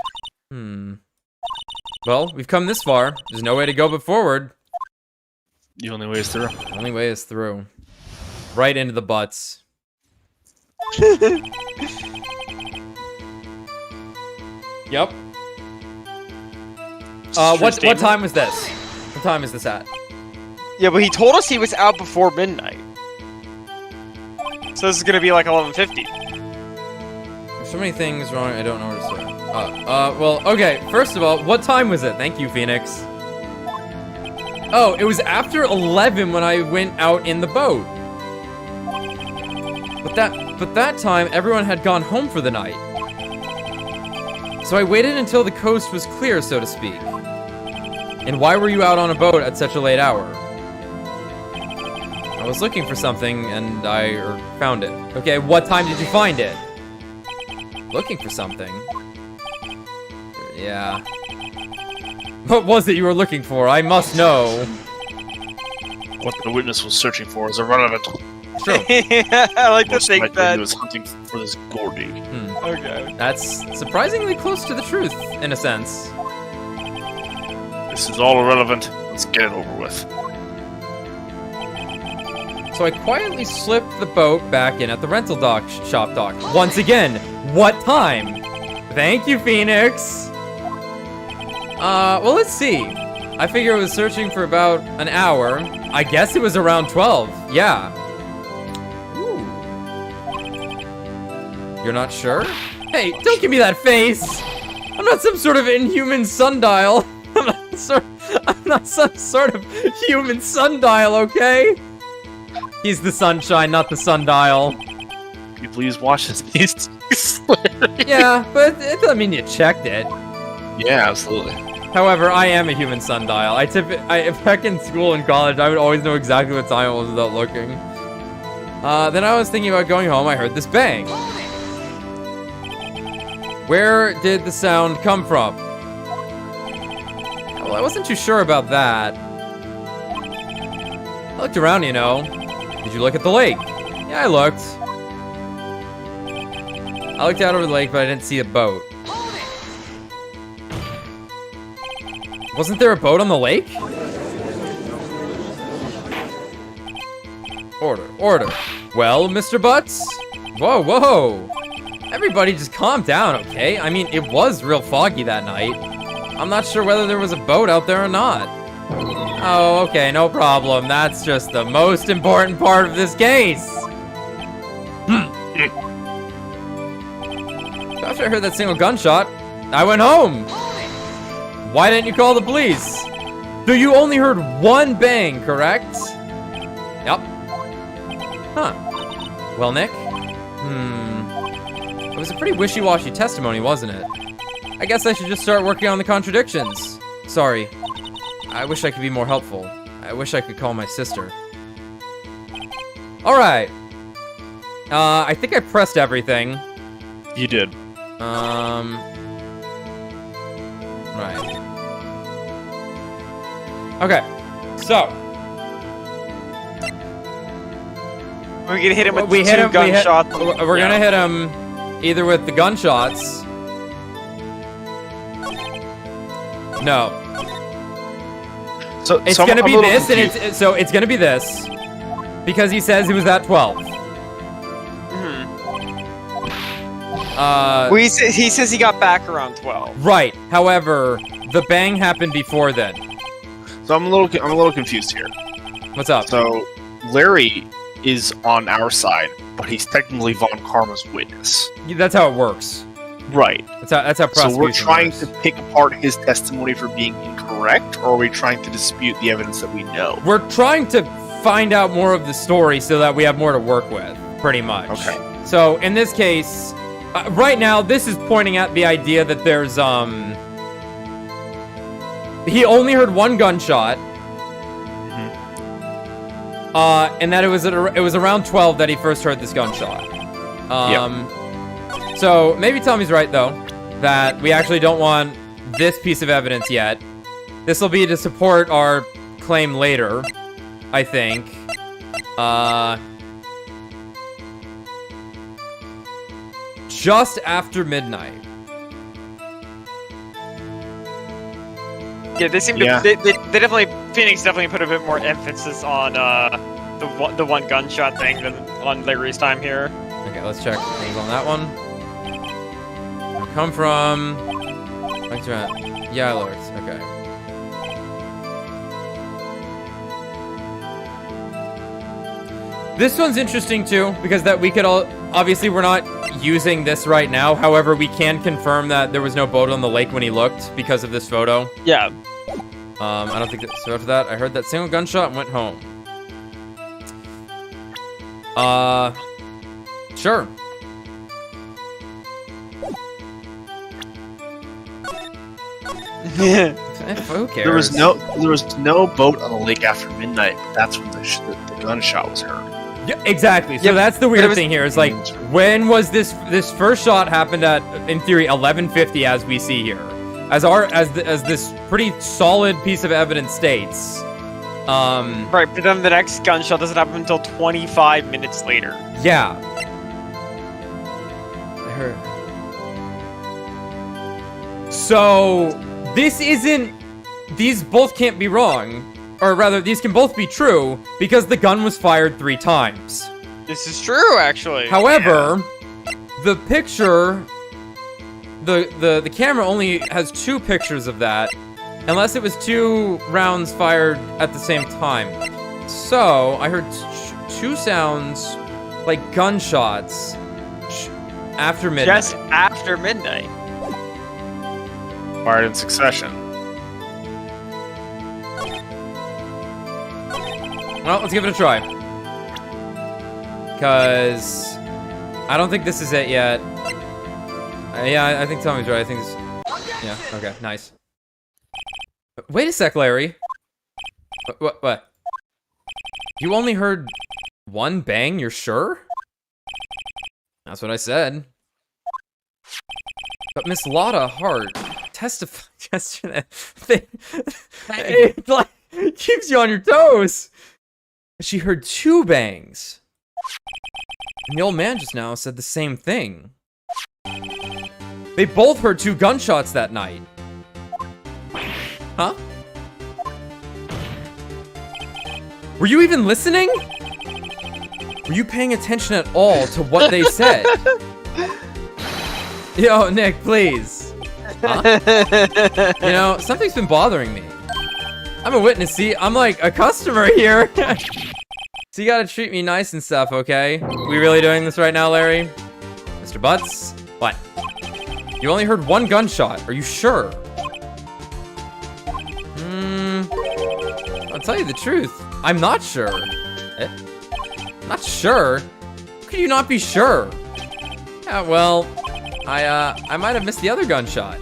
Well, we've come this far. There's no way to go but forward. The only way is through. The only way is through. Right into the butts. Yep. What time was this? What time is this at? Yeah, but he told us he was out before midnight. So this is gonna be like 11:50. There's so many things wrong, I don't know where to start. Well, okay, first of all, what time was it? Thank you, Phoenix. Oh, it was after 11 when I went out in the boat. But that time, everyone had gone home for the night. So I waited until the coast was clear, so to speak. And why were you out on a boat at such a late hour? I was looking for something, and I found it. Okay, what time did you find it? Looking for something? Yeah. What was it you were looking for? I must know. What the witness was searching for is irrelevant. True. I like to Most think likely that. he was hunting for this gold dig. Okay. That's surprisingly close to the truth, in a sense. This is all irrelevant. Let's get it over with. So I quietly slipped the boat back in at the rental shop dock. Once again, what time? Thank you, Phoenix. Well, let's see. I figure I was searching for about an hour. I guess it was around 12. Yeah. Ooh. You're not sure? Hey, don't give me that face. I'm not some sort of inhuman sundial. I'm not some sort of human sundial, okay? He's the sunshine, not the sundial. Can you please watch this? Yeah, but it doesn't mean you checked it. Yeah, absolutely. However, I am a human sundial. Back in school and college, I would always know exactly what time it was without looking. Then I was thinking about going home, I heard this bang. Where did the sound come from? Well, I wasn't too sure about that. I looked around, you know. Did you look at the lake? Yeah, I looked. I looked out over the lake, but I didn't see a boat. Wasn't there a boat on the lake? Order. Well, Mr. Butts? Whoa. Everybody just calm down, okay? I mean, it was real foggy that night. I'm not sure whether there was a boat out there or not. Oh, okay, no problem. That's just the most important part of this case. After I heard that single gunshot, I went home. Why didn't you call the police? So you only heard one bang, correct? Yep. Huh. Well, Nick? It was a pretty wishy-washy testimony, wasn't it? I guess I should just start working on the contradictions. Sorry. I wish I could be more helpful. I wish I could call my sister. Alright. I think I pressed everything. You did. Right. Okay. So. We're gonna hit him with the two gunshots. We're gonna hit him either with the gunshots. No. So It's gonna be this, and it's gonna be this. Because he says he was at 12. Well, he says he got back around 12. Right. However, the bang happened before then. So I'm a little confused here. What's up? So Larry is on our side, but he's technically Von Karma's witness. That's how it works. Right. That's how prosecution So we're trying works. to pick apart his testimony for being incorrect, or are we trying to dispute the evidence that we know? We're trying to find out more of the story so that we have more to work with, pretty much. Okay. So in this case, right now, this is pointing at the idea that there's he only heard one gunshot. And that it was around 12 that he first heard this gunshot. So maybe Tommy's right though, that we actually don't want this piece of evidence yet. This will be to support our claim later, I think. Just after midnight. Yeah, they seem to. Yeah. They definitely. Phoenix definitely put a bit more emphasis on the one gunshot thing than on Larry's time here. Okay, let's check things on that one. Come from. Yeah, alerts. Okay. This one's interesting too, because that we could all obviously we're not using this right now. However, we can confirm that there was no boat on the lake when he looked because of this photo. Yeah. I don't think that. So after that, I heard that single gunshot and went home. Sure. Who cares? There was no boat on the lake after midnight. But that's when the gunshot was heard. Yeah, exactly. So Yeah, that's the but weird it was- thing here. Is like, when was this first shot happened at, in theory, 11:50, as we see here, as this pretty solid piece of evidence states. Right, but then the next gunshot doesn't happen until 25 minutes later. Yeah. I heard. So this isn't. These both can't be wrong. Or rather, these can both be true, because the gun was fired 3 times. This is true, actually. However, the picture... The camera only has 2 pictures of that, unless it was 2 rounds fired at the same time. So, I heard 2 sounds, like gunshots, after midnight. Just after midnight. Fired in succession. Well, let's give it a try. Because I don't think this is it yet. Yeah, I think Tommy's right. I think this... Yeah, okay, nice. Wait a sec, Larry. What? You only heard 1 bang, you're sure? That's what I said. But Miss Lotta Hart testified yesterday. It like, keeps you on your toes. She heard 2 bangs. And the old man just now said the same thing. They both heard 2 gunshots that night. Huh? Were you even listening? Were you paying attention at all to what they said? Yo, Nick, please. Huh? You know, something's been bothering me. I'm a witness, see? I'm like a customer here. So you gotta treat me nice and stuff, okay? We really doing this right now, Larry? Mr. Butts? What? You only heard 1 gunshot. Are you sure? I'll tell you the truth. I'm not sure. Not sure? How could you not be sure? Yeah, well, I might have missed the other gunshot.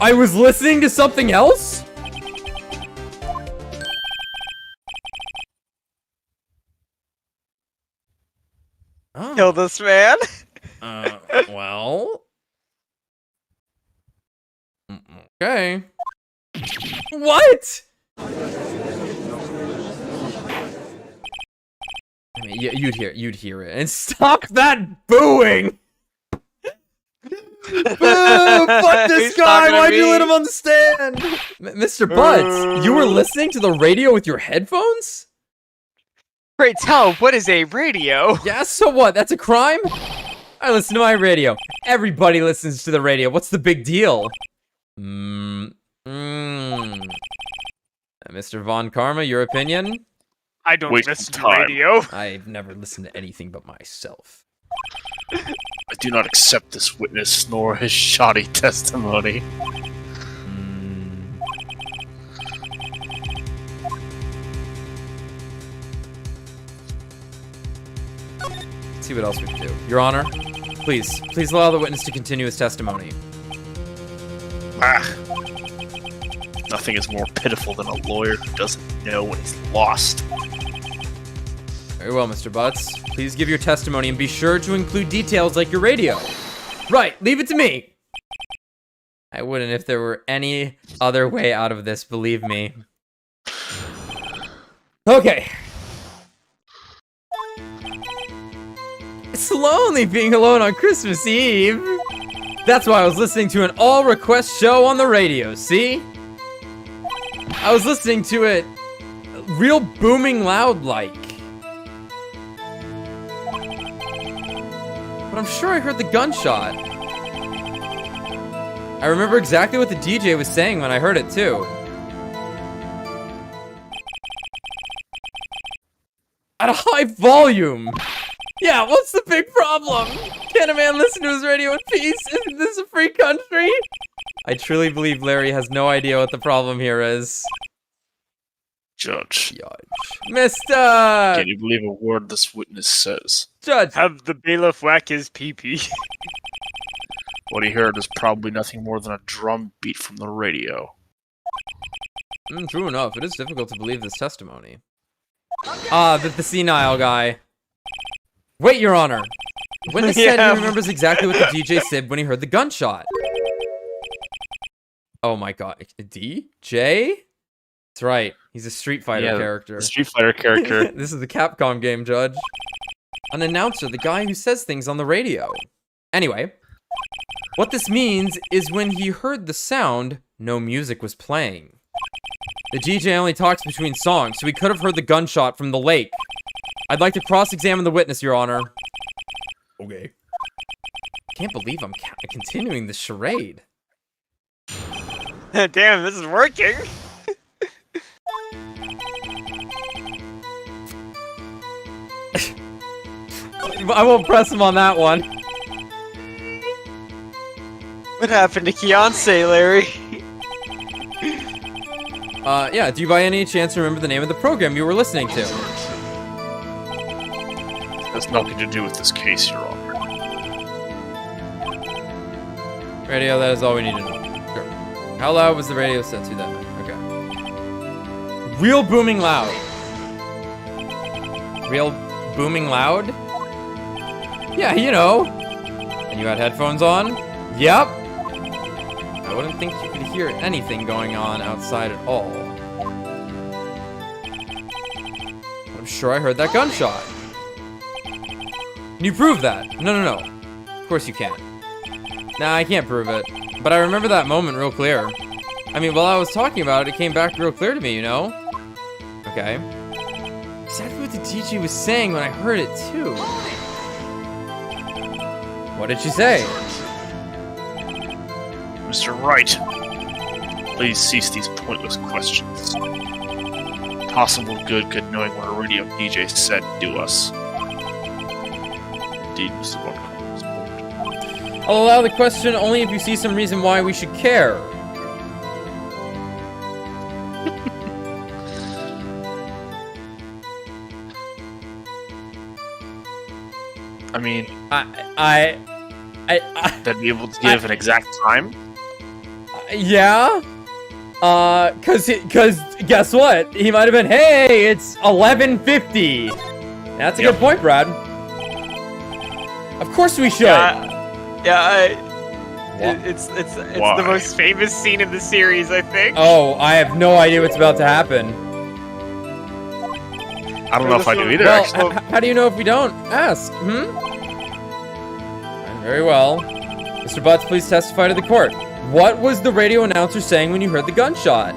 I was listening to something else? Oh. Kill this man. Well. Okay. What? I mean, you'd hear it. And stop that booing! Boo! Fuck this He's guy! talking to Why'd you me. let him on the stand? Mr. Butts, you were listening to the radio with your headphones? Great tell, what is a radio? Yeah, so what? That's a crime? I listen to my radio. Everybody listens to the radio. What's the big deal? Mr. Von Karma, your opinion? I don't Waste listen of to time. radio. I've never listened to anything but myself. I do not accept this witness nor his shoddy testimony. Let's see what else we can do. Your Honor, please allow the witness to continue his testimony. Nothing is more pitiful than a lawyer who doesn't know when he's lost. Very well, Mr. Butts. Please give your testimony and be sure to include details like your radio. Right, leave it to me. I wouldn't if there were any other way out of this, believe me. Okay. It's lonely being alone on Christmas Eve. That's why I was listening to an all-request show on the radio, see? I was listening to it real booming loud like. But I'm sure I heard the gunshot. I remember exactly what the DJ was saying when I heard it too. At a high volume. Yeah, what's the big problem? Can't a man listen to his radio in peace? Isn't this a free country? I truly believe Larry has no idea what the problem here is. Judge. Mister! Can you believe a word this witness says? Judge! Have the bailiff whack his pee-pee. What he heard is probably nothing more than a drum beat from the radio. True enough, it is difficult to believe this testimony. Ah, the senile guy. Wait, Your Honor. Witness said he remembers exactly what the DJ said when he heard the gunshot. Oh my god. DJ? That's right. He's a Street Fighter character. The Street Fighter character. This is the Capcom game, Judge. An announcer, the guy who says things on the radio. Anyway, what this means is when he heard the sound, no music was playing. The DJ only talks between songs, so he could have heard the gunshot from the lake. I'd like to cross-examine the witness, Your Honor. Okay. I can't believe I'm continuing this charade. Damn, this is working. I won't press him on that one. What happened to Beyonce, Larry? Yeah, do you by any chance remember the name of the program you were listening to? Has nothing to do with this case, Your Honor. Radio, that is all we need to know. Sure. How loud was the radio set to that night? Okay. Real booming loud. Real booming loud? Yeah, you know. And you had headphones on? Yep. I wouldn't think you could hear anything going on outside at all. But I'm sure I heard that gunshot. Can you prove that? No. Of course you can't. Nah, I can't prove it. But I remember that moment real clear. I mean, while I was talking about it, it came back real clear to me, you know? Okay. Exactly what the DJ was saying when I heard it, too. What did she say? Mr. Wright, please cease these pointless questions. Possible good could knowing what a radio DJ said do us. Indeed, Mr. Bunker. I'll allow the question only if you see some reason why we should care. I mean, I'd be able to give an exact time? Yeah. Cause guess what? He might have been, hey, it's 11:50. That's a good point, Brad. Of course we should. It's the most famous scene in the series, I think. Oh, I have no idea what's about to happen. I don't know if I do either, Well, actually. how do you know if we don't? Ask, Very well. Mr. Butts, please testify to the court. What was the radio announcer saying when you heard the gunshot?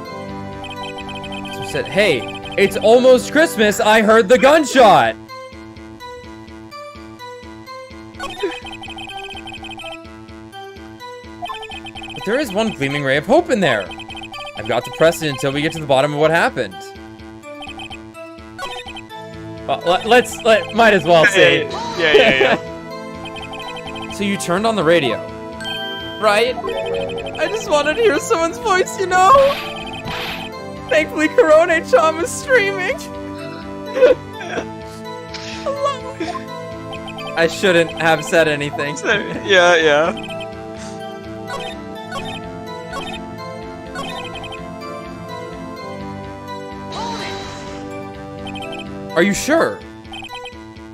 So he said, hey, it's almost Christmas, I heard the gunshot! But there is one gleaming ray of hope in there. I've got to press it until we get to the bottom of what happened. Well, might as well say. Yeah. So you turned on the radio, right? I just wanted to hear someone's voice, you know? Thankfully, Korone-chan was streaming. I shouldn't have said anything. Yeah. Are you sure?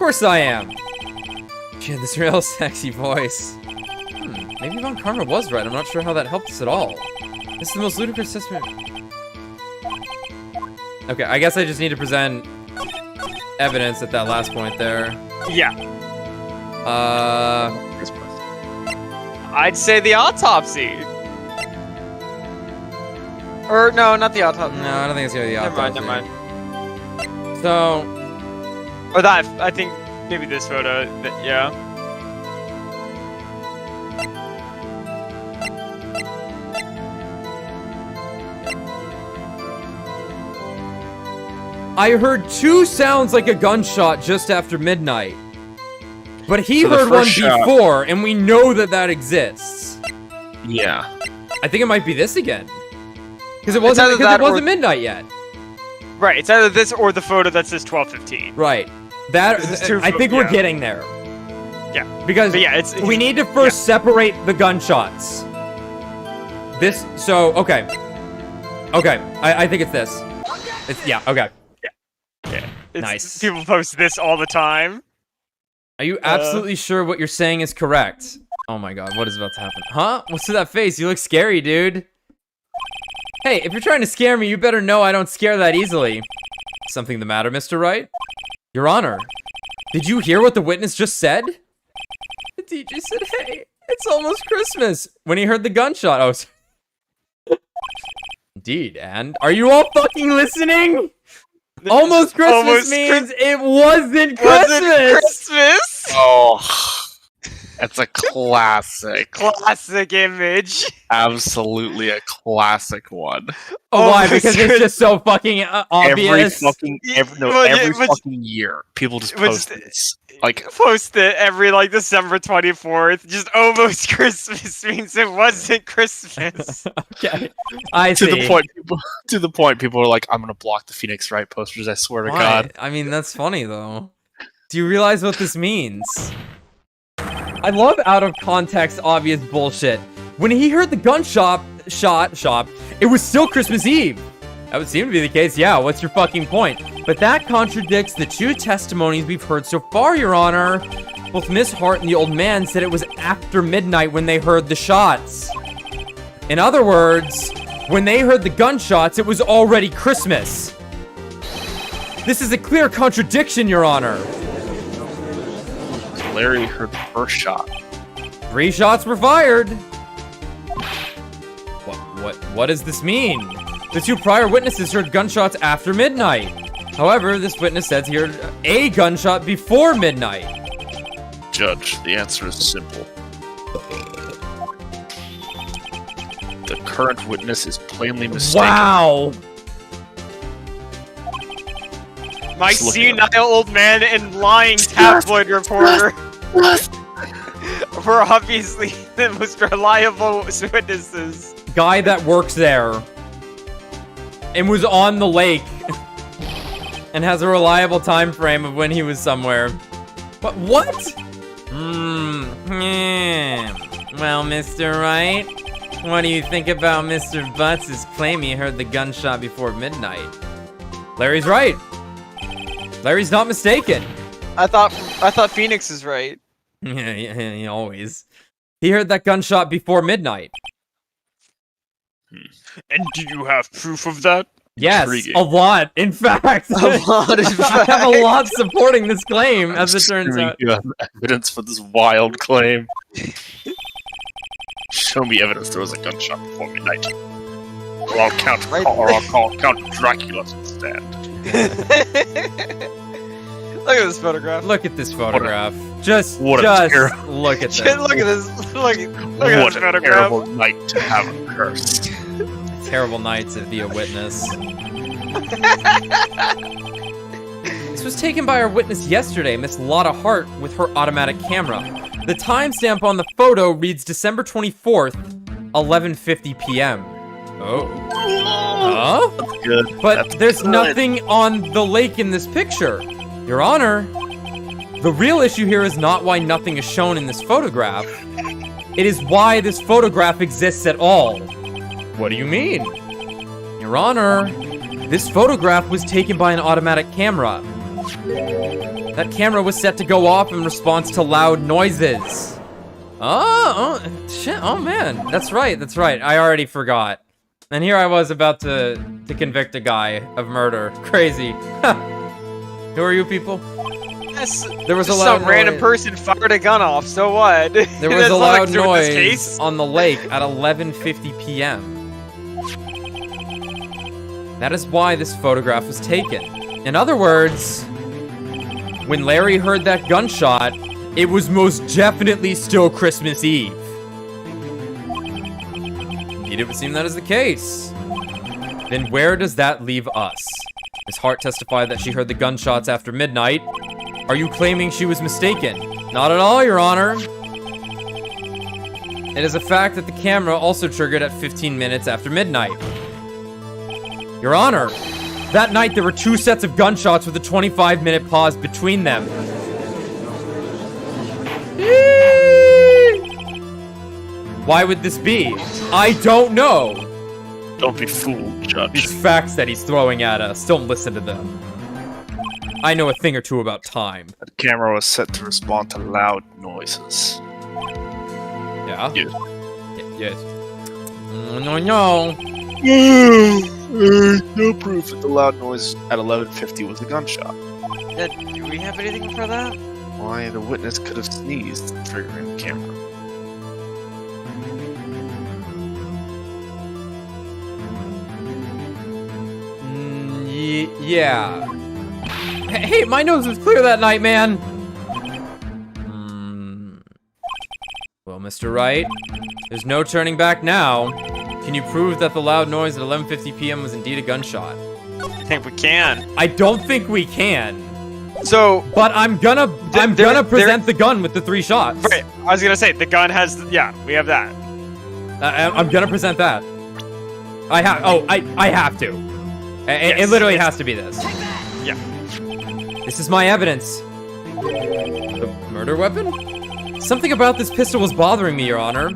course I am. She had this real sexy voice. Maybe Von Karma was right. I'm not sure how that helped us at all. This is the most ludicrous system. Okay, I guess I just need to present evidence at that last point there. Yeah. I'd say the autopsy. Or no, not the autopsy. No, I don't think it's gonna be the autopsy. Never mind. So, Or that, I think maybe this photo, yeah. I heard 2 sounds like a gunshot just after midnight. But he So the heard one first shot- before, and we know that that exists. Yeah. I think it might be this again. Because it It's either wasn't, that or- midnight yet. Right, it's either this or the photo that says 12:15. Right. That This is too I think we're yeah. getting there. Yeah. Because But yeah, it's we need to first separate the gunshots. Okay. Okay, I think it's this. Okay. Nice. People post this all the time. Are you absolutely sure what you're saying is correct? Oh my god, what is about to happen? Huh? What's with that face? You look scary, dude. Hey, if you're trying to scare me, you better know I don't scare that easily. Something the matter, Mr. Wright? Your Honor, did you hear what the witness just said? The teacher said, hey, it's almost Christmas, when he heard the gunshot. Oh, indeed, and are you all fucking listening? Almost Christmas means it wasn't Christmas! Christmas? Oh, that's a classic. Classic image. Absolutely a classic one. Oh, why? Almost Because it's just so fucking obvious. Every fucking year, people just post this. Like, Post it every like December 24th. Just almost Christmas means it wasn't Christmas. Okay, I to see. the point, people are like, "I'm gonna block the Phoenix Wright posters." I swear to Why? God. I mean, that's funny though. Do you realize what this means? I love out of context, obvious bullshit. When he heard the gunshot, it was still Christmas Eve. That would seem to be the case. Yeah, what's your fucking point? But that contradicts the 2 testimonies we've heard so far, Your Honor. Both Miss Hart and the old man said it was after midnight when they heard the shots. In other words, when they heard the gunshots, it was already Christmas. This is a clear contradiction, Your Honor. Larry heard the first shot. 3 shots were fired. What does this mean? The 2 prior witnesses heard gunshots after midnight. However, this witness says he heard a gunshot before midnight. Judge, the answer is simple. The current witness is plainly mistaken. Wow! My Just look it senile old man and lying tabloid reporter were obviously the most reliable witnesses. Guy that works there and was on the lake and has a reliable time frame of when he was somewhere. But what? Well, Mr. Wright, what do you think about Mr. Butts' claim he heard the gunshot before midnight? Larry's right. Larry's not mistaken. I thought Phoenix is right. Yeah, always. He heard that gunshot before midnight. And do you have proof of that? Yes, Intriguing. a lot. In fact, A lot, in I have a lot supporting this claim, as it turns Assuming out. you have evidence for this wild claim. Show me evidence there was a gunshot before midnight. Or I'll call Count Dracula instead. Look at this photograph. Look at this photograph. Just what a just terrible- look at Shit, this. look at this. Look at What this a photograph. terrible night to have a curse. Terrible night to be a witness. This was taken by our witness yesterday, Miss Lotta Hart, with her automatic camera. The timestamp on the photo reads December 24th, 11:50 p.m. Oh. Huh? That's good. But That's there's good. nothing on the lake in this picture. Your Honor, the real issue here is not why nothing is shown in this photograph. It is why this photograph exists at all. What do you mean? Your Honor, this photograph was taken by an automatic camera. That camera was set to go off in response to loud noises. Oh, shit. Oh, man. That's right. That's right. I already forgot. And here I was about to convict a guy of murder. Crazy. Who are you people? Yes, There was a just loud some random noise. person fired a gun off, so what? There was That's a not loud true in this noise case. on the lake at 11:50 p.m. That is why this photograph was taken. In other words, when Larry heard that gunshot, it was most definitely still Christmas Eve. Indeed, it would seem that is the case. Then where does that leave us? Ms. Hart testified that she heard the gunshots after midnight. Are you claiming she was mistaken? Not at all, Your Honor. It is a fact that the camera also triggered at 15 minutes after midnight. Your Honor, that night there were 2 sets of gunshots with a 25-minute pause between them. Why would this be? I don't know. Don't be fooled, Judge. These facts that he's throwing at us, don't listen to them. I know a thing or two about time. The camera was set to respond to loud noises. Yeah? Yes. Yes. No. No proof that the loud noise at 11:50 was a gunshot. Yeah, do we have anything for that? Why, the witness could have sneezed, triggering the camera. Yeah. Hey, my nose was clear that night, man. Well, Mr. Wright, there's no turning back now. Can you prove that the loud noise at 11:50 p.m. was indeed a gunshot? I think we can. I don't think we can. So, But I'm gonna present the gun with the 3 shots. right, I was gonna say, the gun has, yeah, we have that. I'm gonna present that. I have to. It Yes. literally has to be this. Yeah. This is my evidence. The murder weapon? Something about this pistol was bothering me, Your Honor.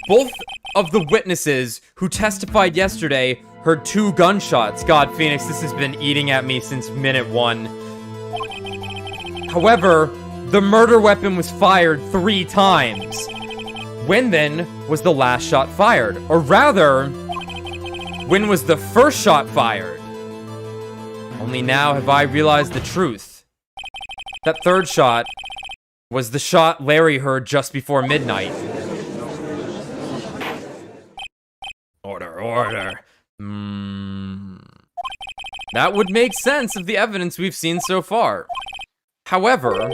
Both of the witnesses who testified yesterday heard 2 gunshots. God, Phoenix, this has been eating at me since minute 1. However, the murder weapon was fired 3 times. When then was the last shot fired? Or rather, when was the first shot fired? Only now have I realized the truth. That 3rd shot was the shot Larry heard just before midnight. Order. That would make sense of the evidence we've seen so far. However,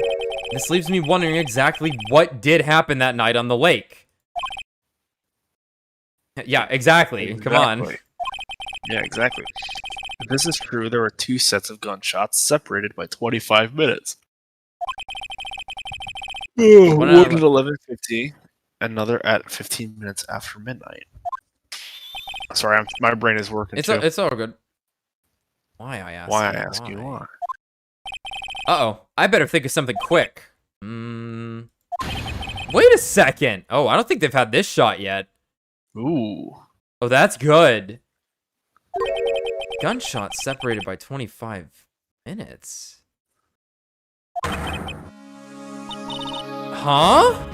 this leaves me wondering exactly what did happen that night on the lake. Yeah, exactly. Come on. Yeah, exactly. If this is true, there were 2 sets of gunshots separated by 25 minutes. One at 11:50, another at 15 minutes after midnight. Sorry, my brain is working too. It's all good. Why I ask? Why I ask you why? Uh-oh. I better think of something quick. Wait a second. Oh, I don't think they've had this shot yet. Ooh. Oh, that's good. Gunshot separated by 25 minutes. Huh?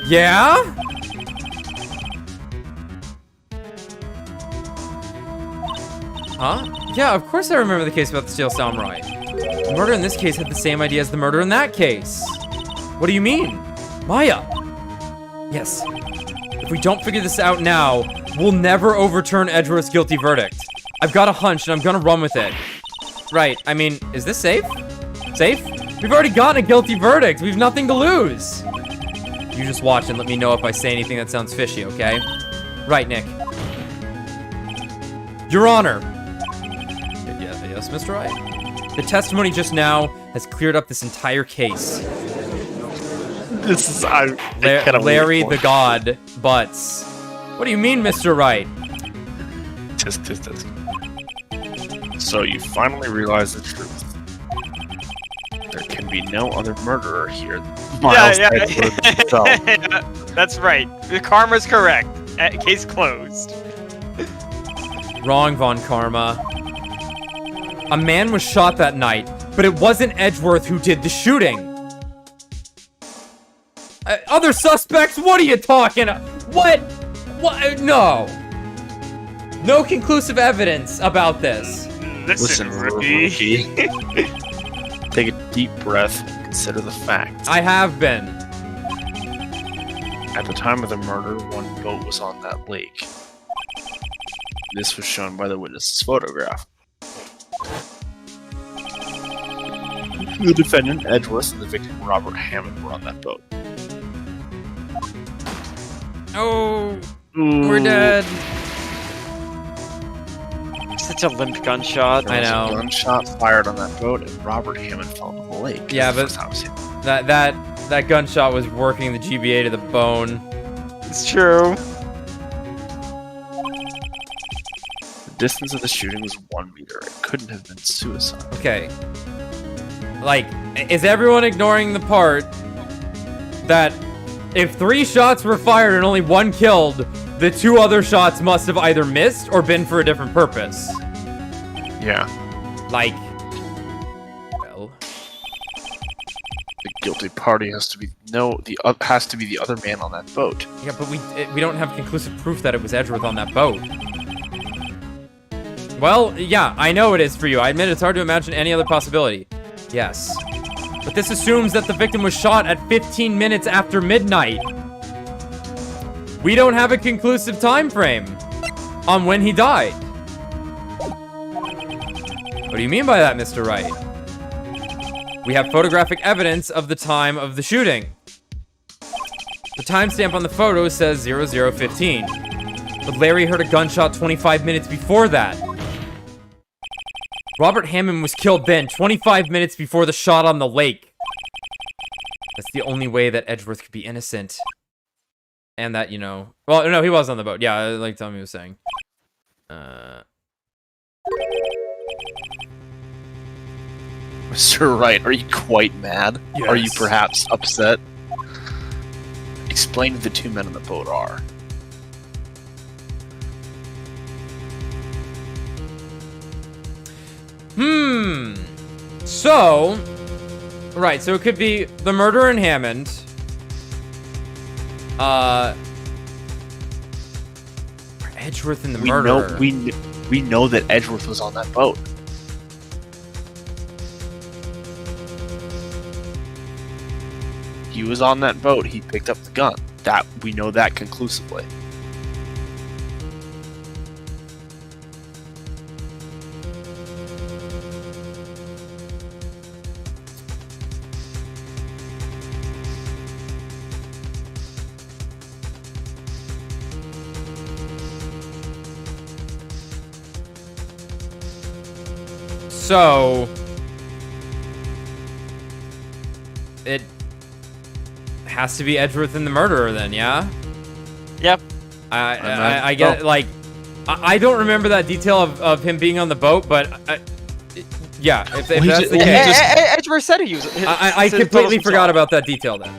Yeah? Huh? Yeah, of course I remember the case about the Steel Samurai. The murder in this case had the same idea as the murder in that case. What do you mean? Maya! Yes. If we don't figure this out now, we'll never overturn Edgeworth's guilty verdict. I've got a hunch and I'm gonna run with it. Right, I mean, is this safe? Safe? We've already gotten a guilty verdict. We've nothing to lose. You just watch and let me know if I say anything that sounds fishy, okay? Right, Nick. Your Honor. Yes, Mr. Wright. The testimony just now has cleared up this entire case. This is Larry the God Butts. What do you mean, Mr. Wright? Tisk. So you finally realize the truth. There can be no other murderer here. Miles Edgeworth himself. Yeah, that's right. The karma's correct. Case closed. Wrong, Von Karma. A man was shot that night, but it wasn't Edgeworth who did the shooting. Other suspects? What are you talking about? What? What? No. No conclusive evidence about this. Listen, rookie. Take a deep breath and consider the facts. I have been. At the time of the murder, one boat was on that lake. This was shown by the witness's photograph. The defendant, Edgeworth, and the victim, Robert Hammond, were on that boat. Oh, we're dead. Such a limp gunshot. I know. There was a gunshot fired on that boat, and Robert Hammond fell into the lake. Yeah, but that gunshot was working the GBA to the bone. It's true. The distance of the shooting was 1 meter. It couldn't have been suicide. Okay. Like, is everyone ignoring the part that if 3 shots were fired and only 1 killed, the 2 other shots must have either missed or been for a different purpose? Yeah. Like, well, The guilty party has to be has to be the other man on that boat. yeah, but we don't have conclusive proof that it was Edgeworth on that boat. Well, yeah, I know it is for you. I admit it's hard to imagine any other possibility. Yes. But this assumes that the victim was shot at 15 minutes after midnight. We don't have a conclusive time frame on when he died. What do you mean by that, Mr. Wright? We have photographic evidence of the time of the shooting. The timestamp on the photo says 00:15. But Larry heard a gunshot 25 minutes before that. Robert Hammond was killed then, 25 minutes before the shot on the lake. That's the only way that Edgeworth could be innocent. And that, you know... Well, no, he was on the boat. Yeah, like Tommy was saying. Mr. Wright, are you quite mad? Yes. Are you perhaps upset? Explain who the 2 men on the boat are. So... Right, so it could be the murderer in Hammond. Edgeworth and the murderer. We know that Edgeworth was on that boat. He was on that boat. He picked up the gun. That we know that conclusively. So... It... has to be Edgeworth and the murderer then, yeah? Yep. I get, like... I don't remember that detail of him being on the boat, but... yeah, if that's the case... Edgeworth said he was... I completely forgot about that detail then.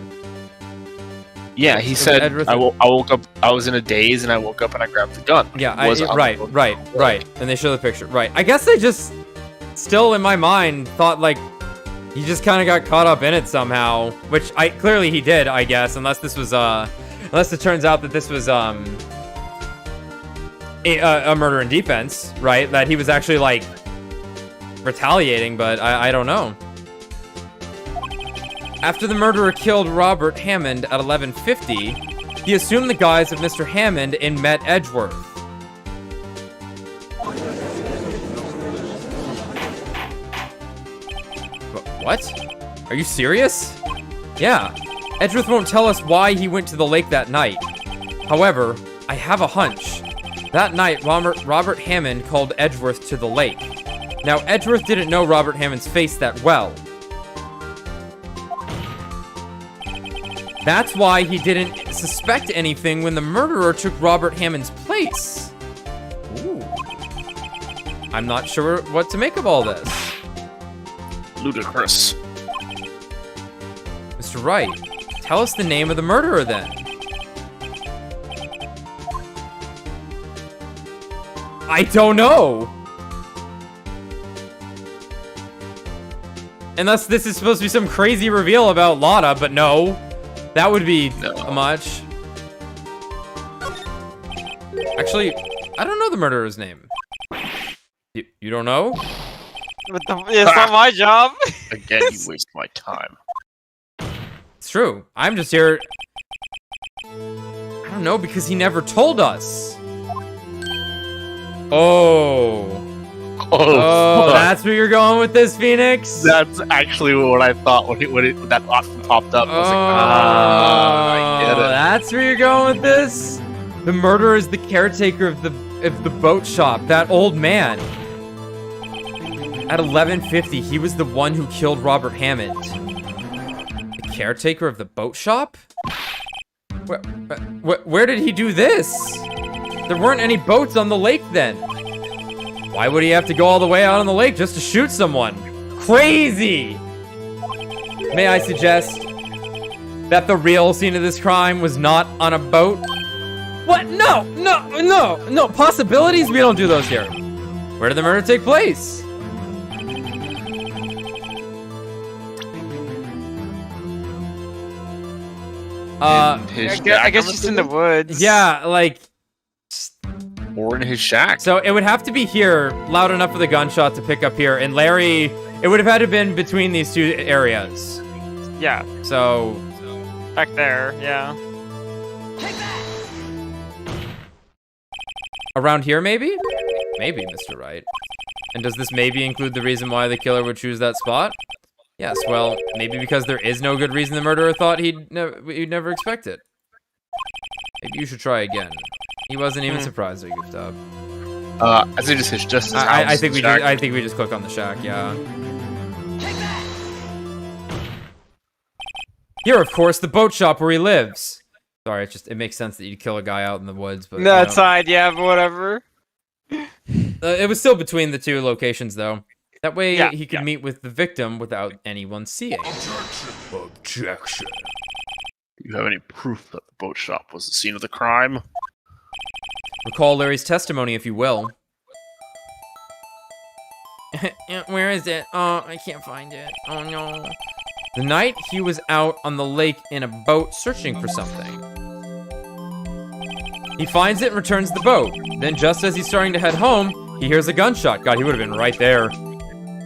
Yeah, he said, I woke up, I was in a daze, and I woke up and I grabbed the gun. Yeah, right. And they show the picture. Right. I guess they just... Still, in my mind, thought, like... He just kind of got caught up in it somehow. Which, clearly he did, I guess. Unless this was, unless it turns out that this was, a murder in defense, right? That he was actually, like... retaliating, but I don't know. After the murderer killed Robert Hammond at 11:50, he assumed the guise of Mr. Hammond and met Edgeworth. What? Are you serious? Yeah. Edgeworth won't tell us why he went to the lake that night. However, I have a hunch. That night, Robert Hammond called Edgeworth to the lake. Now, Edgeworth didn't know Robert Hammond's face that well. That's why he didn't suspect anything when the murderer took Robert Hammond's place. Ooh. I'm not sure what to make of all this. Ludicrous. Mr. Wright, tell us the name of the murderer then. I don't know. Unless this is supposed to be some crazy reveal about Lotta, but no. That would be much. Actually, I don't know the murderer's name. You don't know? It's not my job. Again, you waste my time. It's true. I'm just here. I don't know, because he never told us. Oh, fuck. that's where you're going with this, Phoenix? That's actually what I thought when that option popped up. I was like, I get it. That's where you're going with this? The murderer is the caretaker of the boat shop, that old man. At 11:50, he was the one who killed Robert Hammond. The caretaker of the boat shop? Where did he do this? There weren't any boats on the lake then. Why would he have to go all the way out on the lake just to shoot someone? Crazy! May I suggest that the real scene of this crime was not on a boat? What? No! Possibilities? We don't do those here. Where did the murder take place? I guess just in the woods. Yeah, like... Or in his shack. So it would have to be here, loud enough for the gunshot to pick up here, and Larry, it would have had to have been between these two areas. Yeah. So... Back there, yeah. Around here, maybe? Maybe, Mr. Wright. And does this maybe include the reason why the killer would choose that spot? Yes, well, maybe because there is no good reason the murderer thought he'd never expect it. Maybe you should try again. He wasn't even surprised that he goofed up. I think just his house. I think we just click on the shack, yeah. Here, of course, the boat shop where he lives. Sorry, it makes sense that you'd kill a guy out in the woods, but... No, it's fine, yeah, but whatever. It was still between the two locations, though. That way, Yeah, he could meet with the victim without anyone seeing. Objection. Do you have any proof that the boat shop was the scene of the crime? Recall Larry's testimony, if you will. Where is it? Oh, I can't find it. Oh, no. The night he was out on the lake in a boat searching for something. He finds it and returns the boat. Then, just as he's starting to head home, he hears a gunshot. God, he would have been right there.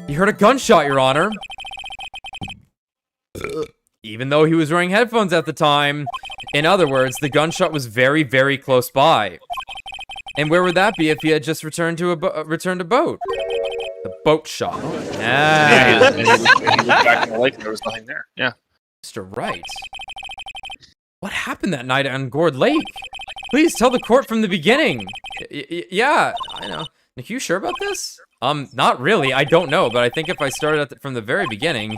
He heard a gunshot, Your Honor. Even though he was wearing headphones at the time. In other words, the gunshot was very, very close by. And where would that be if he had just returned to returned a boat? The boat shop. Yeah, he looked back in the lake, there was nothing there. Yeah. Mr. Wright. What happened that night on Gourd Lake? Please tell the court from the beginning. Yeah, I know. Nick, you sure about this? Not really. I don't know, but I think if I started from the very beginning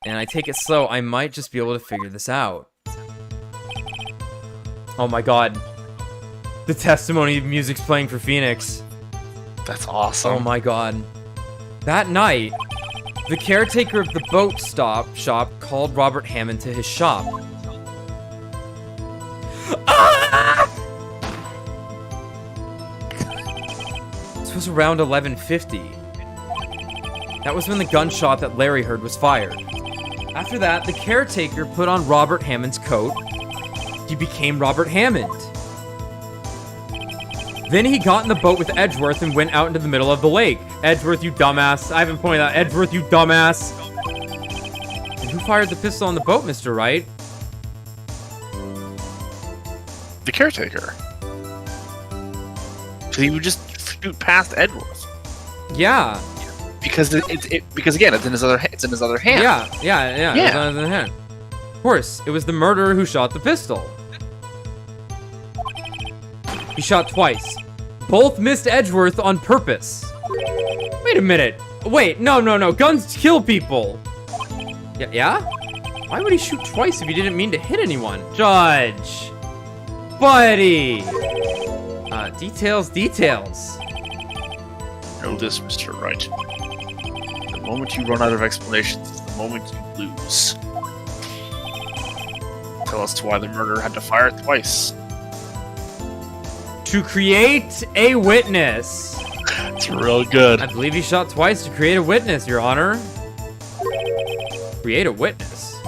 and I take it slow, I might just be able to figure this out. Oh my god. The testimony music's playing for Phoenix. That's awesome. Oh my god. That night, the caretaker of the boat shop called Robert Hammond to his shop. Ah! This was around 11:50. That was when the gunshot that Larry heard was fired. After that, the caretaker put on Robert Hammond's coat. He became Robert Hammond. Then he got in the boat with Edgeworth and went out into the middle of the lake. Edgeworth, you dumbass. I haven't pointed out. Edgeworth, you dumbass. And who fired the pistol on the boat, Mr. Wright? The caretaker. So he would just shoot past Edgeworth. Yeah. Because because again, it's in his other hand. Yeah. It was in his hand. Of course, it was the murderer who shot the pistol. He shot twice. Both missed Edgeworth on purpose. Wait a minute. Wait, no. Guns kill people. Yeah? Why would he shoot twice if he didn't mean to hit anyone? Judge. Buddy. Details. Know this, Mr. Wright. The moment you run out of explanations is the moment you lose. Tell us why the murderer had to fire twice. To create a witness. It's real good. I believe he shot twice to create a witness, Your Honor. Create a witness.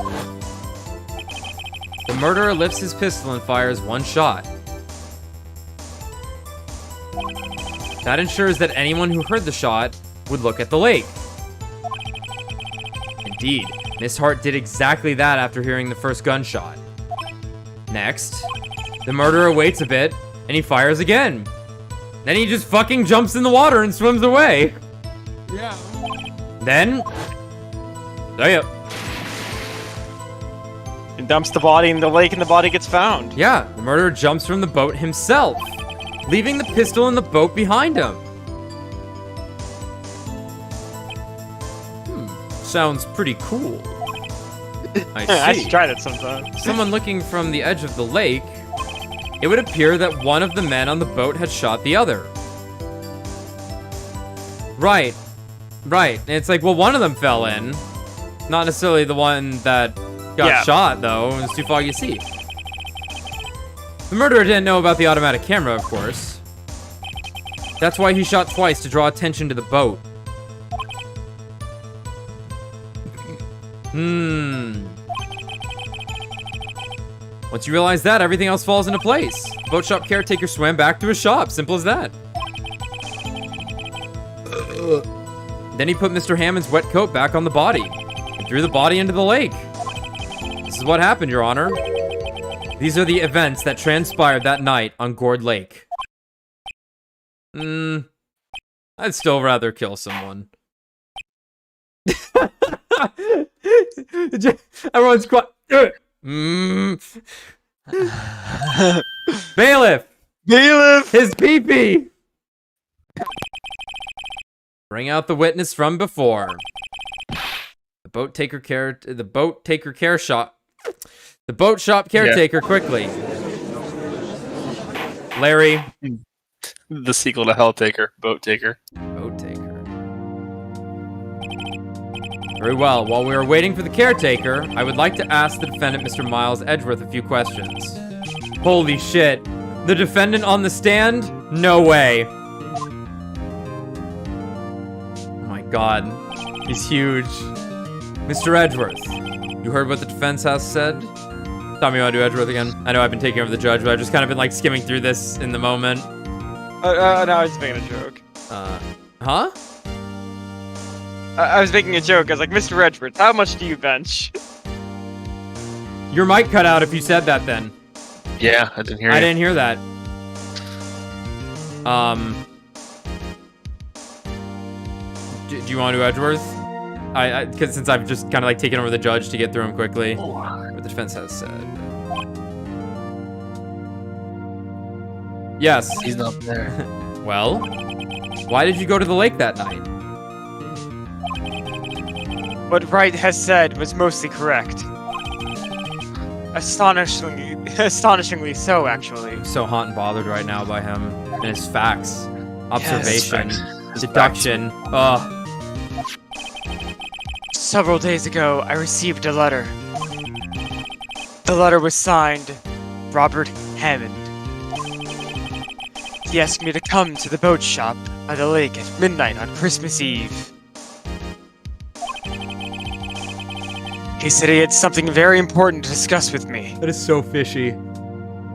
The murderer lifts his pistol and fires one shot. That ensures that anyone who heard the shot would look at the lake. Indeed, Miss Hart did exactly that after hearing the first gunshot. Next, the murderer waits a bit, and he fires again. Then he just fucking jumps in the water and swims away. Yeah. Then, there you. And dumps the body in the lake and the body gets found. Yeah, the murderer jumps from the boat himself, leaving the pistol in the boat behind him. Sounds pretty cool. I see. I should try that sometime. Someone looking from the edge of the lake, it would appear that one of the men on the boat had shot the other. Right. Right. And it's like, well, one of them fell in. Not necessarily the one that got shot, though. It was too foggy to see. The murderer didn't know about the automatic camera, of course. That's why he shot twice, to draw attention to the boat. Once you realize that, everything else falls into place. Boat shop caretaker swam back to his shop. Simple as that. Then he put Mr. Hammond's wet coat back on the body and threw the body into the lake. This is what happened, Your Honor. These are the events that transpired that night on Gourd Lake. I'd still rather kill someone. Everyone's quiet. Bailiff! Bailiff! His pee-pee! Bring out the witness from before. The boat shop caretaker quickly. Larry. The sequel to Helltaker, Boat Taker. Boat taker. Very well. While we are waiting for the caretaker, I would like to ask the defendant, Mr. Miles Edgeworth, a few questions. Holy shit. The defendant on the stand? No way. Oh my god. He's huge. Mr. Edgeworth, you heard what the defense has said? Tommy, you want to do Edgeworth again? I know I've been taking over the judge, but I've just kind of been like skimming through this in the moment. No, I was making a joke. Huh? I was making a joke. I was like, Mr. Edgeworth, how much do you bench? Your mic cut out if you said that then. Yeah, I didn't hear you. I didn't hear that. Do you want to do Edgeworth? Because since I've just kind of like taken over the judge to get through him quickly. What the defense has said. Yes. He's not there. Well, why did you go to the lake that night? What Wright has said was mostly correct. Astonishingly so, actually. So hot and bothered right now by him and his facts, observation, His deduction. Ugh. Several days ago, I received a letter. The letter was signed Robert Hammond. He asked me to come to the boat shop by the lake at midnight on Christmas Eve. He said he had something very important to discuss with me. That is so fishy.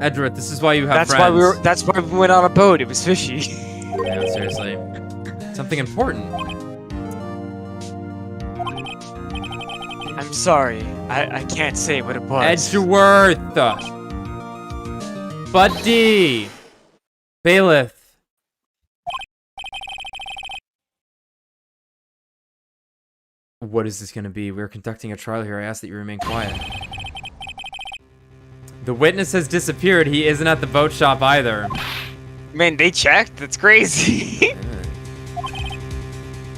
Edgeworth, this is why you have friends. That's why we went on a boat. It was fishy. Yeah, seriously. Something important. I'm sorry. I can't say what it was. Edgeworth! Buddy! Bailiff. What is this gonna be? We're conducting a trial here. I ask that you remain quiet. The witness has disappeared. He isn't at the boat shop either. Man, they checked? That's crazy.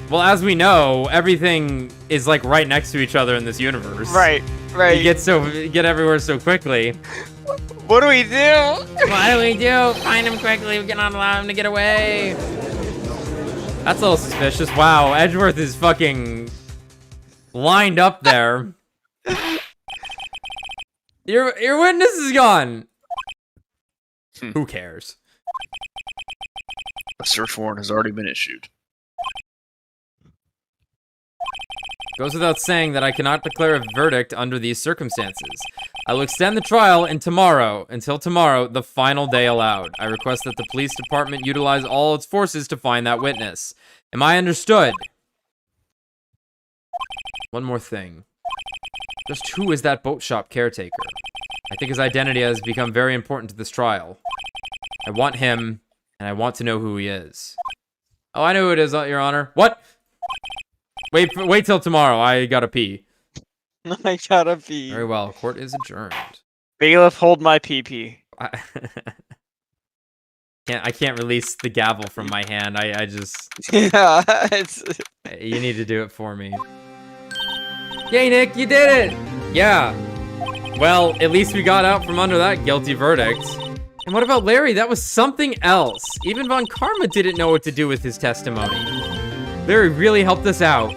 Well, as we know, everything is like right next to each other in this universe. Right. You get everywhere so quickly. What do we do? What do we do? Find him quickly. We cannot allow him to get away. That's a little suspicious. Wow, Edgeworth is fucking lined up there. Your witness is gone. Who cares? A search warrant has already been issued. Goes without saying that I cannot declare a verdict under these circumstances. I will extend the trial until tomorrow, the final day allowed. I request that the police department utilize all its forces to find that witness. Am I understood? One more thing. Just who is that boat shop caretaker? I think his identity has become very important to this trial. I want him, and I want to know who he is. Oh, I know who it is, Your Honor. What? Wait till tomorrow. I gotta pee. I gotta pee. Very well. Court is adjourned. Bailiff, hold my pee-pee. I can't release the gavel from my hand. I just... Yeah, it's... You need to do it for me. Yay, Nick, you did it! Yeah. Well, at least we got out from under that guilty verdict. And what about Larry? That was something else. Even Von Karma didn't know what to do with his testimony. Larry really helped us out.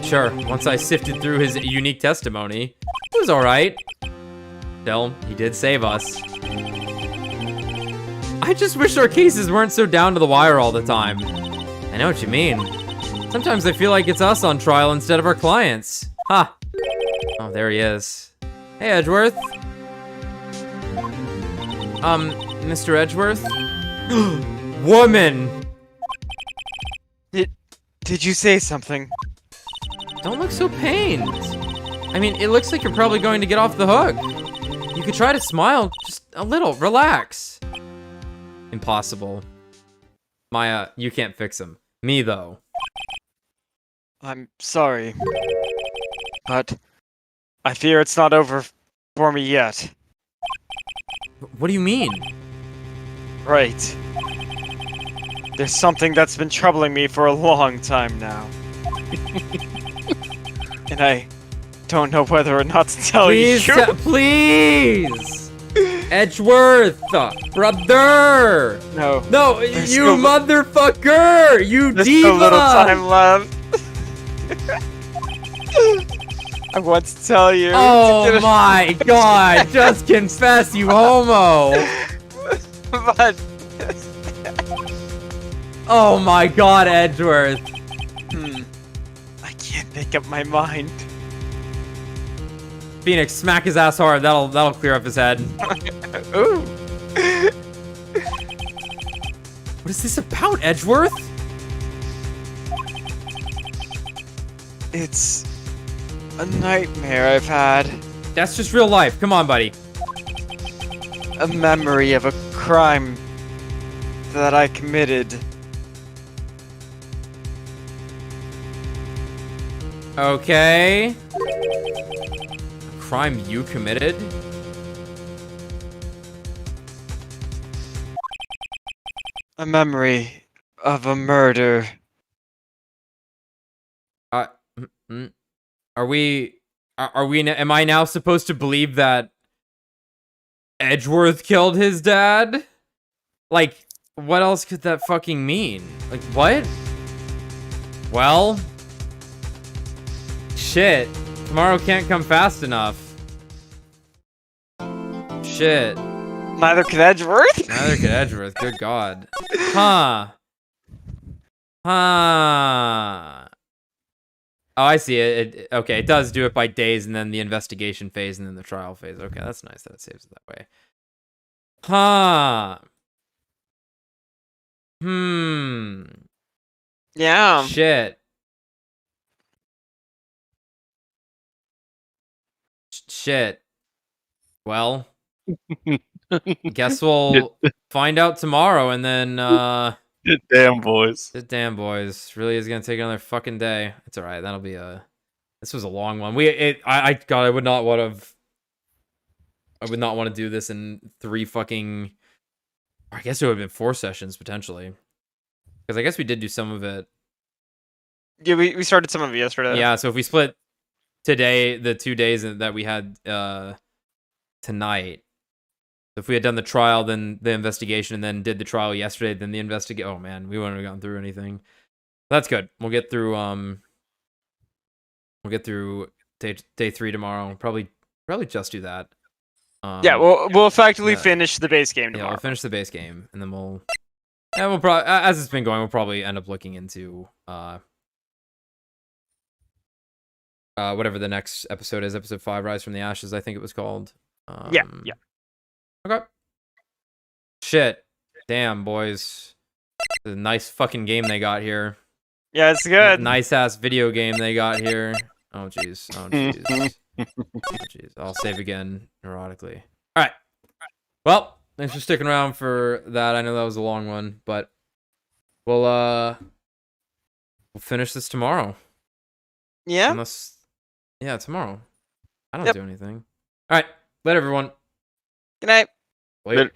Sure, once I sifted through his unique testimony, it was alright. Still, he did save us. I just wish our cases weren't so down to the wire all the time. I know what you mean. Sometimes I feel like it's us on trial instead of our clients. Ha! Oh, there he is. Hey, Edgeworth. Mr. Edgeworth? Woman! Did you say something? Don't look so pained. I mean, it looks like you're probably going to get off the hook. You could try to smile just a little. Relax. Impossible. Maya, you can't fix him. Me, though. I'm sorry. But I fear it's not over for me yet. What do you mean? Right. There's something that's been troubling me for a long time now. And I don't know whether or not to tell you. Please! Edgeworth! Brother! No. No, There's you still- motherfucker! You There's diva! so little time left. I want to tell you. Oh my god! Just confess, you homo! But Oh my god, Edgeworth! I can't make up my mind. Phoenix, smack his ass hard. That'll clear up his head. Ooh. What is this about, Edgeworth? It's a nightmare I've had. That's just real life. Come on, buddy. A memory of a crime that I committed. Okay. A crime you committed? A memory of a murder. Are we am I now supposed to believe that Edgeworth killed his dad? Like, what else could that fucking mean? Like, what? Well, shit. Tomorrow can't come fast enough. Shit. Neither could Edgeworth? Neither could Edgeworth. Good God. Huh. Huh. Oh, I see it. Okay, it does do it by days, and then the investigation phase, and then the trial phase. Okay, that's nice that it saves it that way. Huh. Yeah. Shit. Shit. Well, guess we'll find out tomorrow, and then, Damn, boys. damn, boys. Really is gonna take another fucking day. It's alright, that'll be this was a long one. God, I would not want to do this in 3 fucking... I guess it would have been 4 sessions, potentially. Because I guess we did do some of it. Yeah, we started some of it yesterday. Yeah, so if we split today, the 2 days that we had tonight, if we had done the trial, then the investigation, and then did the trial yesterday, then the investigation... Oh, man, we wouldn't have gone through anything. That's good. We'll get through, day 3 tomorrow. Probably just do that. Yeah, we'll effectively yeah. finish the base game Yeah, tomorrow. we'll finish the base game, and then we'll probably, as it's been going, we'll probably end up looking into whatever the next episode is, episode 5, Rise from the Ashes, I think it was called. Yeah. Okay. Shit. Damn, boys. It's a nice fucking game they got here. Yeah, it's good. Nice ass video game they got here. Oh jeez. Oh jeez. Oh jeez. I'll save again neurotically. All right. Well, thanks for sticking around for that. I know that was a long one, but we'll finish this tomorrow. Yeah. Yeah, tomorrow. I don't Yep. do anything. All right. Later, everyone. Good night. Later.